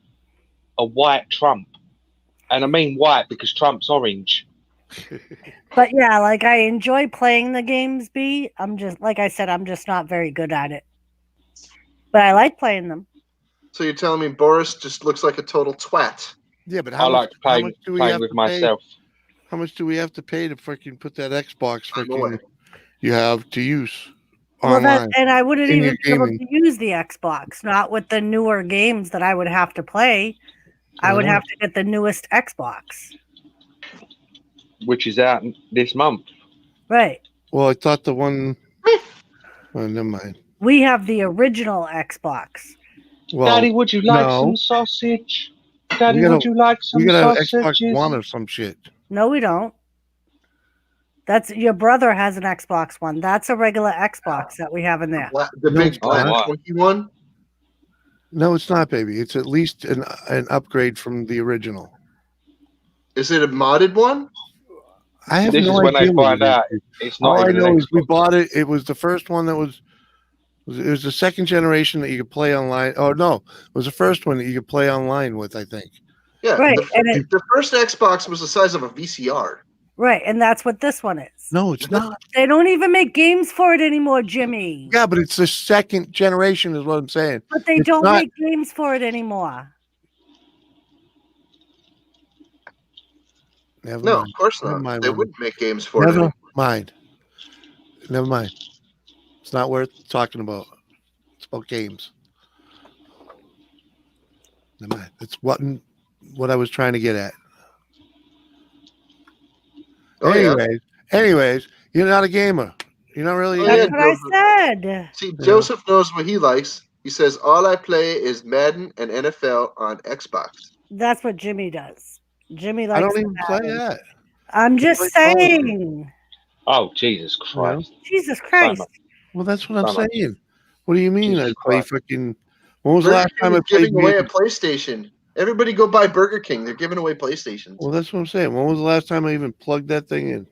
a white Trump, and I mean white because Trump's orange. But yeah, like I enjoy playing the games. B. I'm just like I said, I'm just not very good at it, but I like playing them. So you're telling me Boris just looks like a total twat? Yeah, but I how like much do we playing have with to myself. Pay? How much do we have to pay to freaking put that Xbox I'm aware. freaking you have to use Well, online? and I wouldn't in even your be able gaming? to use the Xbox, not with the newer games that I would have to play. I would Yeah. have to get the newest Xbox. Which is out this month. Right. Well, I thought the one. Oh, never mind. We have the original Xbox. Well, Daddy, would you like no. some sausage? Daddy, gotta- would you like some we got an sausages? Xbox One or some shit. No, we don't. That's your brother has an Xbox One. That's a regular Xbox that we have in there. The No, big it's black not. 21? No, it's not, baby. It's at least an upgrade from the original. Is it a modded one? I have This no is when idea they what find it is. out it's All not I even know an is we Xbox. bought it. It was the first one that was. It was the second generation that you could play online. Oh no, it was the first one that you could play online with. I think. Yeah. Right, The, and it- the first Xbox was the size of a VCR. Right, and that's what this one is. No, it's not. They don't even make games for it anymore, Jimmy. Yeah, but it's the second generation, is what I'm saying. But they It's don't not- make games for it anymore. Never No, mind. of course Never not. mind, They Roman. wouldn't make games for it. Never anymore. mind. Never mind. It's not worth talking about. It's about games. Never mind. It's what I was trying to get at. Oh, yeah. Anyways, you're not a gamer. You're not really. Oh, That's yeah, what I Joseph. said. See, Joseph knows what he likes. He says, all I play is Madden and NFL on Xbox. That's what Jimmy does. Jimmy likes I don't even play Madden. that. I'm just play Call of Duty. saying. Oh, Jesus Christ. Jesus Christ. Well, that's what I'm Not much. saying. What do you mean? Jesus I play Christ. freaking. When was the Burger last time King I is played? giving away a Madden? PlayStation. Everybody go buy Burger King. They're giving away PlayStations. Well, that's what I'm saying. When was the last time I even plugged that thing in?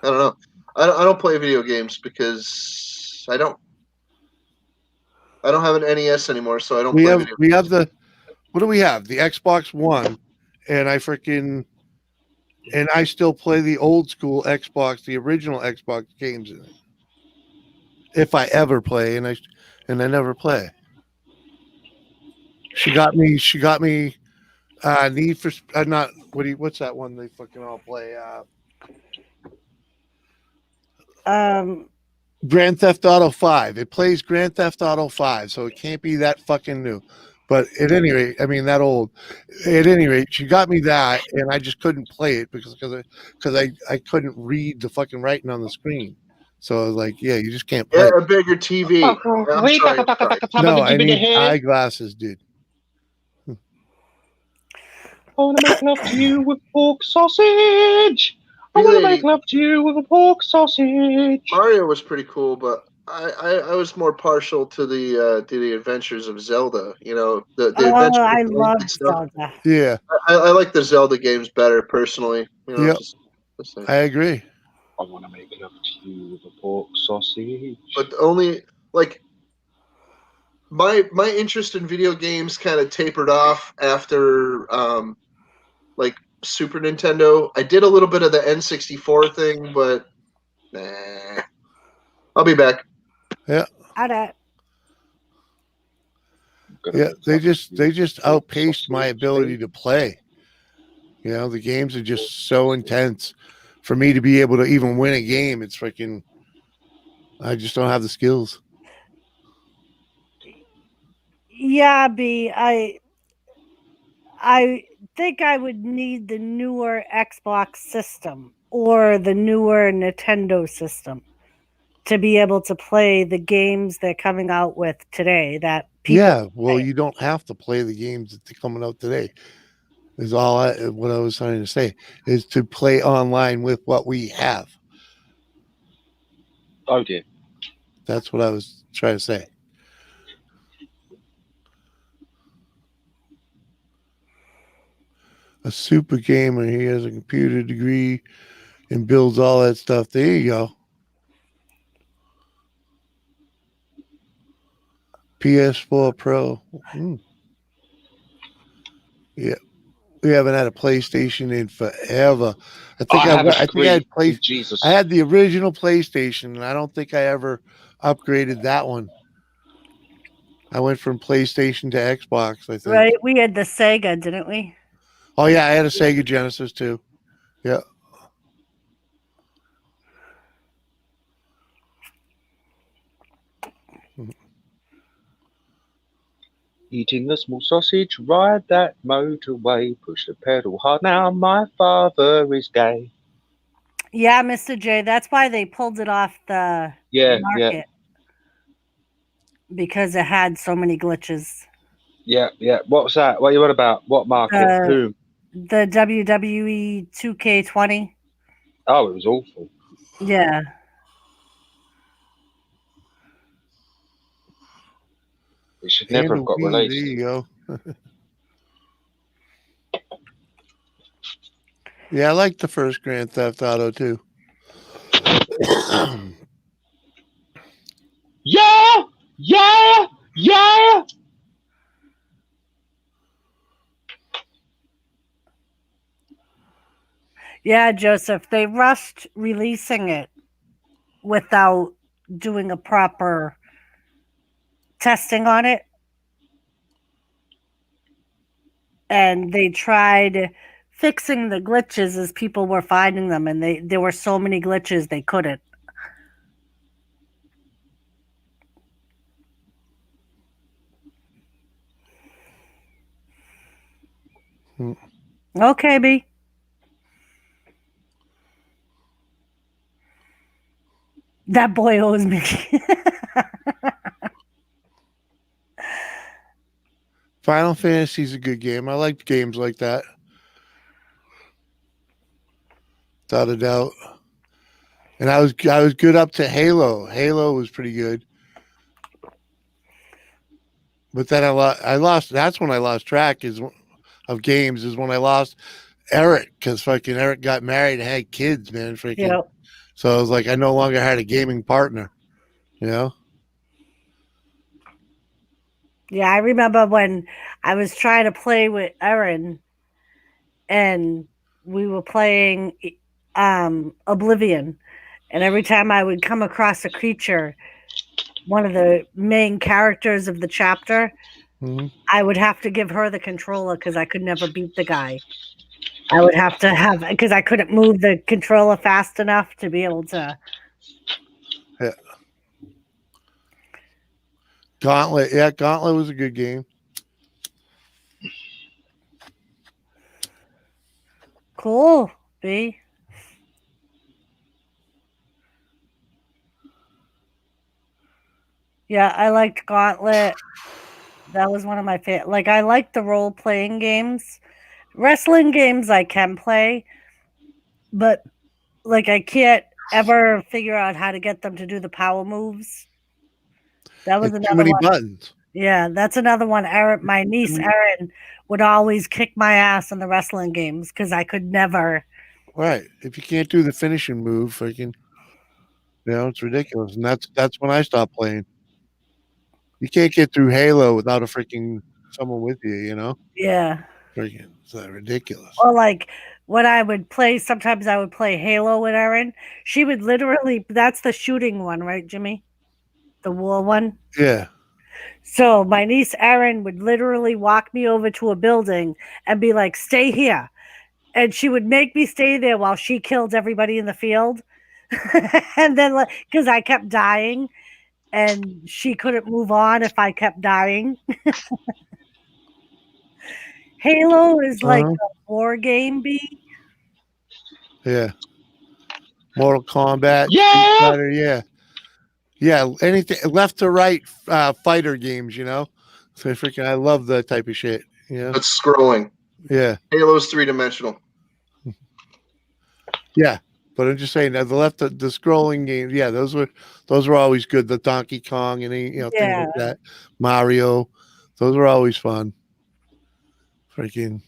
I don't know. I don't play video games because I don't have an NES anymore, so I don't We play have video we have the. What do we have? The Xbox One, and I still play the old school Xbox, the original Xbox games in it. If I ever play, and I never play. She got me. Need for not what's that one they fucking all play? Grand Theft Auto 5. It plays Grand Theft Auto 5, so it can't be that fucking new. But at any rate, I mean that old. At any rate, she got me that, and I just couldn't play it because I couldn't read the fucking writing on the screen. So I was like, yeah, you just can't play. Get a bigger TV. I'm sorry. No, I need eyeglasses, dude. I want to make love to you with pork sausage. I want to Really? make love to you with a pork sausage. Mario was pretty cool, but I was more partial to the Adventures of Zelda. You know, the Adventures I of Link love and stuff. Zelda. Yeah, I like the Zelda games better personally. You know, Yep. just saying. I agree. I want to make love to you with a pork sausage. But only like my interest in video games kind of tapered off after like Super Nintendo. I did a little bit of the N64 thing, but nah. I'll be back. I don't. Yeah, they just outpaced my ability to play. You know, the games are just so intense. For me to be able to even win a game, it's freaking. I just don't have the skills. Yeah, B. I think I would need the newer Xbox system or the newer Nintendo system to be able to play the games they're coming out with today. That people Yeah, well, play. you don't have to play the games that are coming out today. Is what I was trying to say is to play online with what we have. Oh dear. That's what I was trying to say. A super gamer. He has a computer degree and builds all that stuff. There you go. PS4 Pro. Yeah, we haven't had a PlayStation in forever. I think I had Jesus. I had the original PlayStation, and I don't think I ever upgraded that one. I went from PlayStation to Xbox, I think. Right? We had the Sega, didn't we? Oh yeah, I had a Sega Genesis too. Yeah. Eating a small sausage, ride that motorway, push the pedal hard. Now my father is gay. Yeah, Mr. J. That's why they pulled it off the market because it had so many glitches. Yeah. What's that? What are you on about? What market? Who? The WWE 2K20. Oh, it was awful. Yeah. It should never have got released. There you go. Yeah, I like the first Grand Theft Auto too. Yeah. Yeah, Joseph, they rushed releasing it without doing a proper testing on it. And they tried fixing the glitches as people were finding them, and there were so many glitches they couldn't. Okay, B. That boy owes me. Final Fantasy's a good game. I like games like that. Without a doubt. And I was good up to Halo. Halo was pretty good. But then I lost. That's when I lost track of games. Is when I lost Eric, because fucking Eric got married and had kids, man. Freaking. Yep. So I was like, I no longer had a gaming partner. You know. Yeah, I remember when I was trying to play with Erin, and we were playing Oblivion, and every time I would come across a creature, one of the main characters of the chapter, I would have to give her the controller because I could never beat the guy. I would have to because I couldn't move the controller fast enough to be able to. Yeah. Gauntlet. Yeah, Gauntlet was a good game. Cool, B. Yeah, I liked Gauntlet. That was one of my favorite. Like, I like the role-playing games. Wrestling games I can play, but like I can't ever figure out how to get them to do the power moves. That was It's another too many one. buttons. Yeah, that's another one. My niece Erin would always kick my ass in the wrestling games because I could never. Right. If you can't do the finishing move, freaking, it's ridiculous. And that's when I stopped playing. You can't get through Halo without a freaking someone with you, Yeah. Freaking, it's ridiculous. Or like when I would play, sometimes I would play Halo with Erin. She would literally, that's the shooting one, right, Jimmy? The war one? Yeah. So my niece Erin would literally walk me over to a building and be like, stay here. and she would make me stay there while she killed everybody in the field. And then, because I kept dying, and she couldn't move on if I kept dying. Halo is like Uh-huh. a war game, B. Yeah. Mortal Kombat. Street Yeah. Fighter, yeah. Yeah. Anything left to right fighter games, you know? So freaking, I love that type of shit. Yeah. It's scrolling. Yeah. Halo's 3-dimensional. Yeah. But I'm just saying that the scrolling games, yeah, those were always good. The Donkey Kong and things Yeah. like that. Mario. Those were always fun. Freaking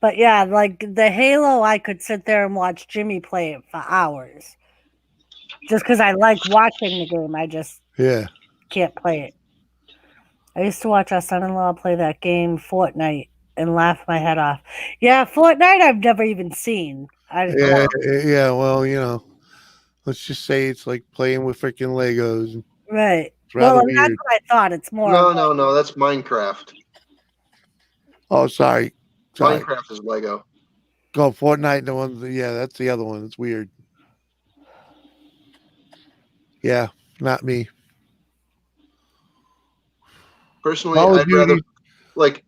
But yeah, like the Halo, I could sit there and watch Jimmy play it for hours. Just because I like watching the game, I just yeah. can't play it. I used to watch our son-in-law play that game, Fortnite, and laugh my head off. Yeah, Fortnite I've never even seen. Yeah, yeah. Well, you know, let's just say it's like playing with freaking Legos. Right. It's rather Well, and that's weird. what I thought. It's more. No, that's Minecraft. Oh, sorry. Minecraft is Lego. Go Fortnite. The one. Yeah, that's the other one. It's weird. Yeah, not me. Personally, Call of I'd rather Duty. like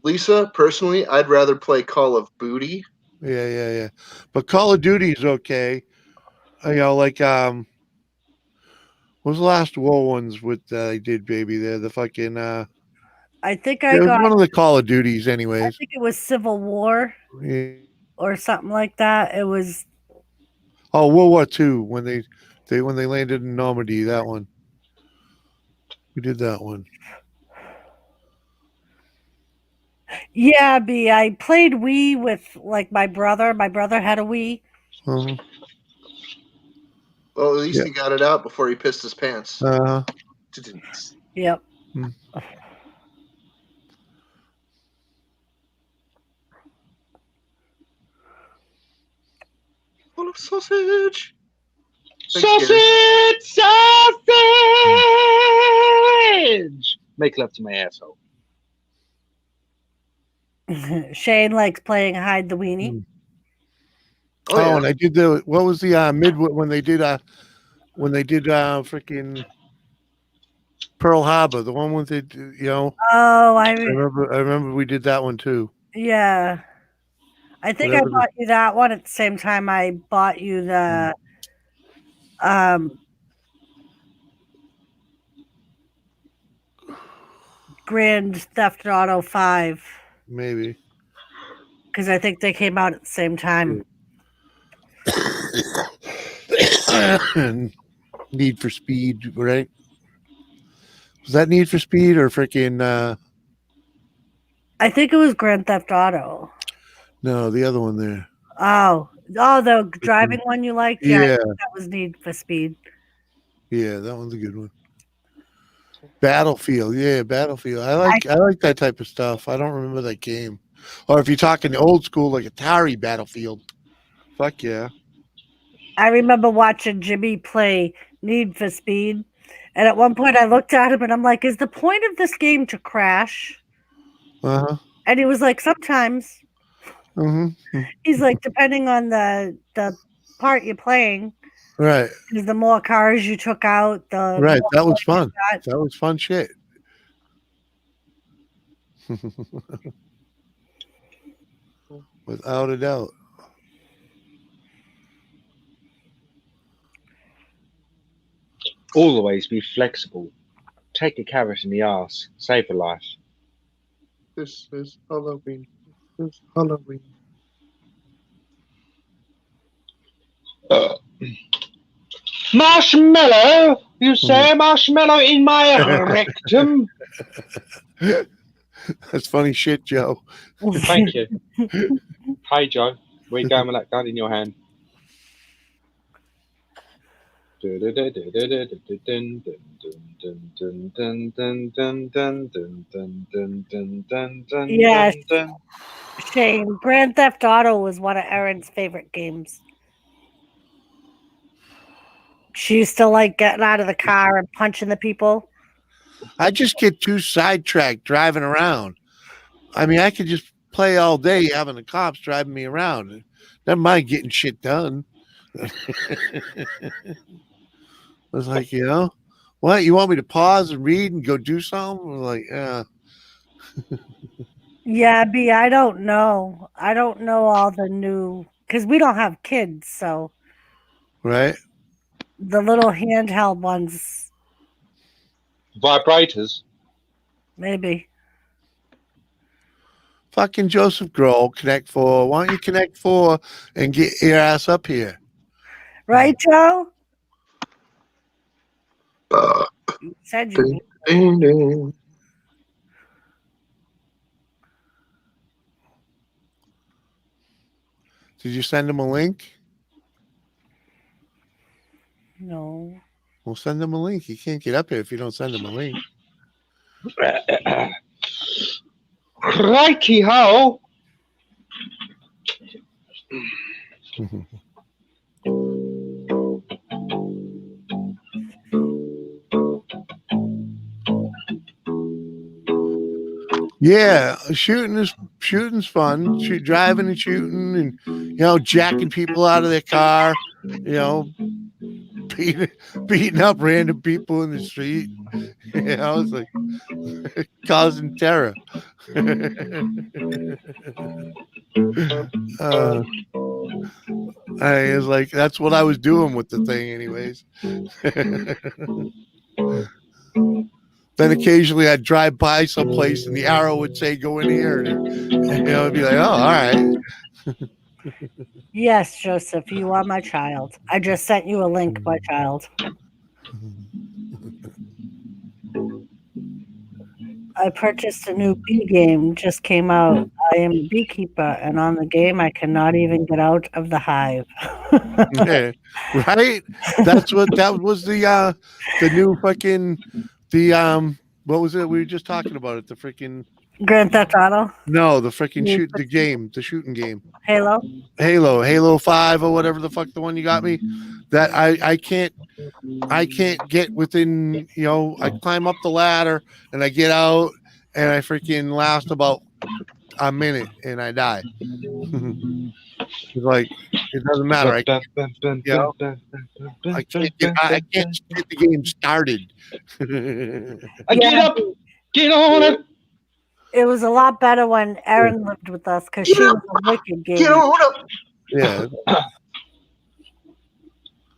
Lisa. Personally, I'd rather play Call of Booty. Yeah. But Call of Duty is okay. You know, like what was the last war ones with I did, baby? They're the fucking. I think It I was got. one of the Call of Duties, I anyways. think it was Civil War Yeah. or something like that. It was. Oh, World War II when they landed in Normandy. That one. We did that one. Yeah, B. I played Wii with like my brother. My brother had a Wii. Uh-huh. Well, at least Yeah. he got it out before he pissed his pants. Uh-huh. Yep. Full of sausage. Sausage! Make love to my asshole. Shane likes playing hide the weenie. Oh, yeah. And I did what was the when they did freaking Pearl Harbor, the one with it, you know. Oh, I remember we did that one too. Yeah. I think I bought you that one at the same time I bought you the Grand Theft Auto 5. Maybe. Because I think they came out at the same time. Need for Speed, right? Was that Need for Speed or freaking I think it was Grand Theft Auto. No, the other one there. Oh, the driving one you liked? Yeah. I think that was Need for Speed. Yeah, that one's a good one. Battlefield. Yeah, Battlefield. I like that type of stuff. I don't remember that game. Or if you're talking old school like Atari Battlefield. Fuck yeah. I remember watching Jimmy play Need for Speed. And at one point I looked at him and I'm like, is the point of this game to crash? Uh-huh. And he was like, sometimes. Mm-hmm. He's like, depending on the part you're playing. Right. Because the more cars you took out, the right. more That was fun. you got. That was fun shit. Without a doubt. Always be flexible. Take a carrot in the ass. Save a life. This is Halloween. This is Halloween. Marshmallow? You say marshmallow in my rectum? That's funny shit, Joe. Thank you. Hey, Joe. Where you going with that gun in your hand? Yes. Shane, Grand Theft Auto was one of Erin's favorite games. She used to like getting out of the car and punching the people. I just get too sidetracked driving around. I mean, I could just play all day having the cops driving me around. Never mind getting shit done. I was like, what? You want me to pause and read and go do something? I was like, yeah. Yeah, B, I don't know. I don't know all the new, because we don't have kids, so Right? the little handheld ones, Vibrators. maybe. Fucking Joseph Grohl, Connect 4. Why don't you Connect 4 and get your ass up here? Right, Joe? Uh, You said you would. ding, ding. Did you send him a link? No. We'll send him a link. He can't get up here if you don't send him a link. Righty ho. Yeah, shooting's fun. Driving and shooting, and jacking people out of their car. Beating up random people in the street. It's like causing terror. I was like, that's what I was doing with the thing, anyways. Then occasionally I'd drive by someplace and the arrow would say go in here, and it'd be like, oh, all right. Yes, Joseph, you are my child. I just sent you a link, my child. I purchased a new bee game, just came out. I am a beekeeper, and on the game, I cannot even get out of the hive. Yeah, right? That was the new fucking what was it? We were just talking about it. The freaking Grand Theft Auto, the freaking the shooting game. Halo, 5 or whatever the fuck the one you got me. That I can't get within, I climb up the ladder and I get out and I freaking last about a minute and I die. It's like, it doesn't matter. I can't get the game started. Get up, get on it. It was a lot better when Erin lived with us because she was a wicked game. Get on up. Yeah.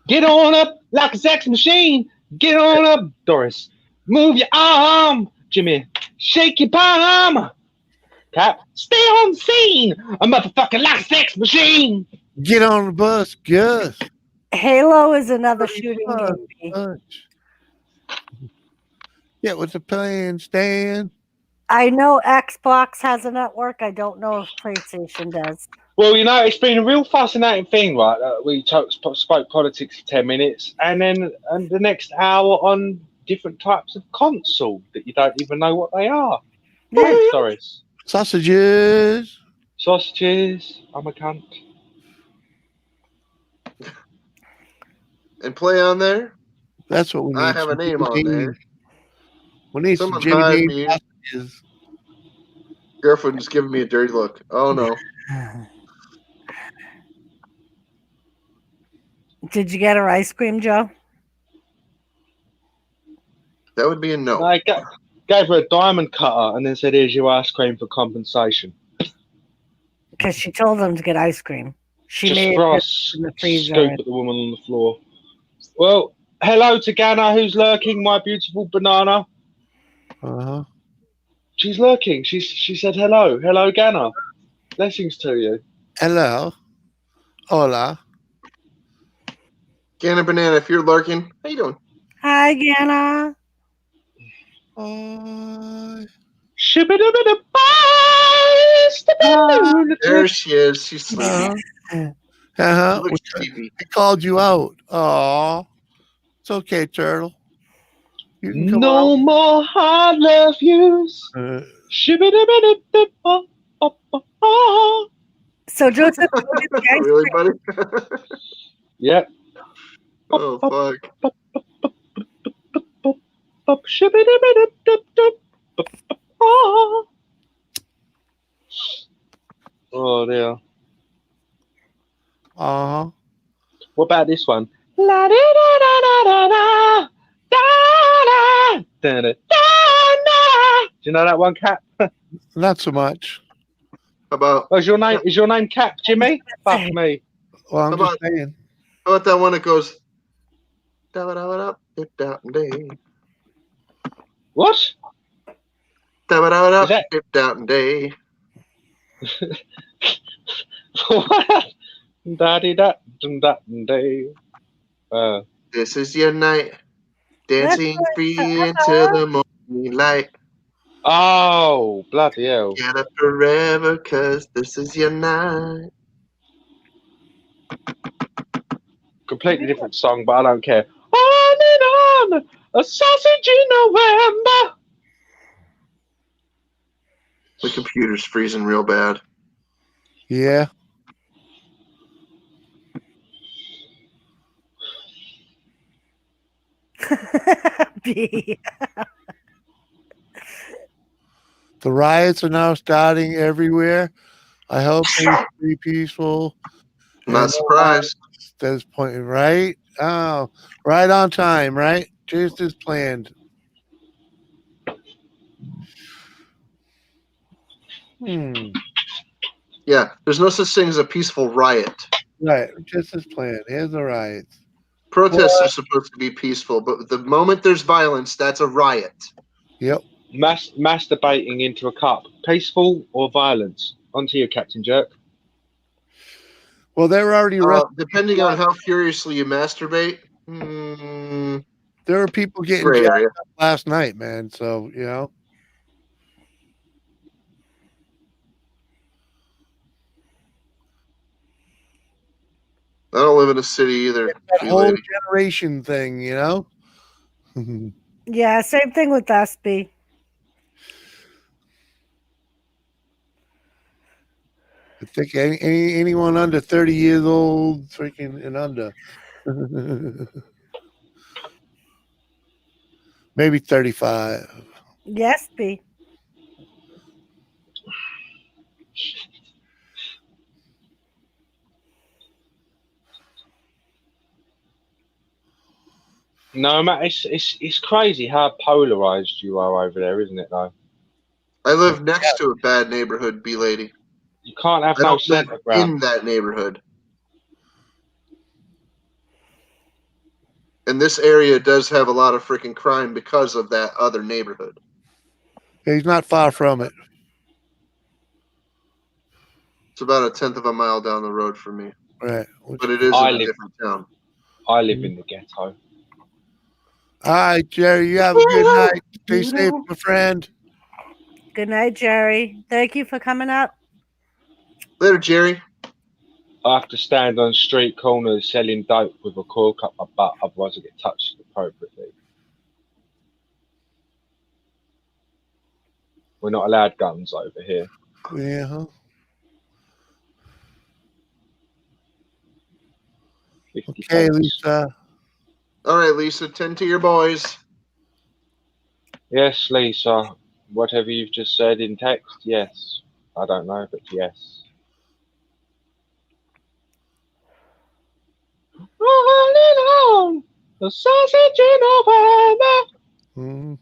Get on up like a sex machine. Get on up, Doris. Move your arm, Jimmy. Shake your palm. Cap, stay on scene. A motherfucking like a sex machine. Get on the bus, Gus. Halo is another shooting game. Yeah, what's the plan, Stan? I know Xbox has a network. I don't know if PlayStation does. Well, it's been a real fascinating thing, right? We spoke politics for 10 minutes, and then the next hour on different types of console that you don't even know what they are. Yeah. Doris. Sausages. I'm a cunt. And play on there. That's what we need. I have a name on there. We need Someone some hide Jimmy me. Dean sausages. Girlfriend just giving me a dirty look. Oh no. Did you get her ice cream, Joe? That would be a no. I gave her a diamond cutter and then said, here's your ice cream for compensation. Because she told them to get ice cream. She Just made for it us, in the freezer. scoop at the woman on the floor. Well, hello to Ghana, who's lurking, my beautiful banana. Uh-huh. She's lurking. She said hello. Hello, Ghana. Blessings to you. Hello. Hola. Ganna Banana, if you're lurking, how you doing? Hi, Ganna. There she is. She's sleeping. Uh-huh. Looks sleepy. I called you out. Oh, it's okay, Turtle. You can come No out. more hard love use. So, Joseph, go get the ice Really, cream. buddy? Yep. Oh fuck. Bop, shibidi-bidi-dip-dip. Ah. Oh dear. Uh-huh. What about this one? La di da da da da da da da da da da. Do you know that one, Cap? Not so much. How about Oh, is your name Cap, Jimmy? Fuck me. Well, I'm How just about- saying. how about that one that goes da-ba-da-ba-da-dip-da-day, What? da-ba-da-ba-da, Is that- dip-da-day. What? Daddy da da day. This is your night, dancing That's free right. into the morning light. Oh, bloody hell. Get up forever, 'cause this is your night. Completely different song, but I don't care. On and on, a sausage in November. The computer's freezing real bad. Yeah. B. The riots are now starting everywhere. I hope they're pretty peaceful. Not And surprised. at this point, right? Oh, right on time, right? Just as planned. Yeah, there's no such thing as a peaceful riot. Right, just as planned. Here's the riots. Protests are supposed to be peaceful, but the moment there's violence, that's a riot. Yep. Masturbating into a cup. Peaceful or violence? On to you, Captain Jerk. Well, they were already arrested. Depending on how furiously you masturbate, There were people getting gray jacked area. up last night, man. So, you know. I don't live in a city either. That whole B-lady. generation thing, you know? Yeah, same thing with us, B. I think anyone under 30 years old, freaking and under. Maybe 35. Yes, B. No, Matt, it's crazy how polarized you are over there, isn't it, though? I live next to a bad neighborhood, B-lady. You can't have I no don't live centre ground. in that neighborhood. And this area does have a lot of freaking crime because of that other neighborhood. He's not far from it. It's about a 1/10 of a mile down the road from me. Right. But it is I in a live- different town. I live in the ghetto. All right, Jerry, you have a good night. Stay safe, my friend. Good night, Jerry. Thank you for coming up. Later, Jerry. I have to stand on street corners selling dope with a cork up my butt, otherwise I get touched appropriately. We're not allowed guns over here. Yeah. Huh? 50 Okay, pence. Lisa. All right, Lisa, tend to your boys. Yes, Lisa. Whatever you've just said in text, yes. I don't know, but yes. Rolling on the sausage in November. Mhm.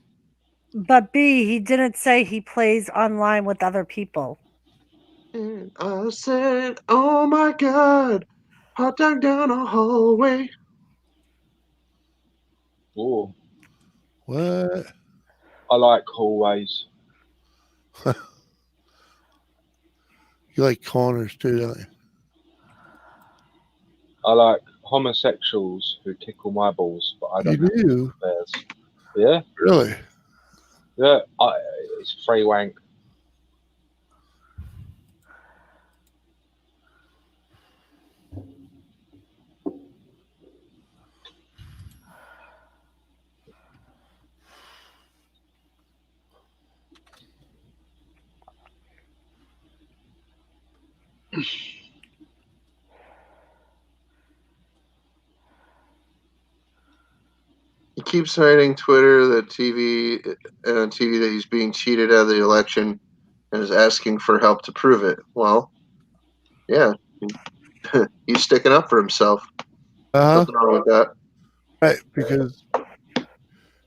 But B, he didn't say he plays online with other people. And I said, oh my God, hot dog down a hallway. Ooh, What? I like hallways. You like corners too, don't you? I like homosexuals who tickle my balls, but I You don't have do? theirs. Yeah, Really? yeah. It's free wank. You keeps citing Twitter, the TV, and on TV that he's being cheated out of the election and is asking for help to prove it. Well, yeah, he's sticking up for himself. Nothing wrong with that. Right, because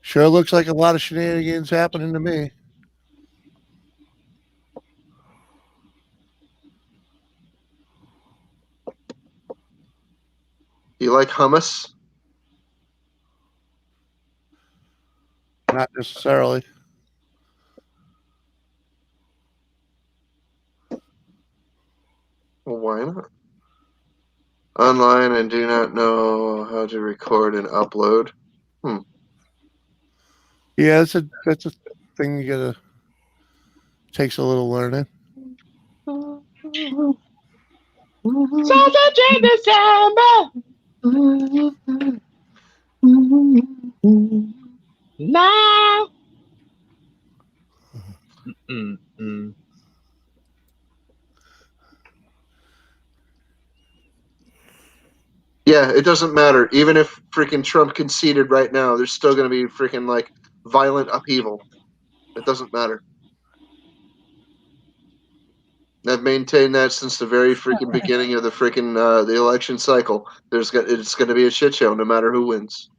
sure looks like a lot of shenanigans happening to me. You like hummus? Not necessarily. Well, why not? Online and do not know how to record and upload. Yeah, that's a thing you gotta takes a little learning. Sausage in December. Now. Yeah, it doesn't matter. Even if freaking Trump conceded right now, there's still going to be freaking like violent upheaval. It doesn't matter. I've maintained that since the very freaking beginning of the freaking the election cycle. It's going to be a shit show no matter who wins.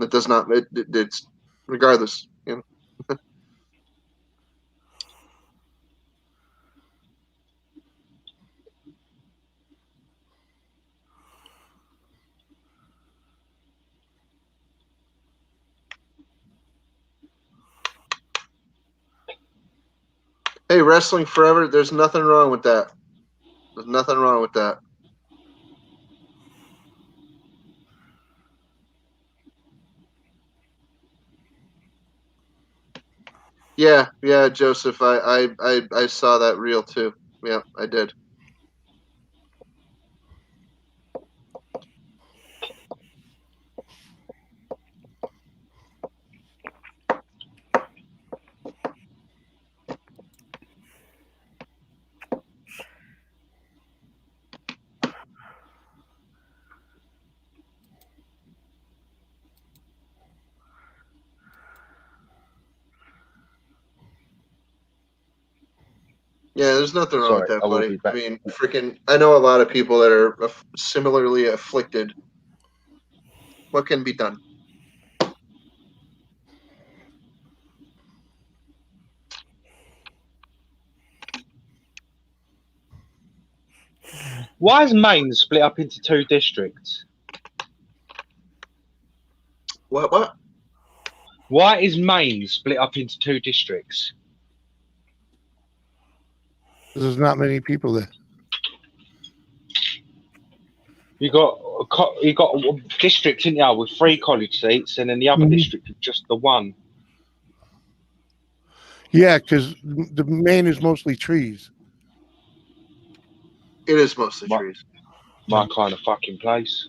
It does not. It's regardless. You know? Hey, wrestling forever. There's nothing wrong with that. There's nothing wrong with that. Yeah, Joseph. I saw that reel too. Yeah, I did. Yeah, there's nothing wrong with Sorry, that, I will buddy. be back. I mean, freaking, I know a lot of people that are similarly afflicted. What can be done? Why is Maine split up into 2 districts? What? Why is Maine split up into 2 districts? There's not many people there. You got a district in there with 3 college seats, and then the other district with just the 1. Yeah, because the Maine is mostly trees. It is mostly What? trees. My kind of fucking place.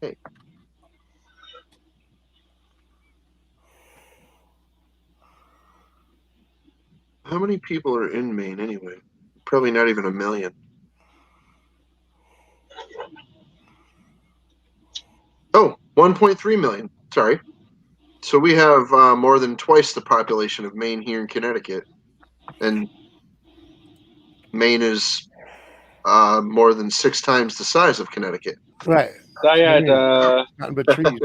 Hey. How many people are in Maine anyway? Probably not even 1 million. Oh, 1.3 million. Sorry. So we have more than twice the population of Maine here in Connecticut. And Maine is more than 6 times the size of Connecticut. Right. They had Nothing but trees.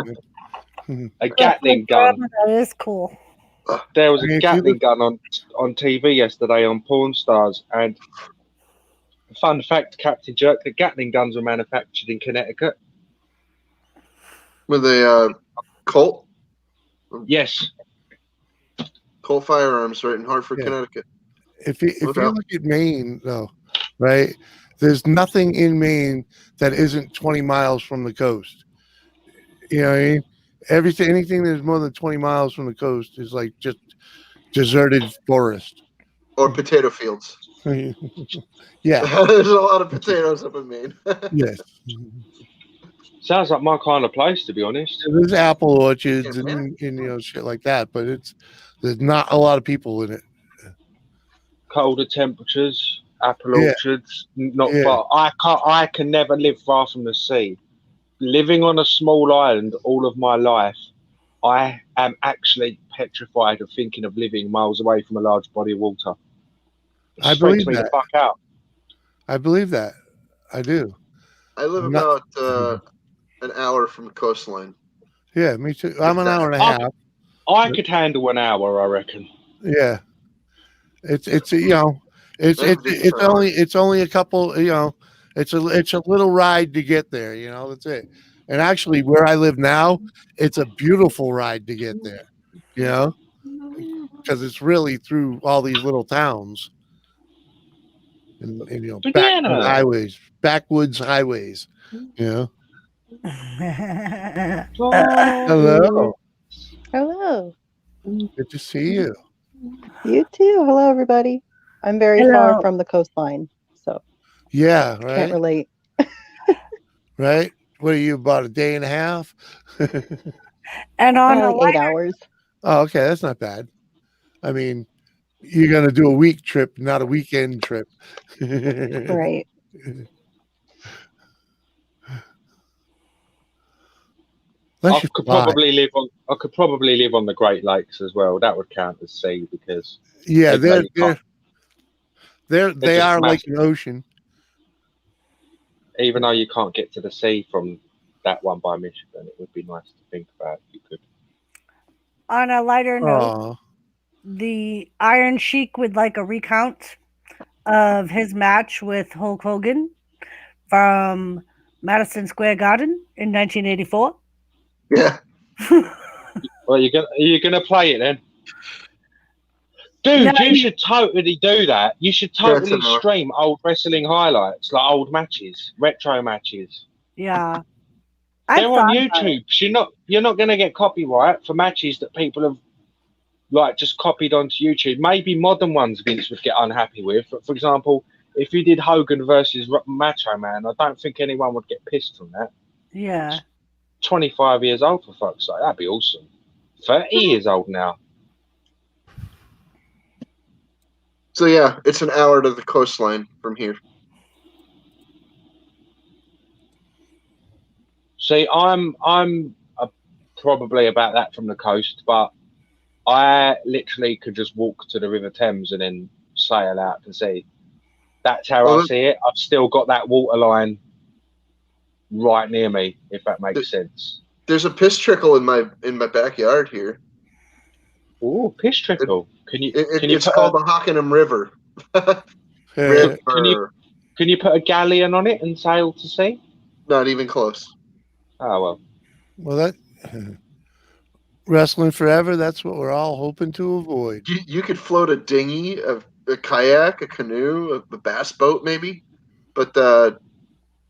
Man. a Gatling gun. That is cool. There was I mean, a if you Gatling look- gun on TV yesterday on Pawn Stars, and fun fact, Captain Jerk, the Gatling guns were manufactured in Connecticut. With a Colt Yes. firearms right in Hartford, Yeah. Connecticut. If you Without- look at Maine, though, right? There's nothing in Maine that isn't 20 miles from the coast. You know what I mean? Anything that's more than 20 miles from the coast is like just deserted forest. Or potato fields. Yeah. There's a lot of potatoes up in Maine. Yes. Sounds like my kind of place, to be honest. There's apple orchards Yeah, and shit like that, but there's not a lot of people in it. colder temperatures, apple Yeah. orchards, not Yeah. far. I can never live far from the sea. Living on a small island all of my life, I am actually petrified of thinking of living miles away from a large body of water. It I freaks believe me the that. fuck out. I believe that. I do. I live I'm not- about an hour from the coastline. Yeah, me too. I'm an hour and a I- half. I could handle an hour, I reckon. Yeah. It's you know, it's only a couple, you know, it's a little ride to get there, you know, that's it. And actually where I live now, it's a beautiful ride to get there, you know, because it's really through all these little towns and you know, backwoods highways, you know. Hello. Hello. Good to see you. You too. Hello, everybody. I'm very Hello. far from the coastline, so Yeah, can't right. relate. Right? What are you, about a day and a half? And on a Like 8 lighter, hours. Oh, okay, that's not bad. I mean, you're gonna do a week trip, not a weekend trip. Right. Unless I you could fly. probably live on the Great Lakes as well. That would count as sea because Yeah, they tell you can't- they just are like massive. an ocean. even though you can't get to the sea from that one by Michigan, it would be nice to think about if you could. on a lighter note, Oh, the Iron Sheik would like a recount of his match with Hulk Hogan from Madison Square Garden in 1984. Yeah. Well, you're gonna play it then, dude. No, You should totally do that. You should totally tomorrow. stream old wrestling highlights, like old matches, retro matches. Yeah. I They're on thought about it. YouTube. So you're not going to get copyright for matches that people have like just copied onto YouTube. Maybe modern ones Vince would get unhappy with. But for example, if you did Hogan versus Macho Man, I don't think anyone would get pissed from that. Yeah. 25 years old, for fuck's sake, that'd be awesome. 30 years old now. So yeah, it's an hour to the coastline from here. See, I'm probably about that from the coast, but I literally could just walk to the River Thames and then sail out to sea. That's how I see it. I've still got that water line right near me, if that makes sense. There's a piss trickle in my backyard here. Ooh, piss trickle. It's called the Hockenham River. yeah. Can you put a galleon on it and sail to sea? Not even close. Oh well. Well, that wrestling forever. That's what we're all hoping to avoid. You could float a dinghy, a kayak, a canoe, a bass boat, maybe. But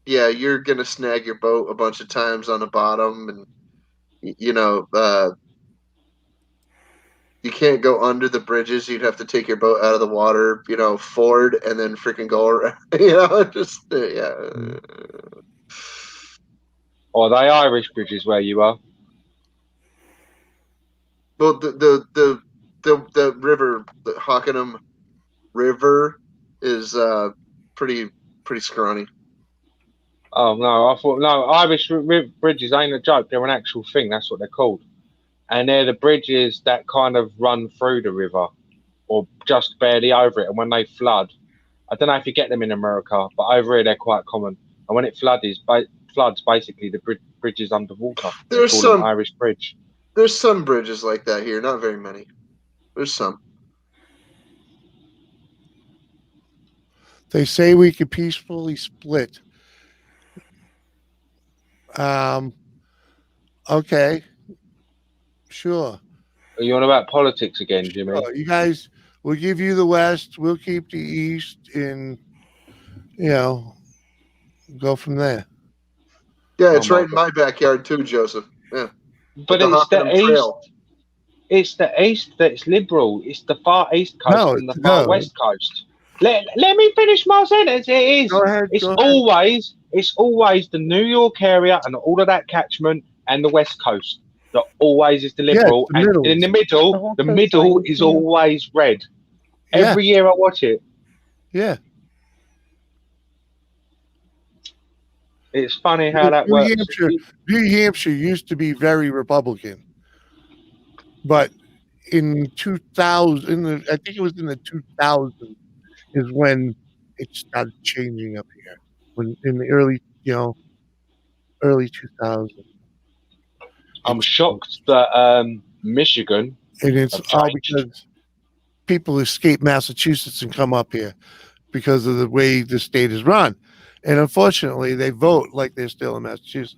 yeah, you're gonna snag your boat a bunch of times on the bottom, and you can't go under the bridges. You'd have to take your boat out of the water, ford, and then freaking go around. Yeah. Are they Irish bridges where you are? Well, the river, the Hockenham River, is pretty scrawny. Oh no, I thought no. Irish bridges ain't a joke. They're an actual thing. That's what they're called, and they're the bridges that kind of run through the river, or just barely over it. And when they flood, I don't know if you get them in America, but over here they're quite common. And when it floods, basically the bridge is underwater. There's called some an Irish bridge. There's some bridges like that here. Not very many. There's some. They say we could peacefully split. Okay. Sure. Are you on about politics again, Jimmy? Oh, you guys, we'll give you the West. We'll keep the East, and go from there. Yeah, it's right in my backyard too, Joseph. Yeah. But it's the East. It's the East that's liberal. It's the far East coast and the far West coast. Let me finish my sentence. It is. Go ahead. It's always the New York area and all of that catchment and the West Coast that always is the liberal. Yeah, and in the middle is always red. Every year I watch it. Yeah. It's funny how that works. New Hampshire used to be very Republican, but in 2000, I think it was in the 2000s, is when it started changing up here. When in the early 2000s. I'm shocked that Michigan. And it's have all changed. because people escape Massachusetts and come up here because of the way the state is run. And unfortunately, they vote like they're still in Massachusetts.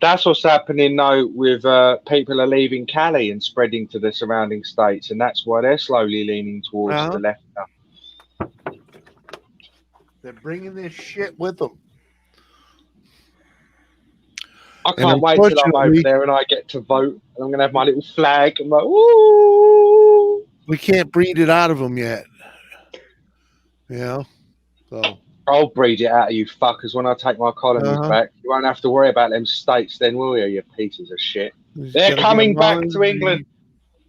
That's what's happening though with people are leaving Cali and spreading to the surrounding states, and that's why they're slowly leaning towards the left now. They're bringing this shit with them. I can't wait till I'm over unfortunately- there and I get to vote, and I'm gonna have my little flag and like, ooh. We can't breed it out of them yet. So I'll breed it out of you fuckers when I take my colonies back. You won't have to worry about them states then, will you, you pieces of shit? They're coming back to England.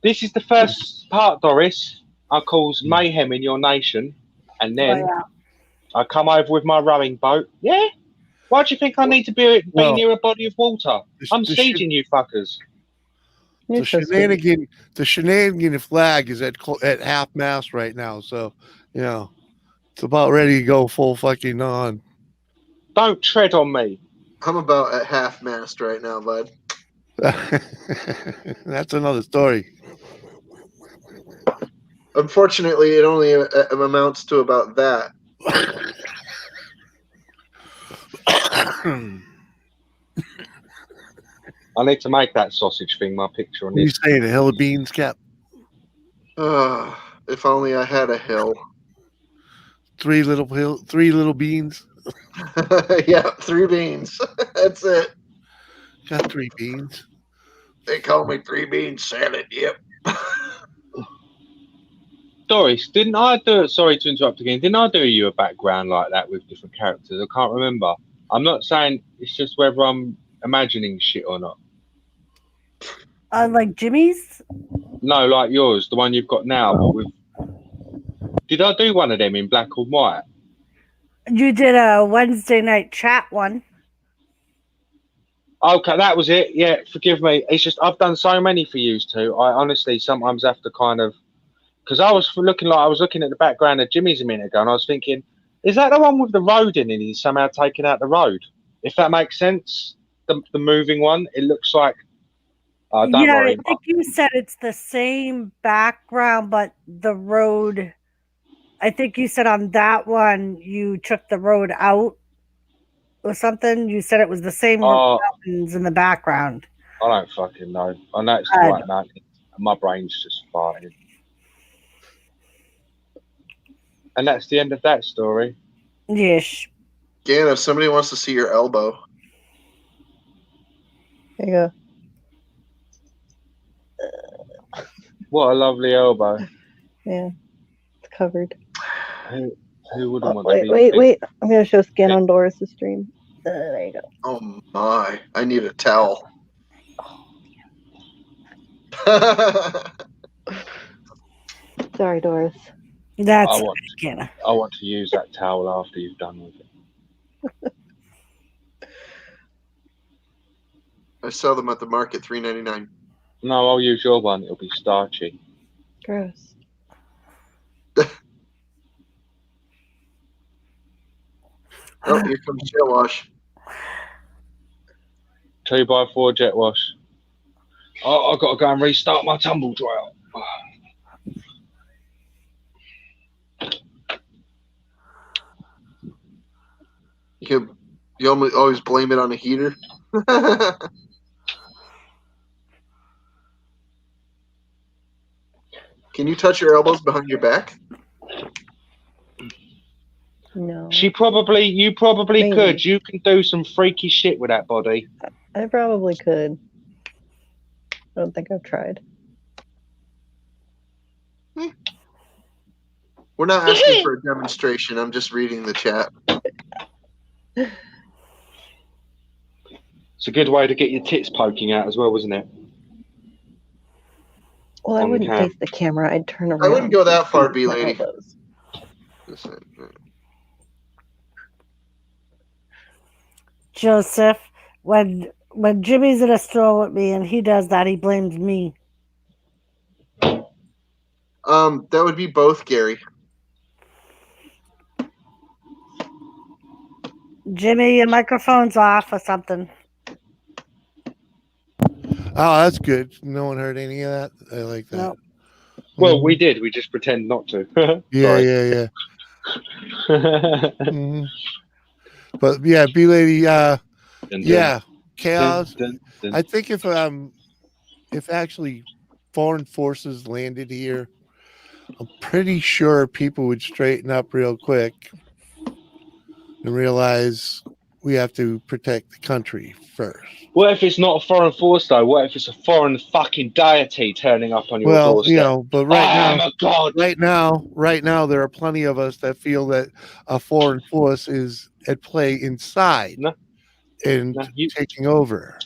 This is the first part, Doris. I cause mayhem in your nation, and then I come over with my rowing boat. Yeah? Why do you think I need to be near a body of water? I'm sieging you fuckers. The shenanigan flag is at half mast right now, so it's about ready to go full fucking on. Don't tread on me. I'm about at half mast right now, bud. That's another story. Unfortunately, it only amounts to about that. I need to make that sausage thing my picture on What are you this. saying? A hill of beans, Cap? If only I had a hill. Three little beans. Yeah, 3 beans. That's it. Got 3 beans. They call me 3 bean salad. Yep. Doris, didn't I do it? Sorry to interrupt again. Didn't I do you a background like that with different characters? I can't remember. I'm not saying it's just whether I'm imagining shit or not. Like Jimmy's? No, like yours, the one you've got now. But with... Did I do one of them in black or white? You did a Wednesday night chat one. Okay, that was it. Yeah, forgive me. It's just I've done so many for you two. I honestly sometimes have to kind of, because I was looking at the background of Jimmy's a minute ago, and I was thinking, is that the one with the road in it? And he's somehow taken out the road. If that makes sense, the moving one. It looks like. Don't worry. I think you said it's the same background, but the road. I think you said on that one you took the road out or something. You said it was the same mountains in the background. I don't fucking know. I know it's the right mountain. My brain's just farting. And that's the end of that story. Yes. Gan, if somebody wants to see your elbow. There you go. What a lovely elbow. Yeah, it's covered. Who wouldn't want to Wait. I'm going to show skin on Doris's stream. There you go. Oh my. I need a towel. Sorry, Doris. That's I want to use that towel after you've done with it. I sell them at the market $3.99. No, I'll use your one. It'll be starchy. Gross. Oh, here comes jet wash. 2x4 jet wash. Oh, I've got to go and restart my tumble dryer. You always blame it on a heater. Can you touch your elbows behind your back? No. You probably Maybe. could. You can do some freaky shit with that body. I probably could. I don't think I've tried. We're not asking for a demonstration. I'm just reading the chat. It's a good way to get your tits poking out as well, wasn't it? Well, I On wouldn't cam. face the camera. I'd turn around. I wouldn't go that far, and B my lady. elbows. Joseph, when Jimmy's in a store with me and he does that, he blames me. That would be both, Gary. Jimmy, your microphone's off or something. Oh, that's good. No one heard any of that. I like that. No. Well, we did. We just pretend not to. Yeah, Sorry. yeah. Mhm. But yeah, B lady. Dun, dun, Yeah, chaos. dun, dun. I think if actually foreign forces landed here, I'm pretty sure people would straighten up real quick and realize we have to protect the country first. What if it's not a foreign force though? What if it's a foreign fucking deity turning up on your Well, doorstep? you know, but I am a god. right now, there are plenty of us that feel that a foreign force is at play inside No. and No, you- taking over.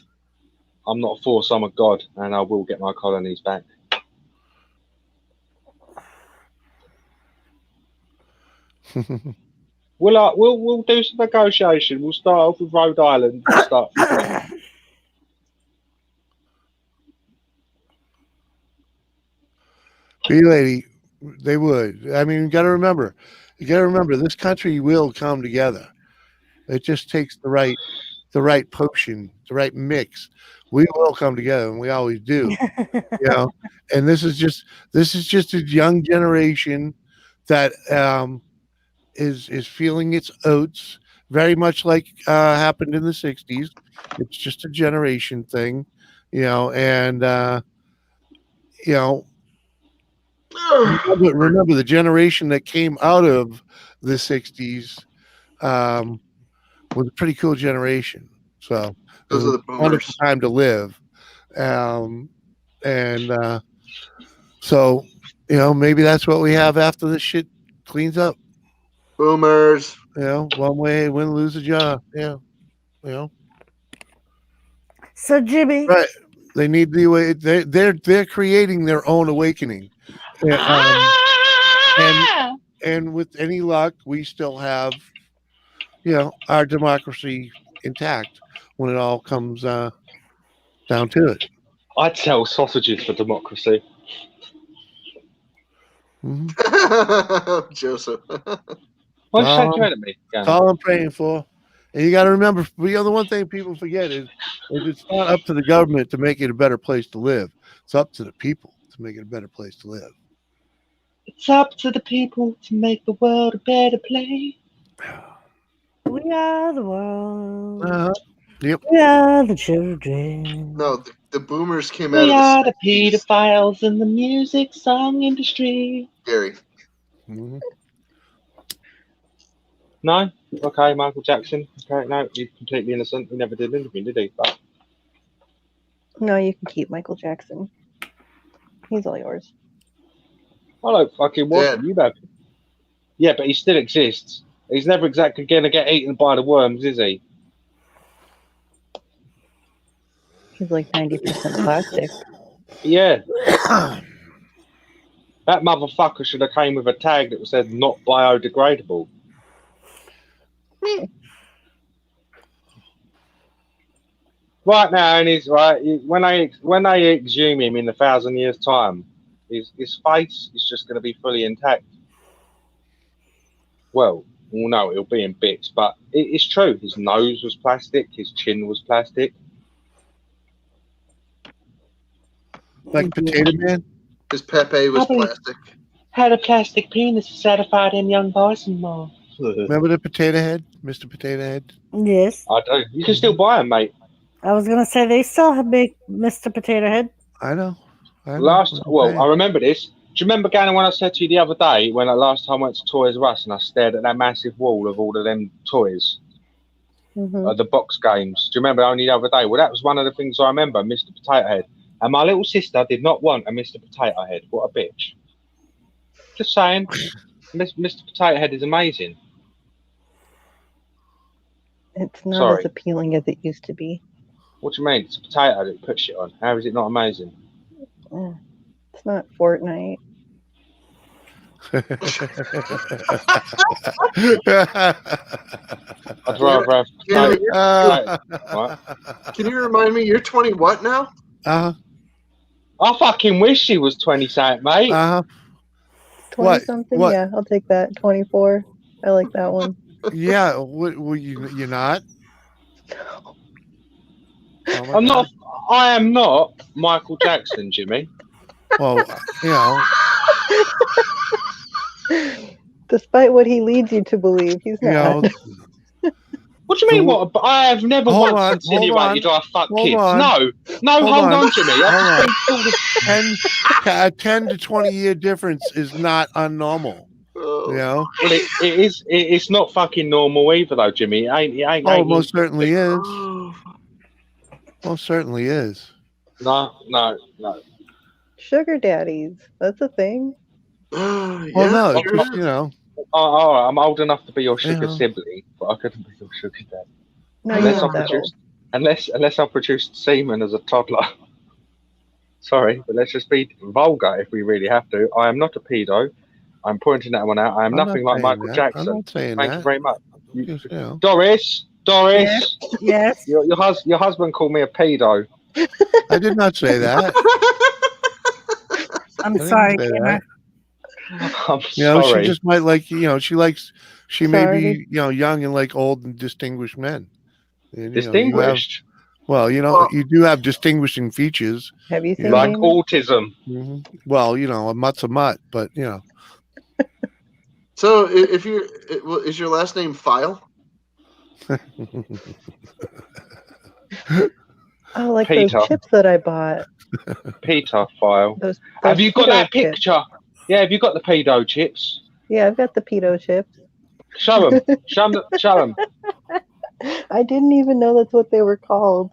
I'm not a force. I'm a god, and I will get my colonies back. We'll do some negotiation. We'll start off with Rhode Island. We'll start from there. B lady, they would. I mean, you got to remember, this country will come together. It just takes the right potion, the right mix. We will come together, and we always do. You know, and this is just a young generation that is feeling its oats, very much like happened in the '60s. It's just a generation thing, you know, and you know. Remember the generation that came out of the 60s was a pretty cool generation. So it Those was are the a wonderful boomers. time to live. So, you know, maybe that's what we have after this shit cleans up. Boomers. You know, one way, win, lose a job. Yeah. You know, So Jimmy, right. They need the way they're creating their own awakening. And with any luck, we still have, you know, our democracy intact when it all comes down to it. I'd sell sausages for democracy. Mhm. Joseph. Why shake your head at me? That's all I'm praying for. And you got to remember, the other one thing people forget is it's not up to the government to make it a better place to live. It's up to the people to make it a better place to live. It's up to the people to make the world a better place. we are the world. Yep. We are the children. No, the boomers came out We of are the the 60s, pedophiles in the music song industry. Gary. Mhm. No? Okay, Michael Jackson. Okay, no, he's completely innocent. He never did anything, did he? But No, you can keep Michael Jackson. He's all yours. I don't fucking want Dead. him. You know. Yeah, but he still exists. He's never exactly going to get eaten by the worms, is he? He's like 90% plastic. Yeah. That motherfucker should have came with a tag that said not biodegradable. Right now, and he's right. When they exhume him in 1,000 years' time, his face is just going to be fully intact. Well, no, it'll be in bits, but it's true. His nose was plastic. His chin was plastic. Like Potato Man. His Pepe was I believe- plastic. Had a plastic penis to satisfy them young boys and more. Remember the Potato Head, Mr. Potato Head? Yes. I do. You can still buy them, mate. I was gonna say they still have big Mr. Potato Head. I know. I remember this. Do you remember, Gannon, when I said to you the other day, when I last time I went to Toys R Us and I stared at that massive wall of all of them toys, Mhm. the box games? Do you remember only the other day? Well, that was one of the things I remember, Mr. Potato Head. And my little sister did not want a Mr. Potato Head. What a bitch. Just saying. Mr. Potato Head is amazing. It's not Sorry. as appealing as it used to be. What do you mean? It's a potato that you put shit on. How is it not amazing? Mm. It's not Fortnite. I'd rather have. Yeah, What? Can you remind me? You're 20 what now? Uh-huh. I fucking wish she was 27, mate. 20 What? something? What? Yeah, I'll take that. 24. I like that one. Yeah, what you're not? Oh my I'm not. God. I am not Michael Jackson, Jimmy. Well, you know, Despite what he leads you to believe, he's you not. know. What do you mean? What? I have never Hold once on, insinuated I fuck hold kids. on. No, hold on, Jimmy. Hold on. A 10 to 20 year difference is not unnormal. You know? Well, it is. It's not fucking normal either, though, Jimmy. It ain't. Oh, ain't most certainly is. Oh, Most certainly is. No. Sugar daddies. That's a thing. Well, yeah, no, sure just, is. you know. Oh, I'm old enough to be your sugar Yeah. sibling, but I couldn't be your sugar dad No, unless you're I not that produced old. unless I produced semen as a toddler. Sorry, but let's just be vulgar if we really have to. I am not a pedo. I'm pointing that one out. I am I'm nothing not like saying Michael that. Jackson. I'm not saying Thank that. you very much. Just, you know. Doris, Yes. your husband called me a pedo. I did not say that. I'm I didn't sorry, say Gamer. I'm You know, sorry. she just might like, you know, she may Sorry. be, you know, young and like old and distinguished men. And, you know, Distinguished, you know, Well- you do have distinguishing features. Have you seen Yeah. like Gamer? autism. Well, you know, a mutt's a mutt, but, you know. So, if you is your last name File? Oh, like Peter. those chips that I bought. Peter file. Those Have you got pedo that chips. picture? Yeah, have you got the pedo chips? Yeah, I've got the pedo chips. Show them. Show them. I didn't even know that's what they were called.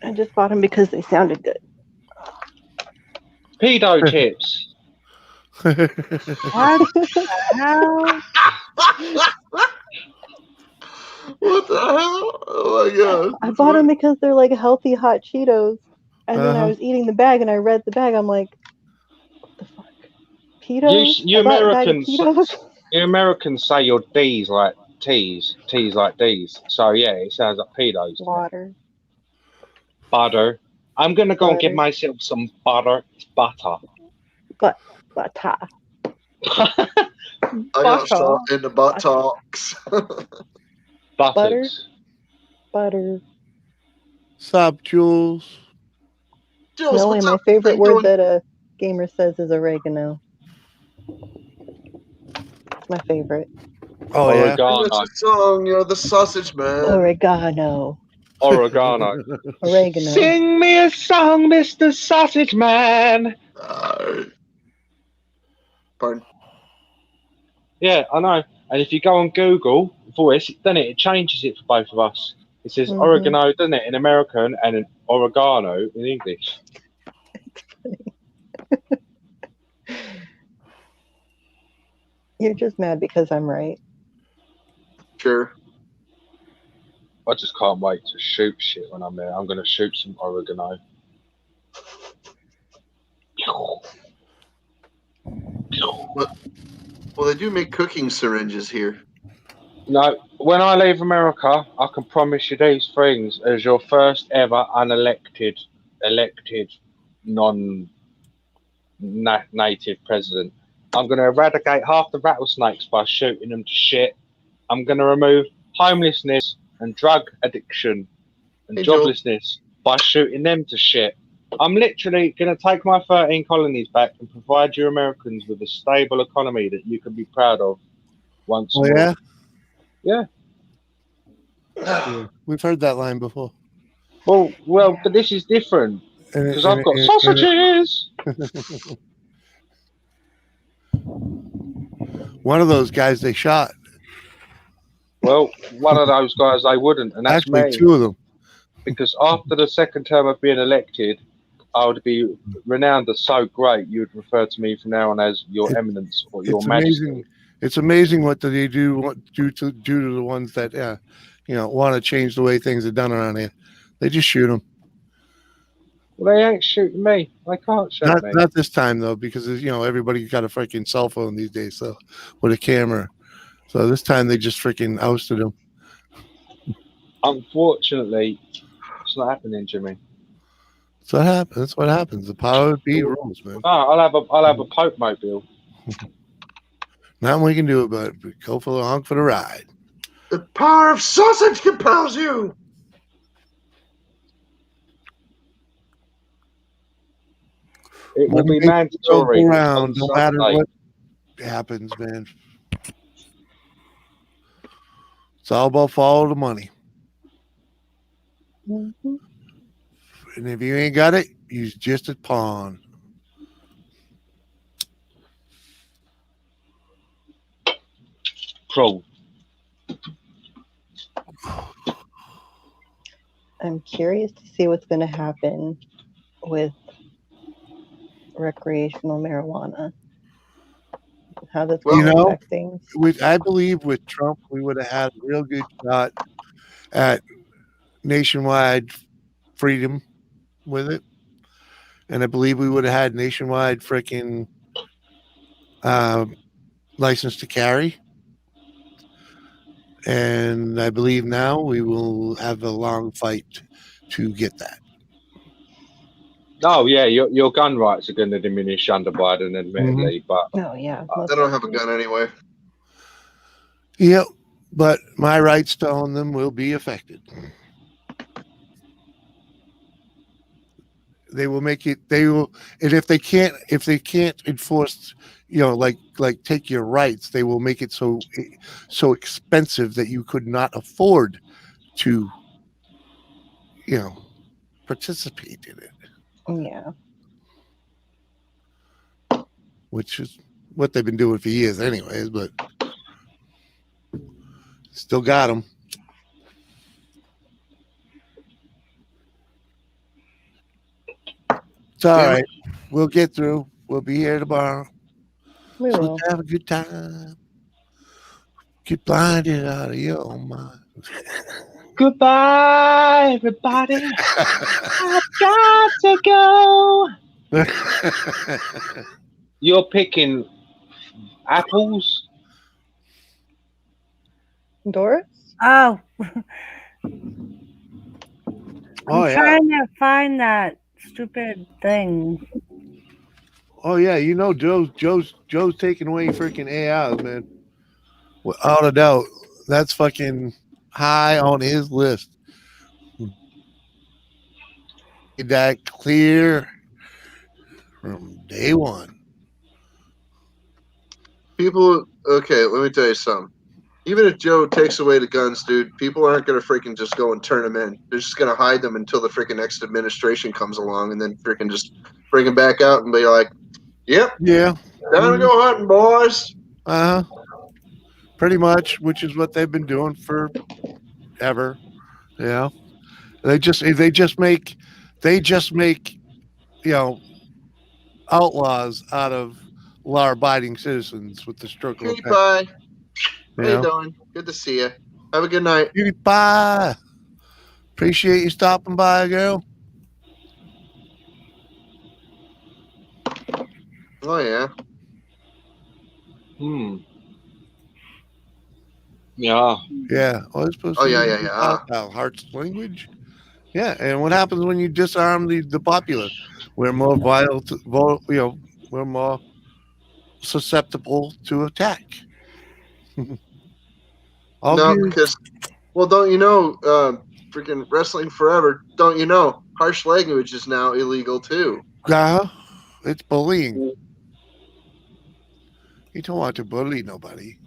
I just bought them because they sounded good. Pedo chips. What the hell? What the hell? Oh my god! I bought them because they're like healthy hot Cheetos. And then I Uh-huh. was eating the bag and I read the bag. I'm like, what the fuck? Pedos? You I bought a bag of Americans, Pedos? you Americans say your D's like T's, T's like D's. So yeah, it sounds like pedos. Water. Butter. I'm gonna go and get Butter. myself some butter. It's butter. Butter. I got shot in the buttocks. Buttocks. Butter. Sup, Jules? Jules, No, what's and my up? favorite How you word doing? that a gamer says is oregano. It's my favorite. Oh, yeah. Oregano. That's a song, you know, the Sausage Man. Oregano. Oregano. Oregano. Sing me a song, Mr. Sausage Man. Pardon. Yeah, I know. And if you go on Google Voice, then it changes it for both of us. It says Mhm. oregano, doesn't it, in American, and an oregano in English. You're just mad because I'm right. Sure. I just can't wait to shoot shit when I'm there. I'm going to shoot some oregano. Well, they do make cooking syringes here. No, when I leave America, I can promise you these things as your first ever elected non-native president. I'm going to eradicate half the rattlesnakes by shooting them to shit. I'm going to remove homelessness and drug addiction and Hey, Joel. joblessness by shooting them to shit. I'm literally going to take my 13 colonies back and provide you Americans with a stable economy that you can be proud of once Oh, more. yeah? Yeah. Yeah. We've heard that line before. Well, but this is different because I've got sausages. One of those guys they shot. Well, one of those guys they wouldn't, and that's Actually, me. two of them. Because after the second term of being elected, I would be renowned as so great. You would refer to me from now on as Your Eminence or Your It's Majesty. amazing. It's amazing what they do to the ones that, you know, want to change the way things are done around here. They just shoot them. Well, they ain't shooting me. They can't shoot me. Not this time though, because everybody's got a freaking cell phone these days, so with a camera. So this time they just freaking ousted him. Unfortunately, it's not happening, Jimmy. So that's what happens. The power of be rules, man. No, I'll have a Pope mobile. Nothing we can do about it. But go along for the ride. The power of sausage compels you. It will Money be makes the world mandatory. go round, on no matter Sunday. what happens, man. It's all about follow the money. Mhm. And if you ain't got it, you's just a pawn. Cruel. I'm curious to see what's going to happen with recreational marijuana. How that's Well, going to you know, affect things. I believe with Trump, we would have had a real good shot at nationwide freedom with it. And I believe we would have had nationwide freaking license to carry. And I believe now we will have a long fight to get that. Oh yeah, your gun rights are going to diminish under Biden, admittedly, but Oh, yeah. most I don't have a definitely. gun anyway. Yep. But my rights to own them will be affected. They will make it. They will, and if they can't enforce, like take your rights, they will make it so expensive that you could not afford to, participate in it. Yeah. Which is what they've been doing for years, anyways. But still got them. It's all right. We'll get through. We'll be here tomorrow. We So will. have a good time. Get blinded out of your own mind. goodbye, everybody. I've got to go. You're picking apples? Doris? Oh, Oh, I'm yeah. trying to find that stupid thing. Oh yeah, Joe's taking away freaking AI, man. Without a doubt, that's fucking high on his list. Get that clear from day one. People, okay, let me tell you something. Even if Joe takes away the guns, dude, people aren't going to freaking just go and turn them in. They're just going to hide them until the freaking next administration comes along and then freaking just bring them back out and be like, yep, Yeah. time to go hunting, boys. Pretty much, which is what they've been doing forever. Yeah. They just make outlaws out of law-abiding citizens with the stroke of a Cutie pen. pie. How you You know? doing? Good to see you. Have a good night. Cutie pie. Appreciate you stopping by, girl. Oh, yeah. Yeah. Yeah. Oh, it's supposed Oh, to yeah, be yeah, yeah. hostile heart's language. Yeah. And what happens when you disarm the populace? We're more we're more susceptible to attack. All No, good. because, well, don't you know, freaking Wrestling Forever, don't you know, harsh language is now illegal, too. It's bullying. You don't want to bully nobody.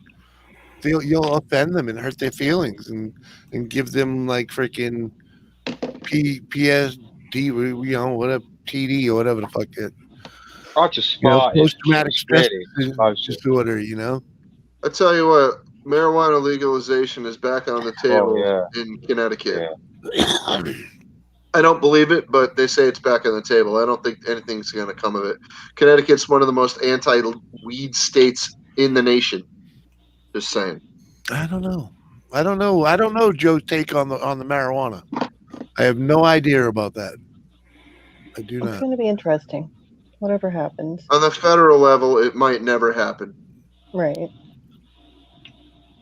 You'll offend them and hurt their feelings and give them like freaking PSD, whatever TD or whatever the fuck it. I just farted. Post-traumatic stress Really disorder. I tell you what, marijuana legalization is back on the table in Connecticut. Yeah. I don't believe it, but they say it's back on the table. I don't think anything's going to come of it. Connecticut's one of the most anti-weed states in the nation. Just saying. I don't know. I don't know Joe's take on the marijuana. I have no idea about that. I do It's not. going to be interesting. Whatever happens. On the federal level, it might never happen. Right.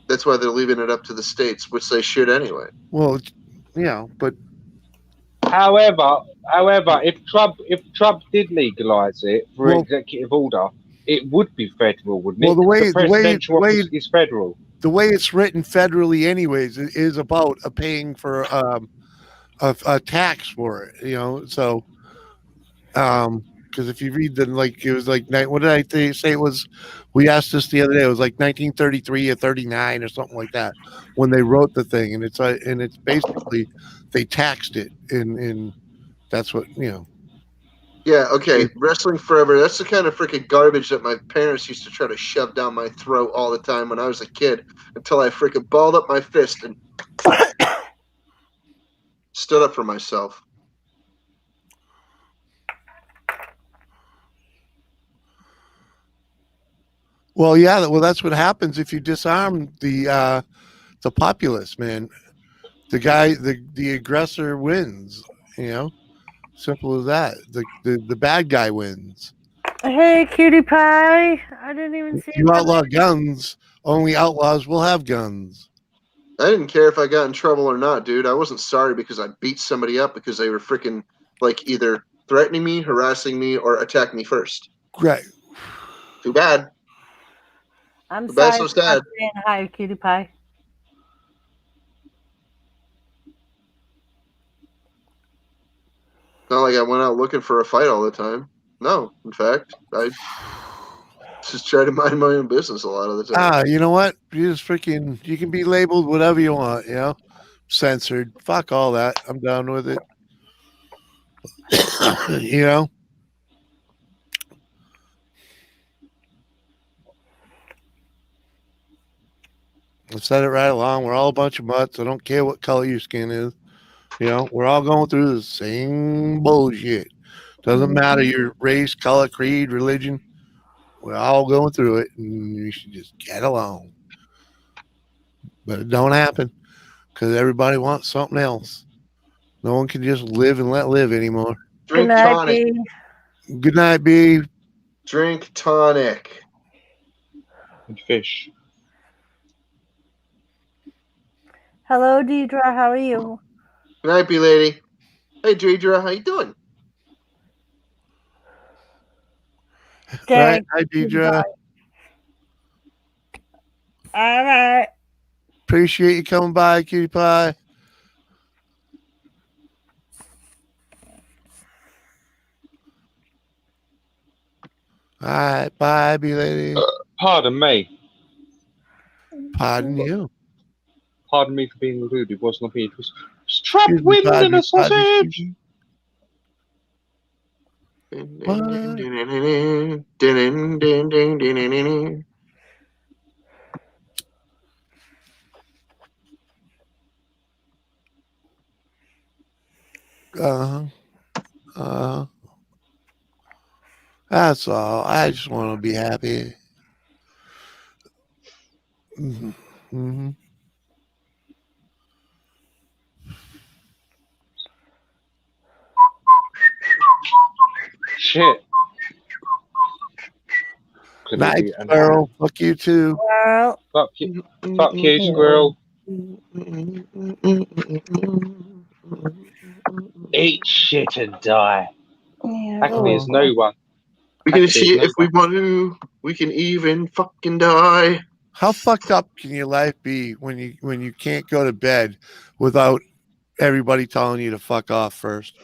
That's why they're leaving it up to the states, which they should anyway. Well, but However, if Trump did legalize it for Well- executive order, it would be federal, wouldn't Well, it? the way- presidential the way- office is federal. the way it's written federally, anyways, it is about paying for a tax for it. So, because if you read the it was like what did I say it was? We asked this the other day. It was like 1933 or 39 or something like that when they wrote the thing, and it's basically they taxed it in that's what Yeah, okay. Wrestling forever. That's the kind of freaking garbage that my parents used to try to shove down my throat all the time when I was a kid until I freaking balled up my fist and stood up for myself. Well, yeah. Well, that's what happens if you disarm the populace, man. The aggressor wins. Simple as that. The bad guy wins. Hey, cutie pie. I didn't even see You outlaw guns. Only outlaws will have guns. I didn't care if I got in trouble or not, dude. I wasn't sorry because I beat somebody up because they were freaking either threatening me, harassing me, or attacking me first. Right. Too bad. I'm The best sorry was for not sad. saying hi, cutie pie. Not like I went out looking for a fight all the time. No, in fact, I just try to mind my own business a lot of the time. You know what? You can be labeled whatever you want, censored. Fuck all that. I'm done with it. I said it right along. We're all a bunch of mutts. I don't care what color your skin is. We're all going through the same bullshit. Doesn't matter your race, color, creed, religion. We're all going through it, and you should just get along. But it don't happen because everybody wants something else. No one can just live and let live anymore. Drink Good night, tonic. B. Good night, B. Drink tonic. And fish. Hello, Deidre. How are you? Good night, B lady. Hey, Deidre, how you doing? Right, Dang. hi, Deidre. All right. Appreciate you coming by, cutie pie. All right, bye, B lady. Pardon me. Pardon you. Pardon me for being rude. It wasn't me. It was trap Excuse me, wind pardon in me, a pardon me, sausage. excuse me. That's all. I just want to be happy. Mm-hmm. Shit. Couldn't Night, be an- squirrel. Fuck you too. Well, Fuck you, squirrel. Eat shit and die. Yeah. Actually, there's no one. We can Actually, see no if we want to. We can even fucking die. How fucked up can your life be when you can't go to bed without everybody telling you to fuck off first?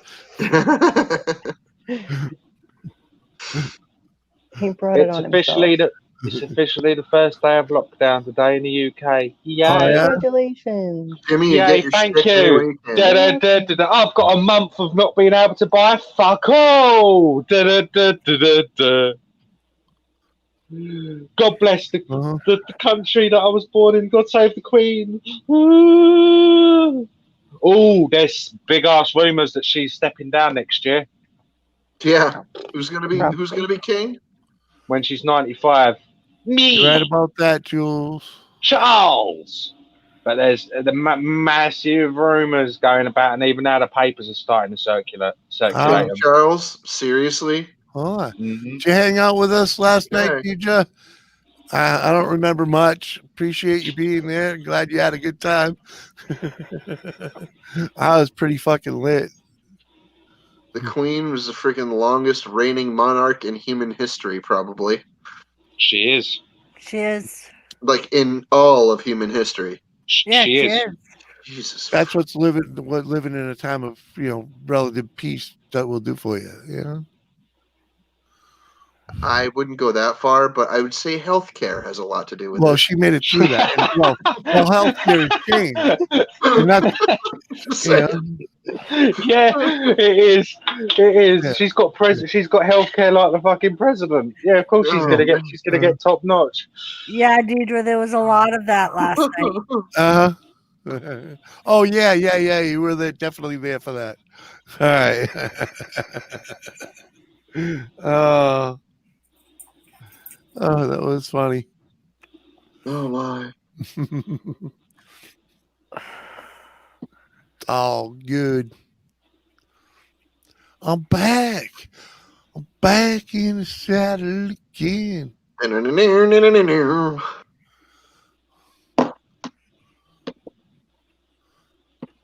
He brought it on himself. It's officially the first day of lockdown today in the UK. Yay! Oh, yeah? Congratulations. Jimmy, you Yay, get your thank shit you. any way you can. Da-da-da-da-da. I've got a month of not being able to buy fuck all. Da-da-da-da-da-da. God bless the country that I was born in. God save the Queen. Oh, there's big ass rumours that she's stepping down next year Yeah, who's gonna be king? when she's 95. Me, You're right about that, Jules. Charles. But there's the massive rumors going about, and even now the papers are starting to circulate King them. Charles, seriously? Hold on. Mhm. Did you hang out with us last night, Okay. Deidre? I don't remember much. Appreciate you being there. Glad you had a good time. I was pretty fucking lit. The Queen was the freaking longest reigning monarch in human history, probably. She is. She is. Like in all of human history. Yeah, She is. Jesus. That's what living in a time of relative peace that will do for you. You know. I wouldn't go that far, but I would say healthcare has a lot to do with Well, it. she made it through that. And, well, healthcare has changed. And that's, Just you know, saying. Yeah, it is. It is. Yeah. She's got She's got healthcare like the fucking president. Yeah, of course she's Oh, gonna get. man. She's gonna get top notch. Yeah, Deidre, there was a lot of that last night. Oh yeah. You were there, definitely there for that. All right. Oh, that was funny. Oh my. Oh, good. I'm back. I'm back in the saddle again.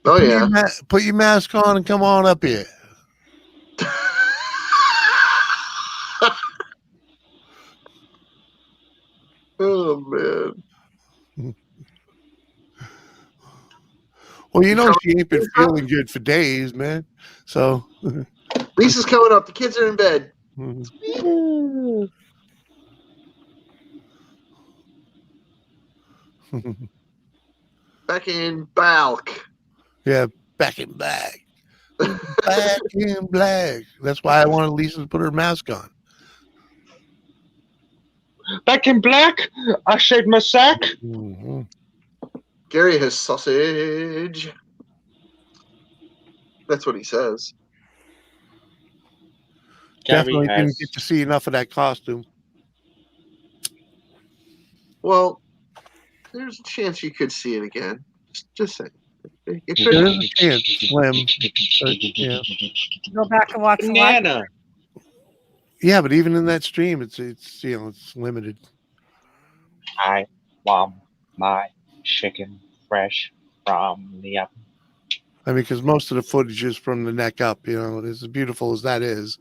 Oh yeah. Put your mask on and come on up here. Oh man. Well, she ain't been feeling good for days, man. So Lisa's coming up. The kids are in bed. Back in Balk. Yeah, back in black. Back in black. That's why I wanted Lisa to put her mask on. Back in black, I shaved my sack. Mm-hmm. Gary has sausage. That's what he says. Definitely didn't get to see enough of that costume. Well, there's a chance you could see it again. Just saying. It There could- is a chance, Slim. But, yeah. Go back and watch the live. Banana. Yeah, but even in that stream, it's it's limited. I want my chicken fresh from the oven. I mean, because most of the footage is from the neck up. As beautiful as that is.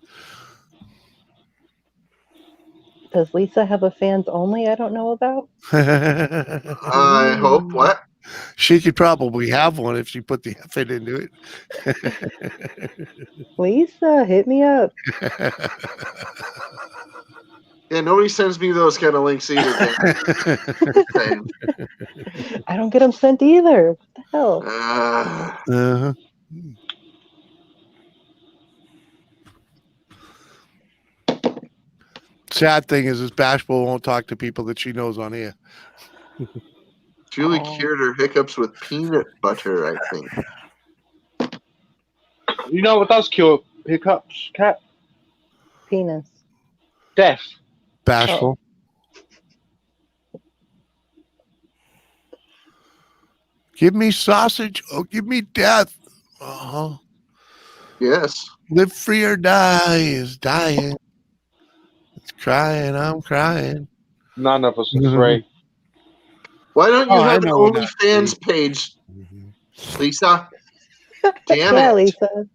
Does Lisa have a fans only I don't know about? I hope. What? She could probably have one if she put the effort into it. Lisa, hit me up. Yeah, nobody sends me those kind of links either. Dan. I don't get them sent either. What the hell? Uh-huh. Sad thing is, Bashful won't talk to people that she knows on here. Julie cured her hiccups with peanut butter, I think. You know what does cure hiccups, Cat? Penis. Death. Bashful. Give me sausage or give me death. Uh-huh. Yes. Live free or die is dying. It's crying, I'm crying. None of us are free. Why don't you Oh, I have an know we're not OnlyFans page, Lisa? Damn Yeah, it. Lisa.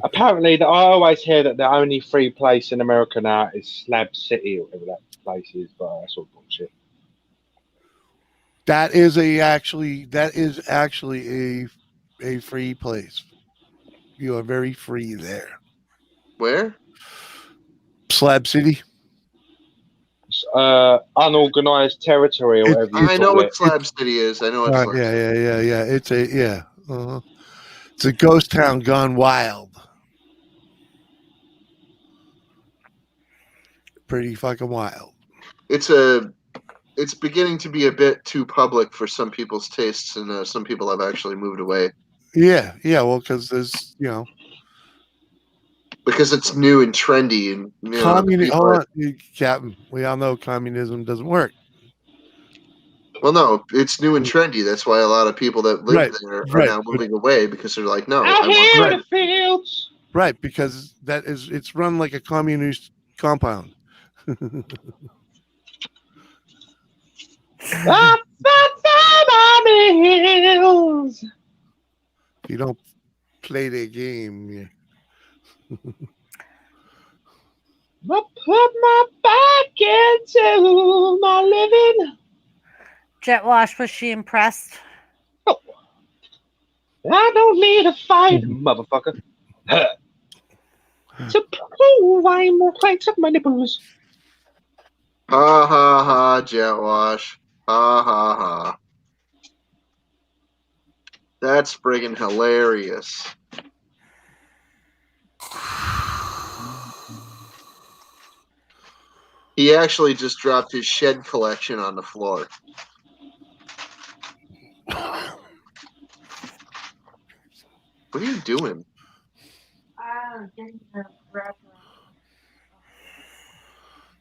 Apparently, I always hear that the only free place in America now is Slab City or whatever that place is, but that's all bullshit. That is actually a free place. You are very free there. Where? Slab City. Unorganized territory or whatever you I know call what it. Slab City is. I know what Slab Yeah. It's a ghost town gone wild. Pretty fucking wild. It's beginning to be a bit too public for some people's tastes, and some people have actually moved away Yeah. Well, because there's because it's new and trendy, and communism. Hold on, Captain. We all know communism doesn't work. Well, no, it's new and trendy. That's why a lot of people that live Right, there are right, now but- moving away because they're like, no, I Out want here Right. in the fields. Right, because it's run like a communist compound. Up on the hills. If you don't play their game, yeah. I put my back into my living. Jet Wash, was she impressed? I don't need a fight, motherfucker. To prove I'm more cranks up my nipples. Ha ha ha, Jet Wash. Ha ha ha. That's friggin' hilarious. He actually just dropped his shed collection on the floor. What are you doing? Getting the wrap around.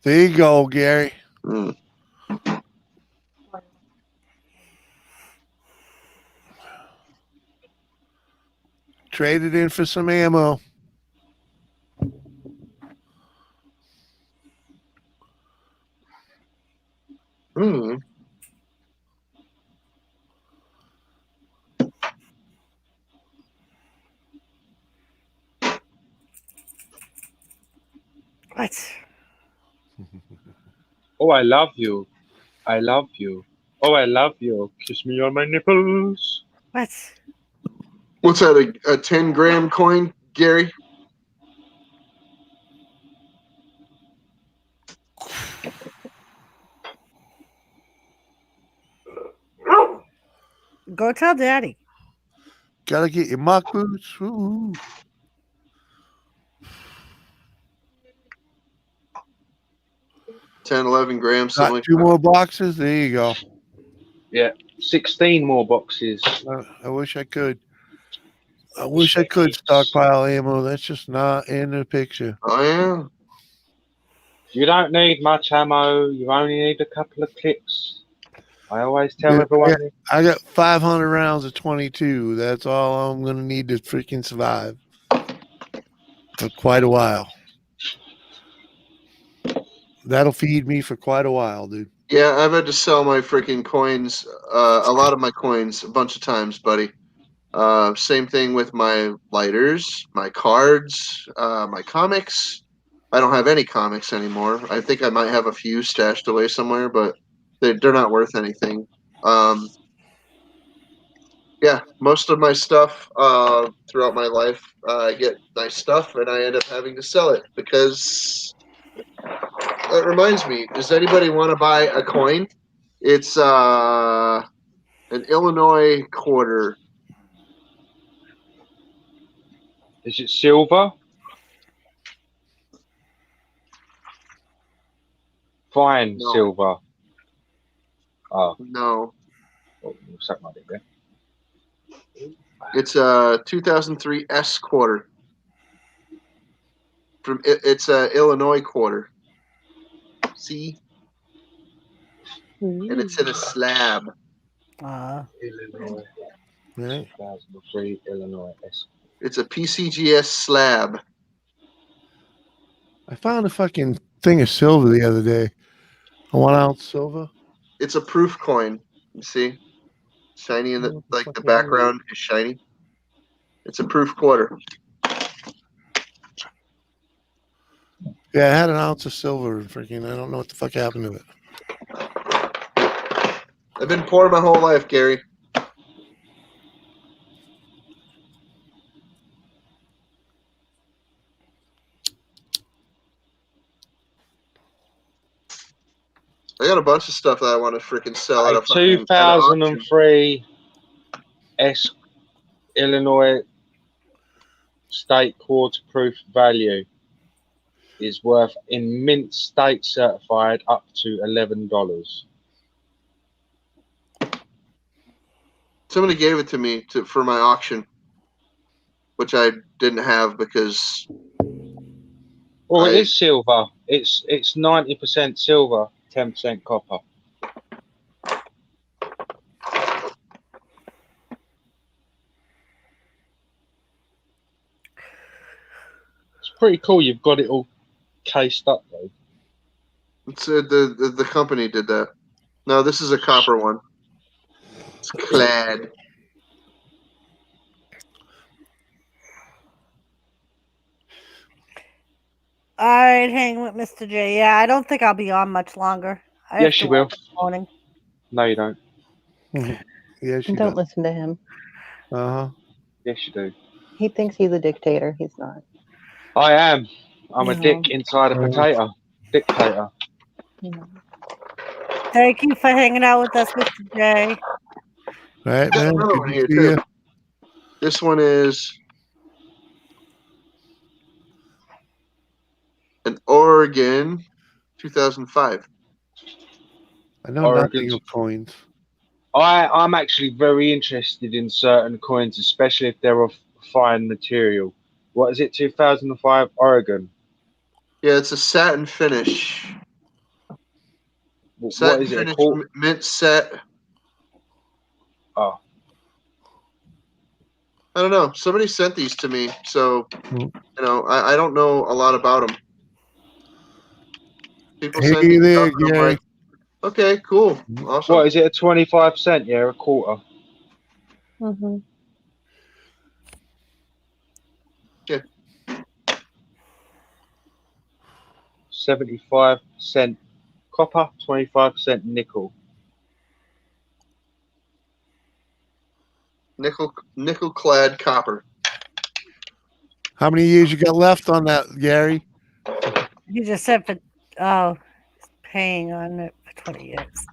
There you go, Gary. Mm. Traded in for some ammo. Mm. What? Oh, I love you. I love you. Oh, I love you. Kiss me on my nipples. What? What's that, a 10-gram coin, Gary? Go tell Daddy. Gotta get your mock boots. Ooh. 10, 11 grams, something Got like two that. more boxes. There you go. 16 more boxes. I wish I could. I wish I could stockpile ammo. That's just not in the picture. Oh, yeah. You don't need much ammo. You only need a couple of clips. I always tell Yeah, everyone. I got 500 rounds of 22. That's all I'm gonna need to freaking survive for quite a while. That'll feed me for quite a while, dude. Yeah, I've had to sell my freaking coins, a lot of my coins, a bunch of times, buddy. Same thing with my lighters, my cards, my comics. I don't have any comics anymore. I think I might have a few stashed away somewhere, but they're not worth anything. Yeah, most of my stuff throughout my life, I get nice stuff, and I end up having to sell it because that reminds me. Does anybody want to buy a coin? It's an Illinois quarter. Is it silver? Fine, No. silver. Oh, No, something like that. it's a 2003 S quarter. It's a Illinois quarter. See, and it's in a slab. Illinois. Right? 2003 Illinois. It's a PCGS slab. I found a fucking thing of silver the other day. A 1 ounce silver. It's a proof coin. You see, shiny in the What like fuck the is that? background is shiny. It's a proof quarter. Yeah, I had an ounce of silver. Freaking, I don't know what the fuck happened to it. I've been poor my whole life, Gary. I got a bunch of stuff that I want to freaking sell at A a fucking at an auction. 2003 S Illinois state quarter proof value is worth in mint state certified up to $11. Somebody gave it to me for my auction, which I didn't have because Well, it I- is silver. It's 90% silver, 10% copper. pretty cool. You've got it all cased up though. It's the company did that. No, this is a copper one. It's clad. All right, hang with Mr. J. Yeah, I don't think I'll be on much longer. I have Yes, to you will. work in the morning. No, you don't. Yeah, she Don't does. listen to him. Uh-huh. Yes, you do. He thinks he's a dictator. He's not. I am. I'm a No. dick inside a potato. Dictator. No. Thank you for hanging out with us, Mr. J. Right, Got man. another Good one to here, see too. you. This one is an Oregon 2005. I know nothing Oregon's- of coins. I'm actually very interested in certain coins, especially if they're of fine material. What is it? 2005 Oregon. Yeah, it's a satin finish. What Satin is it? A finish quarter? mint set. Oh, I don't know. Somebody sent these to me, so Hmm. I don't know a lot about them. People Hey send me there, stuff, and I'm Gary. like, okay, cool, awesome. what is it? A 25 cent? Yeah, a quarter. Mm-hmm. Yeah. 75 cent copper, 25 cent nickel. Nickel clad copper. How many years you got left on that, Gary? You just said for paying on it for 20 years.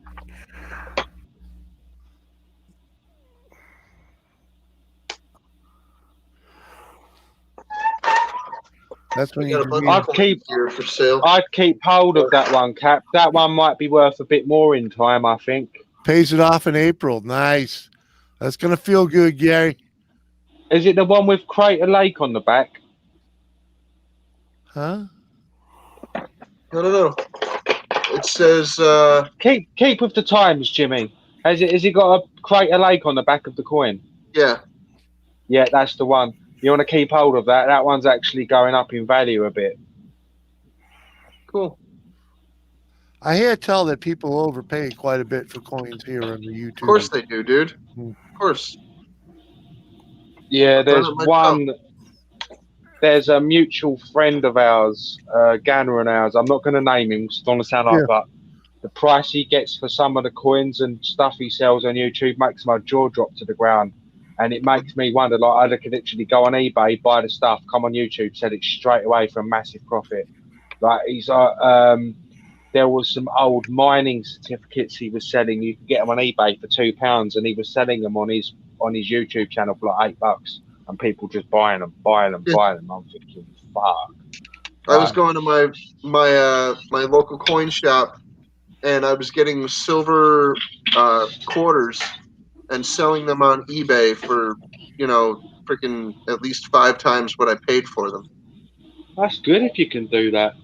That's when We you got a bunch can of coins here for sale. I'd keep hold of that one, Cap. That one might be worth a bit more in time, I think. pays it off in April. Nice. That's gonna feel good, Gary. Is it the one with Crater Lake on the back? Huh? I don't know. It says Keep with the times, Jimmy. Has it got a Crater Lake on the back of the coin? yeah. Yeah, that's the one. You want to keep hold of that. That one's actually going up in value a bit. Cool. I hear tell that people overpay quite a bit for coins here on the YouTube. Of course they do, dude. Hmm. Of course. Yeah, I've done there's it myself. one. There's a mutual friend of ours, Ganner and ours. I'm not going to name him because I don't want to sound like, Yeah. but the price he gets for some of the coins and stuff he sells on YouTube makes my jaw drop to the ground. And it makes me wonder, like, I could literally go on eBay, buy the stuff, come on YouTube, sell it straight away for a massive profit. Like, there was some old mining certificates he was selling. You could get them on eBay for £2, and he was selling them on his YouTube channel for like $8, and people just buying them. I'm thinking, fuck. I was going to my local coin shop, and I was getting silver quarters and selling them on eBay for freaking at least 5 times what I paid for them. That's good if you can do that.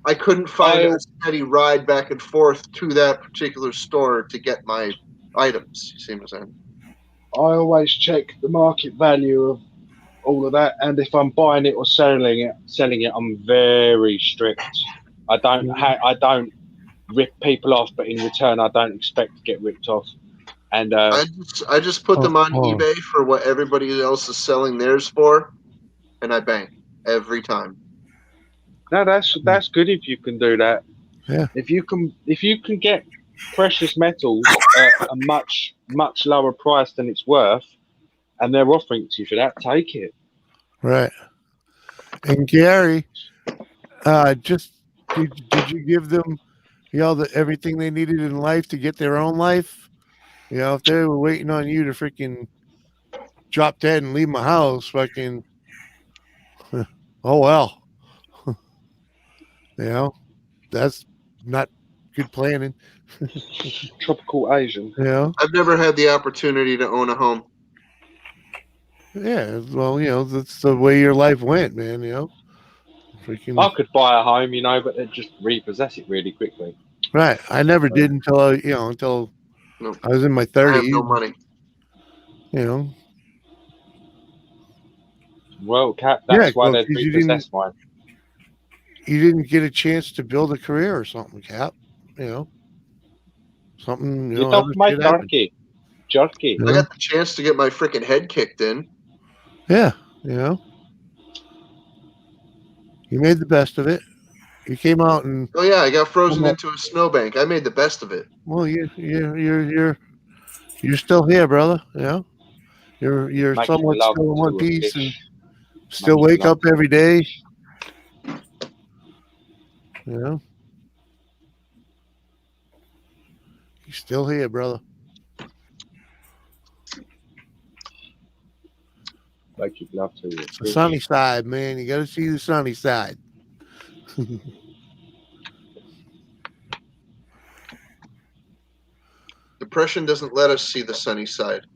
I couldn't find a steady ride back and forth to that particular store to get my items. You see what I'm saying? I always check the market value of all of that, and if I'm buying it or selling it, I'm very strict. I don't rip people off, but in return, I don't expect to get ripped off. And I just put them on eBay for what everybody else is selling theirs for, and I bank every time. No, that's good if you can do that. Yeah. If you can get precious metals at a much lower price than it's worth, and they're offering it to you for that, take it. Right. And Gary, just did you give them, everything they needed in life to get their own life? If they were waiting on you to freaking drop dead and leave my house, fucking, oh well. That's not good planning. Tropical Asian. I've never had the opportunity to own a home. Yeah, well, that's the way your life went, man. Freaking I could buy a home, but they'd just repossess it really quickly. right. I never did until I was in my 30s. I have no money. Well, Cap, that's why well, they've 'cause repossessed mine. you didn't get a chance to build a career or something, Cap. You know, something. You other don't make shit happened. jerky. You I know? got the chance to get my freaking head kicked in. Yeah, you know, you made the best of it. You came out and Oh yeah, I got frozen Well, into a snowbank. I made the best of it. well, you're still here, brother. You know, you're Making somewhat love still in one to a piece and fish. still Making wake love up to a every day. fish. You know, you're still here, brother. Making love to a It's the fish. sunny side, man. You got to see the sunny side. Depression doesn't let us see the sunny side.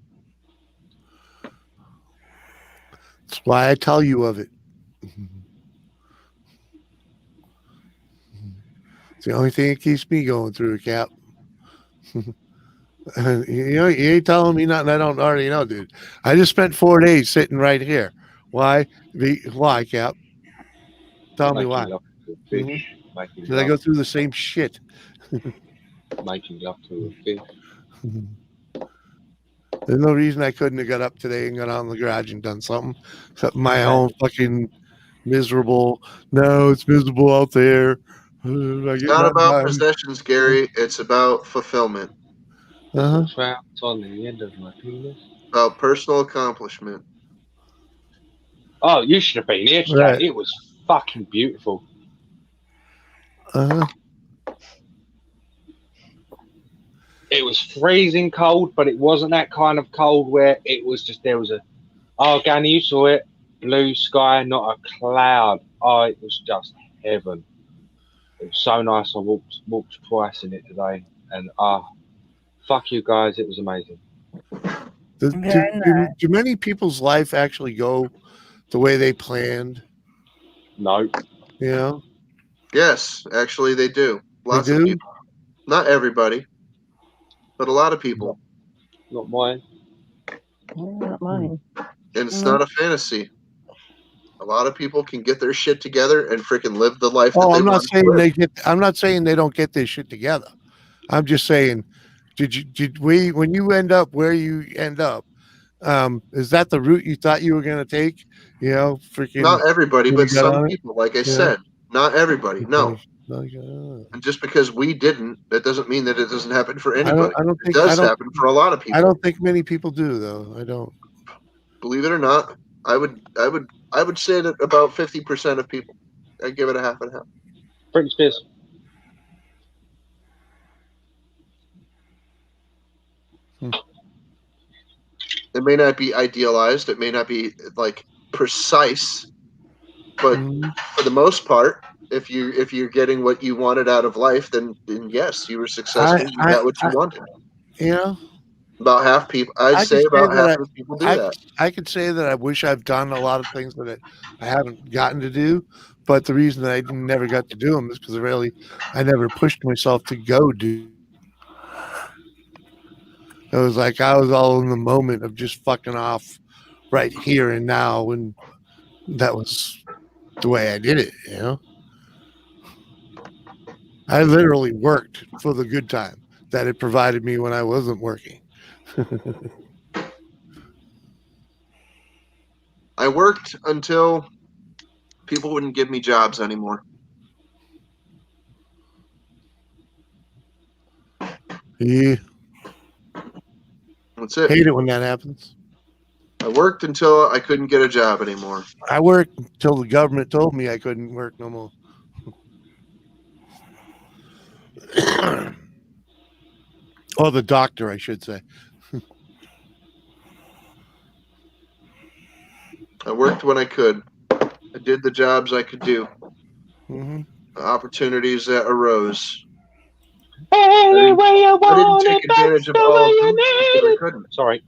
That's why I tell you of it. It's the only thing that keeps me going through, Cap. You ain't telling me nothing I don't already know, dude. I just spent 4 days sitting right here. Why? Why, Cap? Tell me Making why. love to a fish. Making Did I go love, through the same shit? making love to a fish. There's no reason I couldn't have got up today and got out in the garage and done something. Except my own fucking miserable. No, it's miserable out there. It's not about possessions, Gary. It's about fulfillment. Uh-huh. Trout on the end of my penis. About personal accomplishment. Oh, you should have been here today. Right. It was fucking beautiful. Uh-huh. It was freezing cold, but it wasn't that kind of cold where it was just there was a Gany, you saw it, blue sky, not a cloud. Oh, it was just heaven. It was so nice. I walked twice in it today, and fuck you guys, it was amazing. Do many people's life actually go the way they planned? No. You know? Yes, actually they do. Lots They of do? people. Not everybody, but a lot of people. Not mine. Not mine. And it's not a fantasy. A lot of people can get their shit together and freaking live the life that Oh, they I'm not want to saying live. I'm not saying they don't get this shit together. I'm just saying, when you end up where you end up, is that the route you thought you were gonna take? You know, freaking Not everybody, when but you got some on it? people, like I Yeah. said. Not everybody, no. Like, And just because we didn't, that doesn't mean that it doesn't happen for I anybody. don't It think does happen for a lot of people. I don't think many people do, though. I don't. Believe it or not, I would say that about 50% of people. I'd give it a half and half. Britney Spears. It may not be idealized. It may not be like precise, but for the most part, if you're getting what you wanted out of life, then yes, you were successful. You got what you wanted. You know, about half people. I'd say about half of people do that. I could say that I wish I've done a lot of things that I haven't gotten to do, but the reason that I never got to do them is because I never pushed myself to go do. It was like I was all in the moment of just fucking off right here and now, and that was the way I did it, you know? I literally worked for the good time that it provided me when I wasn't working. I worked until people wouldn't give me jobs anymore. Yeah. That's it. Hate it when that happens. I worked until I couldn't get a job anymore. I worked until the government told me I couldn't work no more. Or the doctor, I should say. I worked when I could. I did the jobs I could do. Mm-hmm. The opportunities that arose. Any way you want take it, advantage that's of the all way of you them because need I it. couldn't. Sorry.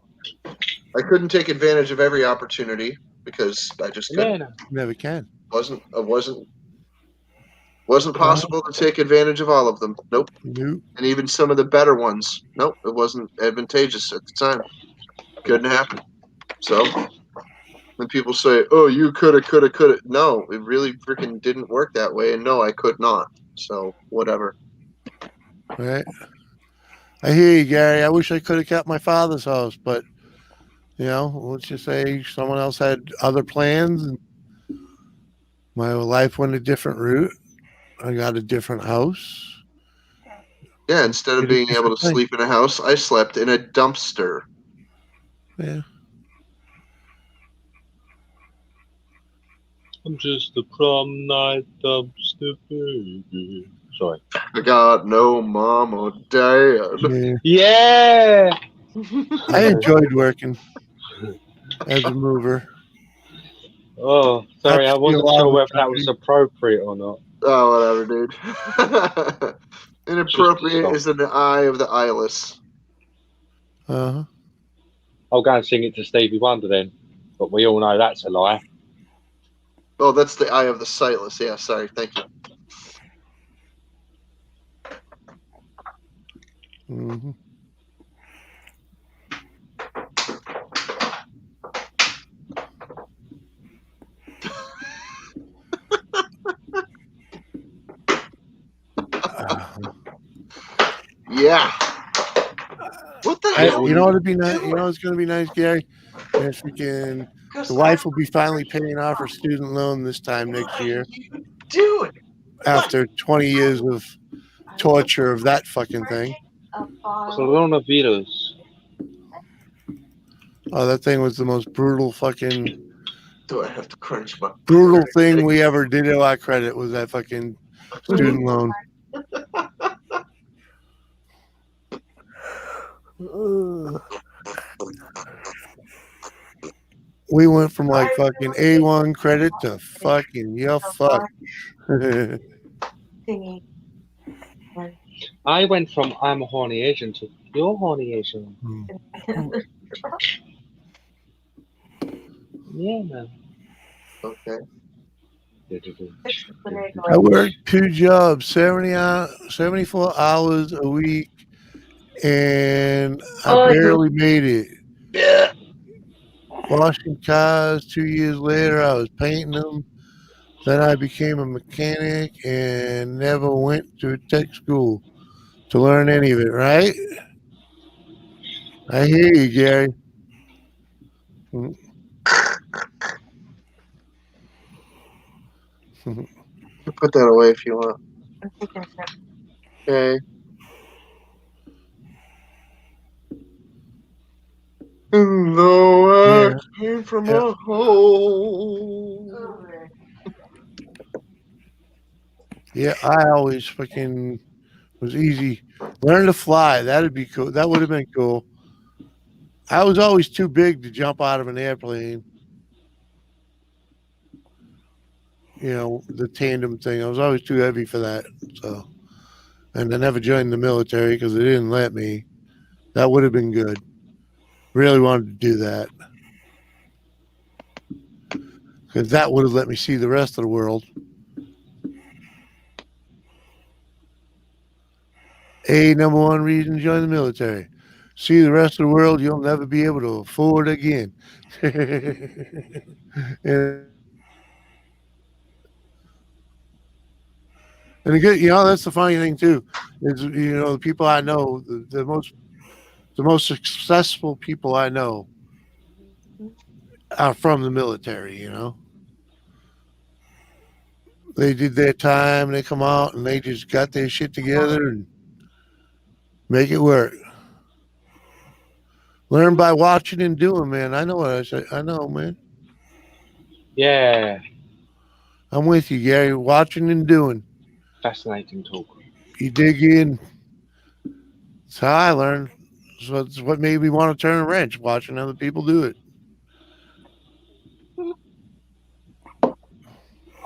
I couldn't take advantage of every opportunity because I just couldn't. Never can. Wasn't possible to take advantage of all of them. Nope. Nope. And even some of the better ones. Nope. It wasn't advantageous at the time. Couldn't happen. So And people say, "Oh, you coulda." No, it really freaking didn't work that way, and no, I could not. So whatever. Right. I hear you, Gary. I wish I could have kept my father's house, but you know, let's just say someone else had other plans, and my life went a different route. I got a different house. Yeah, instead of Did a being able different to thing. sleep in a house, I slept in a dumpster. Yeah. I'm just a prom night dumpster baby. Sorry. I got no mom or dad. Yeah. Yeah. I enjoyed working as a mover. Oh, sorry, Got I to see a wasn't lot sure of the whether that was country. appropriate or not. Oh, whatever, dude. Inappropriate song. is in the eye of the eyeless. Uh-huh. I'll go and sing it to Stevie Wonder then. But we all know that's a lie. Oh, that's the eye of the sightless. Yeah, sorry. Thank you. Mm-hmm. Yeah. What the hell? You know what'd be nice? You know what's going to be nice, Gary? If we can, the wife will be finally paying off her student loan this time next year Dude. after 20 years of torture of that fucking thing. Coronavirus. Oh, that thing was the most brutal fucking Do I have to crunch my brutal thing we ever did to our credit was that fucking student loan. We went from like fucking A1 credit to fucking yeah fuck. Thingy. I went from I'm a horny Asian to you're horny Asian. Yeah, man. Okay. I worked 2 jobs, 74 hours a week, and I barely made it. Yeah. Washing cars. 2 years later, I was painting them. Then I became a mechanic and never went to a tech school to learn any of it, right? I hear you, Gary. Put that away if you want. Okay. And though I came from a hole. Yeah, I always fucking was easy. Learn to fly. That'd be cool. That would have been cool. I was always too big to jump out of an airplane. You know, the tandem thing. I was always too heavy for that. So, and I never joined the military because they didn't let me. That would have been good. Really wanted to do that. Because that would have let me see the rest of the world. Number one reason to join the military. See the rest of the world you'll never be able to afford again. And again, you know, that's the funny thing too, is you know, the people I know, the most successful people I know are from the military, you know. They did their time, they come out and they just got their shit together and make it work. Learn by watching and doing, man. I know what I say. I know, man. Yeah. I'm with you, Gary. Watching and doing. Fascinating talk. You dig in. That's how I learned. So it's what made me want to turn a wrench, watching other people do it.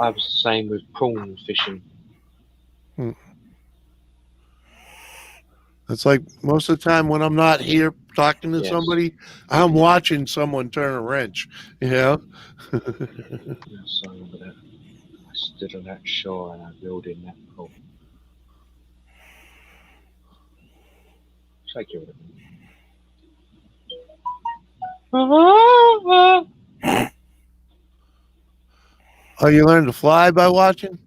I was the same with prawn fishing. It's like most of the time when I'm not here talking to Yes. somebody, I'm watching someone turn a wrench, you know? Yes, I remember that. I stood on that shore and I reeled in that pole. Shake your head. Oh, you learned to fly by watching?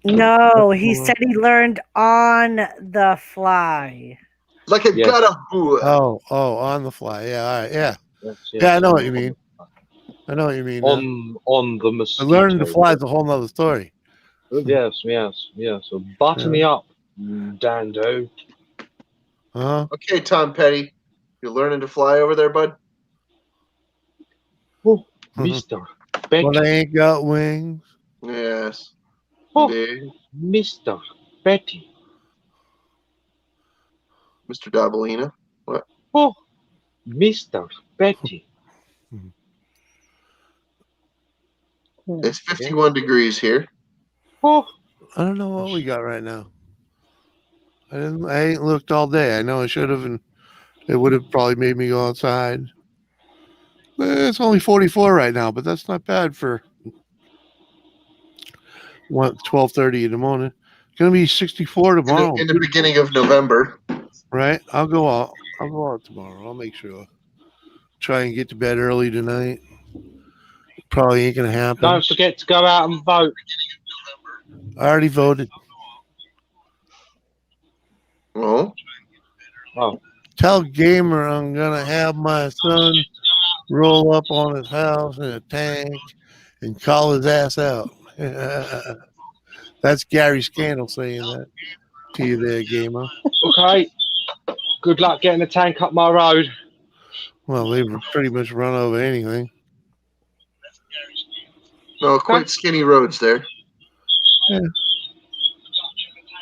No, he cool. said he learned on the fly. Like a Yes. gutta. Oh, on the fly. Yeah, all right. Yeah. Yes, Yeah, I know on- what you mean. I know what you mean. now. On the But mosquito. learning to fly is a whole nother story. Yes. So butter me up, Dando. Huh? Okay, Tom Petty. You learning to fly over there, bud? Oh, Mister Betty. Well, they ain't got wings. Yes. Oh. Indeed. Mr. Betty. Mr. Dabalina. Oh, Mr. Betty. It's 51 degrees here. Oh, I don't know what we got right now. I ain't looked all day. I know I should have, and it would have probably made me go outside. It's only 44 right now, but that's not bad for 12:30 in the morning. It's gonna be 64 tomorrow, In the beginning of November. right? I'll go out. I'll go out tomorrow. I'll make sure. Try and get to bed early tonight. Probably ain't gonna happen. don't forget to go out and vote. I already voted. Oh, Oh, Tell Gamer I'm gonna have my son roll up on his house in a tank and call his ass out. That's Gary Scandal saying that to you there, Gamer. okay. Good luck getting the tank up my road. Well, they've pretty much run over anything. no, quite skinny roads there.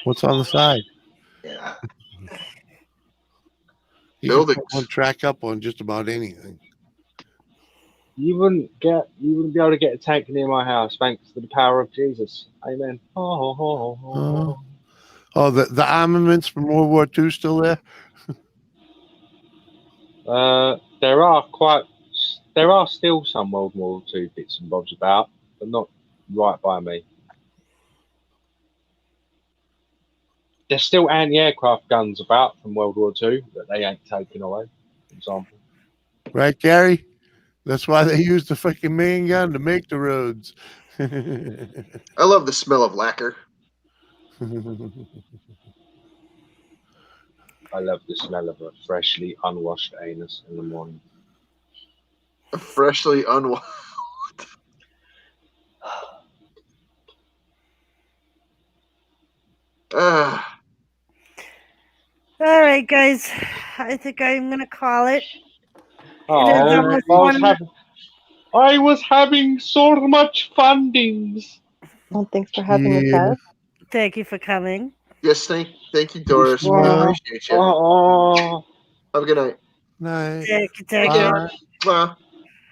What's on the side? Yeah. You can put Buildings. one track up on just about anything. You wouldn't be able to get a tank near my house thanks to the power of Jesus. Amen. Oh, the armaments from World War II still there? There are still some World War II bits and bobs about, but not right by me. There's still anti-aircraft guns about from World War II that they ain't taken away, for example. Right, Gary? That's why they used the fucking main gun to make the roads. I love the smell of lacquer. I love the smell of a freshly unwashed anus in the morning. A freshly unwashed. Ah, All right, guys. I think I'm gonna call it. Oh, It is almost one- I was having so much fundings. Well, thanks for having us, Yeah. Tess. Thank you for coming. yes, thank you, Doris. We Wow. appreciate you. Oh, Have a good night. Nice. Thank you. Thank Bye. you. Well,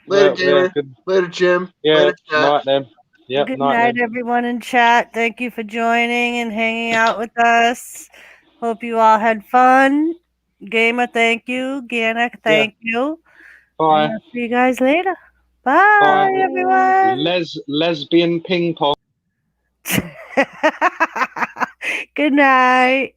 later, Gamer. good. Later, Jim. Yeah, Later, chat. night then. Yep, Good night night, then. everyone in chat. Thank you for joining and hanging out with us. Hope you all had fun. Gamer, thank you. Ganak, thank you. Bye. And I'll see you guys later. Bye, Bye. everyone. Lesbian ping pong. Good night.